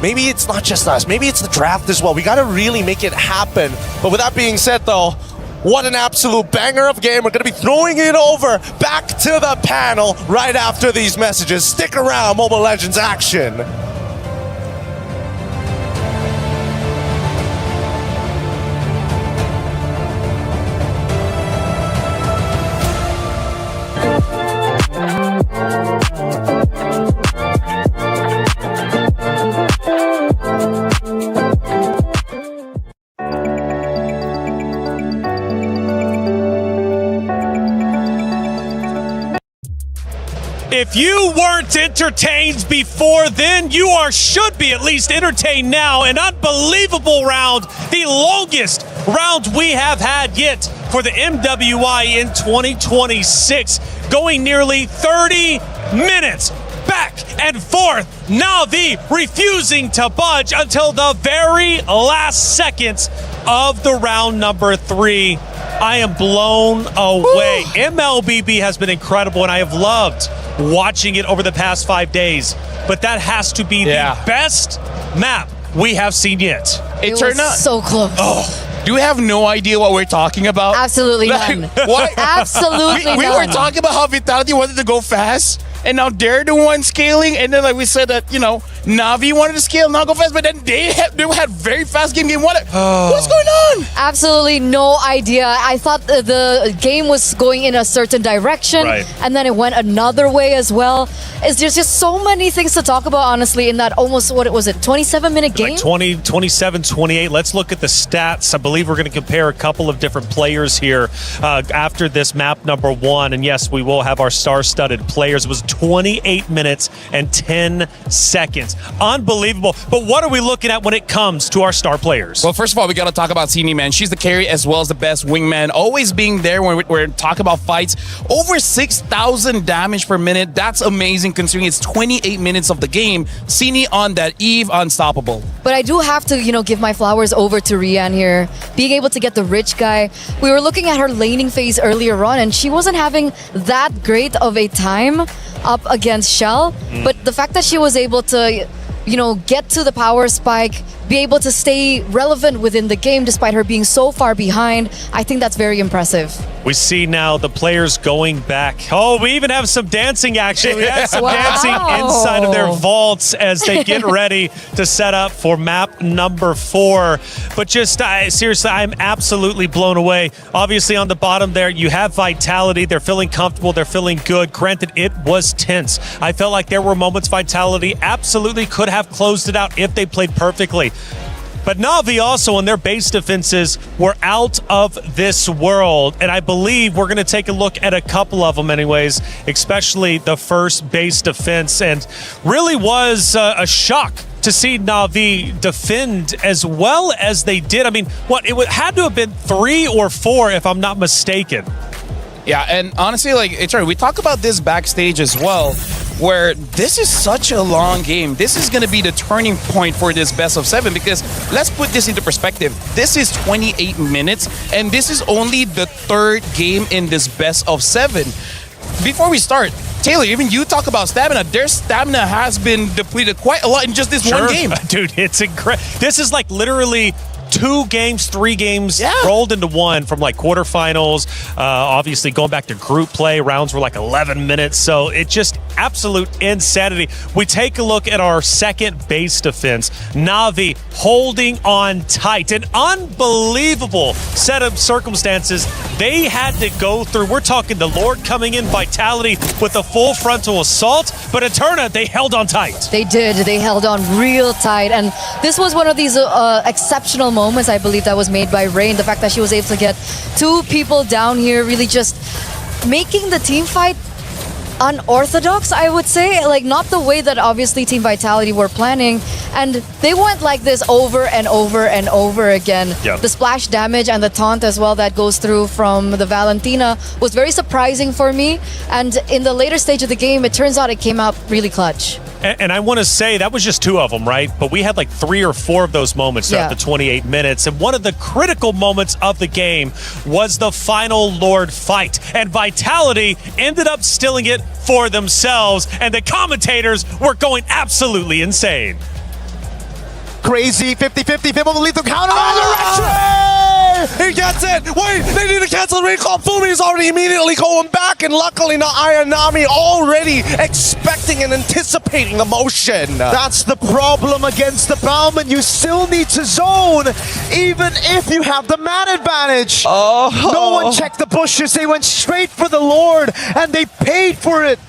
maybe it's not just us. Maybe it's the draft as well. We got to really make it happen. But with that being said, though, what an absolute banger of a game. We're going to be throwing it over back to the panel right after these messages. Stick around, Mobile Legends action. If you weren't entertained before then, you should be at least entertained now. An unbelievable round, the longest round we have had yet for the MWI in 2026, going nearly 30 minutes. Back and forth, Na'Vi refusing to budge until the very last seconds of the round number 3. I am blown away. MLBB has been incredible, and I have loved watching it over the past 5 days. But that has to be the best map we have seen yet. It turned out so close. Do we have no idea what we're talking about? Absolutely none. What? Absolutely we none. were talking about how Vitality wanted to go fast, and now they're the one scaling. And then, like we said, that Na'Vi wanted to scale, not go fast, but then they had very fast game one. What's going on? Absolutely no idea. I thought the game was going in a certain direction, and then it went another way as well. There's just so many things to talk about, honestly, in that almost, 27-minute game? Like 27, 28. Let's look at the stats. I believe we're going to compare a couple of different players here after this map number 1. And yes, we will have our star-studded players. It was 28 minutes and 10 seconds. Unbelievable. But what are we looking at when it comes to our star players? Well, first of all, we got to talk about Sini, man. She's the carry as well as the best wingman. Always being there when we're talking about fights. Over 6,000 damage per minute. That's amazing considering it's 28 minutes of the game. Sini on that Eve, unstoppable. But I do have to, give my flowers over to Rian here. Being able to get the rich guy. We were looking at her laning phase earlier on, and she wasn't having that great of a time up against Shell. But the fact that she was able to, get to the power spike, be able to stay relevant within the game despite her being so far behind, I think that's very impressive. We see now the players going back. Oh, we even have some dancing action. We have some dancing inside of their vaults as they get ready to set up for map number 4. But just seriously, I'm absolutely blown away. Obviously, on the bottom there, you have Vitality. They're feeling comfortable. They're feeling good. Granted, it was tense. I felt like there were moments Vitality absolutely could have closed it out if they played perfectly. But Na'Vi also in their base defenses were out of this world. And I believe we're going to take a look at a couple of them anyways, especially the first base defense. And really was a shock to see Na'Vi defend as well as they did. I mean, it had to have been 3 or 4 if I'm not mistaken. Yeah, and honestly, we talk about this backstage as well, where this is such a long game. This is going to be the turning point for this best of 7 because let's put this into perspective. This is 28 minutes, and this is only the 3rd game in this best of 7. Before we start, Taylor, even you talk about stamina. Their stamina has been depleted quite a lot in just this one game. Dude, it's incredible. This is literally 2 games, 3 games rolled into one from quarterfinals. Obviously, going back to group play, rounds were 11 minutes. So it's just absolute insanity. We take a look at our second base defense. Na'Vi holding on tight. An unbelievable set of circumstances they had to go through. We're talking the Lord coming in, Vitality with a full frontal assault. But Eterna, they held on tight. They did. They held on real tight. And this was one of these exceptional moments, I believe, that was made by Rain. The fact that she was able to get 2 people down here, really just making the team fight unorthodox, I would say. Not the way that obviously Team Vitality were planning. And they went like this over and over and over again. The splash damage and the taunt as well that goes through from the Valentina was very surprising for me. And in the later stage of the game, it turns out it came out really clutch. And I want to say that was just 2 of them, right? But we had 3 or 4 of those moments throughout the 28 minutes. And one of the critical moments of the game was the final Lord fight. And Vitality ended up stealing it for themselves. And the commentators were going absolutely insane. Crazy 50-50. Viv will lead the counter. He gets it! Wait, they need to cancel the recall. Fumi's already immediately going back, and luckily not Ayanami already expecting and anticipating the motion. That's the problem against the Bauman. You still need to zone, even if you have the man advantage. No one checked the bushes. They went straight for the Lord, and they paid for it.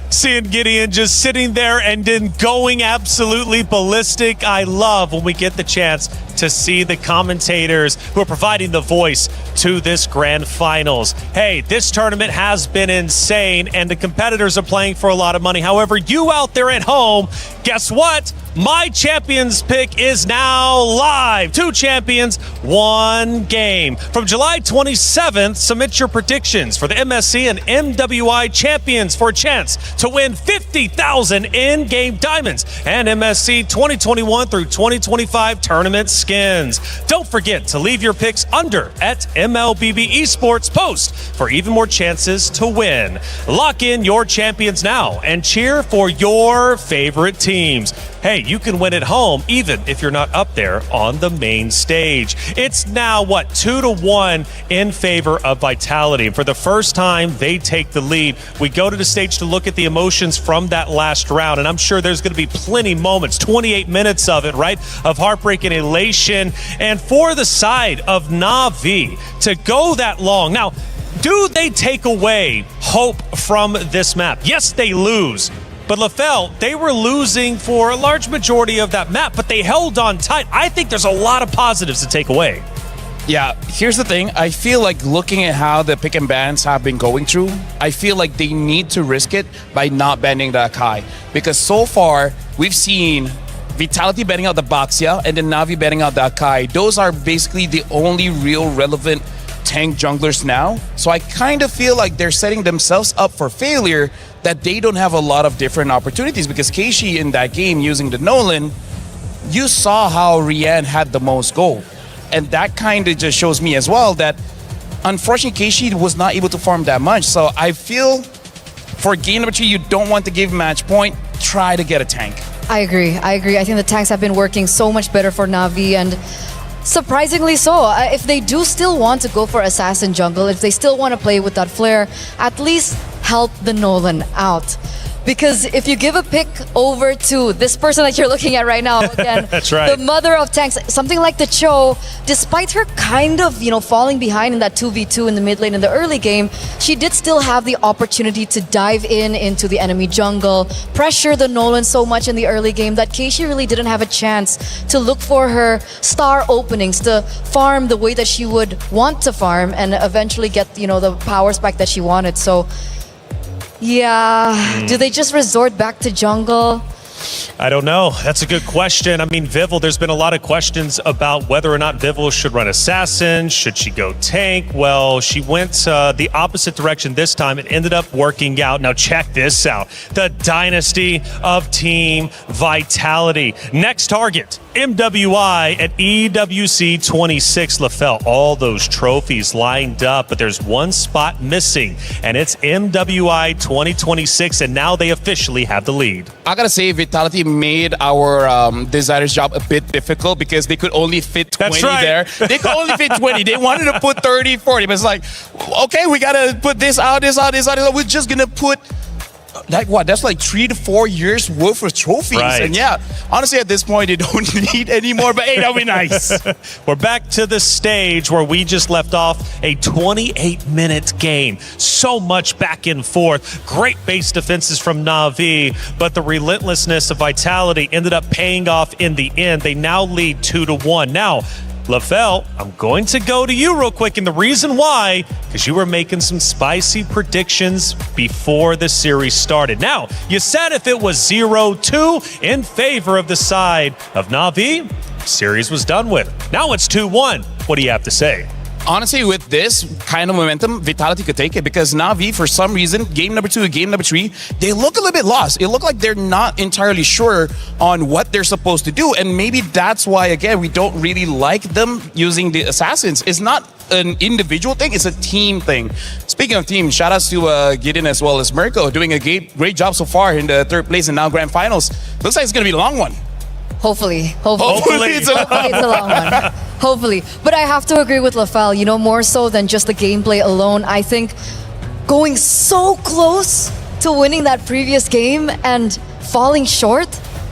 Seeing Gideon just sitting there and then going absolutely ballistic. I love when we get the chance to see the commentators who are providing the voice to this grand finals. Hey, this tournament has been insane and the competitors are playing for a lot of money. However, you out there at home, guess what? My champions pick is now live. 2 champions, 1 game. From July 27th, submit your predictions for the MSC and MWI champions for a chance to win 50,000 in-game diamonds and MSC 2021 through 2025 tournament skins. Don't forget to leave your picks under at MLBB Esports post for even more chances to win. Lock in your champions now and cheer for your favorite teams. Hey, you can win at home even if you're not up there on the main stage. It's now, 2-1 in favor of Vitality. And for the first time, they take the lead. We go to the stage to look at the emotions from that last round, and I'm sure there's going to be plenty moments, 28 minutes of it, right, of heartbreak and elation. And for the side of Na'Vi to go that long. Now, do they take away hope from this map? Yes, they lose. But LaFell, they were losing for a large majority of that map, but they held on tight. I think there's a lot of positives to take away. Yeah, here's the thing. I feel like looking at how the pick and bans have been going through, I feel like they need to risk it by not banning the Akai. Because so far, we've seen Vitality banning out the Baxia and then Na'Vi banning out the Akai. Those are basically the only real relevant tank junglers now. So I kind of feel like they're setting themselves up for failure, that they don't have a lot of different opportunities, because Keishi in that game using the Nolan, you saw how Rian had the most gold. And that kind of just shows me as well that unfortunately Keishi was not able to farm that much. So I feel for game number 2, you don't want to give match point, try to get a tank. I agree. I think the tanks have been working so much better for Na'Vi, and surprisingly so. If they do still want to go for Assassin Jungle, if they still want to play with that flare, at least help the Nolan out. Because if you give a pick over to this person that you're looking at right now, again, that's right, the mother of tanks, something like the Cho, despite her kind of, falling behind in that 2v2 in the mid lane in the early game, she did still have the opportunity to dive into the enemy jungle, pressure the Nolan so much in the early game that Keishi really didn't have a chance to look for her star openings, to farm the way that she would want to farm and eventually get, the power spike that she wanted. So yeah, do they just resort back to jungle? I don't know. That's a good question. I mean, Vivel, there's been a lot of questions about whether or not Vivel should run Assassin. Should she go tank? Well, she went the opposite direction this time. It ended up working out. Now check this out. The dynasty of Team Vitality. Next target, MWI at EWC26. LaFell, all those trophies lined up, but there's one spot missing, and it's MWI 2026, and now they officially have the lead. I gotta say, Vitality made our designer's job a bit difficult because they could only fit 20 there. They could only fit 20. They wanted to put 30, 40, but it's like, okay, we gotta put this out. We're just gonna put that's like 3 to 4 years worth of trophies. Right. And yeah, honestly at this point they don't need any more, but hey, that'll be nice. We're back to the stage where we just left off, a 28-minute game. So much back and forth. Great base defenses from Na'Vi, but the relentlessness of Vitality ended up paying off in the end. They now lead 2-1. Now, LaFell, I'm going to go to you real quick, and the reason why, because you were making some spicy predictions before the series started. Now, you said if it was 0-2 in favor of the side of Na'Vi, series was done with. Now it's 2-1. What do you have to say? Honestly, with this kind of momentum, Vitality could take it, because Na'Vi, for some reason, game number 2 and game number 3, they look a little bit lost. It looked like they're not entirely sure on what they're supposed to do, and maybe that's why, again, we don't really like them using the Assassins. It's not an individual thing, it's a team thing. Speaking of team, shout outs to Gideon as well as Mirko, doing a great job so far in the 3rd place and now Grand Finals. Looks like it's going to be a long one. Hopefully. Hopefully. It's a long one. Hopefully. But I have to agree with Lafal, more so than just the gameplay alone. I think going so close to winning that previous game and falling short,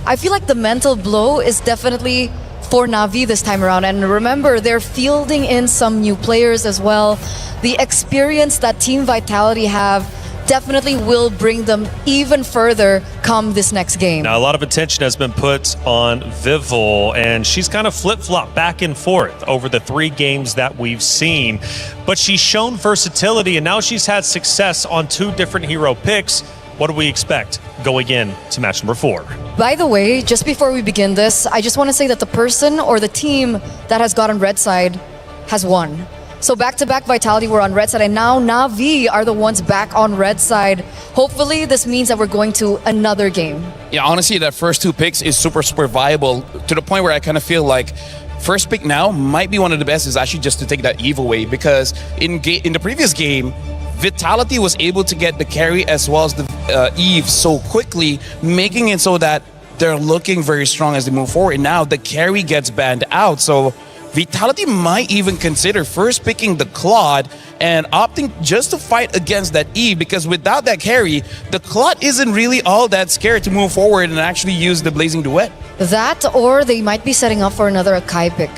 I feel like the mental blow is definitely for Na'Vi this time around. And remember, they're fielding in some new players as well. The experience that Team Vitality have definitely will bring them even further come this next game. Now, a lot of attention has been put on Vivol, and she's kind of flip-flopped back and forth over the 3 games that we've seen. But she's shown versatility, and now she's had success on 2 different hero picks. What do we expect going in to match number 4? By the way, just before we begin this, I just want to say that the person or the team that has gotten red side has won. So back-to-back Vitality were on red side, and now Na'Vi are the ones back on red side. Hopefully, this means that we're going to another game. Yeah, honestly, that first 2 picks is super viable to the point where I kind of feel like first pick now might be one of the best is actually just to take that Eve away, because in the previous game, Vitality was able to get the carry as well as the Eve so quickly, making it so that they're looking very strong as they move forward. Now the carry gets banned out, so Vitality might even consider first picking the Claude and opting just to fight against that Eve, because without that carry, the Claude isn't really all that scared to move forward and actually use the Blazing Duet. That, or they might be setting up for another Akai pick.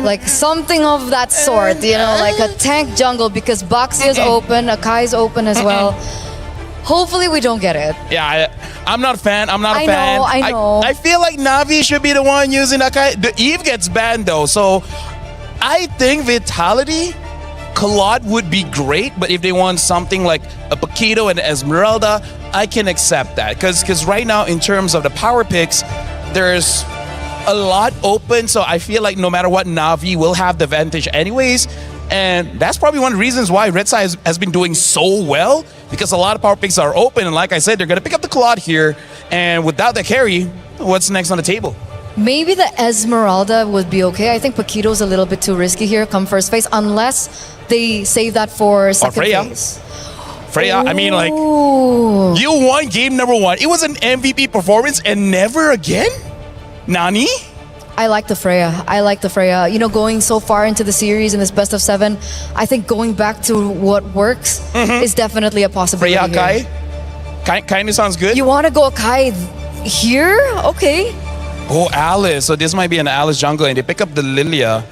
Like something of that sort, like a tank jungle, because Baxia's open, Akai's open as well. Hopefully we don't get it. Yeah, I'm not a fan. I'm not a fan. I know. I feel like Na'Vi should be the one using Akai. The Eve gets banned though, so I think Vitality, Claude would be great, but if they want something like a Paquito and Esmeralda, I can accept that. Because right now, in terms of the power picks, there's a lot open, so I feel like no matter what, Na'Vi will have the advantage anyways. And that's probably one of the reasons why Red Side has been doing so well, because a lot of power picks are open, and like I said, they're going to pick up the Claude here, and without the carry, what's next on the table? Maybe the Esmeralda would be okay. I think Paquito's a little bit too risky here come first phase, unless they save that for second phase. Freya, I mean, like, you won game number 1. It was an MVP performance, and never again? Nani? I like the Freya. Going so far into the series in this best of 7, I think going back to what works is definitely a possibility. Freya, Akai? Kind of sounds good. You want to go Akai here? Okay. Oh, Alice. So this might be an Alice jungle, and they pick up the Lilia.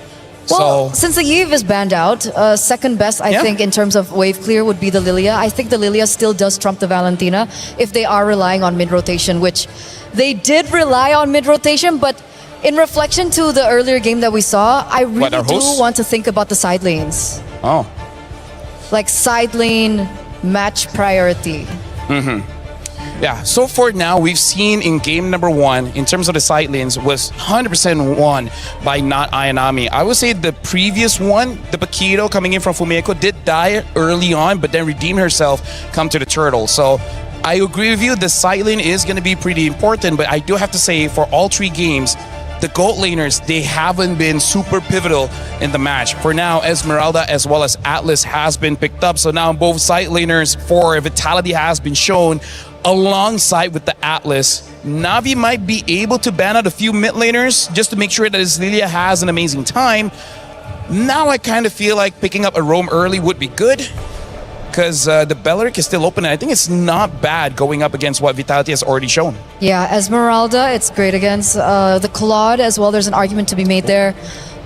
Well, since the Eve is banned out, second best, I think, in terms of wave clear would be the Lilia. I think the Lilia still does trump the Valentina if they are relying on mid-rotation, which they did rely on mid-rotation, but in reflection to the earlier game that we saw, I really do want to think about the side lanes. Oh. Like side lane match priority. Yeah, so far now, we've seen in game number 1, in terms of the side lanes, was 100% won by not Ayanami. I would say the previous one, the Paquito coming in from Fumeko, did die early on, but then redeemed herself, come to the Turtle. So I agree with you, the side lane is going to be pretty important, but I do have to say, for all 3 games, the gold laners, they haven't been super pivotal in the match. For now, Esmeralda as well as Atlas has been picked up. So now both side laners for Vitality has been shown alongside with the Atlas. Na'Vi might be able to ban out a few mid laners just to make sure that his Lilia has an amazing time. Now I kind of feel like picking up a roam early would be good, because the Belleric is still open, and I think it's not bad going up against what Vitality has already shown. Yeah, Esmeralda, it's great against the Claude as well. There's an argument to be made there.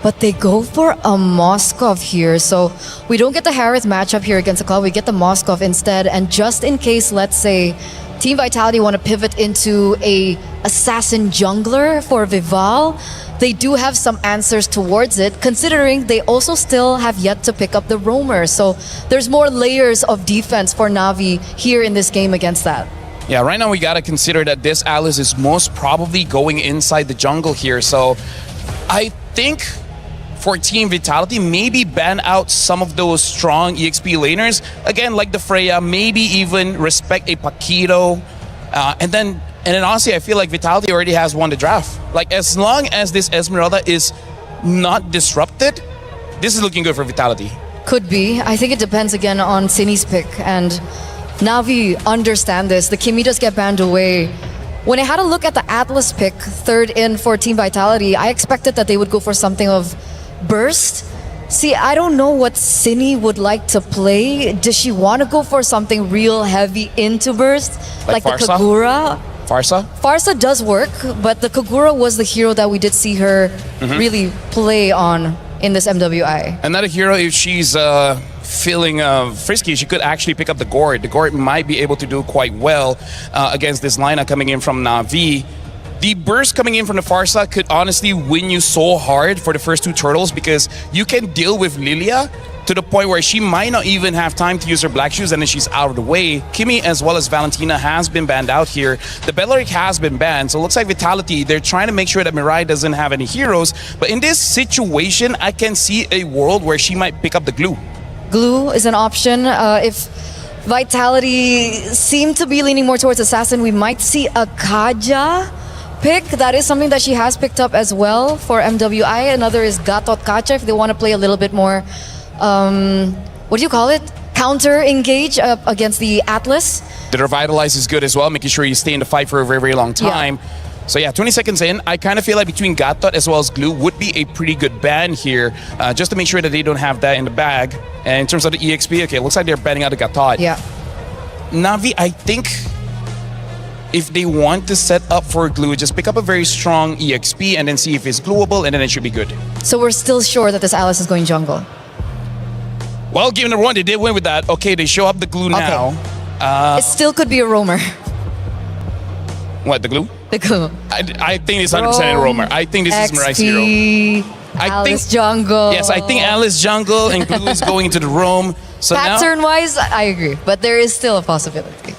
But they go for a Moskov here. So we don't get the Harith matchup here against the Claude. We get the Moskov instead. And just in case, let's say, Team Vitality want to pivot into a assassin jungler for Vival, they do have some answers towards it, considering they also still have yet to pick up the roamer. So there's more layers of defense for Na'Vi here in this game against that. Yeah, right now we got to consider that this Alice is most probably going inside the jungle here. So I think for Team Vitality, maybe ban out some of those strong EXP laners. Again, like the Freya, maybe even respect a Paquito. And then honestly, I feel like Vitality already has won the draft. Like, as long as this Esmeralda is not disrupted, this is looking good for Vitality. Could be. I think it depends again on Cini's pick. And Na'Vi understand this. The Kimitas get banned away. when I had a look at the Atlas pick, third in for Team Vitality, I expected that they would go for something of burst. See, I don't know what Cine would like to play. Does she want to go for something real heavy into burst? Like the Farsa? Kagura? Farsa? Farsa does work, but the Kagura was the hero that we did see her really play on in this MWI. Another hero, if she's feeling frisky, she could actually pick up the Gord. The Gord might be able to do quite well against this lineup coming in from Na'Vi. The burst coming in from the Farsa could honestly win you so hard for the first two turtles because you can deal with Lilia to the point where she might not even have time to use her black shoes and then she's out of the way. Kimmy as well as Valentina has been banned out here. The Bellaric has been banned, so it looks like Vitality, they're trying to make sure that Mirai doesn't have any heroes. But in this situation, I can see a world where she might pick up the glue. Glue is an option. If Vitality seem to be leaning more towards Assassin, we might see a Kaja pick. That is something that she has picked up as well for MWI. Another is Gatot Kacha if they want to play a little bit more, what do you call it? Counter engage against the Atlas. The Revitalize is good as well, making sure you stay in the fight for a very, very long time. Yeah. So yeah, 20 seconds in, I kind of feel like between Gatot as well as Glue would be a pretty good ban here, just to make sure that they don't have that in the bag. And in terms of the EXP, okay, it looks like they're banning out the Gatot. Yeah. Na'Vi, I think if they want to set up for Glue, just pick up a very strong EXP and then see if it's glueable, and then it should be good. So we're still sure that this Alice is going jungle. Well, given the run, they did win with that. Okay, they show up the Glue now. It still could be a roamer. What, the Glue? The Glue. I think it's 100% a roamer. I think this is Mirai's hero. Alice jungle. Yes, I think Alice jungle and Glue is going into the roam. So Pattern-wise, I agree. But there is still a possibility.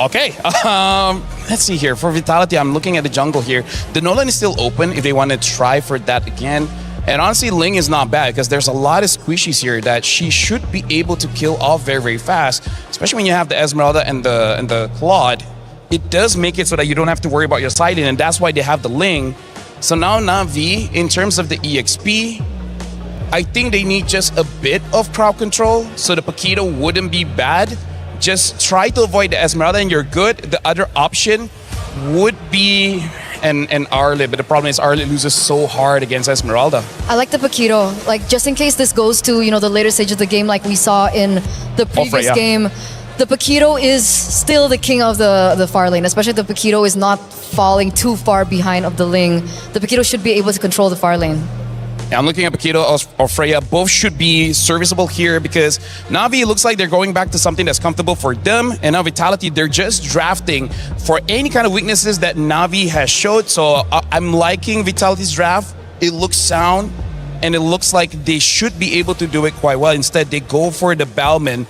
Okay. Let's see here. For Vitality, I'm looking at the jungle here. The Nolan is still open if they want to try for that again. And honestly, Ling is not bad because there's a lot of squishies here that she should be able to kill off very, very fast. Especially when you have the Esmeralda and the Claude. It does make it so that you don't have to worry about your siding, and that's why they have the Ling. So now Na'Vi, in terms of the EXP, I think they need just a bit of crowd control so the Paquito wouldn't be bad. Just try to avoid the Esmeralda and you're good. The other option would be an Arlet, but the problem is Arlet loses so hard against Esmeralda. I like the Paquito. Like, just in case this goes to, the later stage of the game like we saw in the previous game, the Paquito is still the king of the far lane, especially if the Paquito is not falling too far behind of the Ling. The Paquito should be able to control the far lane. Yeah, I'm looking at Paquito or Freya. Both should be serviceable here because Na'Vi looks like they're going back to something that's comfortable for them. And now Vitality, they're just drafting for any kind of weaknesses that Na'Vi has showed. So I'm liking Vitality's draft. It looks sound and it looks like they should be able to do it quite well. Instead, they go for the Balman,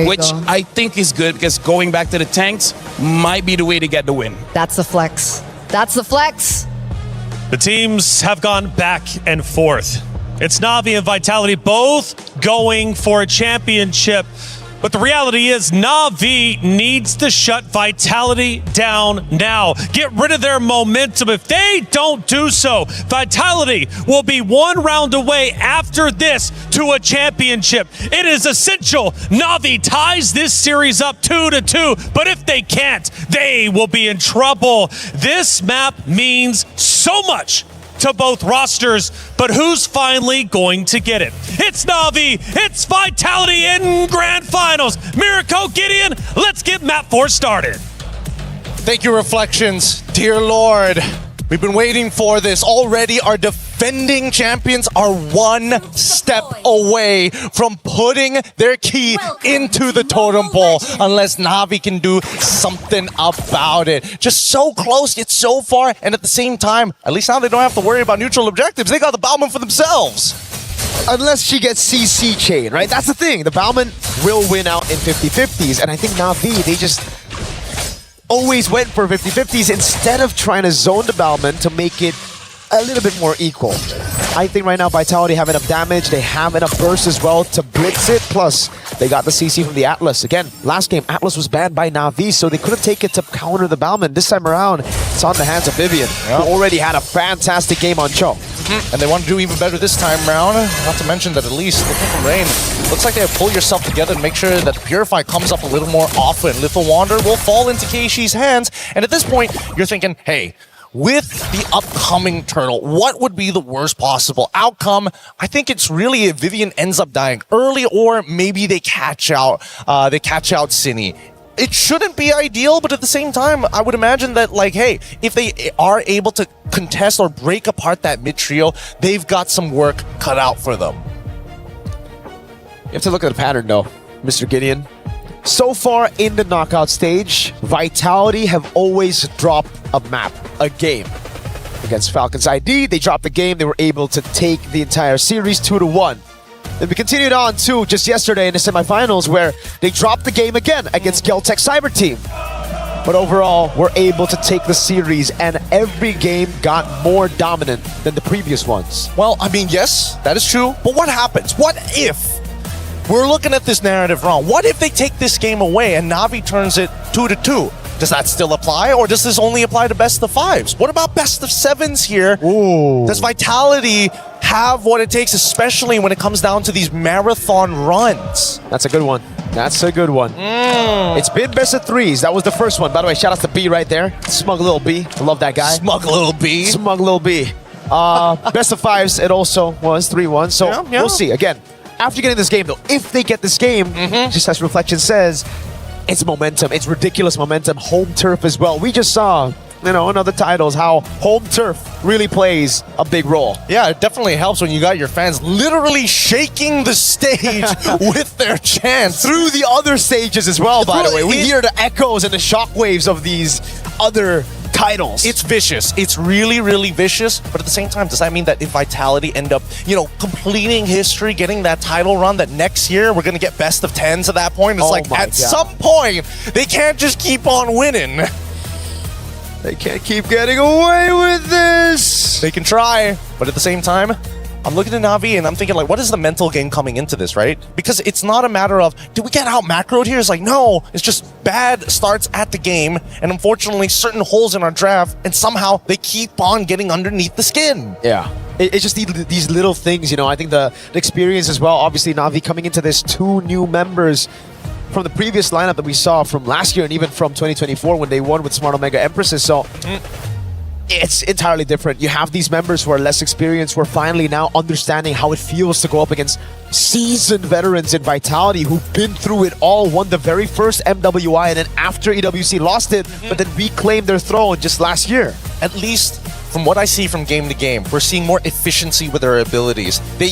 which I think is good because going back to the tanks might be the way to get the win. That's the flex. That's the flex. The teams have gone back and forth. It's Na'Vi and Vitality both going for a championship. But the reality is Na'Vi needs to shut Vitality down now. Get rid of their momentum. If they don't do so, Vitality will be one round away after this to a championship. It is essential Na'Vi ties this series up 2-2. But if they can't, they will be in trouble. This map means so much to both rosters, but who's finally going to get it? It's Na'Vi, it's Vitality in Grand Finals. Mirko, Gideon, let's get map 4 started. Thank you, Reflections. Dear Lord, we've been waiting for this. Already our defending champions are one step away from putting their key into the totem pole unless Na'Vi can do something about it. Just so close, yet so far, and at the same time, at least now they don't have to worry about neutral objectives. They got the Bauman for themselves. Unless she gets CC chain, right? That's the thing. The Bauman will win out in 50-50s, and I think Na'Vi, they just always went for 50-50s instead of trying to zone the Bauman to make it a little bit more equal. I think right now Vitality have enough damage, they have enough burst as well to blitz it, plus they got the CC from the Atlas. Again, last game, Atlas was banned by Na'Vi, so they couldn't take it to counter the Bauman. This time around, it's on the hands of Vivian, who already had a fantastic game on Cho. And they want to do even better this time around. Not to mention that at least looking from Rain, looks like they have pulled yourself together to make sure that Purify comes up a little more often. Lethal Wander will fall into Keishi's hands. And at this point, you're thinking, hey, with the upcoming Turtle, what would be the worst possible outcome? I think it's really if Vivian ends up dying early, or maybe they catch out Cine. It shouldn't be ideal, but at the same time, I would imagine that, like, hey, if they are able to contest or break apart that mid trio, they've got some work cut out for them. You have to look at the pattern, though, Mr. Gideon. So far in the knockout stage, Vitality have always dropped a map, a game. Against Falcons ID, they dropped the game. They were able to take the entire series 2-1. Then we continued on to just yesterday in the semifinals where they dropped the game again against Geltech Cyber Team. But overall, we're able to take the series, and every game got more dominant than the previous ones. Well, I mean, yes, that is true. But what happens? What if we're looking at this narrative wrong? What if they take this game away and Na'Vi turns it 2-2? Does that still apply, or does this only apply to best of fives? What about best of sevens here? Ooh. Does Vitality have what it takes, especially when it comes down to these marathon runs? That's a good one. That's a good one. It's been best of threes. That was the first one. By the way, shout out to B right there. Smug little B. I love that guy. Smug little B. Smug little B. Best of fives, it also was 3-1. So we'll see. Again, after getting this game, though, if they get this game, just as Reflection says, it's momentum. It's ridiculous momentum. Home turf as well. We just saw, in other titles, how home turf really plays a big role. Yeah, it definitely helps when you got your fans literally shaking the stage with their chants. Through the other stages as well, by the way. We hear the echoes and the shockwaves of these other titles. It's vicious. It's really, really vicious. But at the same time, does that mean that if Vitality end up, completing history, getting that title run, that next year we're going to get best of 10s at that point? It's like, at some point, they can't just keep on winning. They can't keep getting away with this. They can try, but at the same time, I'm looking at Na'Vi and I'm thinking, like, what is the mental game coming into this, right? Because it's not a matter of, did we get out macroed here? It's like, no, it's just bad starts at the game, and unfortunately, certain holes in our draft, and somehow they keep on getting underneath the skin. Yeah. It's just these little things, I think the experience as well. Obviously, Na'Vi coming into this, 2 new members from the previous lineup that we saw from last year and even from 2024 when they won with Smart Omega Empresses. So it's entirely different. You have these members who are less experienced, who are finally now understanding how it feels to go up against seasoned veterans in Vitality who've been through it all, won the very first MWI, and then after EWC lost it, but then reclaimed their throne just last year. At least from what I see from game to game, we're seeing more efficiency with their abilities. They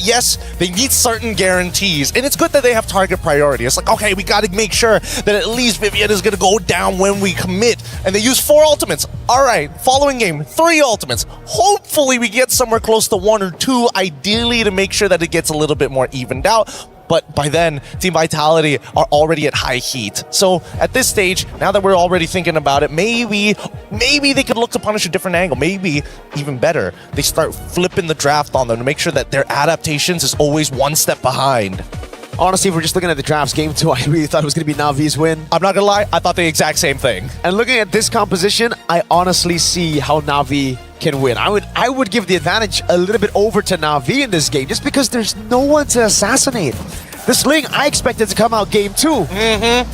need certain guarantees, and it's good that they have target priority. It's like, okay, we got to make sure that at least Vivian is going to go down when we commit, and they use 4 ultimates. All right, following game, 3 ultimates. Hopefully we get somewhere close to 1 or 2, ideally to make sure that it gets a little bit more evened out. But by then, Team Vitality are already at high heat. So at this stage, now that we're already thinking about it, maybe they could look to punish a different angle. Maybe even better, they start flipping the draft on them to make sure that their adaptations is always 1 step behind. Honestly, if we're just looking at the drafts, game 2, I really thought it was going to be Na'Vi's win. I'm not going to lie, I thought the exact same thing. And looking at this composition, I honestly see how Na'Vi can win. I would give the advantage a little bit over to Na'Vi in this game, just because there's no one to assassinate. The Sling, I expected to come out game 2.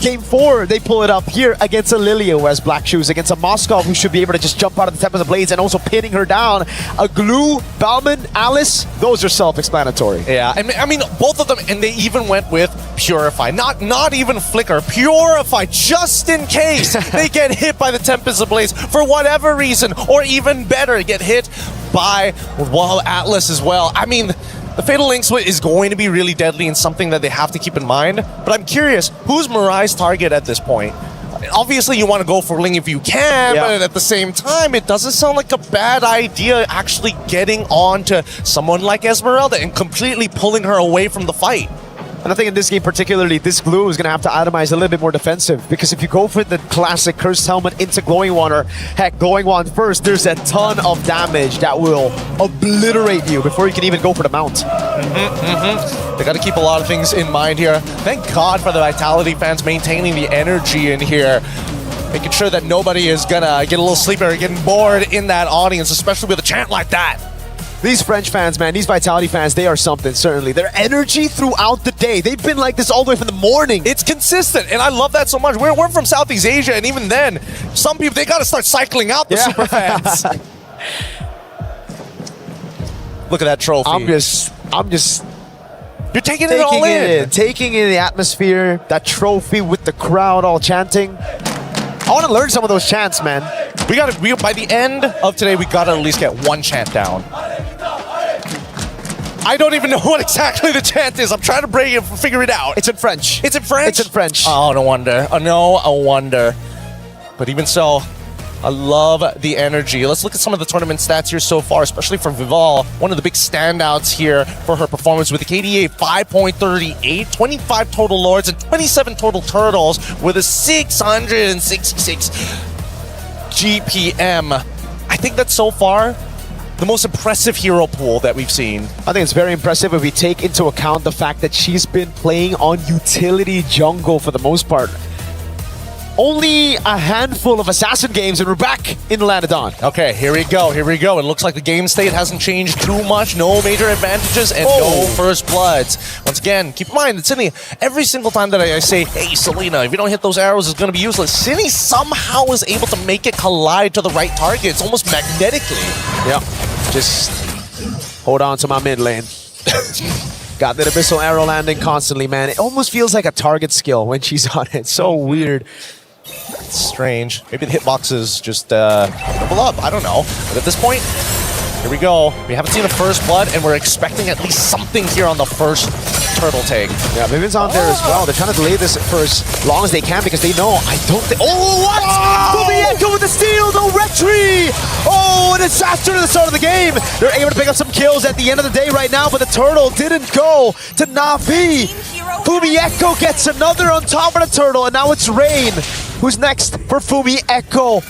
Game 4, they pull it up here against a Lilia who has black shoes, against a Moskov who should be able to just jump out of the Tempest of Blades and also pinning her down. A Glue, Bauman, Alice, those are self-explanatory. Yeah, I mean, both of them, and they even went with Purify. Not even Flicker, Purify, just in case they get hit by the Tempest of Blades for whatever reason, or even better, get hit by, Atlas as well. I mean, the Fatal Link Split is going to be really deadly and something that they have to keep in mind. But I'm curious, who's Mirai's target at this point? Obviously, you want to go for Ling if you can, but at the same time, it doesn't sound like a bad idea actually getting on to someone like Esmeralda and completely pulling her away from the fight. And I think in this game particularly, this Glue is going to have to itemize a little bit more defensive, because if you go for the classic Cursed Helmet into Glowing Water, heck, Glowing Wand first, there's a ton of damage that will obliterate you before you can even go for the mount. They got to keep a lot of things in mind here. Thank God for the Vitality fans maintaining the energy in here, making sure that nobody is going to get a little sleepy or getting bored in that audience, especially with a chant like that. These French fans, man, these Vitality fans, they are something, certainly. Their energy throughout the day. They've been like this all the way from the morning. It's consistent, and I love that so much. We're from Southeast Asia, and even then, some people, they got to start cycling out the super fans. Look at that trophy. I'm just You're taking it all in. Taking in the atmosphere, that trophy with the crowd all chanting. I want to learn some of those chants, man. By the end of today, we got to at least get one chant down. I don't even know what exactly the chant is. I'm trying to figure it out. It's in French. It's in French? It's in French. Oh, no wonder. No wonder. But even so, I love the energy. Let's look at some of the tournament stats here so far, especially for Vival. One of the big standouts here for her performance with a KDA 5.38, 25 total Lords, and 27 total Turtles with a 666 GPM. I think that's so far the most impressive hero pool that we've seen. I think it's very impressive if we take into account the fact that she's been playing on utility jungle for the most part. Only a handful of Assassin games and we're back in the land of Dawn. Okay, here we go. It looks like the game state hasn't changed too much. No major advantages and no first bloods. Once again, keep in mind that Cindy, every single time that I say, hey, Selena, if you don't hit those arrows, it's going to be useless. Cindy somehow is able to make it collide to the right target. It's almost magnetically. Yeah, just hold on to my mid lane. Got that abyssal arrow landing constantly, man. It almost feels like a target skill when she's on it. So weird. It's strange. Maybe the hitboxes just double up. I don't know. But at this point, here we go. We haven't seen a first blood, and we're expecting at least something here on the first turtle take. Yeah, Vivian's on there as well. They're trying to delay this for as long as they can because they know I don't think. Oh, what? Fumieko with the steal, no retry! Oh, a disaster to the start of the game. They're able to pick up some kills at the end of the day right now, but the turtle didn't go to Na'Vi. Fumieko gets another on top of the turtle, and now it's Rain. Who's next for Fumieko?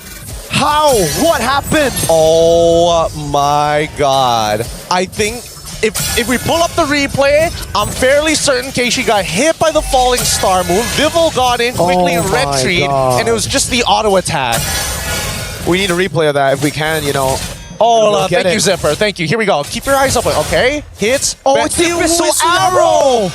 How? What happened? Oh my god. I think if we pull up the replay, I'm fairly certain Keishi got hit by the falling star move. Vival got in quickly and retreat, and it was just the auto attack. We need a replay of that if we can, you know. Oh, thank you, Zipper. Thank you. Here we go. Keep your eyes open, okay? Hits. Oh, it's the whistle arrow!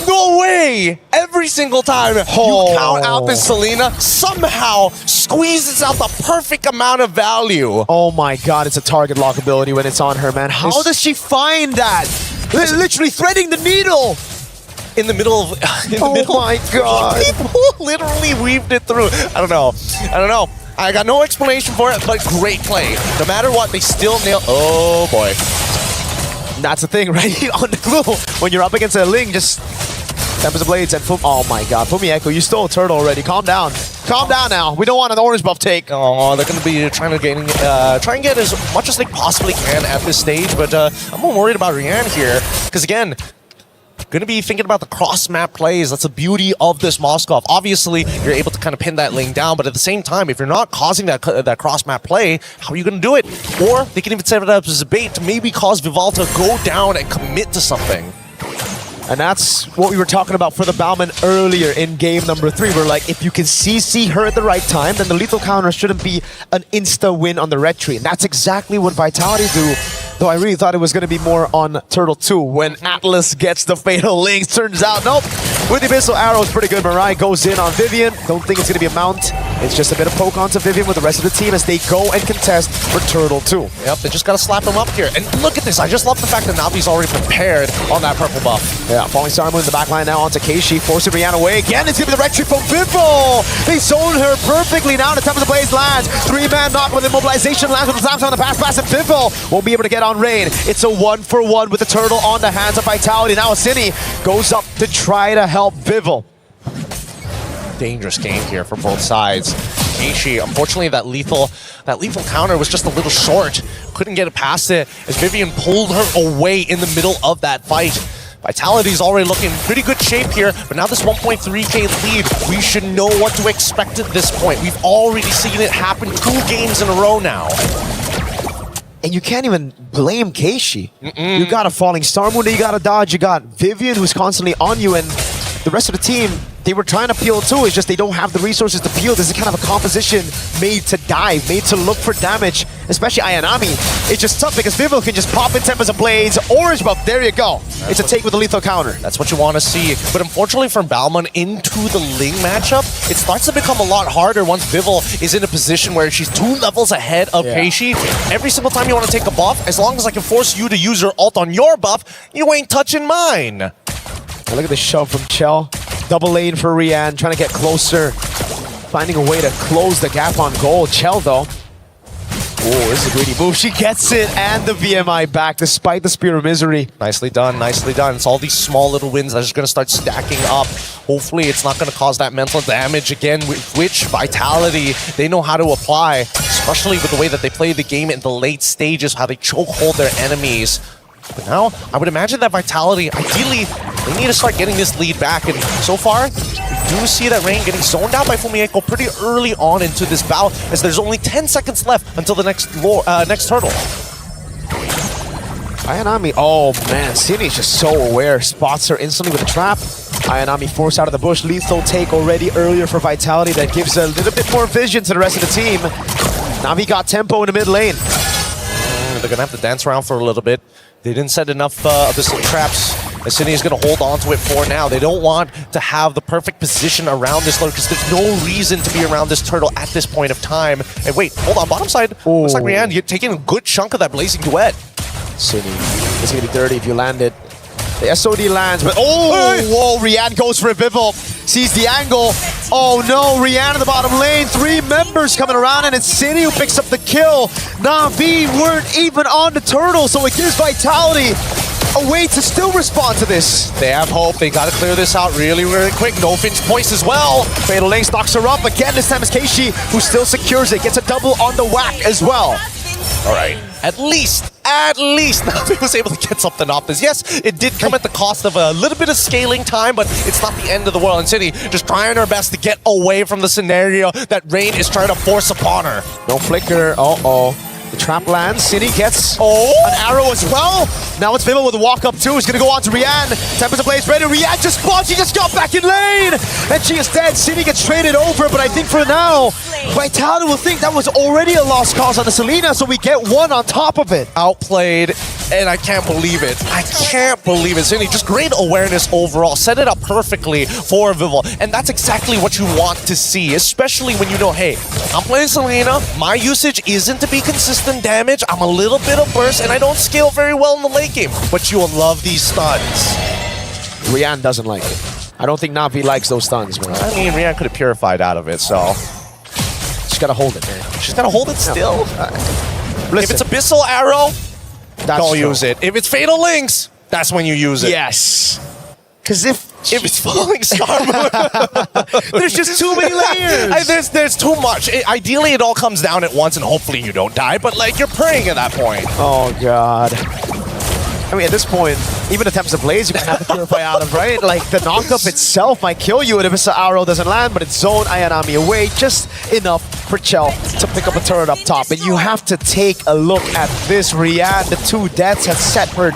No way! Every single time you count out this Selena, somehow squeezes out the perfect amount of value. Oh my god, it's a target lock ability when it's on her, man. How does she find that? Literally threading the needle! In the middle of... oh my god. People literally weaved it through. I don't know. I got no explanation for it, but great play. No matter what, they still nail... Oh boy. That's the thing, right? On the glue, when you're up against a Ling, just Tempest of Blades and oh my god, Fumieko, you stole a turtle already. Calm down. Calm down now. We don't want an orange buff take. Oh, they're going to be trying to try and get as much as they possibly can at this stage, but I'm more worried about Rian here, because again, going to be thinking about the cross-map plays. That's the beauty of this Moskov. Obviously, you're able to kind of pin that lane down, but at the same time, if you're not causing that cross-map play, how are you going to do it? Or they can even set it up as a bait to maybe cause Vival to go down and commit to something. And that's what we were talking about for the Bauman earlier in game number 3. We're like, if you can CC her at the right time, then the lethal counter shouldn't be an insta-win on the retreat. And that's exactly what Vitality do. Though I really thought it was going to be more on Turtle 2 when Atlas gets the fatal links. Turns out, nope. With the Abyssal Arrow, it's pretty good. Mirai goes in on Vivian. Don't think it's going to be a mount. It's just a bit of poke onto Vivian with the rest of the team as they go and contest for Turtle 2. Yep, they just got to slap him up here. And look at this. I just love the fact that Navi's already prepared on that purple buff. Yeah, Falling Star Moon in the back line now onto Keishi, forcing Rihanna away. Again, it's going to be the retreat from Vival. They zoned her perfectly now. The top of the blaze lands. 3-man knock with immobilization lands with the times on the pass, and Vival won't be able to get on Rain. It's a 1-for-1 with the turtle on the hands of Vitality. Now Asini goes up to try to help Vival. Dangerous game here for both sides. Keishi, unfortunately, that lethal counter was just a little short. Couldn't get it past it as Vivian pulled her away in the middle of that fight. Vitality's already looking in pretty good shape here, but now this 1.3k lead, we should know what to expect at this point. We've already seen it happen 2 games in a row now. And you can't even blame Keishi. You got a Falling Star Moon that you gotta dodge. You got Vivian who's constantly on you, and the rest of the team, they were trying to peel too. It's just they don't have the resources to peel. This is kind of a composition made to dive, made to look for damage. And especially Ayanami, it's just tough because Vivo can just pop in Tempest of Blades, orange buff, there you go. It's a take with a lethal counter. That's what you want to see. But unfortunately for Balmon into the Ling matchup, it starts to become a lot harder once Vival is in a position where she's 2 levels ahead of Peishi. Every single time you want to take a buff, as long as I can force you to use your ult on your buff, you ain't touching mine. Now look at the shove from Chell. Double lane for Rian, trying to get closer. Finding a way to close the gap on goal. Chell though. Oh, this is a greedy move. She gets it and the VMI back despite the Spear of Misery. Nicely done, nicely done. It's all these small little wins that are just going to start stacking up. Hopefully it's not going to cause that mental damage again, which Vitality they know how to apply, especially with the way that they play the game in the late stages, how they chokehold their enemies. But now, I would imagine that Vitality, ideally, they need to start getting this lead back. And so far, we do see that Rain getting zoned out by Fumieko pretty early on into this bout, as there's only 10 seconds left until the next turtle. Ayanami, oh man, Cini's just so aware. Spots her instantly with a trap. Ayanami forced out of the bush. Lethal take already earlier for Vitality. That gives a little bit more vision to the rest of the team. Navi got tempo in the mid lane. They're going to have to dance around for a little bit. They didn't set enough of the traps. Cini is going to hold on to it for now. They don't want to have the perfect position around this lurk because there's no reason to be around this turtle at this point of time. And wait, hold on, bottom side. Looks like Rian, you're taking a good chunk of that Blazing Duet. Cini, it's going to be dirty if you land it. The SOD lands, but whoa, Rian goes for a Vival. Sees the angle. Oh no, Rian in the bottom lane. 3 members coming around, and it's Cini who picks up the kill. Na'Vi weren't even on the turtle, so it gives Vitality a way to still respond to this. They have hope. They got to clear this out really, really quick. No Finch points as well. Fatal Lane stocks her up. Again, this time it's Keishi who still secures it. Gets a double on the whack as well. All right. At least Navi was able to get something off this. Yes, it did come at the cost of a little bit of scaling time, but it's not the end of the world. And Cini just trying her best to get away from the scenario that Rain is trying to force upon her. No flicker. The trap lands. Cini gets an arrow as well. Now it's Vival with a walk up too. He's going to go on to Rian. Tempest of Blaze ready. Rian just spawns. She just got back in lane. And she is dead. Cini gets traded over. But I think for now, Vitality will think that was already a lost cause on the Selena. So we get one on top of it. Outplayed. And I can't believe it. I can't believe it. Cini, just great awareness overall. Set it up perfectly for Vival. And that's exactly what you want to see. Especially when you know, hey, I'm playing Selena. My usage isn't to be consistent damage. I'm a little bit of burst, and I don't scale very well in the late game. But you will love these stuns. Rian doesn't like it. I don't think Na'Vi likes those stuns, man. I mean, Rian could have purified out of it, so... She's got to hold it, man. She's got to hold it still. Listen, if it's Abyssal Arrow, don't true. use it. If it's Fatal Links, that's when you use it. Yes. Because if it's Falling Star there's just too many layers. There's too much. Ideally, it all comes down at once, and hopefully you don't die. But like you're praying at that point. Oh god. I mean, at this point, even attempts to blaze, you can have to purify out of, right? Like the knockup itself might kill you, and if the arrow doesn't land, but it's zoned Ayanami away, just enough for Chell to pick up a turret up top. And you have to take a look at this. Rian, the 2 deaths have set her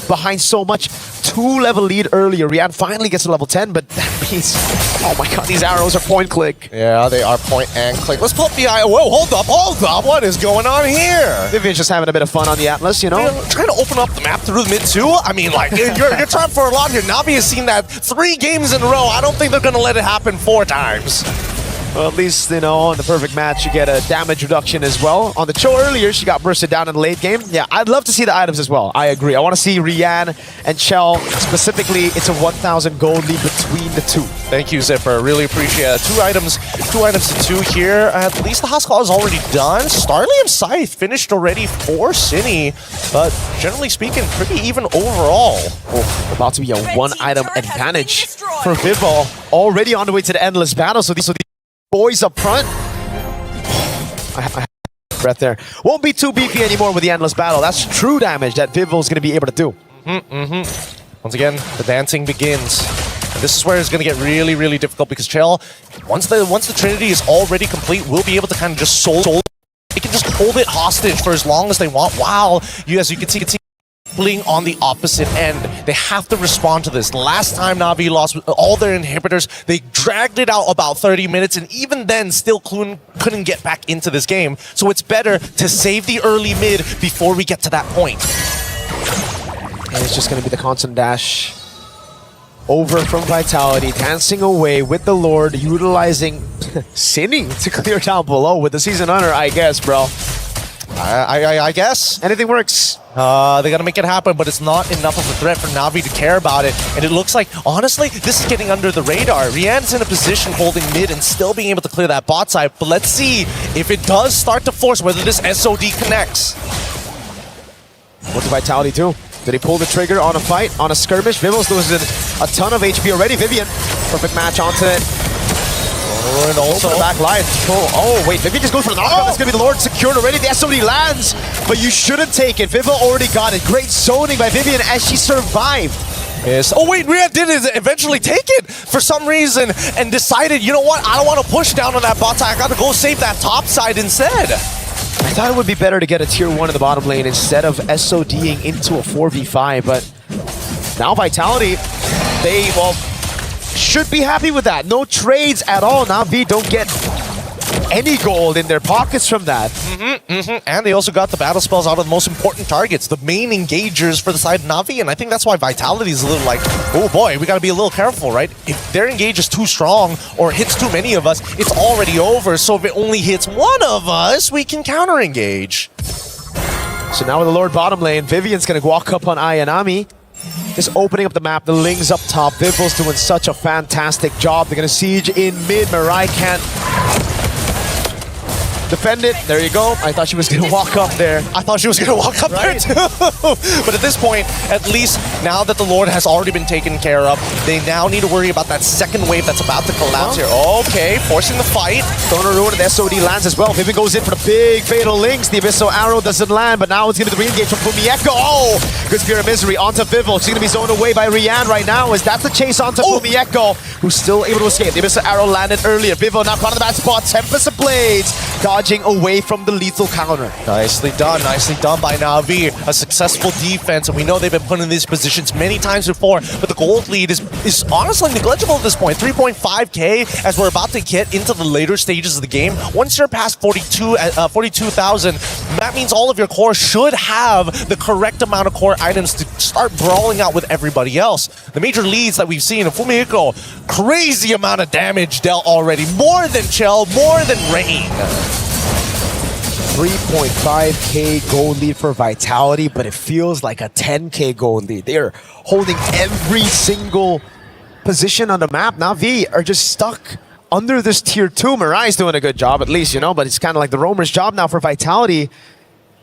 behind so much. 2-level lead earlier. Rian finally gets to level 10, but that means, oh my god, these arrows are point click. Yeah, they are point and click. Let's pull up the eye. Whoa, hold up. What is going on here? Vivian's just having a bit of fun on the Atlas, you know? You're trying to open up the map through the mid too? I mean, like, you're trying for a lot here. Navi has seen that 3 games in a row. I don't think they're going to let it happen 4 times. Well, at least, you know, in the perfect match, you get a damage reduction as well. On the show earlier, she got bursted down in the late game. Yeah, I'd love to see the items as well. I agree. I want to see Rian and Chell. Specifically, it's a 1,000 gold lead between the 2. Thank you, Zipper. Really appreciate it. 2 items to 2 here. At least the house call is already done. Starlium Scythe finished already for Cini, but generally speaking, pretty even overall. About to be a 1-item advantage for Vival. Already on the way to the endless battle. So these boys up front. I have breath there. Won't be too beefy anymore with the endless battle. That's true damage that Vival's going to be able to do. Once again, the dancing begins. And this is where it's going to get really, really difficult because Chell, once the Trinity is already complete, will be able to kind of just soul. They can just hold it hostage for as long as they want. Wow, as you can see, bling on the opposite end. They have to respond to this. Last time Na'Vi lost all their inhibitors, they dragged it out about 30 minutes, and even then still couldn't get back into this game. So it's better to save the early mid before we get to that point. And it's just going to be the constant dash over from Vitality, dancing away with the Lord, utilizing Sinning to clear down below with the Season Hunter, I guess, bro. I guess. Anything works. They gotta make it happen, but it's not enough of a threat for Na'Vi to care about it. And it looks like, honestly, this is getting under the radar. Rian's in a position holding mid and still being able to clear that bot side. But let's see if it does start to force whether this SOD connects. What did Vitality do? Did he pull the trigger on a fight, on a skirmish? Vivil's losing a ton of HP already. Vivian, perfect match onto it. And also the back line. Oh, wait, Vivian just goes for the knockout. That's going to be the Lord secured already. The SOD lands, but you shouldn't take it. Vivo already got it. Great zoning by Vivian as she survived. Yes. Oh wait, Rian did eventually take it for some reason and decided, you know what, I don't want to push down on that bot side. I got to go save that top side instead. I thought it would be better to get a tier 1 in the bottom lane instead of SODing into a 4v5, but now Vitality, they, well, should be happy with that. No trades at all. Na'Vi don't get any gold in their pockets from that. And they also got the battle spells out of the most important targets, the main engagers for the side of Na'Vi, and I think that's why Vitality is a little like, oh boy, we gotta be a little careful, right? If their engage is too strong or hits too many of us, it's already over, so if it only hits one of us, we can counter-engage. So now with the Lord bottom lane, Vivian's gonna walk up on Ayanami. Just opening up the map, the Ling's up top. Vivil's doing such a fantastic job. They're gonna siege in mid. Mirai can't defend it. There you go. I thought she was gonna walk up there. I thought she was gonna walk up there too. But at this point, at least now that the Lord has already been taken care of, they now need to worry about that second wave that's about to collapse here. Okay, forcing the fight. Throwing a ruin, and the SOD lands as well. Vivian goes in for the big fatal links. The Abyssal Arrow doesn't land, but now it's gonna be the re-engage from Fumieko. Oh! Good Spear of Misery onto Vivel. She's gonna be zoned away by Rian right now, as that's the chase onto Fumieko, who's still able to escape. The Abyssal Arrow landed earlier. Vivel now caught in the bad spot. Tempest of Blades, dodging away from the lethal counter. Nicely done by Na'Vi. A successful defense, and we know they've been put in these positions many times before, but the gold lead is honestly negligible at this point. 3.5k as we're about to get into the later stages of the game. Once you're past 42,000, that means all of your core should have the correct amount of core items to start brawling out with everybody else. The major leads that we've seen, Fumieko, crazy amount of damage dealt already. More than Chell, more than Rain. 3.5k gold lead for Vitality, but it feels like a 10k gold lead. They're holding every single position on the map. Na'Vi are just stuck under this tier 2. Mirai's doing a good job at least, you know, but it's kind of like the roamer's job now for Vitality.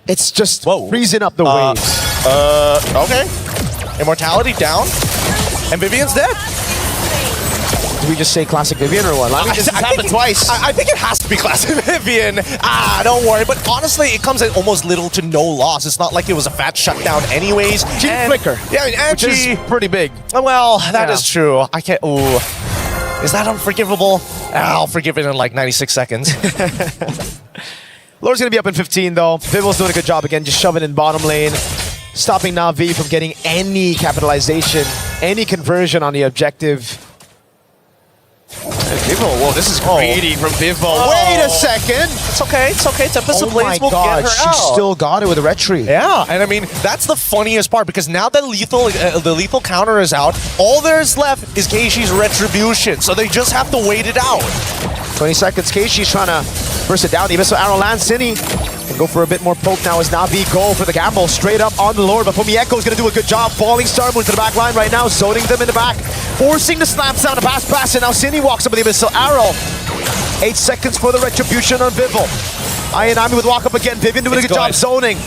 It's just freezing up the waves. Okay. Immortality down, and Vivian's dead. Did we just say classic Vivian or what? This happened twice. I think it has to be classic Vivian. Don't worry. But honestly, it comes at almost little to no loss. It's not like it was a fat shutdown anyways. She did flicker. Yeah, and which is pretty big. Well, that is true. I can't... Ooh. Is that unforgivable? I'll forgive it in like 96 seconds. Lord's going to be up in 15 though. Vivil's doing a good job again, just shoving in bottom lane. Stopping Na'Vi from getting any capitalization, any conversion on the objective. Vivo, whoa, this is greedy from Vivo. Wait a second. It's okay, it's okay. Tempest of Blades will get her she out. still got it with a retreat. Yeah, and I mean, that's the funniest part, because now that the lethal counter is out, all there's left is Keishi's Retribution, so they just have to wait it out. 20 seconds, Keishi's trying to burst it down. The Abyssal Arrow lands. Cine can go for a bit more poke now as Na'Vi go for the gamble. Straight up on the Lord, but Fumieko's going to do a good job. Falling Star Moon to the back line right now, zoning them in the back. Forcing the slams down to pass, and now Cine walks up with the Abyssal Arrow. 8 seconds for the Retribution on Vivel. Ayanami with walk up again. Vivian doing a good job zoning.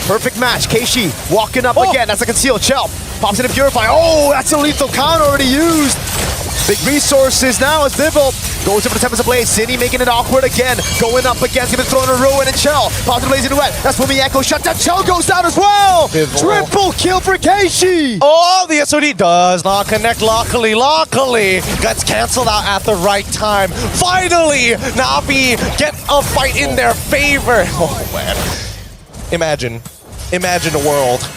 Perfect match. Keishi walking up again. That's a concealed Chell. Pops in a Purify. Oh, that's a lethal counter already used. Big resources now as Vivel goes over the Tempest of Blades. Cine making it awkward again. Going up against him and throwing a Ruin and Chell. Pops in Blazing Duet. That's Fumieko shut down. Chell goes down as well. Vivel. Triple kill for Keishi. Oh, the SOD does not connect. Luckily. Gets canceled out at the right time. Finally, Na'Vi get a fight in their favor. Oh, man. Imagine a world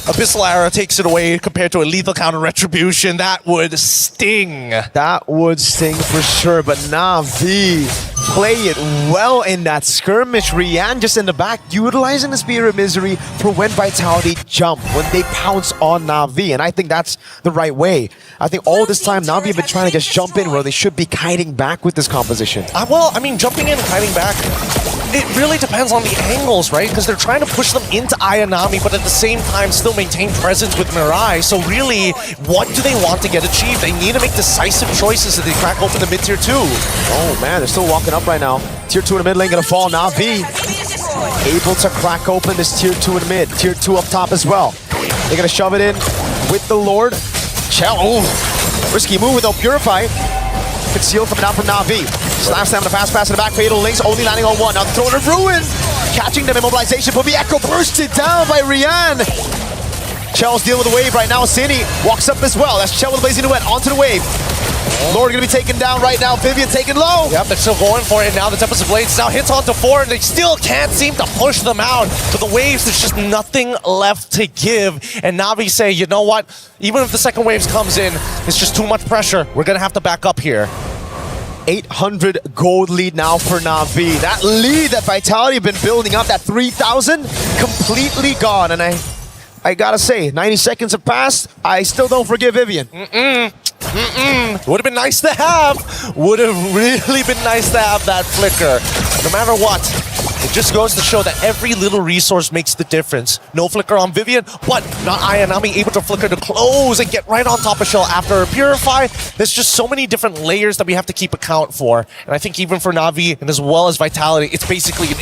Abyssal Arrow takes it away compared to a lethal counter Retribution. That would sting. That would sting for sure, but Na'Vi play it well in that skirmish. Rian just in the back, utilizing the Spear of Misery for when Vitality jump, when they pounce on Na'Vi, and I think that's the right way. I think all this time Na'Vi have been trying to just jump in where they should be kiting back with this composition. Well, I mean, jumping in and kiting back, it really depends on the angles, right? Because they're trying to push them into Ayanami, but at the same time still maintain presence with Mirai. So really, what do they want to get achieved? They need to make decisive choices as they crack open the mid-tier 2. Oh man, they're still walking up right now. Tier 2 in the mid lane gonna fall. Na'Vi able to crack open this tier 2 in mid. Tier 2 up top as well. They're gonna shove it in with the Lord. Chell, risky move without Purify. Conceal coming down from Na'Vi. Slash slam, the pass in the back. Fatal Links only landing on one. Now the Throne of Ruin. Catching them, immobilization. But the Echo bursted down by Rian. Chell's dealing with the wave right now. Cini walks up as well. That's Chell with a Blazing Duet onto the wave. Lord gonna be taken down right now. Vivian taken low. Yep, they're still going for it now. The Tempest of Blades now hits onto 4, and they still can't seem to push them out. To the waves, there's just nothing left to give. And Na'Vi say, you know what? Even if the second waves comes in, it's just too much pressure. We're gonna have to back up here. 800 gold lead now for Na'Vi. That lead that Vitality have been building up, that 3,000, completely gone. And I gotta say, 90 seconds have passed. I still don't forgive Vivian. Would have been nice to have. Would have really been nice to have that flicker. No matter what, it just goes to show that every little resource makes the difference. No flicker on Vivian, but not Ayanami able to flicker to close and get right on top of Shell after a Purify. There's just so many different layers that we have to keep account for. And I think even for Na'Vi and as well as Vitality, it's basically an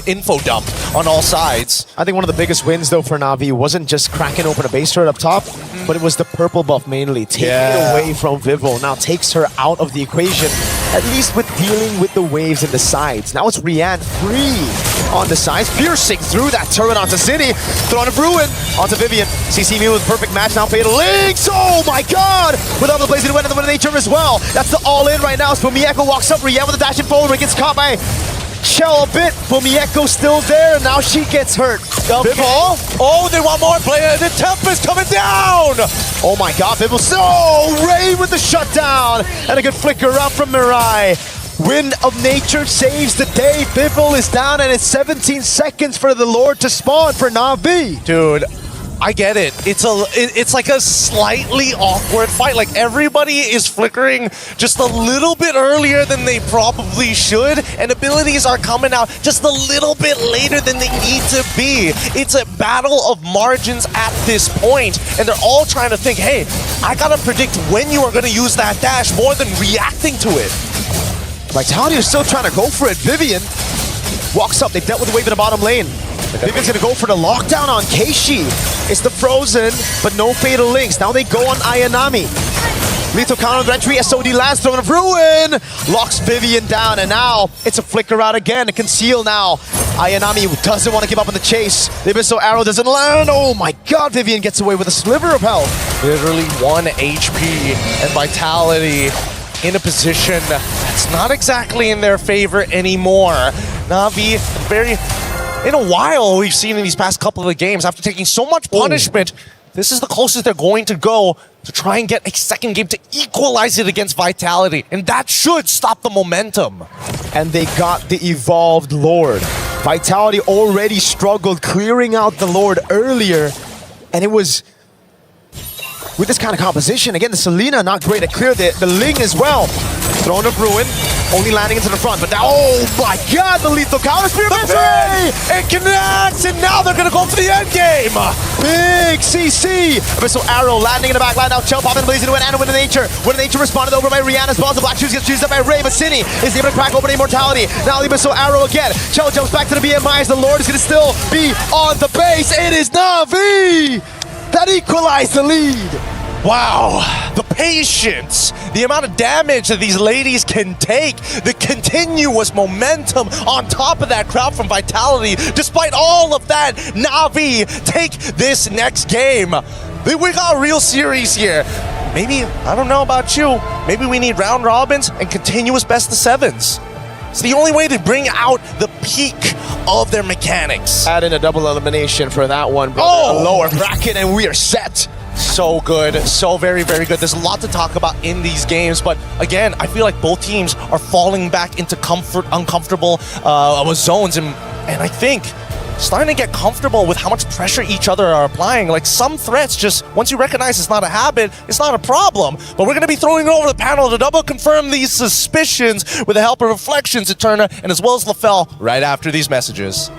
info dump on all sides. I think one of the biggest wins though for Na'Vi wasn't just cracking open a base turret up top, but it was the purple buff mainly, taking it away from Vivo. Now takes her out of the equation, at least with dealing with the waves in the sides. Now it's Rian free on the sides, piercing through that turret onto Cini. Throne of Ruin onto Vivian. CC me with perfect match now. Fatal Links. Oh my god! Without the Blazing Duet and the Wind of Nature as well. That's the all-in right now. So Mieko walks up. Rian with the dashing forward, but gets caught by Chell a bit. But Mieko's still there. Now she gets hurt. Okay. Oh, they want more player. The Tempest coming down. Oh my god, Vivo. So Ray with the shutdown and a good flicker out from Mirai. Wind of Nature saves the day. Bibble is down and it's 17 seconds for the Lord to spawn for Na'Vi. Dude, I get it. It's like a slightly awkward fight. Like everybody is flickering just a little bit earlier than they probably should, and abilities are coming out just a little bit later than they need to be. It's a battle of margins at this point, and they're all trying to think, hey, I gotta predict when you are gonna use that dash more than reacting to it. Vitality is still trying to go for it. Vivian walks up. They've dealt with the wave in the bottom lane. Vivian's going to go for the lockdown on Keishi. It's the Frozen, but no Fatal Links. Now they go on Ayanami. Lethal counter entry, SOD last, Throne of Ruin. Locks Vivian down, and now it's a flicker out again. To conceal now. Ayanami doesn't want to give up on the chase. The Abyssal Arrow doesn't land. Oh my god, Vivian gets away with a sliver of health. Literally 1 HP and Vitality in a position that's not exactly in their favor anymore. Na'Vi, in a while we've seen in these past couple of games, after taking so much punishment, this is the closest they're going to go to try and get a second game to equalize it against Vitality, and that should stop the momentum. And they got the Evolved Lord. Vitality already struggled clearing out the Lord earlier, and it was with this kind of composition. Again, the Selena not great at clear the Ling as well. Throne of Ruin, only landing into the front, but now, oh my god, the lethal counter Spear of Misery! It connects, and now they're gonna go for the end game! Big CC! Abyssal Arrow landing in the back line, now Chell popping Blazing Duet and Wind of Nature. Wind of Nature responded over by Rihanna's balls. The Black Shoes gets choosed up by Ray, but Cini is able to crack open Immortality. Now the Abyssal Arrow again. Chell jumps back to the BMI as the Lord is gonna still be on the base. It is Na'Vi that equalized the lead. Wow, the patience, the amount of damage that these ladies can take, the continuous momentum on top of that crowd from Vitality. Despite all of that, Na'Vi take this next game. We got a real series here. Maybe, I don't know about you, maybe we need round robins and continuous best of sevens. It's the only way to bring out the peak of their mechanics. Add in a double elimination for that one, brother. Oh! A lower bracket, and we are set. So good, so very, very good. There's a lot to talk about in these games, but again, I feel like both teams are falling back into uncomfortable zones, and I think starting to get comfortable with how much pressure each other are applying. Like some threats, just once you recognize it's not a habit, it's not a problem. But we're going to be throwing it over the panel to double confirm these suspicions with the help of Reflections, Eterna, and as well as LaFell right after these messages.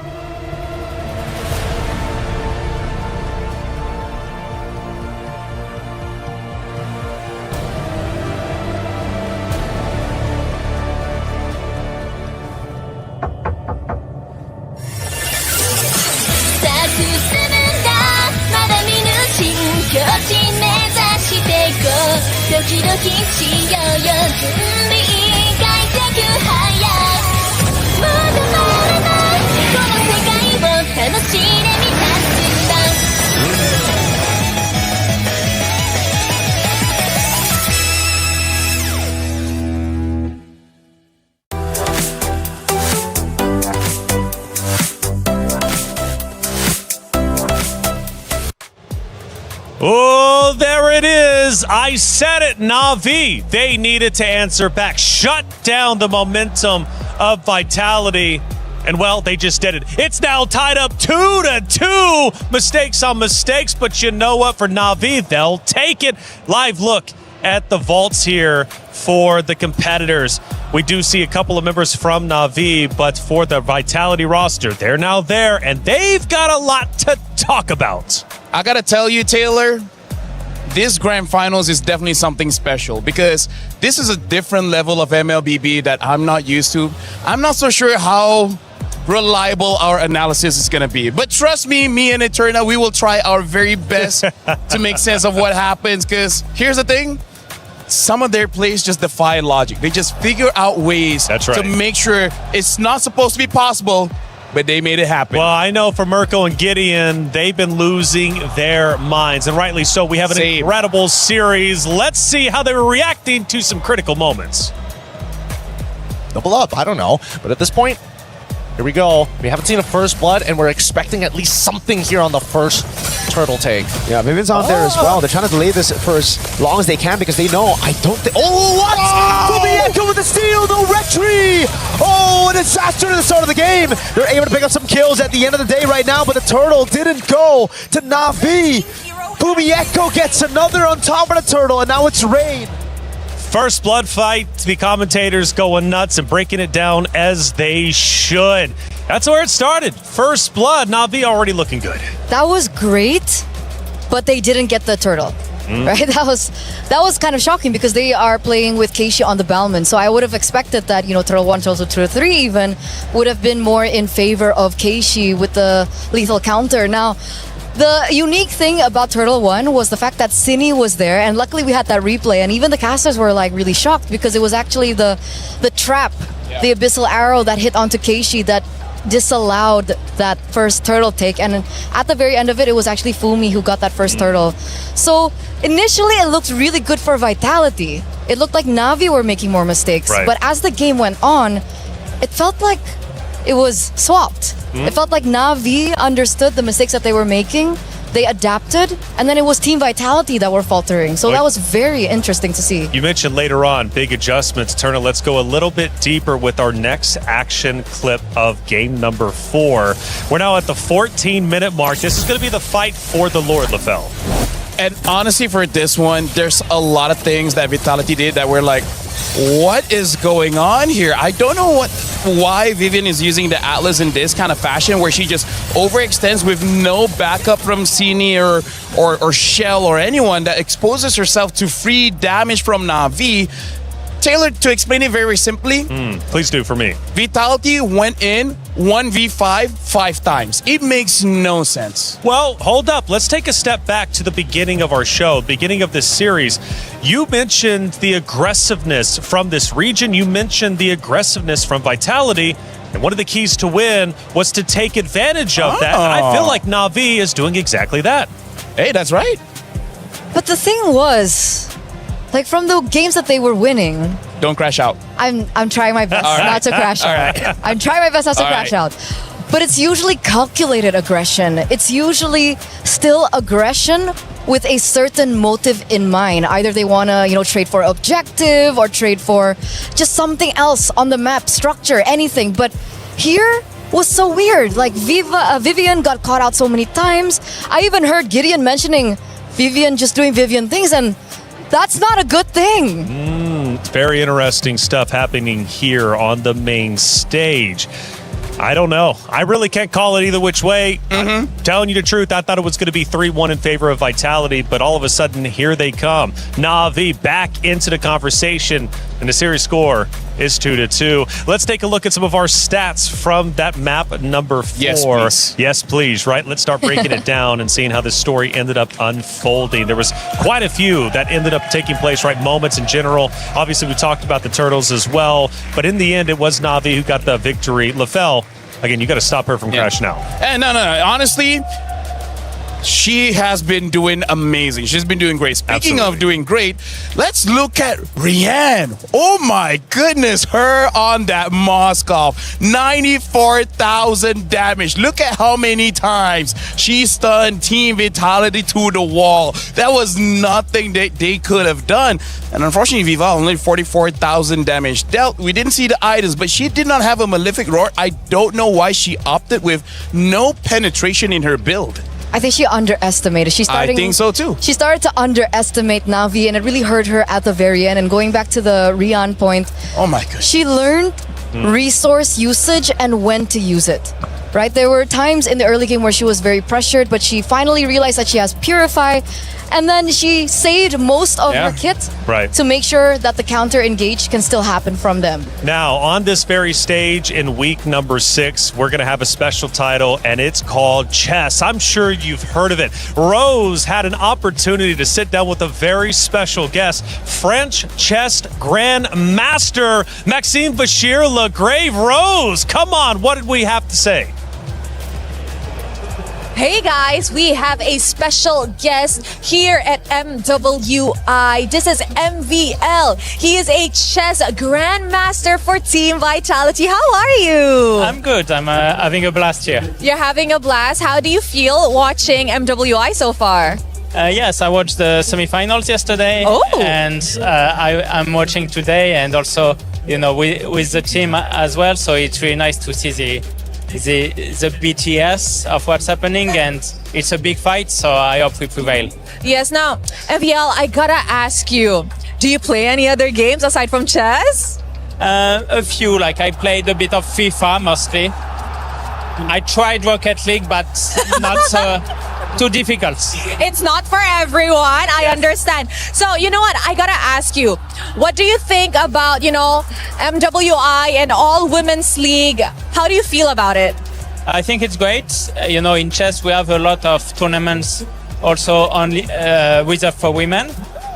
Oh, there it is. I said it, Na'Vi. They needed to answer back, shut down the momentum of Vitality. And, well, they just did it. It's now tied up 2-2. Mistakes on mistakes, but you know what? For Na'Vi, they'll take it. Live look at the vaults here for the competitors. We do see a couple of members from Na'Vi, but for the Vitality roster, they're now there, and they've got a lot to talk about. I gotta tell you, Taylor, this grand finals is definitely something special because this is a different level of MLBB that I'm not used to. I'm not so sure how reliable our analysis is gonna be, but trust me, me and Eterna, we will try our very best to make sense of what happens, because here's the thing, some of their plays just defy logic. They just figure out ways to make sure it's not supposed to be possible, but they made it happen. Well, I know for Mirko and Gideon, they've been losing their minds, and rightly so. We have an incredible series. Let's see how they were reacting to some critical moments. Double up, I don't know. But at this point, here we go. We haven't seen a first blood, and we're expecting at least something here on the first turtle take. Yeah, Vivian's on there as well. They're trying to delay this for as long as they can because they know, I don't think... Oh, what? Kubienko with the steal, the retry! Oh, a disaster to the start of the game. They're able to pick up some kills at the end of the day right now, but the turtle didn't go to Na'Vi. Kubienko gets another on top of the turtle, and now it's Rain. First blood fight, the commentators going nuts and breaking it down as they should. That's where it started. First blood, Na'Vi already looking good. That was great, but they didn't get the turtle. Right? That was kind of shocking because they are playing with Keishi on the Balman. So I would have expected that, you know, Turtle 1, Turtle 2, Turtle 3 even would have been more in favor of Keishi with the lethal counter. Now, the unique thing about Turtle 1 was the fact that Cine was there, and luckily we had that replay, and even the casters were like really shocked because it was actually the trap, the Abyssal Arrow that hit onto Keishi that disallowed that first turtle take, and at the very end of it, it was actually Fumi who got that first turtle. So initially it looked really good for Vitality. It looked like Na'Vi were making more mistakes, but as the game went on, it felt like it was swapped. It felt like Na'Vi understood the mistakes that they were making, they adapted, and then it was Team Vitality that were faltering. So that was very interesting to see. You mentioned later on big adjustments. Turner, let's go a little bit deeper with our next action clip of game number 4. We're now at the 14-minute mark. This is going to be the fight for the Lord, LaFell. And honestly, for this one, there's a lot of things that Vitality did that were like, what is going on here? I don't know why Vivian is using the Atlas in this kind of fashion where she just overextends with no backup from Cine or Shell or anyone that exposes herself to free damage from Na'Vi. Taylor, to explain it very simply, please do for me. Vitality went in 1v5 5 times. It makes no sense. Well, hold up. Let's take a step back to the beginning of our show, beginning of this series. You mentioned the aggressiveness from this region. You mentioned the aggressiveness from Vitality. And one of the keys to win was to take advantage of that. And I feel like Na'Vi is doing exactly that. Hey, that's right. But the thing was, like from the games that they were winning, don't crash out. I'm trying my best not to crash out. I'm trying my best not to crash out. but it's usually calculated aggression. It's usually still aggression with a certain motive in mind. Either they want to, trade for objective or trade for just something else on the map, structure, anything. But here was so weird. Like Vivian got caught out so many times. I even heard Gideon mentioning Vivian just doing Vivian things, and that's not a good thing. Very interesting stuff happening here on the main stage. I don't know. I really can't call it either which way. I'm telling you the truth, I thought it was going to be 3-1 in favor of Vitality, but all of a sudden, here they come. Na'Vi back into the conversation, and the series score is 2-2. Let's take a look at some of our stats from that map number 4. Yes, please. Yes, please. Right, let's start breaking it down and seeing how this story ended up unfolding. There was quite a few that ended up taking place, right? Moments in general. Obviously, we talked about the Turtles as well, but in the end, it was Na'Vi who got the victory. LaFell, again, you got to stop her from crashing out. No. Honestly, she has been doing amazing. She's been doing great. Speaking of doing great, let's look at Rianne. Oh my goodness, her on that Moskov. 94,000 damage. Look at how many times she stunned Team Vitality to the wall. That was nothing that they could have done. And unfortunately, Viva only 44,000 damage dealt. We didn't see the items, but she did not have a Malefic Roar. I don't know why she opted with no penetration in her build. I think she underestimated. I think so too. She started to underestimate Na'Vi, and it really hurt her at the very end. And going back to the Rian point, oh my goodness, she learned resource usage and when to use it. Right? There were times in the early game where she was very pressured, but she finally realized that she has Purify, and then she saved most of her kit to make sure that the counter engage can still happen from them. Now, on this very stage in week number 6, we're going to have a special title, and it's called Chess. I'm sure you've heard of it. Rose had an opportunity to sit down with a very special guest, French chess Grand Master Maxime Bashir-Lagrave. Rose, come on, what did we have to say? Hey guys, we have a special guest here at MWI. This is MVL. He is a chess grandmaster for Team Vitality. How are you? I'm good. I'm having a blast here. You're having a blast. How do you feel watching MWI so far? Yes, I watched the semifinals yesterday. Oh. And I'm watching today, and also, with the team as well. So it's really nice to see the BTS of what's happening, and it's a big fight, so I hope we prevail. Yes, now, MVL, I gotta ask you, do you play any other games aside from chess? A few, like I played a bit of FIFA mostly. I tried Rocket League, but not too difficult. It's not for everyone, I understand. So, you know what, I gotta ask you, what do you think about, MWI and all women's league? How do you feel about it? I think it's great. In chess we have a lot of tournaments also only reserved for women.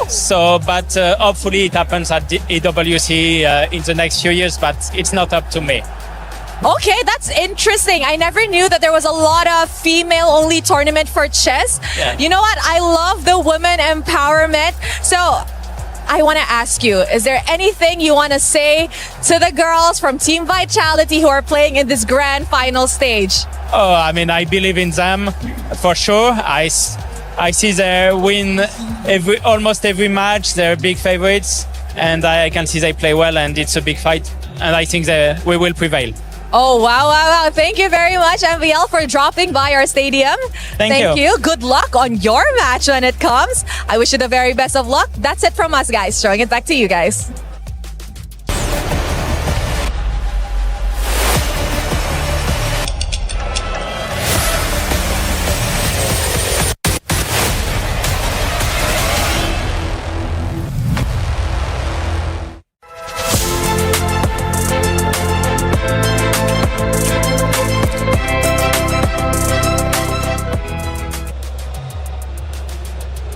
So, but hopefully it happens at the EWC in the next few years, but it's not up to me. Okay, that's interesting. I never knew that there was a lot of female-only tournament for chess. Yeah. You know what? I love the women empowerment. So, I want to ask you, is there anything you want to say to the girls from Team Vitality who are playing in this grand final stage? Oh, I believe in them for sure. I see they win almost every match. They're big favorites, and I can see they play well, and it's a big fight. And I think we will prevail. Oh, wow. Thank you very much, MVL, for dropping by our stadium. Thank you. Good luck on your match when it comes. I wish you the very best of luck. That's it from us, guys. Throwing it back to you guys.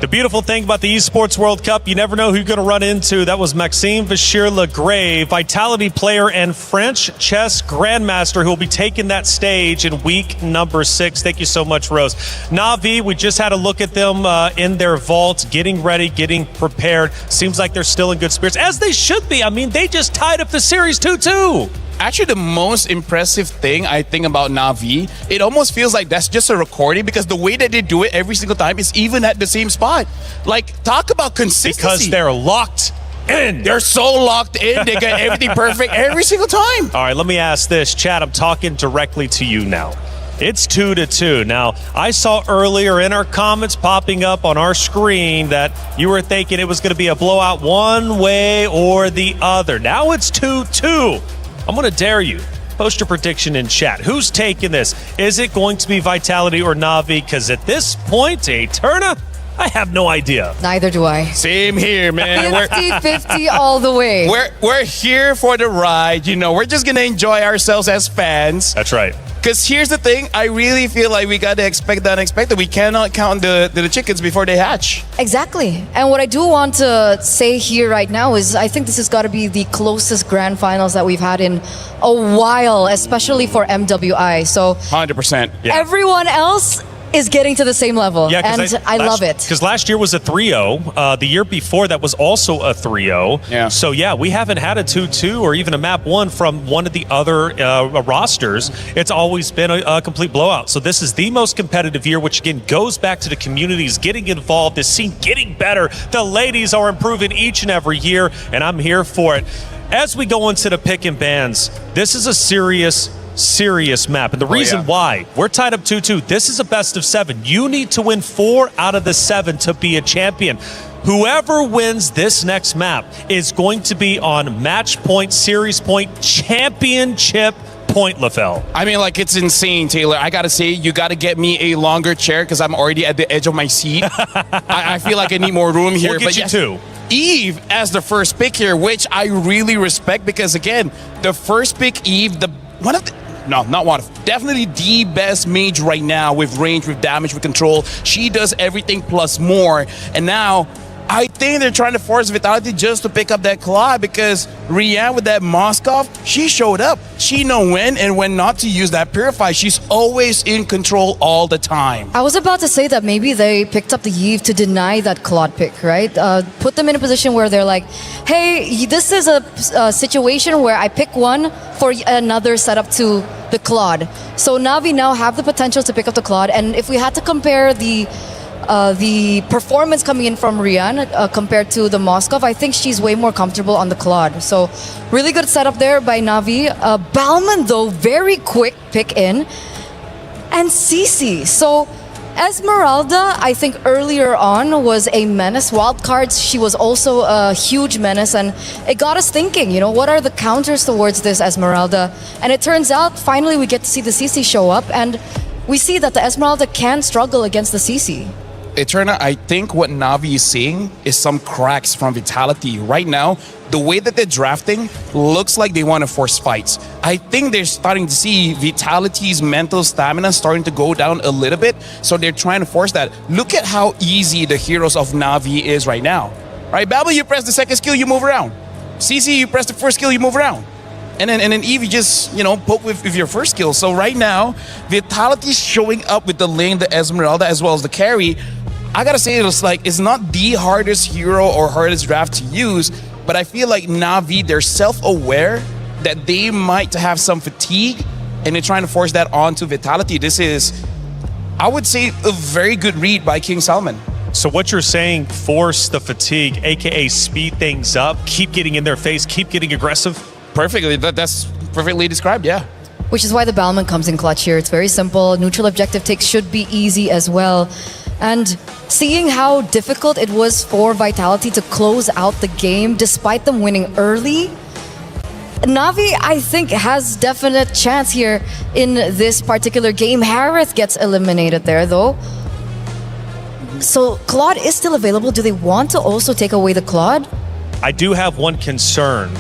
The beautiful thing about the Esports World Cup, you never know who you're going to run into. That was Maxime Bashir-Lagrave, Vitality player and French chess grandmaster, who will be taking that stage in week number 6. Thank you so much, Rose. Na'Vi, we just had a look at them in their vault, getting ready, getting prepared. Seems like they're still in good spirits, as they should be. They just tied up the series 2-2. Actually, the most impressive thing I think about Na'Vi, it almost feels like that's just a recording because the way that they do it every single time is even at the same spot. Like, talk about consistency. Because they're locked in. They're so locked in. They get everything perfect every single time. All right, let me ask this. Chad, I'm talking directly to you now. It's 2-2. Now, I saw earlier in our comments popping up on our screen that you were thinking it was going to be a blowout one way or the other. Now it's 2-2. I'm going to dare you. Post your prediction in chat. Who's taking this? Is it going to be Vitality or Na'Vi? Because at this point, Eterna, I have no idea. Neither do I. Same here, man. 50-50 all the way. We're here for the ride. You know, we're just going to enjoy ourselves as fans. That's right. Because here's the thing, I really feel like we got to expect the unexpected. We cannot count the chickens before they hatch. Exactly. And what I do want to say here right now is I think this has got to be the closest grand finals that we've had in a while, especially for MWI. So 100%. Yeah. Everyone else is getting to the same level, Yeah, and I love it. Because last year was a 3-0. The year before that was also a 3-0. Yeah. So, yeah, we haven't had a 2-2 or even a map 1 from one of the other rosters. It's always been a complete blowout. So this is the most competitive year, which, again, goes back to the communities getting involved, the scene getting better. The ladies are improving each and every year, and I'm here for it. As we go into the pick and bans, this is a serious map. And the reason why we're tied up 2-2, this is a best of 7. You need to win 4 out of the 7 to be a champion. Whoever wins this next map is going to be on match point, series point, championship point, LaFell. I mean, like, it's insane, Taylor. I got to say, you got to get me a longer chair because I'm already at the edge of my seat. I feel like I need more room here. We'll get you two. Eve as the first pick here, which I really respect because, again, the first pick, Eve, definitely the best mage right now with range, with damage, with control. She does everything plus more. And now, I think they're trying to force Vitality just to pick up that Claw because Rian with that Moskov, she showed up. She know when and when not to use that Purify. She's always in control all the time. I was about to say that maybe they picked up the Eve to deny that Claude pick, right? Put them in a position where they're like, hey, this is a situation where I pick one for another setup to the Claude. So Na'Vi now have the potential to pick up the Claude. And if we had to compare the performance coming in from Rian compared to the Moskov, I think she's way more comfortable on the Claude. So really good setup there by Na'Vi. Balman, though, very quick pick in. And Cici. So Esmeralda, I think earlier on was a menace. Wildcards, she was also a huge menace. And it got us thinking, what are the counters towards this Esmeralda? And it turns out, finally, we get to see the Cici show up. And we see that the Esmeralda can struggle against the Cici. Eterna, I think what Na'Vi is seeing is some cracks from Vitality. Right now, the way that they're drafting looks like they want to force fights. I think they're starting to see Vitality's mental stamina starting to go down a little bit, so they're trying to force that. Look at how easy the heroes of Na'Vi is right now. Right, Babel, you press the second skill, you move around. CC, you press the first skill, you move around. And then Eve, you just, poke with your first skill. So right now, Vitality's showing up with the lane, the Esmeralda, as well as the carry. I gotta say, it's not the hardest hero or hardest draft to use, but I feel like Na'Vi, they're self-aware that they might have some fatigue, and they're trying to force that onto Vitality. This is, I would say, a very good read by King Salman. So what you're saying, force the fatigue, aka speed things up, keep getting in their face, keep getting aggressive? Perfectly. That's perfectly described, yeah. Which is why the Balman comes in clutch here. It's very simple. Neutral objective takes should be easy as well. And seeing how difficult it was for Vitality to close out the game despite them winning early, Na'Vi, I think, has definite chance here in this particular game. Harith gets eliminated there, though. So Claude is still available. Do they want to also take away the Claude? I do have one concern.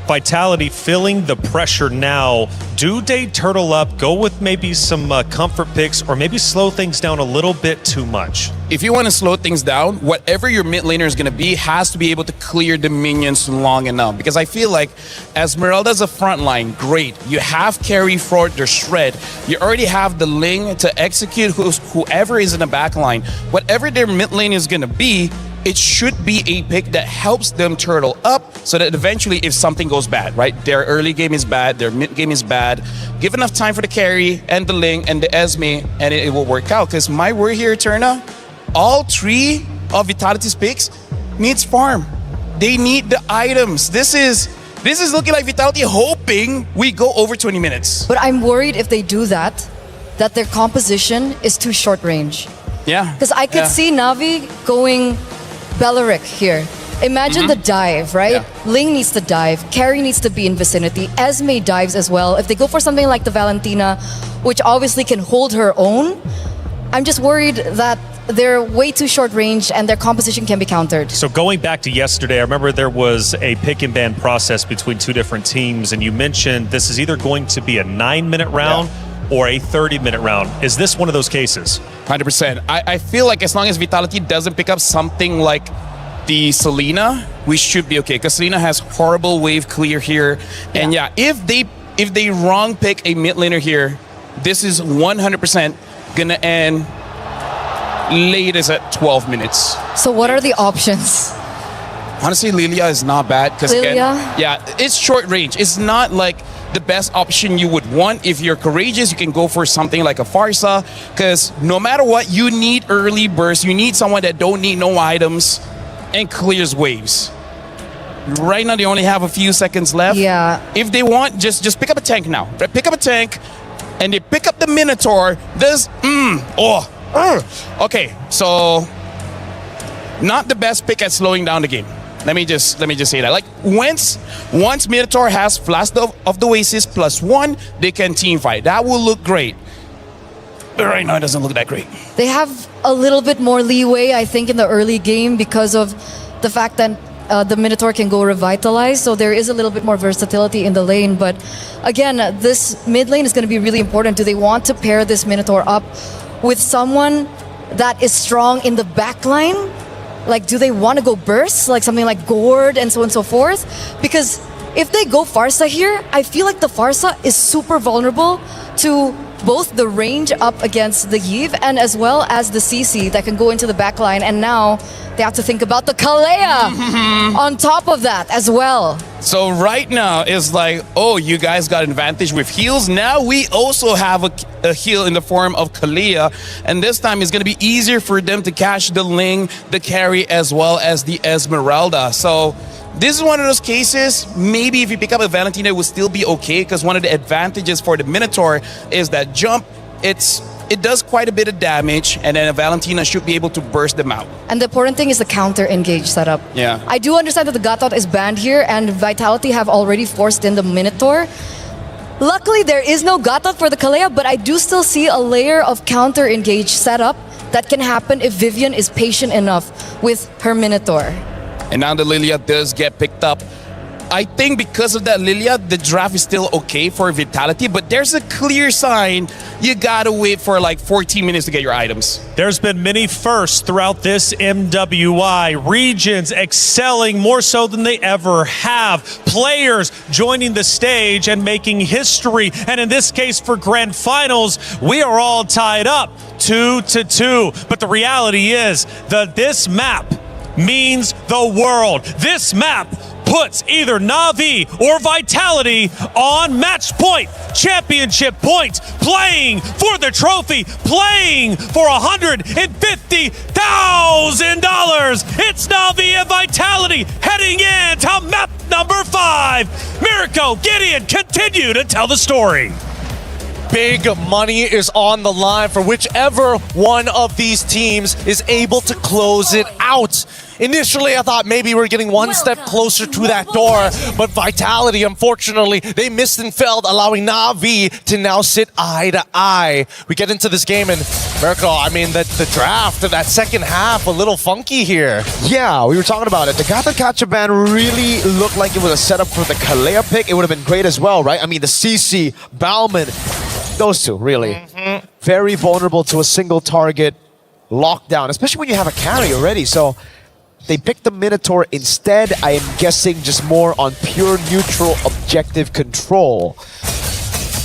Vitality feeling the pressure now. Do they turtle up, go with maybe some comfort picks, or maybe slow things down a little bit too much? If you want to slow things down, whatever your mid laner is going to be has to be able to clear the minions long enough. Because I feel like Esmeralda's a front line, great. You have carry for the shred. You already have the Ling to execute whoever is in the back line. Whatever their mid lane is going to be, it should be a pick that helps them turtle up so that eventually if something goes bad, right? Their early game is bad, their mid game is bad, give enough time for the carry and the Ling and the Esme and it will work out. Because my worry here, Eterna, all 3 of Vitality's picks needs farm. They need the items. This is looking like Vitality hoping we go over 20 minutes. But I'm worried if they do that their composition is too short range. Yeah. Because I could see Navi going Belleric here. Imagine the dive, right? Yeah. Ling needs to dive. Carry needs to be in vicinity. Esme dives as well. If they go for something like the Valentina, which obviously can hold her own, I'm just worried that they're way too short range and their composition can be countered. So going back to yesterday, I remember there was a pick and ban process between 2 different teams, and you mentioned this is either going to be a 9-minute round or a 30-minute round. Is this one of those cases? 100%. I feel like as long as Vitality doesn't pick up something like the Selena, we should be okay. Because Selena has horrible wave clear here. And if they wrong pick a mid laner here, this is 100% gonna end latest at 12 minutes. So what are the options? Honestly, Lilia is not bad. Because it's short range. It's not like the best option you would want. If you're courageous, you can go for something like a Farsa, because no matter what, you need early burst. You need someone that don't need no items and clears waves. Right now, they only have a few seconds left. Yeah. If they want, just pick up a tank now. Pick up a tank, and they pick up the Minotaur. Okay, so not the best pick at slowing down the game. Let me just say that. Like once Minotaur has Flash of the Oasis +1, they can team fight. That will look great. But right now it doesn't look that great. They have a little bit more leeway, I think, in the early game because of the fact that the Minotaur can go revitalize, so there is a little bit more versatility in the lane. But again, this mid lane is going to be really important. Do they want to pair this Minotaur up with someone that is strong in the back line? Like, do they want to go burst, like something like Gord and so on and so forth? Because if they go Farsa here, I feel like the Farsa is super vulnerable to both the range up against the Yve and as well as the CC that can go into the back line. And now they have to think about the Kalea on top of that as well. So right now it's like, oh, you guys got an advantage with heals. Now we also have a heal in the form of Kalea, and this time it's going to be easier for them to catch the Ling, the carry, as well as the Esmeralda. So this is one of those cases, maybe if you pick up a Valentina, it would still be okay, because one of the advantages for the Minotaur is that jump, it does quite a bit of damage, and then a Valentina should be able to burst them out. And the important thing is the counter engage setup. Yeah. I do understand that the Gatot is banned here, and Vitality have already forced in the Minotaur. Luckily, there is no Gatot for the Kalea, but I do still see a layer of counter engage setup that can happen if Vivian is patient enough with her Minotaur. And now the Lilia does get picked up. I think because of that Lilia, the draft is still okay for Vitality, but there's a clear sign you gotta wait for like 14 minutes to get your items. There's been many firsts throughout this MWI. Regions excelling more so than they ever have. Players joining the stage and making history. And in this case for grand finals, we are all tied up 2-2. But the reality is that this map means the world. This map puts either Na'Vi or Vitality on match point, championship point, playing for the trophy, playing for $150,000. It's Na'Vi and Vitality heading in to map number 5. Mirko, Gideon, continue to tell the story. Big money is on the line for whichever one of these teams is able to close it out. Initially, I thought maybe we're getting one step closer to that door, but Vitality, unfortunately, they missed and failed, allowing Na'Vi to now sit eye to eye. We get into this game, and Mirko, I mean, the draft, that second half, a little funky here. Yeah, we were talking about it. The Gatot Kachaban really looked like it was a setup for the Kalea pick. It would have been great as well, right? I mean, the CC, Bauman, those two, really. Very vulnerable to a single target lockdown, especially when you have a carry already. So they picked the Minotaur instead. I am guessing just more on pure neutral objective control.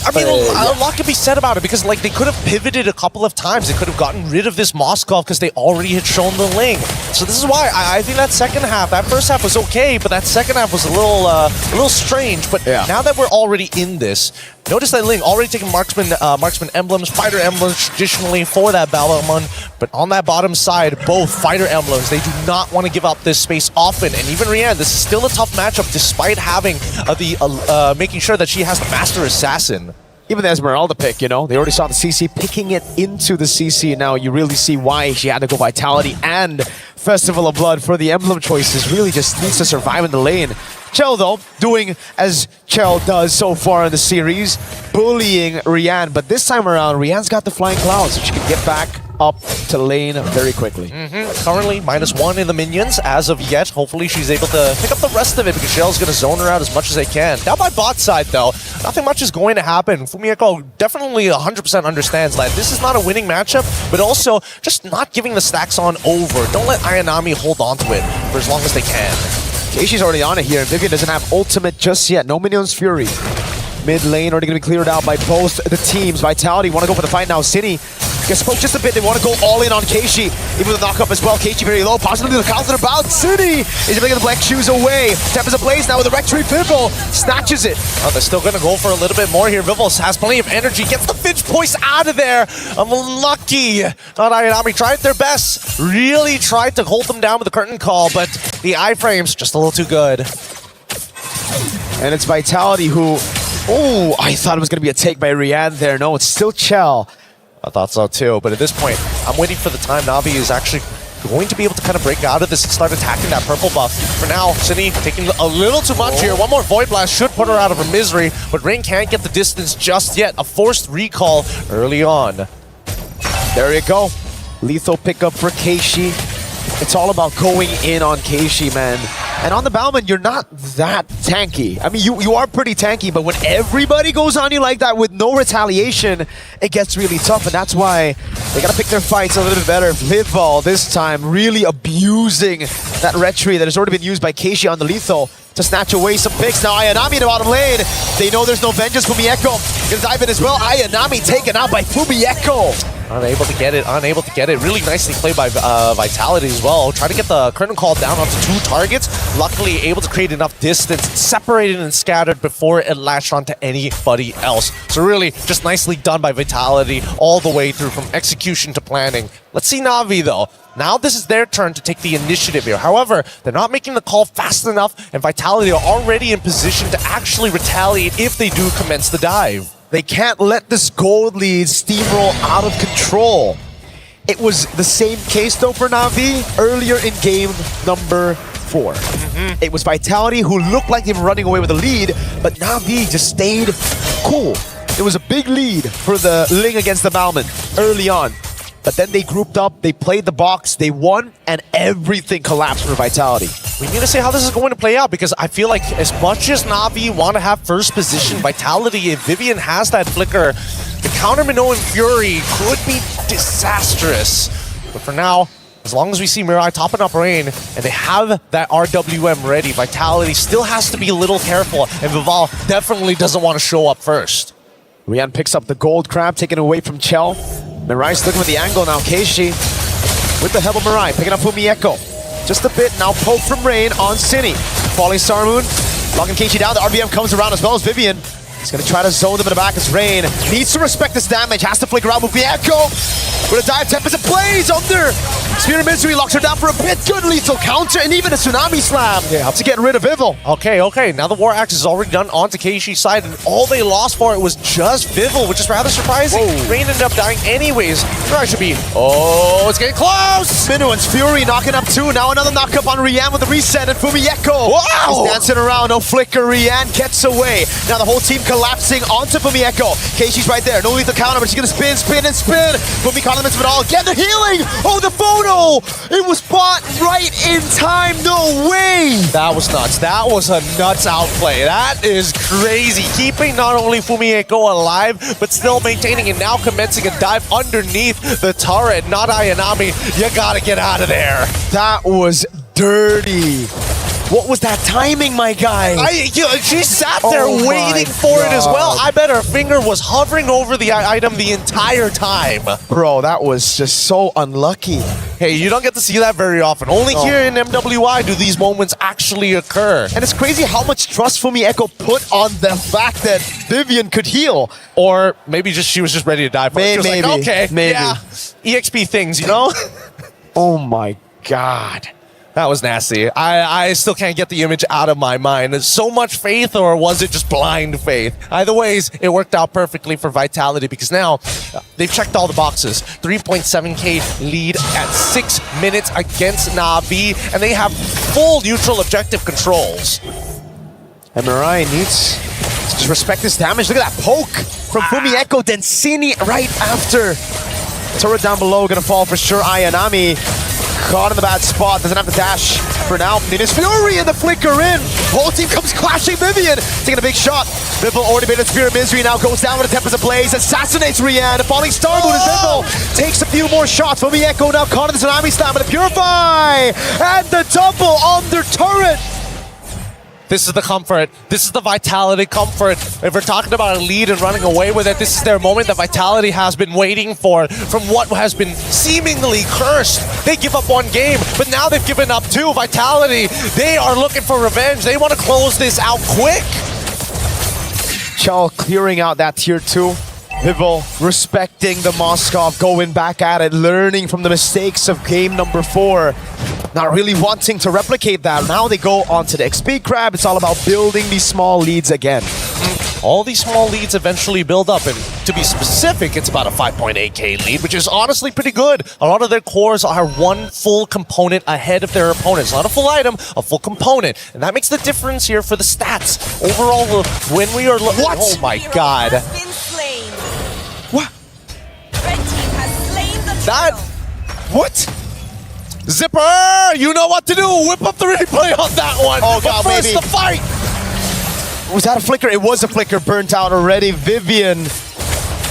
I mean, a lot can be said about it because, like, they could have pivoted a couple of times. They could have gotten rid of this Moskov because they already had shown the Ling. So this is why I think that second half, that first half was okay, but that second half was a little strange. But now that we're already in this, notice that Ling already taking marksman emblems, fighter emblems traditionally for that Balmond. But on that bottom side, both fighter emblems, they do not want to give up this space often. And even Rian, this is still a tough matchup despite having making sure that she has the Master Assassin. Even the Esmeralda pick, you know, they already saw the CC picking it into the CC. Now you really see why she had to go Vitality and Festival of Blood for the emblem choices. Really just needs to survive in the lane. Chell, though, doing as Chell does so far in the series, bullying Rian. But this time around, Rian's got the Flying Clouds, so she can get back up to lane very quickly. Currently, -1 in the minions as of yet. Hopefully, she's able to pick up the rest of it because Shell's going to zone her out as much as they can. Down by bot side, though, nothing much is going to happen. Fumieko definitely 100% understands that this is not a winning matchup, but also just not giving the stacks on over. Don't let Ayanami hold on to it for as long as they can. Keishi's already on it here, and Vivian doesn't have ultimate just yet. No Minions Fury. Mid lane already going to be cleared out by both the teams. Vitality want to go for the fight now. Cine gets spoke just a bit. They want to go all in on Keishi. Even with the knock-up as well. Keishi very low. Possibly the counter about. Cine is bringing the black shoes away. Temp is ablaze now with the Rectory. Vivel snatches it. Oh, they're still going to go for a little bit more here. Vivel has plenty of energy. Gets the Finch Poise out of there. Unlucky. Not Ayanami tried their best. Really tried to hold them down with the curtain call, but the iframes just a little too good. And it's Vitality who... Oh, I thought it was going to be a take by Rian there. No, it's still Chell. I thought so too, but at this point, I'm waiting for the time Navi is actually going to be able to kind of break out of this and start attacking that purple buff. For now, Cine taking a little too much here. One more Void Blast should put her out of her misery, but Rain can't get the distance just yet. A forced recall early on. There you go. Lethal pickup for Keishi. It's all about going in on Keishi, man. And on the Balmond, you're not that tanky. I mean, you are pretty tanky, but when everybody goes on you like that with no retaliation, it gets really tough, and that's why they gotta pick their fights a little bit better. Lidval this time really abusing that retry that has already been used by Keishi on the lethal to snatch away some picks. Now Ayanami in the bottom lane. They know there's no vengeance. Fumieko gonna dive in as well. Ayanami taken out by Fumieko. Unable to get it, unable to get it. Really nicely played by Vitality as well. Trying to get the curtain call down onto 2 targets. Luckily able to create enough distance, separated and scattered before it latched onto anybody else. So really just nicely done by Vitality all the way through from execution to planning. Let's see Navi though. Now this is their turn to take the initiative here. However, they're not making the call fast enough, and Vitality are already in position to actually retaliate if they do commence the dive. They can't let this gold lead steamroll out of control. It was the same case though for Navi earlier in game number 4. It was Vitality who looked like they were running away with the lead, but Navi just stayed cool. It was a big lead for the Ling against the Balmond early on. But then they grouped up, they played the box, they won, and everything collapsed for Vitality. We need to see how this is going to play out because I feel like as much as Navi want to have first position, Vitality, if Vivian has that flicker, the counter Minnow and Fury could be disastrous. But for now, as long as we see Mirai topping up Rain and they have that RWM ready, Vitality still has to be a little careful, and Vival definitely doesn't want to show up first. Rian picks up the gold crab, taken away from Chell. Mirai's looking with the angle now. Keishi with the help of Mirai, picking up Fumieko. Just a bit, now poke from Rain on Cine. Falling Star Moon, locking Keishi down. The RBM comes around as well as Vivian. He's gonna try to zone them in the back as Rain needs to respect this damage, has to flicker out with Fumieko. With a dive, Tempest ablaze under. Spear of Misery locks her down for a bit. Good lethal counter and even a Tsunami Slam to get rid of Vivel. Okay, now the War Axe is already done onto Keishi's side, and all they lost for it was just Vivel, which is rather surprising. Rain ended up dying anyways. Mirai should be, it's getting close! Minuan's Fury knocking up 2. Now another knock up on Rian with the reset and Fumieko. Wow! He's dancing around, no flicker. Rian gets away. Now the whole team collapsing onto Fumieko. Keishi's right there, no lethal counter, but she's gonna spin. Fumi condiments of it all. Get the healing! Oh, the photo! It was bought right in time, no way! That was nuts. That was a nuts outplay. That is crazy. Keeping not only Fumieko alive, but still maintaining and now commencing a dive underneath the turret. Not Ayanami. You gotta get out of there. That was dirty. What was that timing, my guy? She sat there Oh waiting my for it as well. God. I bet her finger was hovering over the item the entire time. Bro, that was just so unlucky. Hey, you don't get to see that very often. Only here in MWI do these moments actually occur. And it's crazy how much trust Fumi Echo put on the fact that Vivian could heal. Or maybe just she was just ready to die for it. She was Maybe, like, okay, maybe. yeah, EXP things, you know? Oh my God. That was nasty. I still can't get the image out of my mind. Is so much faith, or was it just blind faith? Either ways, it worked out perfectly for Vitality because now they've checked all the boxes. 3.7k lead at 6 minutes against Na'Vi, and they have full neutral objective controls. MRI needs to just respect this damage. Look at that poke from Fumi Echo. Densini right after. Turret down below, gonna fall for sure. Ayanami caught in the bad spot, doesn't have the dash for now. Ninja's Fury and the flicker in. Whole team comes clashing. Vivian taking a big shot. Vivel already made a Spirit Misery, now goes down with a Tempest Ablaze, assassinates Rian. Falling Star Moon as Vivel takes a few more shots. Fumi Echo now caught in the Tsunami Slam, but a Purify! And the double on their turret! This is the comfort. This is the Vitality comfort. If we're talking about a lead and running away with it, this is their moment that Vitality has been waiting for from what has been seemingly cursed. They give up one game, but now they've given up two. Vitality, they are looking for revenge. They want to close this out quick. Chal clearing out that tier 2. Vivel respecting the Moskov, going back at it, learning from the mistakes of game number 4. Not really wanting to replicate that. Now they go on to the XP crab. It's all about building these small leads again. All these small leads eventually build up, and to be specific, it's about a 5.8k lead, which is honestly pretty good. A lot of their cores are one full component ahead of their opponents. Not a full item, a full component. And that makes the difference here for the stats. Overall, when we are looking... What? Oh my god. What? That... What? Zipper! You know what to do! Whip up the replay on that one! Oh god, but first, maybe. the fight! Was that a flicker? It was a flicker, burnt out already. Vivian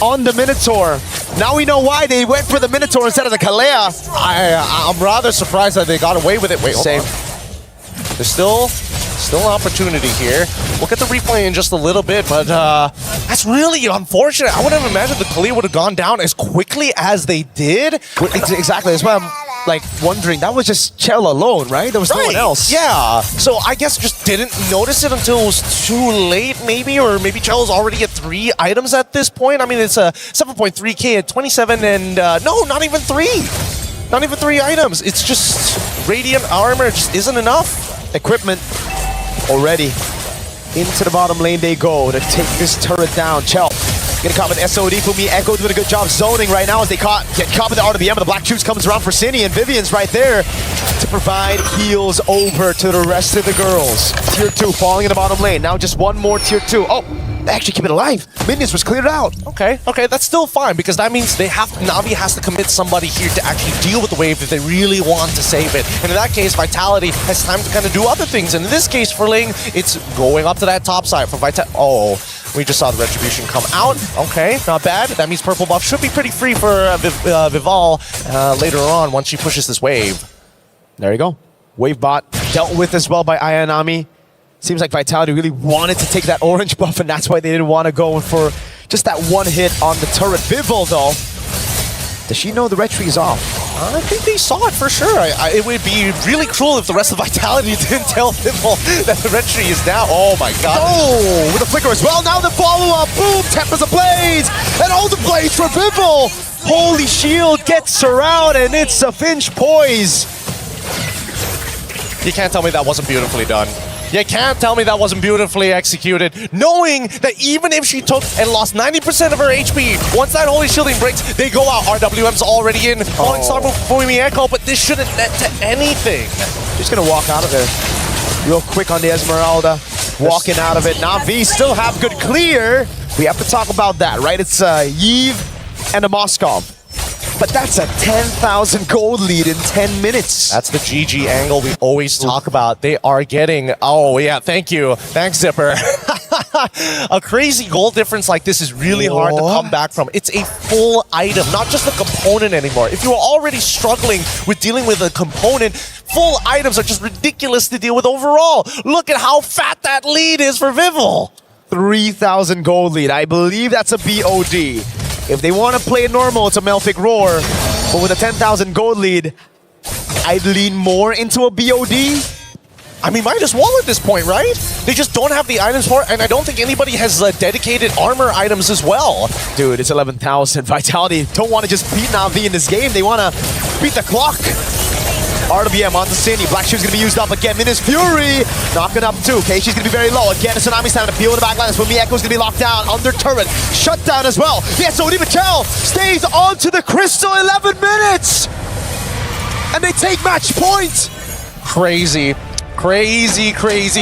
on the Minotaur. Now we know why they went for the Minotaur instead of the Kalea. I'm rather surprised that they got away with it. Wait, Same. hold on. There's still an opportunity here. We'll get the replay in just a little bit, but that's really unfortunate. I wouldn't have imagined the Kalea would have gone down as quickly as they did. Exactly, that's why I'm like wondering. That was just Chell alone, right? There was no one else. Yeah. So I guess just didn't notice it until it was too late, maybe, or maybe Chell's already at 3 items at this point. I mean, it's a 7.3k at 27, and no, not even 3. Not even 3 items. It's just Radiant Armor just isn't enough. Equipment already. Into the bottom lane they go to take this turret down. Chell getting caught with SOD. Fumi Echo doing a good job zoning right now as they get caught with the RBM. The Black Juice comes around for Cine, and Vivian's right there to provide heals over to the rest of the girls. Tier 2 falling in the bottom lane. Now just one more tier 2. Oh, they actually keep it alive. Minions was cleared out. Okay, that's still fine because that means Na'Vi has to commit somebody here to actually deal with the wave if they really want to save it. And in that case, Vitality has time to kind of do other things. And in this case, for Ling, it's going up to that top side for Vitality. Oh, we just saw the Retribution come out. Okay, not bad. That means purple buff should be pretty free for Vival later on once she pushes this wave. There you go. Wave bot dealt with as well by Ayanami. Seems like Vitality really wanted to take that orange buff, and that's why they didn't want to go for just that one hit on the turret. Vival, though, does she know the retry is off? I think they saw it for sure. It would be really cruel if the rest of Vitality didn't tell Vival that the retry is down. Oh my god. Oh, with a flicker as well. Now the follow-up. Boom, Tempest Ablaze. And all the blaze for Vival. Holy shield gets around, and it's a Finch poise. You can't tell me that wasn't beautifully done. You can't tell me that wasn't beautifully executed, knowing that even if she took and lost 90% of her HP, once that Holy Shielding breaks, they go out. RWM's already in. Falling Star Move for Fumi Echo, but this shouldn't net to anything. Just gonna walk out of there real quick on the Esmeralda. Walking out of it. Na'Vi still have good clear. We have to talk about that, right? It's Yves and a Moskov. But that's a 10,000 gold lead in 10 minutes. That's the GG angle we always talk about. They are getting... Oh, yeah, thank you. Thanks, Zipper. A crazy goal difference like this is really hard to come back from. It's a full item, not just a component anymore. If you are already struggling with dealing with a component, full items are just ridiculous to deal with overall. Look at how fat that lead is for Vival. 3,000 gold lead. I believe that's a BOD. If they want to play it normal, it's a Melfic Roar. But with a 10,000 gold lead, I'd lean more into a BOD. I mean, might as well at this point, right? They just don't have the items for it, and I don't think anybody has dedicated armor items as well. Dude, it's 11,000. Vitality don't want to just beat Na'Vi in this game. They want to beat the clock. RWM on the Cindy. Black Shoe's going to be used up again. Minus Fury knocking up too. Okay, she's going to be very low. Again, a Tsunami time to peel in the back line. That's when Echo's going to be locked down under turret. Shut down as well. Yes, Odie Mikel stays on to the Crystal 11 minutes. And they take match point. Crazy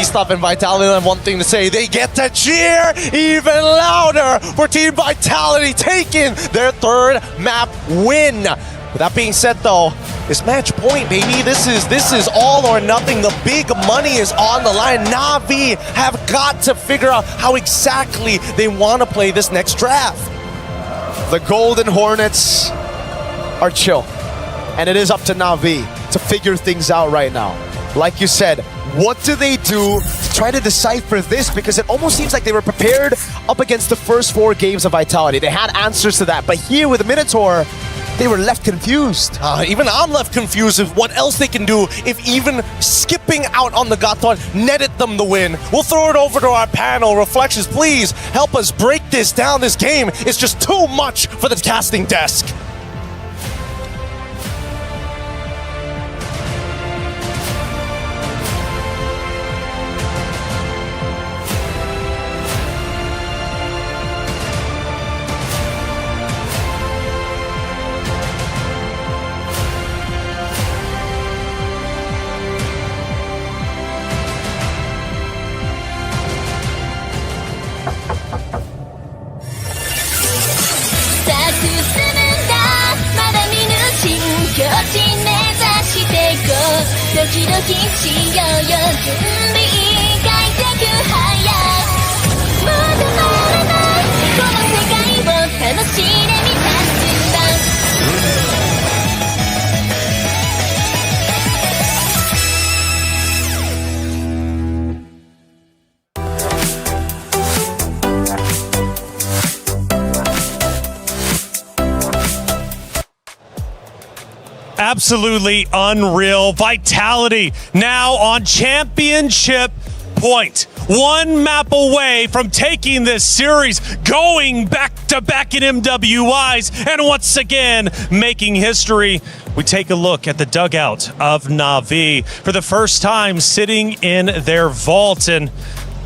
stuff, and Vitality have one thing to say. They get to cheer even louder for Team Vitality taking their third map win. With that being said though, it's match point, baby. This is all or nothing. The big money is on the line. Na'Vi have got to figure out how exactly they want to play this next draft. The Golden Hornets are chill. And it is up to Na'Vi to figure things out right now. Like you said, what do they do to try to decipher this? Because it almost seems like they were prepared up against the first 4 games of Vitality. They had answers to that. But here with the Minotaur, they were left confused. Even I'm left confused with what else they can do if even skipping out on the Gaton netted them the win. We'll throw it over to our panel. Reflections, please help us break this down. This game is just too much for the casting desk. Absolutely unreal. Vitality now on championship point. 1 map away from taking this series, going back to back in MWIs, and once again making history. We take a look at the dugout of Na'Vi for the first time sitting in their vault, and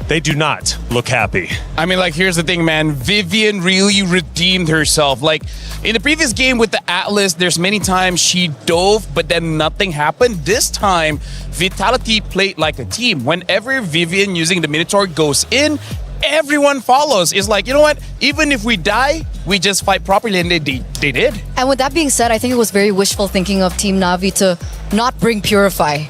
they do not look happy. I mean, like, here's the thing, man. Vivian really redeemed herself. Like, in the previous game with the Atlas, there's many times she dove, but then nothing happened. This time, Vitality played like a team. Whenever Vivian using the Minotaur goes in, everyone follows. It's like, you know what? Even if we die, we just fight properly, and they did. And with that being said, I think it was very wishful thinking of Team Na'Vi to not bring Purify.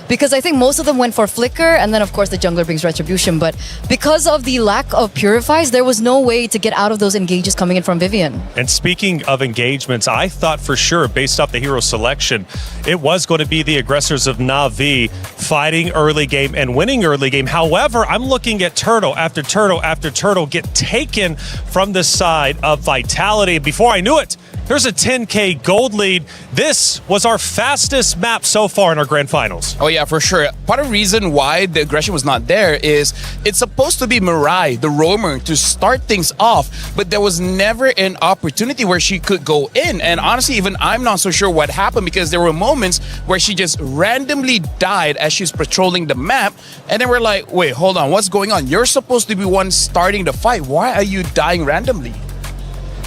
Because I think most of them went for Flicker, and then of course the jungler brings Retribution. But because of the lack of Purifies, there was no way to get out of those engages coming in from Vivian. And speaking of engagements, I thought for sure, based off the hero selection, it was going to be the aggressors of Na'Vi fighting early game and winning early game. However, I'm looking at Turtle after Turtle after Turtle get taken from the side of Vitality. Before I knew it, there's a 10K gold lead. This was our fastest map so far in our grand finals. Oh yeah, for sure. Part of the reason why the aggression was not there is it's supposed to be Mirai, the roamer, to start things off, but there was never an opportunity where she could go in. And honestly, even I'm not so sure what happened, because there were moments where she just randomly died as she's patrolling the map. And then we're like, wait, hold on, what's going on? You're supposed to be one starting the fight. Why are you dying randomly?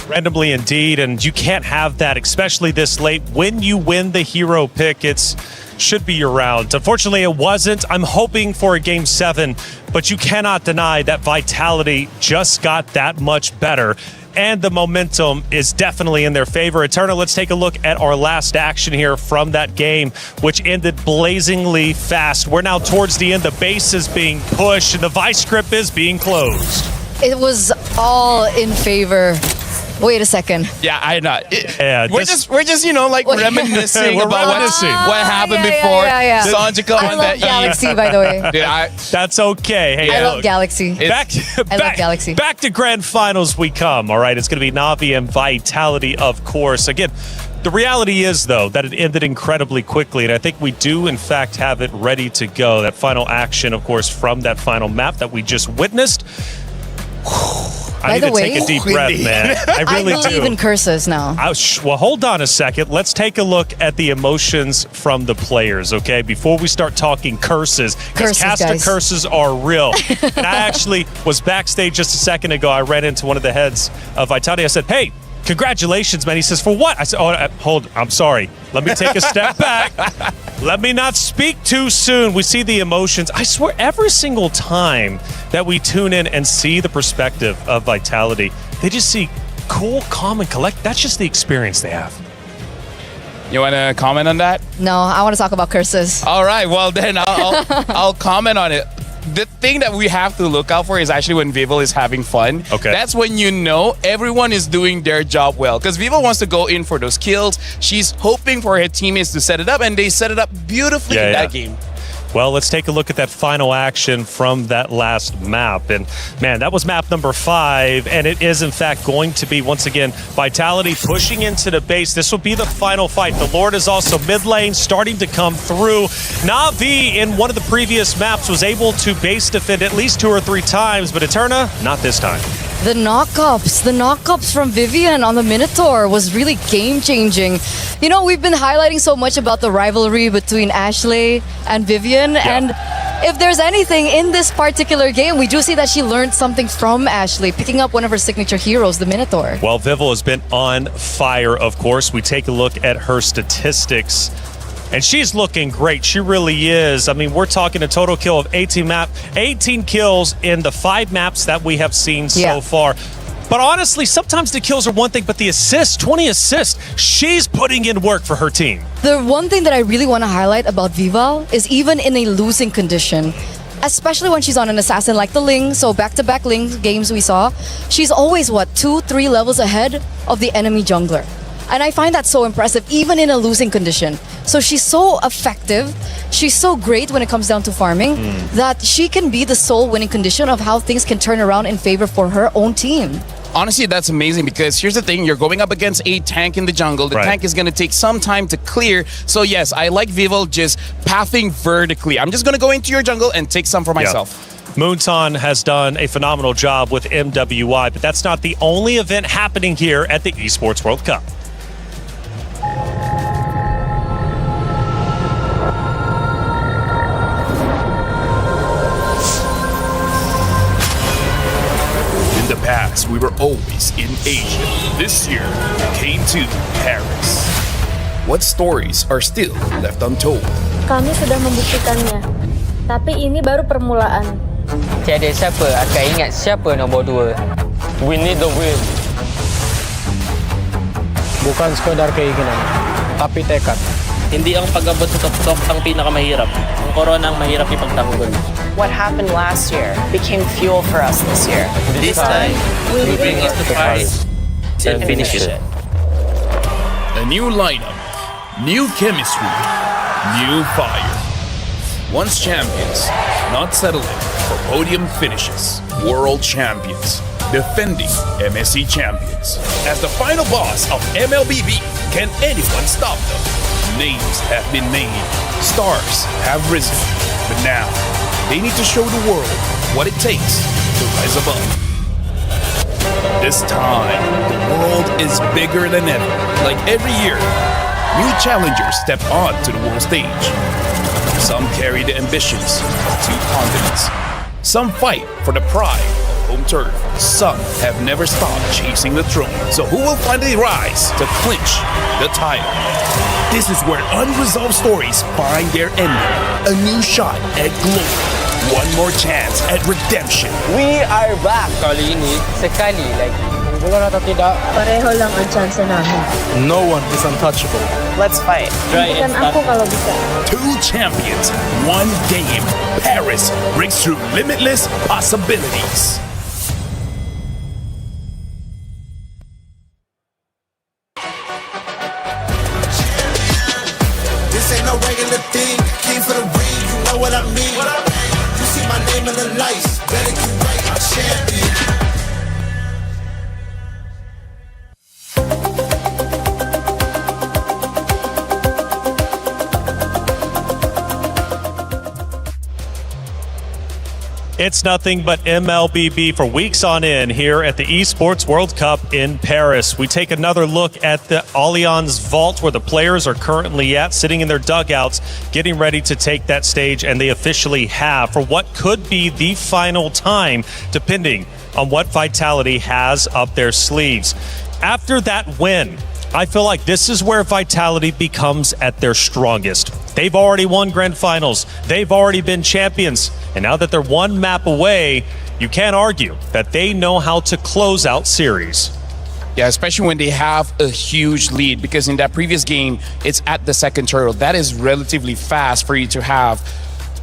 Randomly indeed, and you can't have that, especially this late. When you win the hero pick, it's should be your round. Unfortunately, it wasn't. I'm hoping for a game 7, but you cannot deny that Vitality just got that much better and the momentum is definitely in their favor. Eterna, let's take a look at our last action here from that game, which ended blazingly fast. We're now towards the end. The base is being pushed, and the vice grip is being closed. It was all in favor. Wait a second. Yeah, I know. We're just like Wait. reminiscing We're about reminiscing. what happened yeah, before. yeah. Sanjika I won love that Galaxy, by the way. Yeah, That's okay. Hey, I love look, Galaxy. Back to grand finals we come. All right, it's going to be Navi and Vitality, of course. Again, the reality is, though, that it ended incredibly quickly, and I think we do, in fact, have it ready to go. That final action, of course, from that final map that we just witnessed. I need to take a deep breath, man. I really do. I believe in curses now. Well, hold on a second. Let's take a look at the emotions from the players, okay? Before we start talking curses. Because Casta curses are real. And I actually was backstage just a second ago. I ran into one of the heads of Vitality. I said, hey, congratulations, man. He says, for what? I said, I'm sorry. Let me take a step back. Let me not speak too soon. We see the emotions. I swear, every single time that we tune in and see the perspective of Vitality, they just see cool, calm, and collect. That's just the experience they have. You want to comment on that? No, I want to talk about curses. All right, well then I'll comment on it. The thing that we have to look out for is actually when Vival is having fun. Okay. That's when you know everyone is doing their job well. Because Vival wants to go in for those kills. She's hoping for her teammates to set it up, and they set it up beautifully in that game. Well, let's take a look at that final action from that last map. And man, that was map number 5. And it is, in fact, going to be, once again, Vitality pushing into the base. This will be the final fight. The Lord is also mid lane, starting to come through. Na'Vi, in one of the previous maps, was able to base defend at least 2 or 3 times. But Eterna, not this time. The knockups from Vivian on the Minotaur was really game-changing. You know, we've been highlighting so much about the rivalry between Ashley and Vivian, and if there's anything in this particular game, we do see that she learned something from Ashley, picking up one of her signature heroes, the Minotaur. Well, Vival has been on fire, of course. We take a look at her statistics. And she's looking great. She really is. I mean, we're talking a total kill of 18 kills in the 5 maps that we have seen so far. But honestly, sometimes the kills are one thing, but the assists, 20 assists, she's putting in work for her team. The one thing that I really want to highlight about Vival is even in a losing condition, especially when she's on an assassin like the Ling, so back-to-back Ling games we saw, she's always, 2-3 levels ahead of the enemy jungler. And I find that so impressive, even in a losing condition. So she's so effective, she's so great when it comes down to farming, that she can be the sole winning condition of how things can turn around in favor for her own team. Honestly, that's amazing because here's the thing, you're going up against a tank in the jungle. The tank is going to take some time to clear. So yes, I like Vival just pathing vertically. I'm just going to go into your jungle and take some for myself. Moonton has done a phenomenal job with MWI, but that's not the only event happening here at the Esports World Cup. In the past, we were always in Asia. This year, we came to Paris. What stories are still left untold? Kami sudah membuktikannya, tapi ini baru permulaan. Tiada siapa akan ingat siapa nombor 2. We need the win. Bukan sekadar keinginan, tapi tekad. Hindi ang pag-abot sa tuktok ang pinakamahirap. Ang korona ang mahirap ipagtanggol. What happened last year became fuel for us this year. This time, we bring it to Paris and finish it. A new lineup, new chemistry, new fire. Once champions, not settling for podium finishes. World champions, defending MSC champions. As the final boss of MLBB, can anyone stop them? Names have been made, stars have risen, but now they need to show the world what it takes to rise above. This time, the world is bigger than ever. Like every year, new challengers step on to the world stage. Some carry the ambitions of 2 continents. Some fight for the pride of home turf. Some have never stopped chasing the throne. So who will finally rise to clinch the title? This is where unresolved stories find their ending. A new shot at glory. One more chance at redemption. We are back. Kali ini, sekali lagi, Wala na tidak. Pareho lang ang chance namin. No one is untouchable. Let's fight. Bukan ako kalau bisa. Two champions, one game. Paris breaks through limitless possibilities. This ain't no regular thing. Came for the ring, you know what I mean. You see my name in the lights, better get right, I'm champion. It's nothing but MLBB for weeks on end here at the Esports World Cup in Paris. We take another look at the Allianz Vault where the players are currently at, sitting in their dugouts, getting ready to take that stage, and they officially have for what could be the final time, depending on what Vitality has up their sleeves. After that win, I feel like this is where Vitality becomes at their strongest. They've already won grand finals. They've already been champions. And now that they're one map away, you can't argue that they know how to close out series. Yeah, especially when they have a huge lead, because in that previous game, it's at the second turtle. That is relatively fast for you to have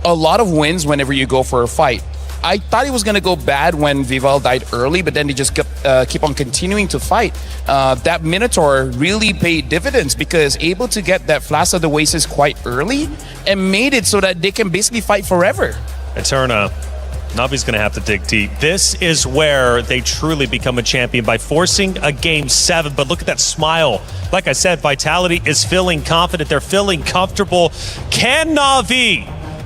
a lot of wins whenever you go for a fight. I thought it was going to go bad when Vival died early, but then they just keep on continuing to fight. That Minotaur really paid dividends because able to get that Flash of the Oasis quite early and made it so that they can basically fight forever. Eterna, Navi's going to have to dig deep. This is where they truly become a champion, by forcing a game 7. But look at that smile. Like I said, Vitality is feeling confident. They're feeling comfortable. Can Navi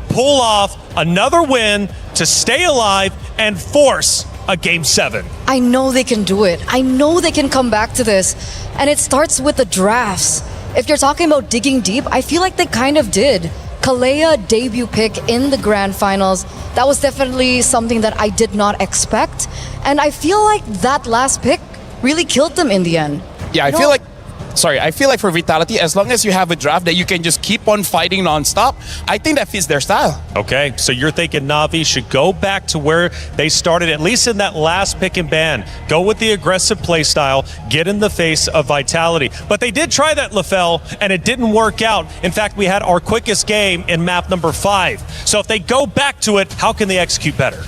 pull off another win to stay alive and force a game 7? I know they can do it. I know they can come back to this. And it starts with the drafts. If you're talking about digging deep, I feel like they kind of did. Kalea debut pick in the grand finals, that was definitely something that I did not expect. And I feel like that last pick really killed them in the end. Yeah, I feel like for Vitality, as long as you have a draft that you can just keep on fighting nonstop, I think that fits their style. Okay, so you're thinking Navi should go back to where they started, at least in that last pick and ban. Go with the aggressive play style, get in the face of Vitality. But they did try that, LaFell, and it didn't work out. In fact, we had our quickest game in map number 5. So if they go back to it, how can they execute better?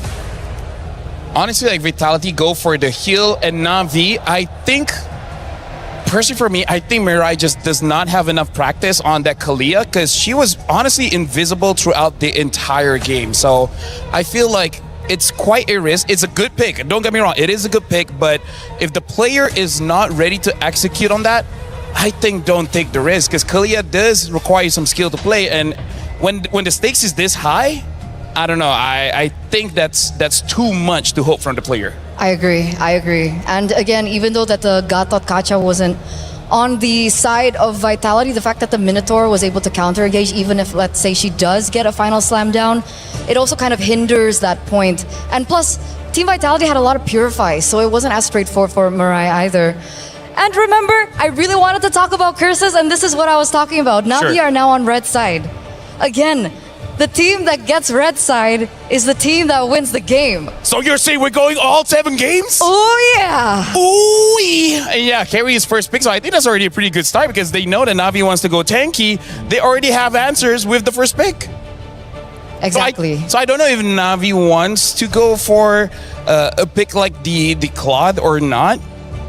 Honestly, like Vitality, go for the heal, and Navi, I think... Personally, for me, I think Mirai just does not have enough practice on that Kalea because she was honestly invisible throughout the entire game. So I feel like it's quite a risk. It's a good pick. Don't get me wrong. It is a good pick. But if the player is not ready to execute on that, I think don't take the risk because Kalea does require some skill to play. And when the stakes is this high, I don't know. I think that's too much to hope from the player. I agree. And again, even though that the Gatot Kacha wasn't on the side of Vitality, the fact that the Minotaur was able to counter engage, even if, let's say, she does get a final slam down, it also kind of hinders that point. And plus, Team Vitality had a lot of Purify, so it wasn't as straightforward for Mirai either. And remember, I really wanted to talk about curses, and this is what I was talking about. Now we are now on red side. Again, the team that gets red side is the team that wins the game. So you're saying we're going all 7 games? Oh, yeah. Ooh, yeah, Carry is first pick, so I think that's already a pretty good start because they know that Navi wants to go tanky. They already have answers with the first pick. Exactly. So I don't know if Navi wants to go for a pick like the Claude or not.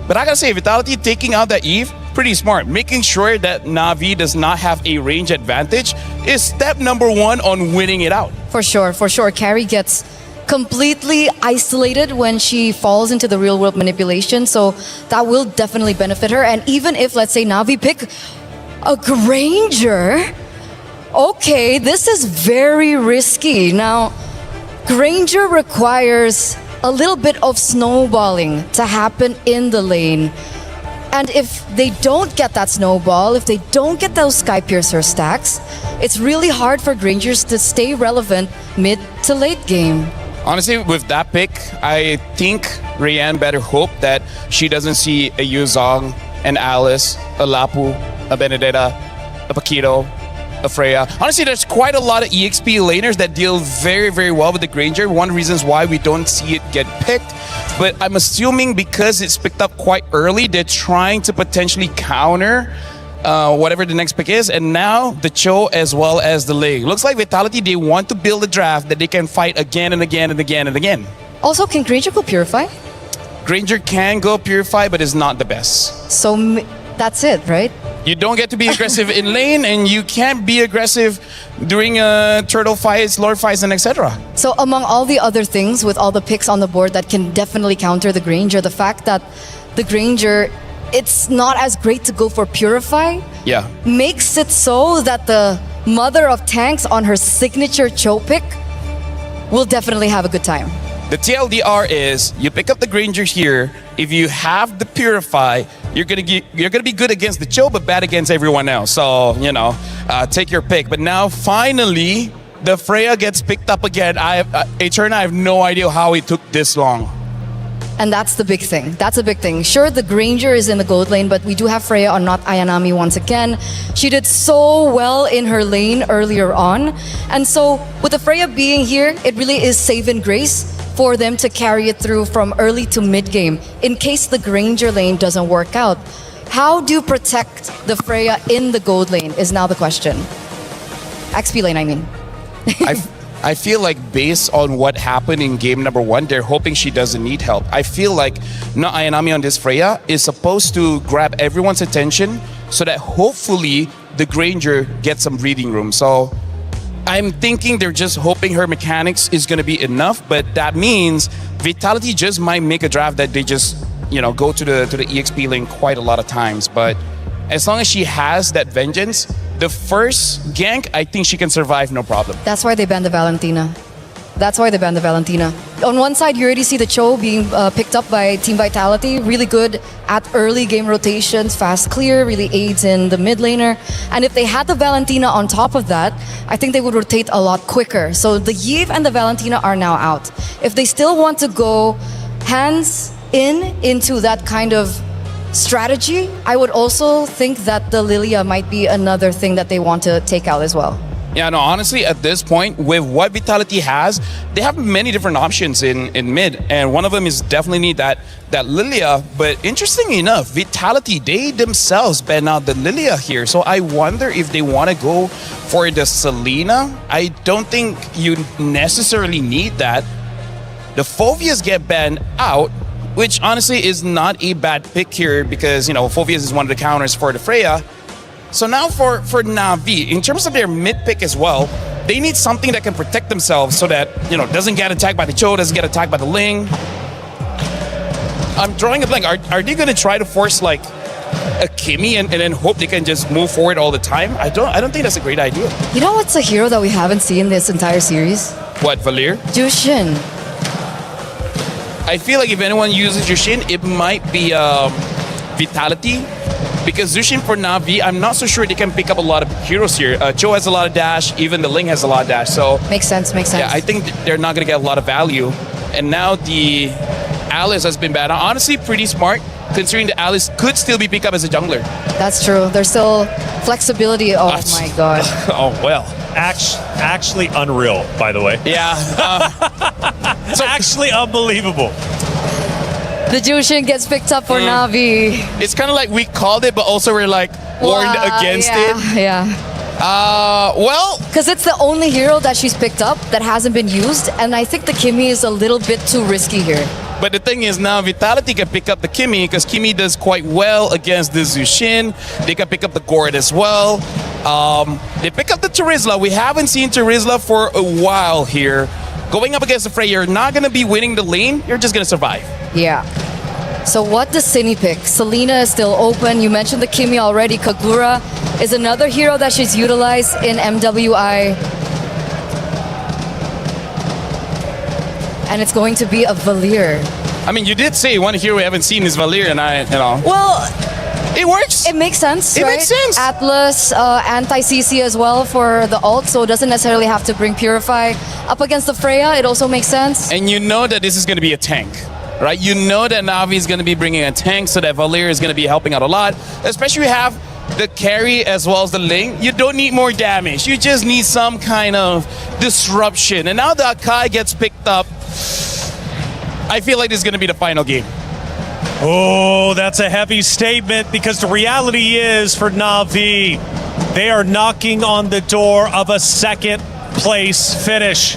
But I gotta say, Vitality taking out that Eve, pretty smart. Making sure that Navi does not have a range advantage is step number 1 on winning it out. For sure. Carrie gets completely isolated when she falls into the real world manipulation, so that will definitely benefit her. And even if, let's say, Navi pick a Granger, okay, this is very risky. Now, Granger requires a little bit of snowballing to happen in the lane. And if they don't get that snowball, if they don't get those Sky Piercer stacks, it's really hard for Grangers to stay relevant mid to late game. Honestly, with that pick, I think Rayanne better hope that she doesn't see a Yuzong, an Alice, a Lapu, a Benedetta, a Paquito, Freya. Honestly, there's quite a lot of EXP laners that deal very, very well with the Granger. One of the reasons why we don't see it get picked. But I'm assuming because it's picked up quite early, they're trying to potentially counter whatever the next pick is. And now the Cho as well as the Ling. Looks like Vitality, they want to build a draft that they can fight again and again and again and again. Also, can Granger go Purify? Granger can go Purify, but is not the best. So that's it, right? You don't get to be aggressive in lane, and you can't be aggressive during turtle fights, lord fights, and etc. So among all the other things, with all the picks on the board that can definitely counter the Granger, the fact that the Granger, it's not as great to go for Purify, makes it so that the mother of tanks on her signature Cho pick will definitely have a good time. The TLDR is you pick up the Granger here. If you have the Purify, you're gonna be good against the Cho, but bad against everyone else. So take your pick. But now finally, the Freya gets picked up again. Eterna, I have no idea how it took this long. And that's the big thing. That's a big thing. Sure, the Granger is in the gold lane, but we do have Freya on not Ayanami once again. She did so well in her lane earlier on. And so with the Freya being here, it really is save and grace for them to carry it through from early to mid game in case the Granger lane doesn't work out. How do you protect the Freya in the gold lane is now the question. XP lane, I mean. I feel like based on what happened in game number 1, they're hoping she doesn't need help. I feel like not Ayanami on this Freya is supposed to grab everyone's attention so that hopefully the Granger gets some breathing room. So I'm thinking they're just hoping her mechanics is going to be enough, but that means Vitality just might make a draft that they just, go to the EXP lane quite a lot of times. But as long as she has that vengeance, the first gank, I think she can survive no problem. That's why they banned the Valentina. On one side, you already see the Cho being picked up by Team Vitality. Really good at early game rotations, fast clear, really aids in the mid laner. And if they had the Valentina on top of that, I think they would rotate a lot quicker. So the Yve and the Valentina are now out. If they still want to go hands into that kind of strategy, I would also think that the Lilia might be another thing that they want to take out as well. Yeah, no, honestly, at this point, with what Vitality has, they have many different options in mid, and one of them is definitely need that Lilia. But interestingly enough, Vitality, they themselves ban out the Lilia here, so I wonder if they want to go for the Selena. I don't think you necessarily need that. The Phoveas get banned out, which honestly is not a bad pick here because, Phoveas is one of the counters for the Freya. So now for Na'Vi, in terms of their mid pick as well, they need something that can protect themselves so that, doesn't get attacked by the Cho, doesn't get attacked by the Ling. I'm drawing a blank. Are they going to try to force like a Kimmy and then hope they can just move forward all the time? I don't think that's a great idea. You know what's a hero that we haven't seen this entire series? What, Valir? Jushin. I feel like if anyone uses Jushin, it might be Vitality. Because Zushin for Na'Vi, I'm not so sure they can pick up a lot of heroes here. Cho has a lot of dash, even the Ling has a lot of dash. So makes sense. Yeah, I think they're not going to get a lot of value. And now the Alice has been banned. Honestly, pretty smart, considering the Alice could still be picked up as a jungler. That's true. There's still flexibility. Oh my god. Oh well. Actually unreal, by the way. Yeah. So actually unbelievable. The Jushin gets picked up for Na'Vi. It's kind of like we called it, but also we're like warned against it. Yeah. Well, because it's the only hero that she's picked up that hasn't been used, and I think the Kimmy is a little bit too risky here. But the thing is now Vitality can pick up the Kimmy because Kimmy does quite well against the Zushin. They can pick up the Gord as well. They pick up the Terizla. We haven't seen Terizla for a while here. Going up against the Frey, you're not going to be winning the lane. You're just going to survive. Yeah. So what does Cine pick? Selena is still open. You mentioned the Kimmy already. Kagura is another hero that she's utilized in MWI. And it's going to be a Valir. I mean, you did say one hero we haven't seen is Valir, and Well, it works. It makes sense, It right? makes sense. Atlas, anti-CC as well for the ult, so it doesn't necessarily have to bring Purify. Up against the Freya, it also makes sense. And you know that this is going to be a tank, right? You know that Na'Vi is going to be bringing a tank, so that Valir is going to be helping out a lot. Especially we have the carry as well as the link, you don't need more damage. You just need some kind of disruption. And now the Akai gets picked up. I feel like this is going to be the final game. Oh, that's a heavy statement because the reality is for Na'Vi, they are knocking on the door of a second place finish.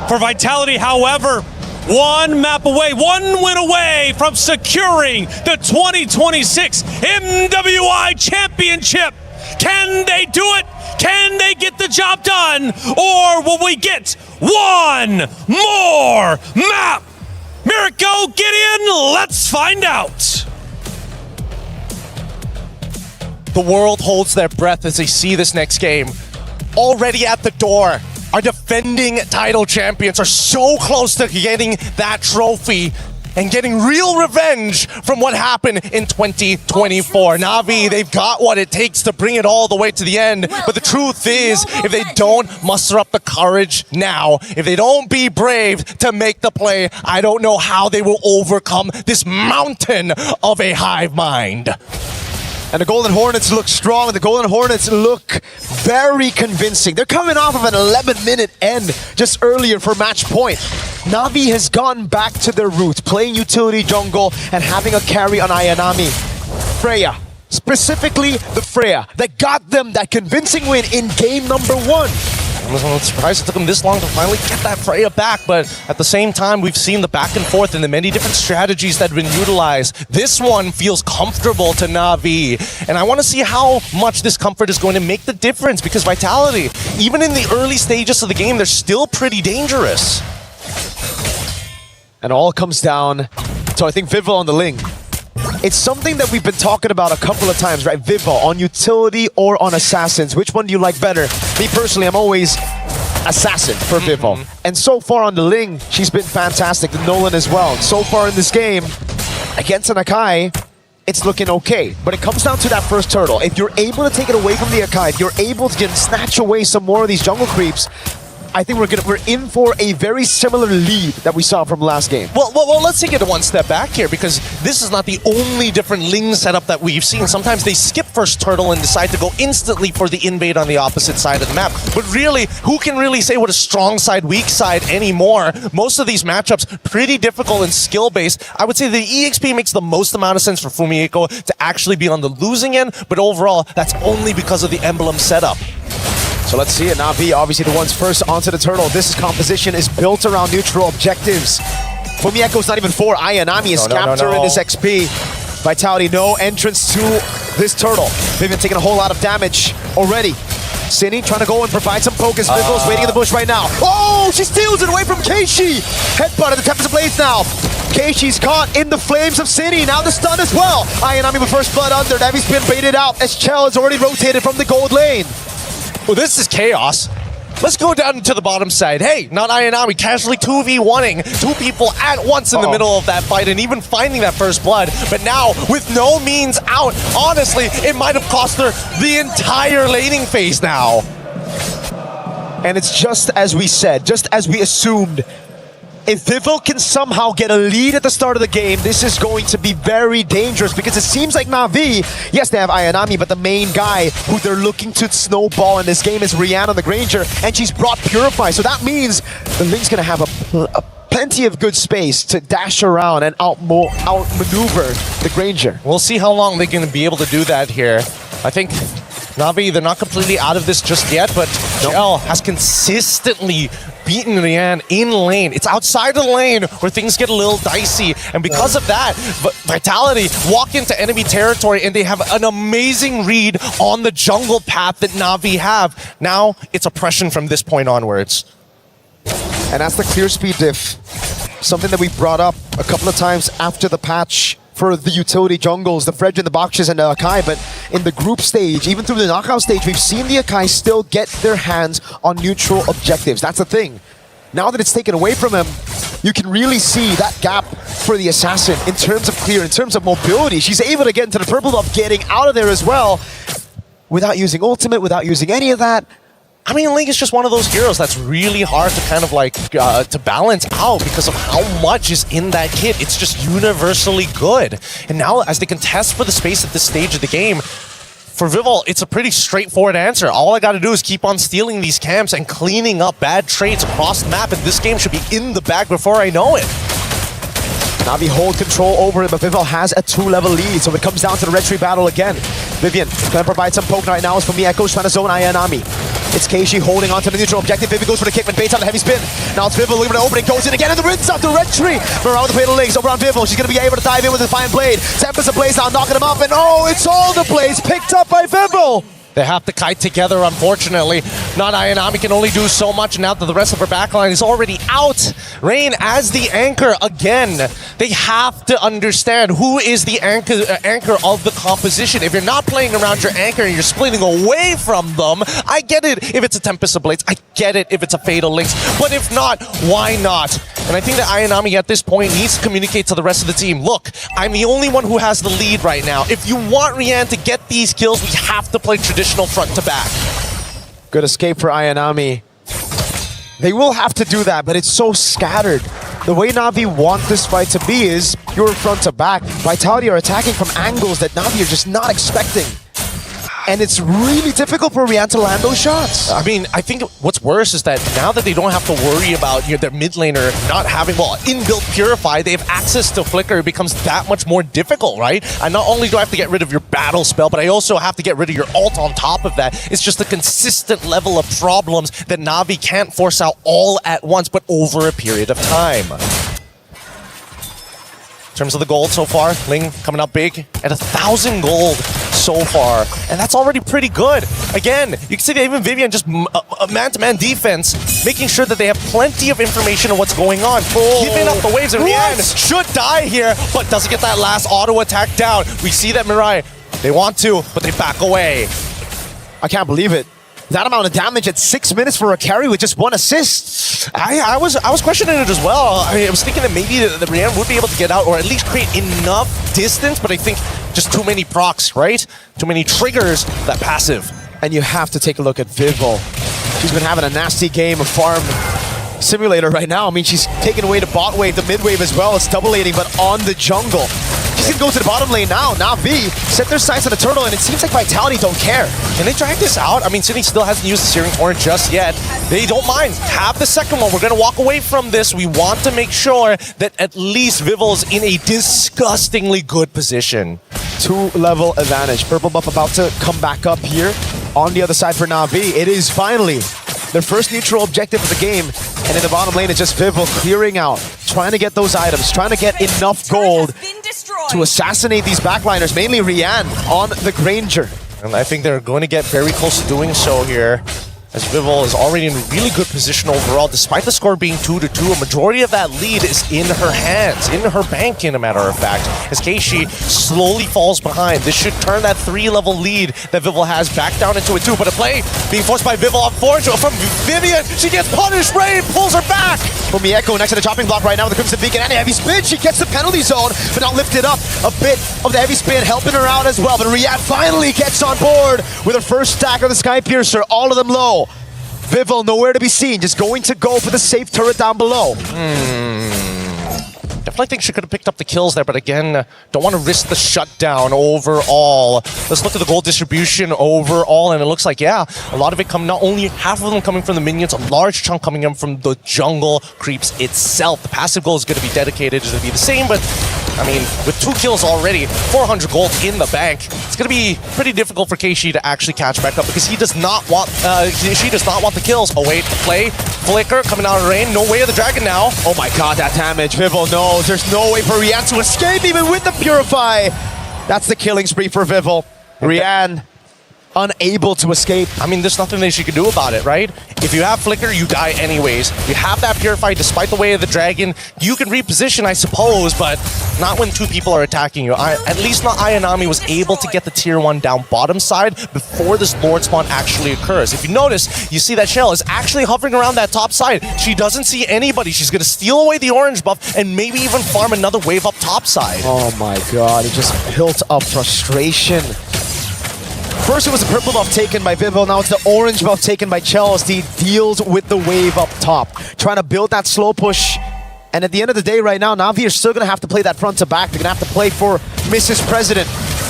For Vitality, however, one map away, one win away from securing the 2026 MWI Championship. Can they do it? Can they get the job done? Or will we get one more map? Mirko, get in, let's find out. The world holds their breath as they see this next game. Already at the door, our defending title champions are so close to getting that trophy and getting real revenge from what happened in 2024. Na'Vi, they've got what it takes to bring it all the way to the end. But the truth is, if they don't muster up the courage now, if they don't be brave to make the play, I don't know how they will overcome this mountain of a hive mind. And the Golden Hornets look strong. The Golden Hornets look very convincing. They're coming off of an 11-minute end just earlier for match point. Na'Vi has gone back to their roots, playing utility jungle and having a carry on Ayanami. Freya, specifically the Freya, that got them that convincing win in game number 1. I'm surprised it took them this long to finally get that Freya back, but at the same time, we've seen the back and forth and the many different strategies that have been utilized. This one feels comfortable to Na'Vi, and I want to see how much this comfort is going to make the difference, because Vitality, even in the early stages of the game, they're still pretty dangerous. And all comes down to, I think, Vivo on the Ling. It's something that we've been talking about a couple of times, right? Vivo, on utility or on Assassins. Which one do you like better? Me personally, I'm always Assassin for Vivo. And so far on the Ling, she's been fantastic. The Nolan as well. And so far in this game, against an Akai, it's looking okay. But it comes down to that first turtle. If you're able to take it away from the Akai, if you're able to snatch away some more of these jungle creeps, I think we're in for a very similar lead that we saw from last game. Well, let's take it one step back here, because this is not the only different Ling setup that we've seen. Sometimes they skip first turtle and decide to go instantly for the invade on the opposite side of the map. But really, who can really say what a strong side, weak side anymore? Most of these matchups, pretty difficult and skill-based. I would say the EXP makes the most amount of sense for Fumihiko to actually be on the losing end, but overall, that's only because of the emblem setup. So let's see it. Na'Vi, obviously the ones first onto the turtle. This composition is built around neutral objectives. Fumihiko's not even for. Ayanami is captured in this XP. Vitality, no entrance to this turtle. They've been taking a whole lot of damage already. Cine trying to go and provide some focus. Vivo's waiting in the bush right now. Oh, she steals it away from Keishi. Headbutt at the Tempest of Blades now. Keishi's caught in the flames of Cine. Now the stun as well. Ayanami with first blood under. Navi's been baited out as Chell is already rotated from the gold lane. Well, this is chaos. Let's go down to the bottom side. Hey, not Ayanami, casually 2v1ing two people at once in the middle of that fight and even finding that first blood. But now, with no means out, honestly, it might have cost her the entire laning phase now. And it's just as we said, just as we assumed. If Vivo can somehow get a lead at the start of the game, this is going to be very dangerous, because it seems like Na'Vi, yes, they have Ayanami, but the main guy who they're looking to snowball in this game is Rihanna the Granger, and she's brought Purify. So that means the Ling's going to have a plenty of good space to dash around and outmaneuver the Granger. We'll see how long they're going to be able to do that here. I think Na'Vi, they're not completely out of this just yet, but Shell has consistently beaten Rian in lane. It's outside of the lane where things get a little dicey, and because of that, Vitality walk into enemy territory and they have an amazing read on the jungle path that Na'Vi have. Now it's oppression from this point onwards. And that's the clear speed diff. Something that we brought up a couple of times after the patch for the utility jungles, the Fredge and the Boxes and the Akai, but in the group stage, even through the knockout stage, we've seen the Akai still get their hands on neutral objectives. That's the thing. Now that it's taken away from him, you can really see that gap for the Assassin in terms of clear, in terms of mobility. She's able to get into the purple buff, getting out of there as well, without using ultimate, without using any of that. I mean, Ling is just one of those heroes that's really hard to kind of like to balance out because of how much is in that kit. It's just universally good. And now as they contest for the space at this stage of the game, for Vivol, it's a pretty straightforward answer. All I gotta do is keep on stealing these camps and cleaning up bad trades across the map, and this game should be in the bag before I know it. Navi hold control over it, but Vivol has a 2-level lead, so it comes down to the red tree battle again. Vivian gonna provide some poke right now. As for Mieko, trying to zone Ayanami. It's Keishi holding on to the neutral objective. Vivian goes for the kick, but baits out the heavy spin. Now it's Vivol looking for the opening, goes in again, and the rinse out the red tree. Morale with the fatal links over on Vivol. She's gonna be able to dive in with the Defiant Blade. Tempest Ablaze now knocking him up, and oh, it's all the blades picked up by Vivol. They have to kite together, unfortunately. Not Ayanami can only do so much now that the rest of her backline is already out. Rain as the anchor again. They have to understand who is the anchor of the composition. If you're not playing around your anchor and you're splitting away from them, I get it if it's a Tempest of Blades. I get it if it's a Fatal Links. But if not, why not? And I think that Ayanami at this point needs to communicate to the rest of the team. Look, I'm the only one who has the lead right now. If you want Rian to get these kills, we have to play traditional front to back. Good escape for Ayanami. They will have to do that, but it's so scattered. The way Na'Vi want this fight to be is pure front to back. Vitality are attacking from angles that Na'Vi are just not expecting. And it's really difficult for Rian to land those shots. I mean, I think what's worse is that now that they don't have to worry about their mid laner not having, well, inbuilt Purify, they have access to Flicker. It becomes that much more difficult, right? And not only do I have to get rid of your battle spell, but I also have to get rid of your ult on top of that. It's just a consistent level of problems that Na'Vi can't force out all at once, but over a period of time. In terms of the gold so far, Ling coming up big at 1,000 gold so far, and that's already pretty good. Again, you can see that even Vivian just a man-to-man defense, making sure that they have plenty of information on what's going on. Keeping up the waves, and Rian should die here, but doesn't get that last auto attack down. We see that Mirai, they want to, but they back away. I can't believe it. That amount of damage at 6 minutes for a carry with just 1 assist. I was questioning it as well. I was thinking that maybe the Rian would be able to get out or at least create enough distance, but I think just too many procs, right? Too many triggers, that passive. And you have to take a look at Vivol. She's been having a nasty game of Farm Simulator right now. I mean, she's taking away the bot wave, the mid wave as well. It's double-lating, but on the jungle. She's gonna go to the bottom lane now. Na'Vi set their sights on the turtle, and it seems like Vitality don't care. Can they drag this out? I mean, Sydney still hasn't used the Searing Horn just yet. They don't mind. Have the second one. We're gonna walk away from this. We want to make sure that at least Vivol's in a disgustingly good position. 2-level advantage. Purple buff about to come back up here. On the other side for Na'Vi, it is finally their first neutral objective of the game. And in the bottom lane, it's just Vivol clearing out, trying to get those items, trying to get enough gold to assassinate these backliners, mainly Rian on the Granger. And I think they're going to get very close to doing so here, as Vivol is already in a really good position overall. Despite the score being 2-2, a majority of that lead is in her hands, in her bank, in a matter of fact, as Keishi slowly falls behind. This should turn that 3-level lead that Vivol has back down into a 2, but a play being forced by Vivol on forward from Vivian. She gets punished. Rain pulls her back. For Mieko next to the chopping block right now with the Crimson Beacon and a heavy spin. She gets the penalty zone, but now lifted up. A bit of the heavy spin helping her out as well, but Rian finally gets on board with her first stack of the Sky Piercer, all of them low. Vivol nowhere to be seen, just going to go for the safe turret down below. Definitely think she could have picked up the kills there, but again, don't want to risk the shutdown overall. Let's look at the gold distribution overall, and it looks like, yeah, a lot of it come, not only half of them coming from the minions, a large chunk coming in from the jungle creeps itself. The passive goal is going to be dedicated to be the same, but I mean, with 2 kills already, 400 gold in the bank, it's going to be pretty difficult for Keishi to actually catch back up because he does not want, she does not want the kills. Oh wait, play, flicker, coming out of the rain, no way of the dragon now. Oh my god, that damage, Vivol knows. There's no way for Rian to escape even with the Purify. That's the killing spree for Vivol. Rian unable to escape. I mean, there's nothing that she can do about it, right? If you have Flicker, you die anyways. You have that Purify despite the way of the dragon. You can reposition, I suppose, but not when 2 people are attacking you. At least not Ayanami was able to get the tier 1 down bottom side before this Lord spawn actually occurs. If you notice, you see that Shell is actually hovering around that top side. She doesn't see anybody. She's going to steal away the orange buff and maybe even farm another wave up top side. Oh my god, it just built up frustration. First it was the purple buff taken by Vivol, now it's the orange buff taken by Chelsea. Deals with the wave up top. Trying to build that slow push. And at the end of the day right now, Na'Vi are still going to have to play that front to back. They're going to have to play for Mrs. President,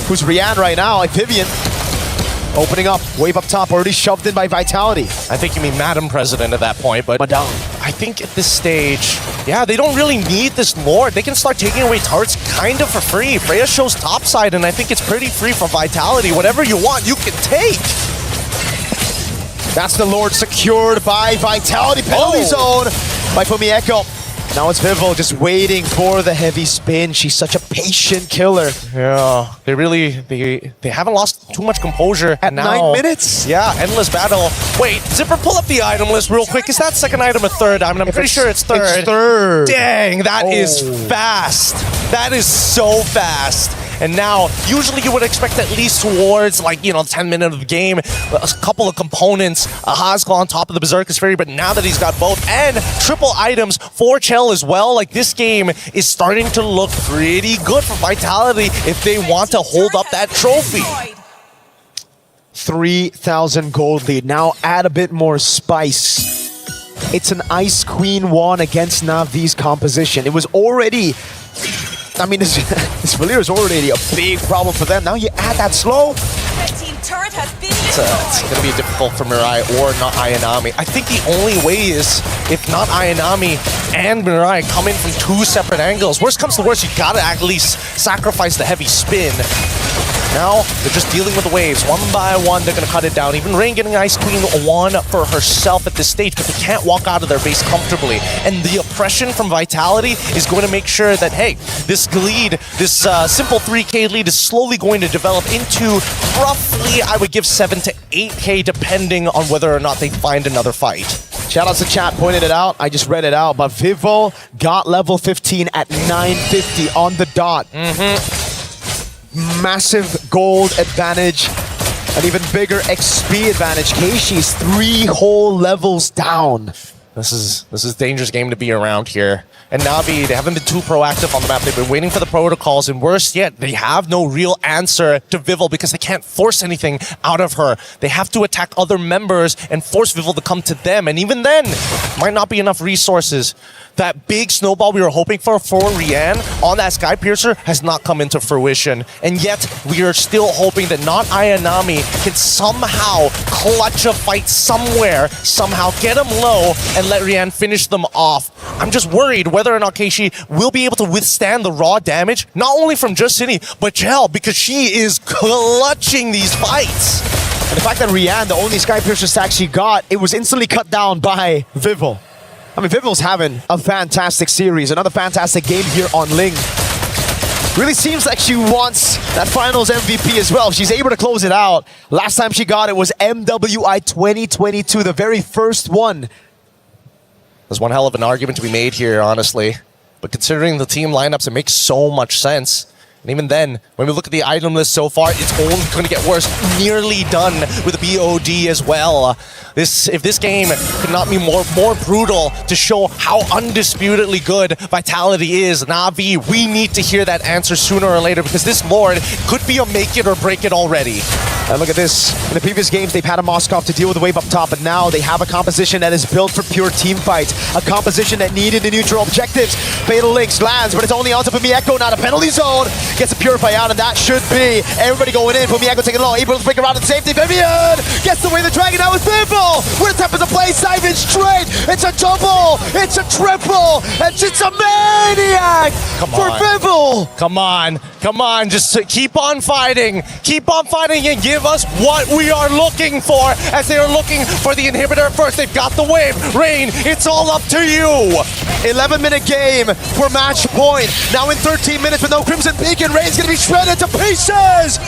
who's Rian right now, like Vivian. Opening up, wave up top, already shoved in by Vitality. I think you mean Madam President at that point, but Madame. I think at this stage, yeah, they don't really need this Lord. They can start taking away turrets kind of for free. Freya shows topside, and I think it's pretty free for Vitality. Whatever you want, you can take. That's the Lord secured by Vitality. Penalty zone by Fumieko. Now it's Vivo just waiting for the heavy spin. She's such a patient killer. Yeah, they haven't lost too much composure. At now, 9 minutes? Yeah, endless battle. Wait, Zipper, pull up the item list real quick. Is that second item or third item? I'm pretty sure it's third. It's third. Dang, that is fast. That is so fast. And now, usually you would expect at least towards, like, 10 minutes of the game, a couple of components, a Haskell on top of the Berserker's Fury, but now that he's got both, and triple items for Chell as well, like, this game is starting to look pretty good for Vitality if they want to hold up that trophy. 3,000 gold lead. Now add a bit more spice. It's an Ice Queen 1 against Navi's composition. It was already... I mean, this Valir is already a big problem for them. Now you add that slow. It's going to be difficult for Mirai or not Ayanami. I think the only way is if not Ayanami and Mirai come in from two separate angles. Worst comes to worst, you got to at least sacrifice the heavy spin. Now, they're just dealing with the waves. One by one, they're going to cut it down. Even Rain getting Ice Queen 1 for herself at this stage, but they can't walk out of their base comfortably. And the oppression from Vitality is going to make sure that, hey, this lead, this simple 3K lead is slowly going to develop into roughly, I would give 7 to 8K, depending on whether or not they find another fight. Shout out to chat, pointed it out. I just read it out. But Vivo got level 15 at 950 on the dot. Massive gold advantage, an even bigger XP advantage. Keishi's 3 whole levels down. This is a dangerous game to be around here. And Navi, they haven't been too proactive on the map. They've been waiting for the protocols, and worse yet, they have no real answer to Vival because they can't force anything out of her. They have to attack other members and force Vival to come to them, and even then, might not be enough resources. That big snowball we were hoping for Rian on that Sky Piercer has not come into fruition. And yet, we are still hoping that not Ayanami can somehow clutch a fight somewhere, somehow get him low, and let Rian finish them off. I'm just worried whether or not Keishi will be able to withstand the raw damage, not only from Just City, but Chell, because she is clutching these fights. And the fact that Rian, the only Sky Piercer stack she got, it was instantly cut down by Vival. I mean, Vival's having a fantastic series, another fantastic game here on Ling. Really seems like she wants that finals MVP as well. She's able to close it out. Last time she got it was MWI 2022, the very first one. There's one hell of an argument to be made here, honestly. But considering the team lineups, it makes so much sense. And even then, when we look at the item list so far, it's only going to get worse. Nearly done with the BOD as well. If this game could not be more brutal to show how undisputedly good Vitality is, Na'Vi, we need to hear that answer sooner or later, because this Lord could be a make it or break it already. And look at this. In the previous games, they've had a Moskov to deal with the wave up top, but now they have a composition that is built for pure team fights. A composition that needed the neutral objectives. Fatal Links lands, but it's only onto Fumieko, not a penalty zone. Gets a Purify out, and that should be everybody going in. Fumieko taking it low, able to break around in safety. Vivian gets away the dragon, now it's Vival! With a tempest of play, Simon straight! It's a double! It's a triple! And it's a maniac for Vival! Come on, just keep on fighting. Keep on fighting and give us what we are looking for, as they are looking for the inhibitor first. They've got the wave. Rain, it's all up to you. 11-minute game for match point. Now in 13 minutes with no Crimson Beacon, Rain's gonna be shredded to pieces!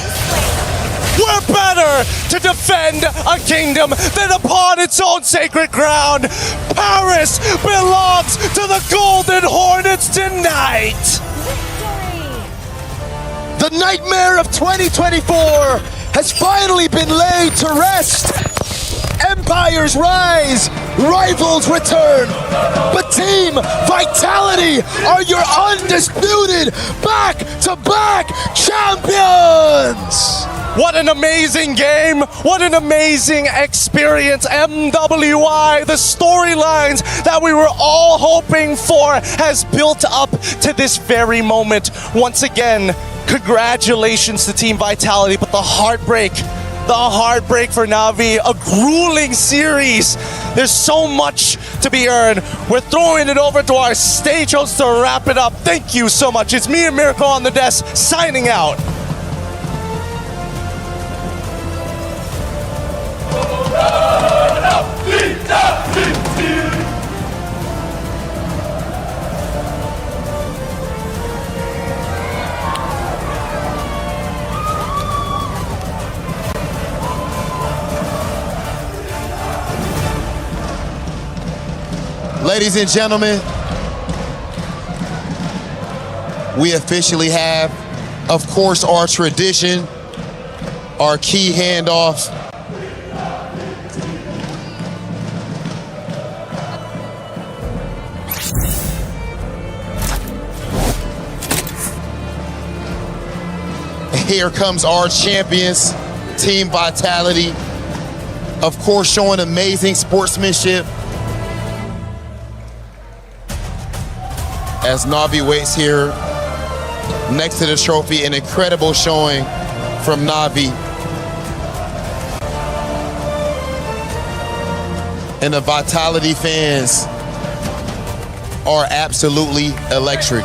We're better to defend a kingdom than upon its own sacred ground. Paris belongs to the Golden Hornets tonight. The nightmare of 2024 has finally been laid to rest. Empires rise, rivals return, but Team Vitality are your undisputed back-to-back champions! What an amazing game! What an amazing experience! MWI, the storylines that we were all hoping for has built up to this very moment. Once again, congratulations to Team Vitality, but the heartbreak the heartbreak for Navi, a grueling series. There's so much to be earned. We're throwing it over to our stage host to wrap it up. Thank you so much. It's me and Miracle on the desk, signing out. Ladies and gentlemen, we officially have, of course, our tradition, our key handoff. Here comes our champions, Team Vitality, of course, showing amazing sportsmanship. As Navi waits here next to the trophy, an incredible showing from Navi. And the Vitality fans are absolutely electric.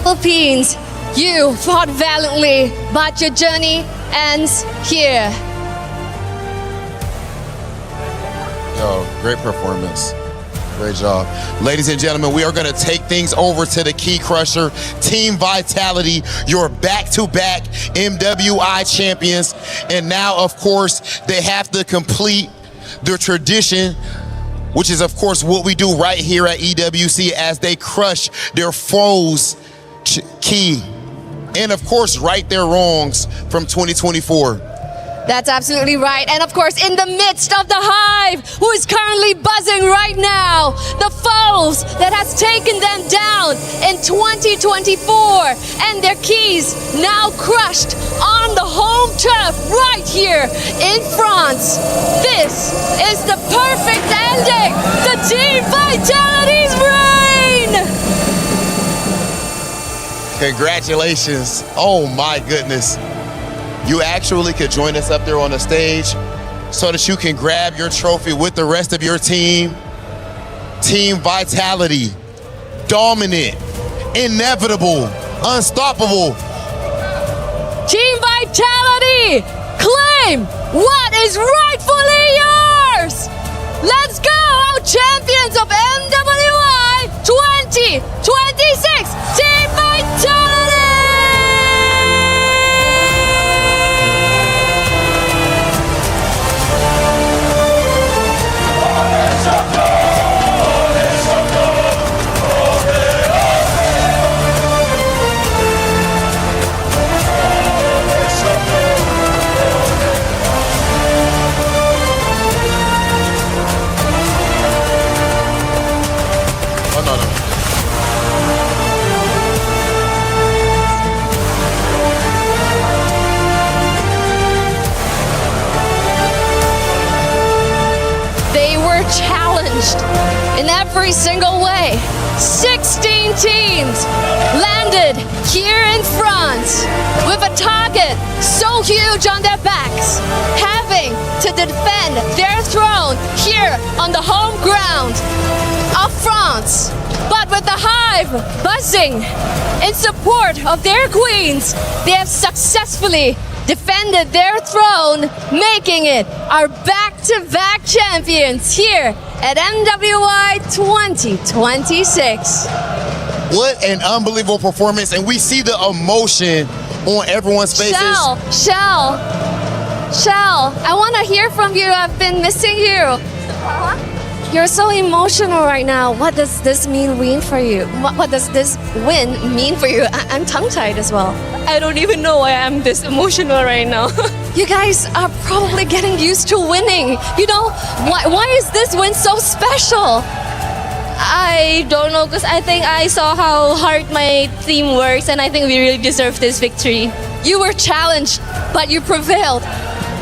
Philippines, you fought valiantly, but your journey ends here. Yo, great performance. Great job. Ladies and gentlemen, we are going to take things over to the Key Crusher. Team Vitality, your back-to-back MWI champions. And now, of course, they have to complete their tradition, which is, of course, what we do right here at EWC as they crush their foes, Key. And, of course, right their wrongs from 2024. That's absolutely right. And of course, in the midst of the hive, who is currently buzzing right now, the foes that has taken them down in 2024, and their keys now crushed on the home turf right here in France. This is the perfect ending to Team Vitality's reign! Congratulations. Oh my goodness. You actually could join us up there on the stage so that you can grab your trophy with the rest of your team. Team Vitality, dominant, inevitable, unstoppable. Team Vitality, claim what is rightfully yours! Let's go, our champions of MWI 2026, Team Vitality! Challenged in every single way. 16 teams landed here in France with a target so huge on their backs, having to defend their throne here on the home ground of France. But with the hive buzzing in support of their queens, they have successfully defended their throne, making it our back-to-back champions here at MWI 2026. What an unbelievable performance, and we see the emotion on everyone's faces. Shell, I want to hear from you. I've been missing you. You're so emotional right now. What does this mean for you? What does this win mean for you? I'm tongue-tied as well. I don't even know why I'm this emotional right now. You guys are probably getting used to winning. You know, why is this win so special? I don't know, because I think I saw how hard my team works, and I think we really deserve this victory. You were challenged, but you prevailed.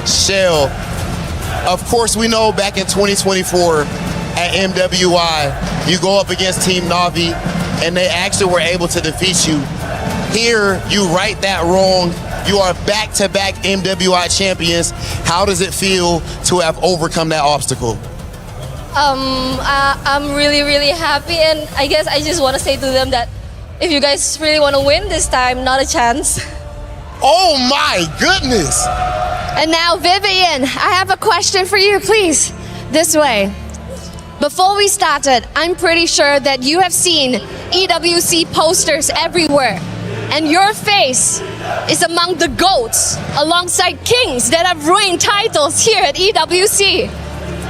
Shell, Of course, we know back in 2024 at MWI, you go up against Team Navi, and they actually were able to defeat you. Here, you right that wrong. You are back-to-back MWI champions. How does it feel to have overcome that obstacle? I'm really, really happy, and I guess I just want to say to them that if you guys really want to win this time, not a chance. Oh my goodness! And now, Vivian, I have a question for you, please. This way. Before we started, I'm pretty sure that you have seen EWC posters everywhere. And your face is among the GOATs, alongside kings that have ruined titles here at EWC.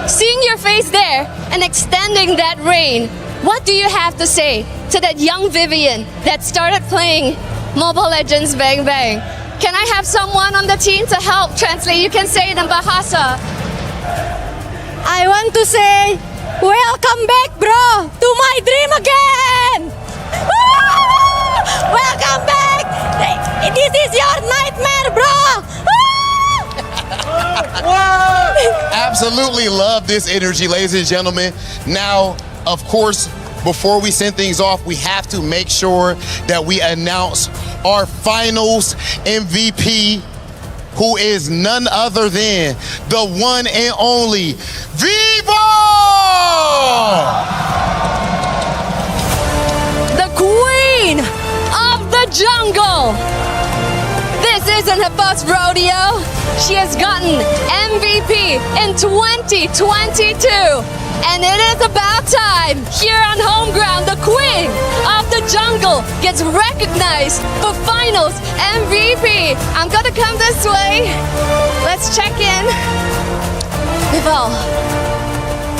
Seeing your face there and extending that reign, what do you have to say to that young Vivian that started playing Mobile Legends Bang Bang? Can I have someone on the team to help translate? You can say it in Bahasa. I want to say, welcome back, bro, to my dream again! Welcome back! This is your nightmare, bro! Absolutely love this energy, ladies and gentlemen. Now, of course, before we send things off, we have to make sure that we announce our finals MVP, who is none other than the one and only Vivo! The queen of the jungle. This isn't her first rodeo. She has gotten MVP in 2022. And it is about time, here on home ground, the queen of the jungle gets recognized for finals MVP. I'm gonna come this way. Let's check in. Vival,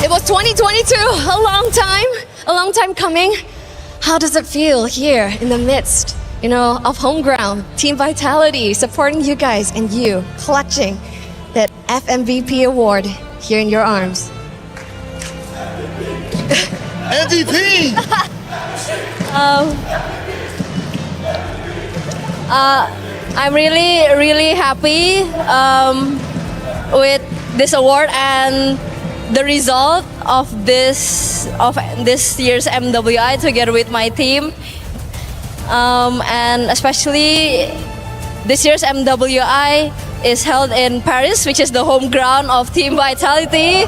it was 2022, a long time coming. How does it feel here in the midst, of home ground, Team Vitality supporting you guys and you clutching that FMVP award here in your arms? MVP! I'm really, really happy with this award and the result of this year's MWI together with my team, and especially this year's MWI is held in Paris, which is the home ground of Team Vitality.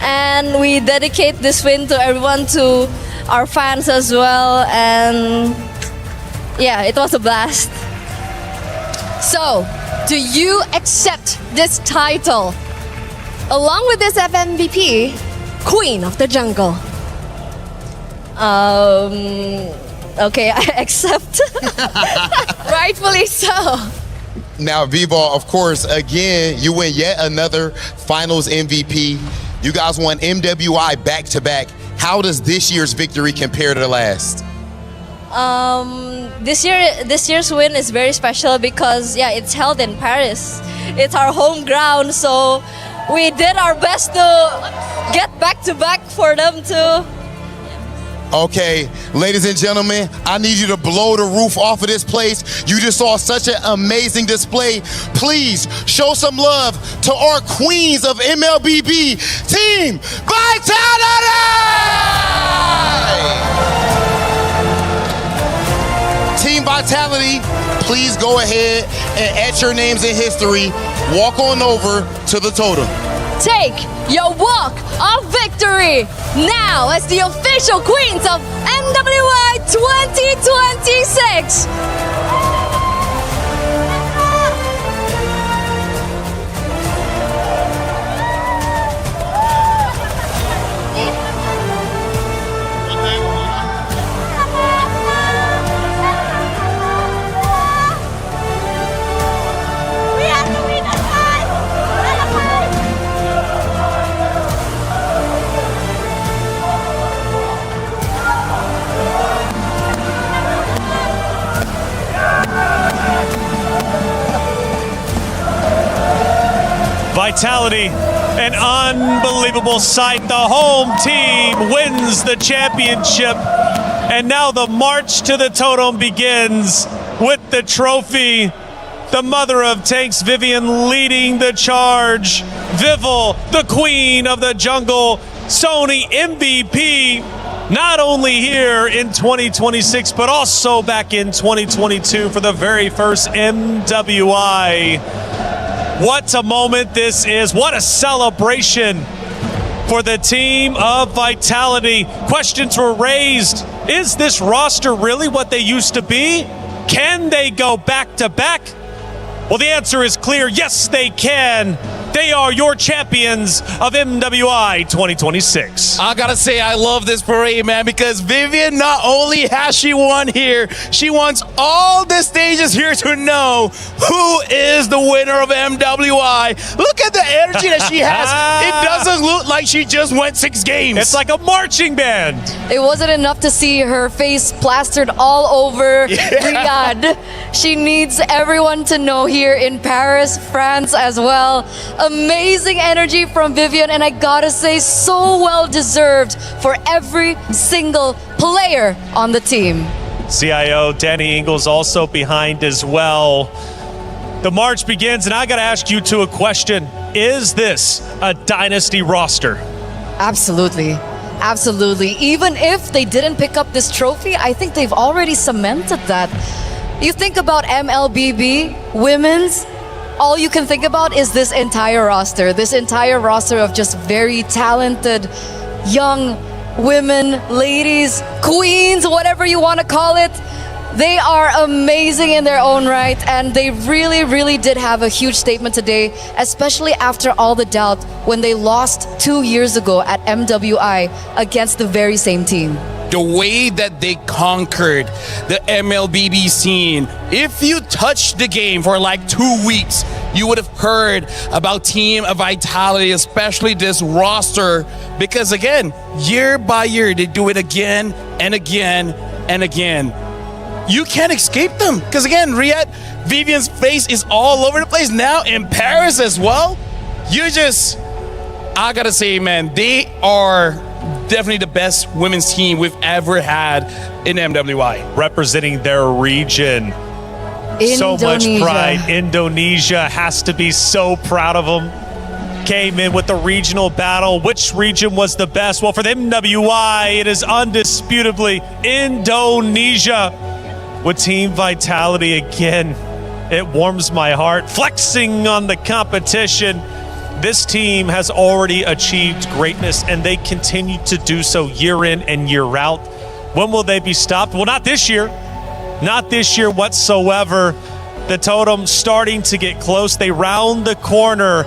And we dedicate this win to everyone, to our fans as well, and yeah, it was a blast. So, do you accept this title along with this FMVP, Queen of the Jungle? Okay, I accept. Rightfully so. Now, Vivo, of course, again, you win yet another finals MVP. You guys won MWI back-to-back. How does this year's victory compare to the last? This year's win is very special because it's held in Paris. It's our home ground, so we did our best to get back-to-back for them too. Okay, ladies and gentlemen, I need you to blow the roof off of this place. You just saw such an amazing display. Please show some love to our queens of MLBB, Team Vitality! Team Vitality, please go ahead and etch your names in history. Walk on over to the totem. Take your walk of victory now as the official queens of MWI 2026. Vitality, an unbelievable sight. The home team wins the championship. And now the march to the totem begins with the trophy The mother of tanks, Vivian, leading the charge. Vival, the queen of the jungle. Sony MVP, not only here in 2026, but also back in 2022 for the very first MWI. What a moment this is. What a celebration for the team of Vitality. Questions were raised. Is this roster really what they used to be? Can they go back to back? Well, the answer is clear. Yes, they can. They are your champions of MWI 2026. I gotta say, I love this parade, man, because Vivian, not only has she won here, she wants all the stages here to know who is the winner of MWI. Look at the energy that she has. It doesn't look like she just went 6 games. It's like a marching band. It wasn't enough to see her face plastered all over Riyadh. She needs everyone to know here in Paris, France as well. Amazing energy from Vivian, and I gotta say, so well deserved for every single player on the team. CIO Danny Ingles also behind as well. The march begins, and I gotta ask you two a question. Is this a dynasty roster? Absolutely. Absolutely. Even if they didn't pick up this trophy, I think they've already cemented that. You think about MLBB, women's, all you can think about is this entire roster of just very talented young women, ladies, queens, whatever you want to call it. They are amazing in their own right, and they really, really did have a huge statement today, especially after all the doubt when they lost 2 years ago at MWI against the very same team. The way that they conquered the MLBB scene. If you touched the game for like 2 weeks, you would have heard about Team Vitality, especially this roster, because again, year by year, they do it again and again and again. You can't escape them, because again, Riyadh, Vivian's face is all over the place now in Paris as well. I gotta say, man, they are definitely the best women's team we've ever had in MWI. Representing their region. So much pride. Indonesia has to be so proud of them. Came in with the regional battle. Which region was the best? Well, for the MWI, it is undisputably Indonesia. With Team Vitality again, it warms my heart. Flexing on the competition. This team has already achieved greatness, and they continue to do so year in and year out. When will they be stopped? Well, not this year. Not this year whatsoever. The totem starting to get close. They round the corner,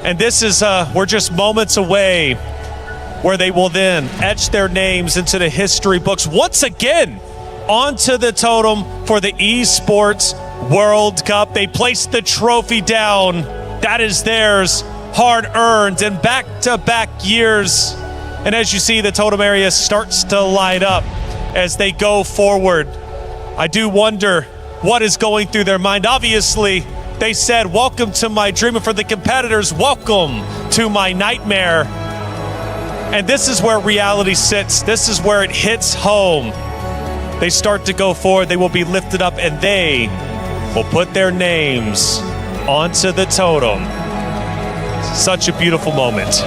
and this is, we're just moments away where they will then etch their names into the history books once again onto the totem for the Esports World Cup. They placed the trophy down. That is theirs. Hard-earned in back-to-back years. And as you see, the totem area starts to light up as they go forward. I do wonder what is going through their mind. Obviously, they said, welcome to my dream. And for the competitors, welcome to my nightmare. And this is where reality sits. This is where it hits home. They start to go forward. They will be lifted up, and they will put their names onto the totem. Such a beautiful moment.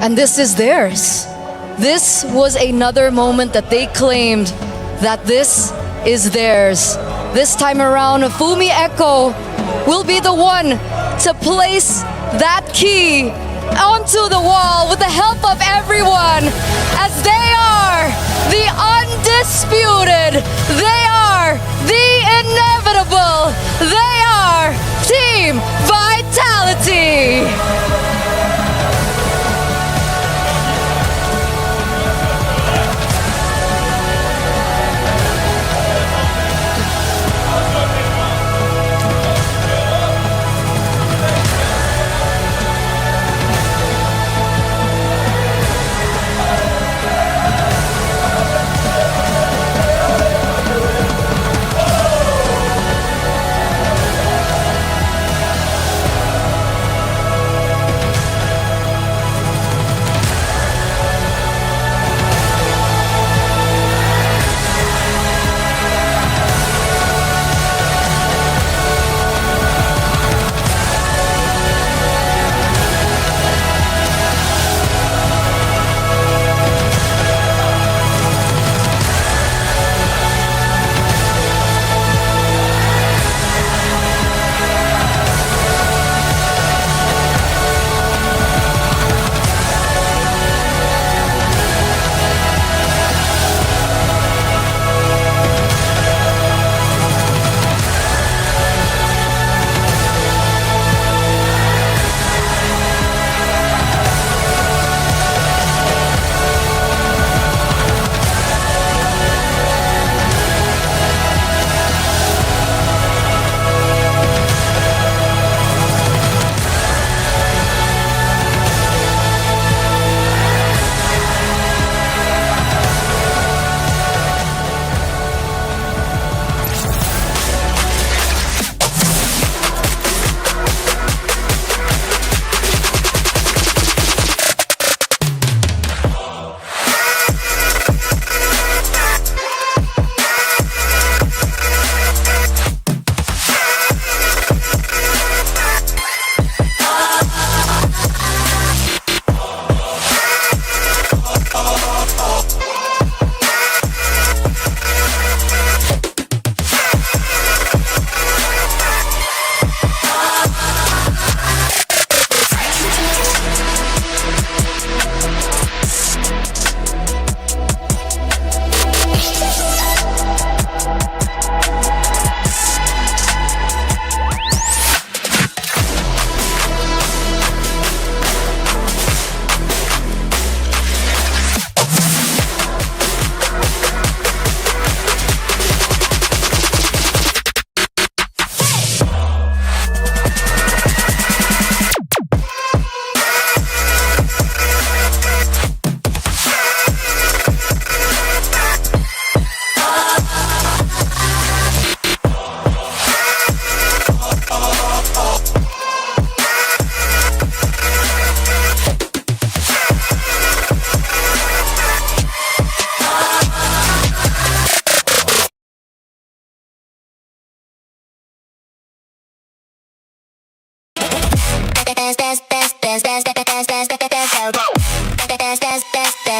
And this is theirs. This was another moment that they claimed that this is theirs. This time around, Fumi Echo will be the one to place that key onto the wall with the help of everyone, as they are the undisputed, they are the inevitable, they are Team Vitality.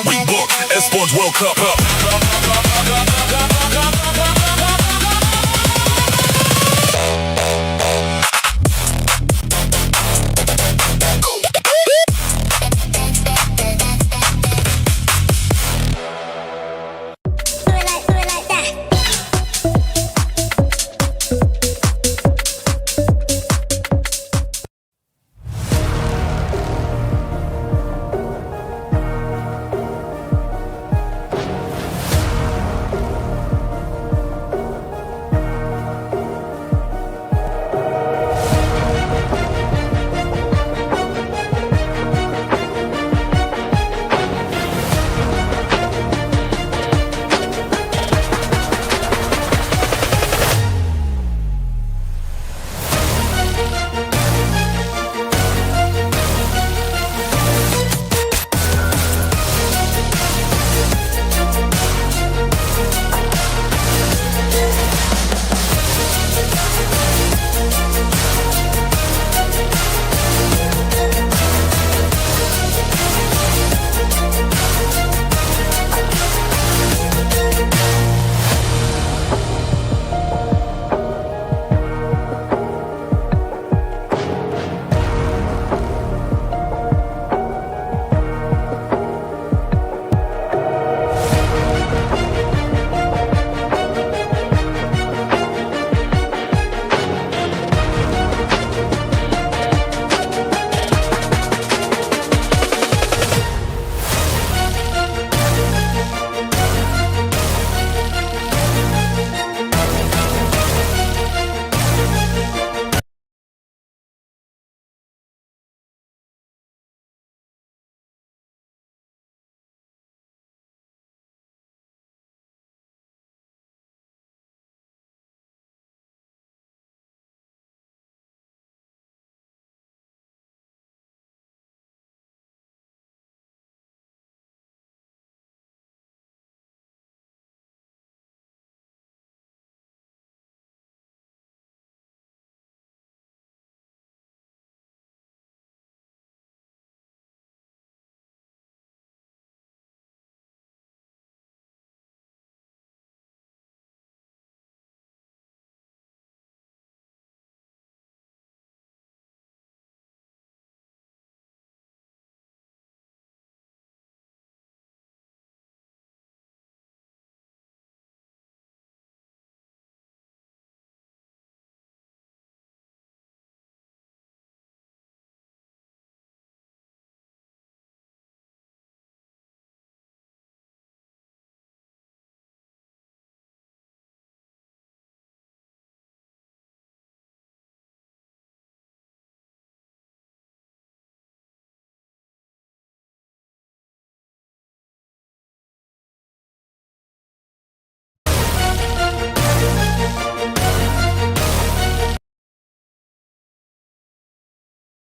We book Esports World Cup up.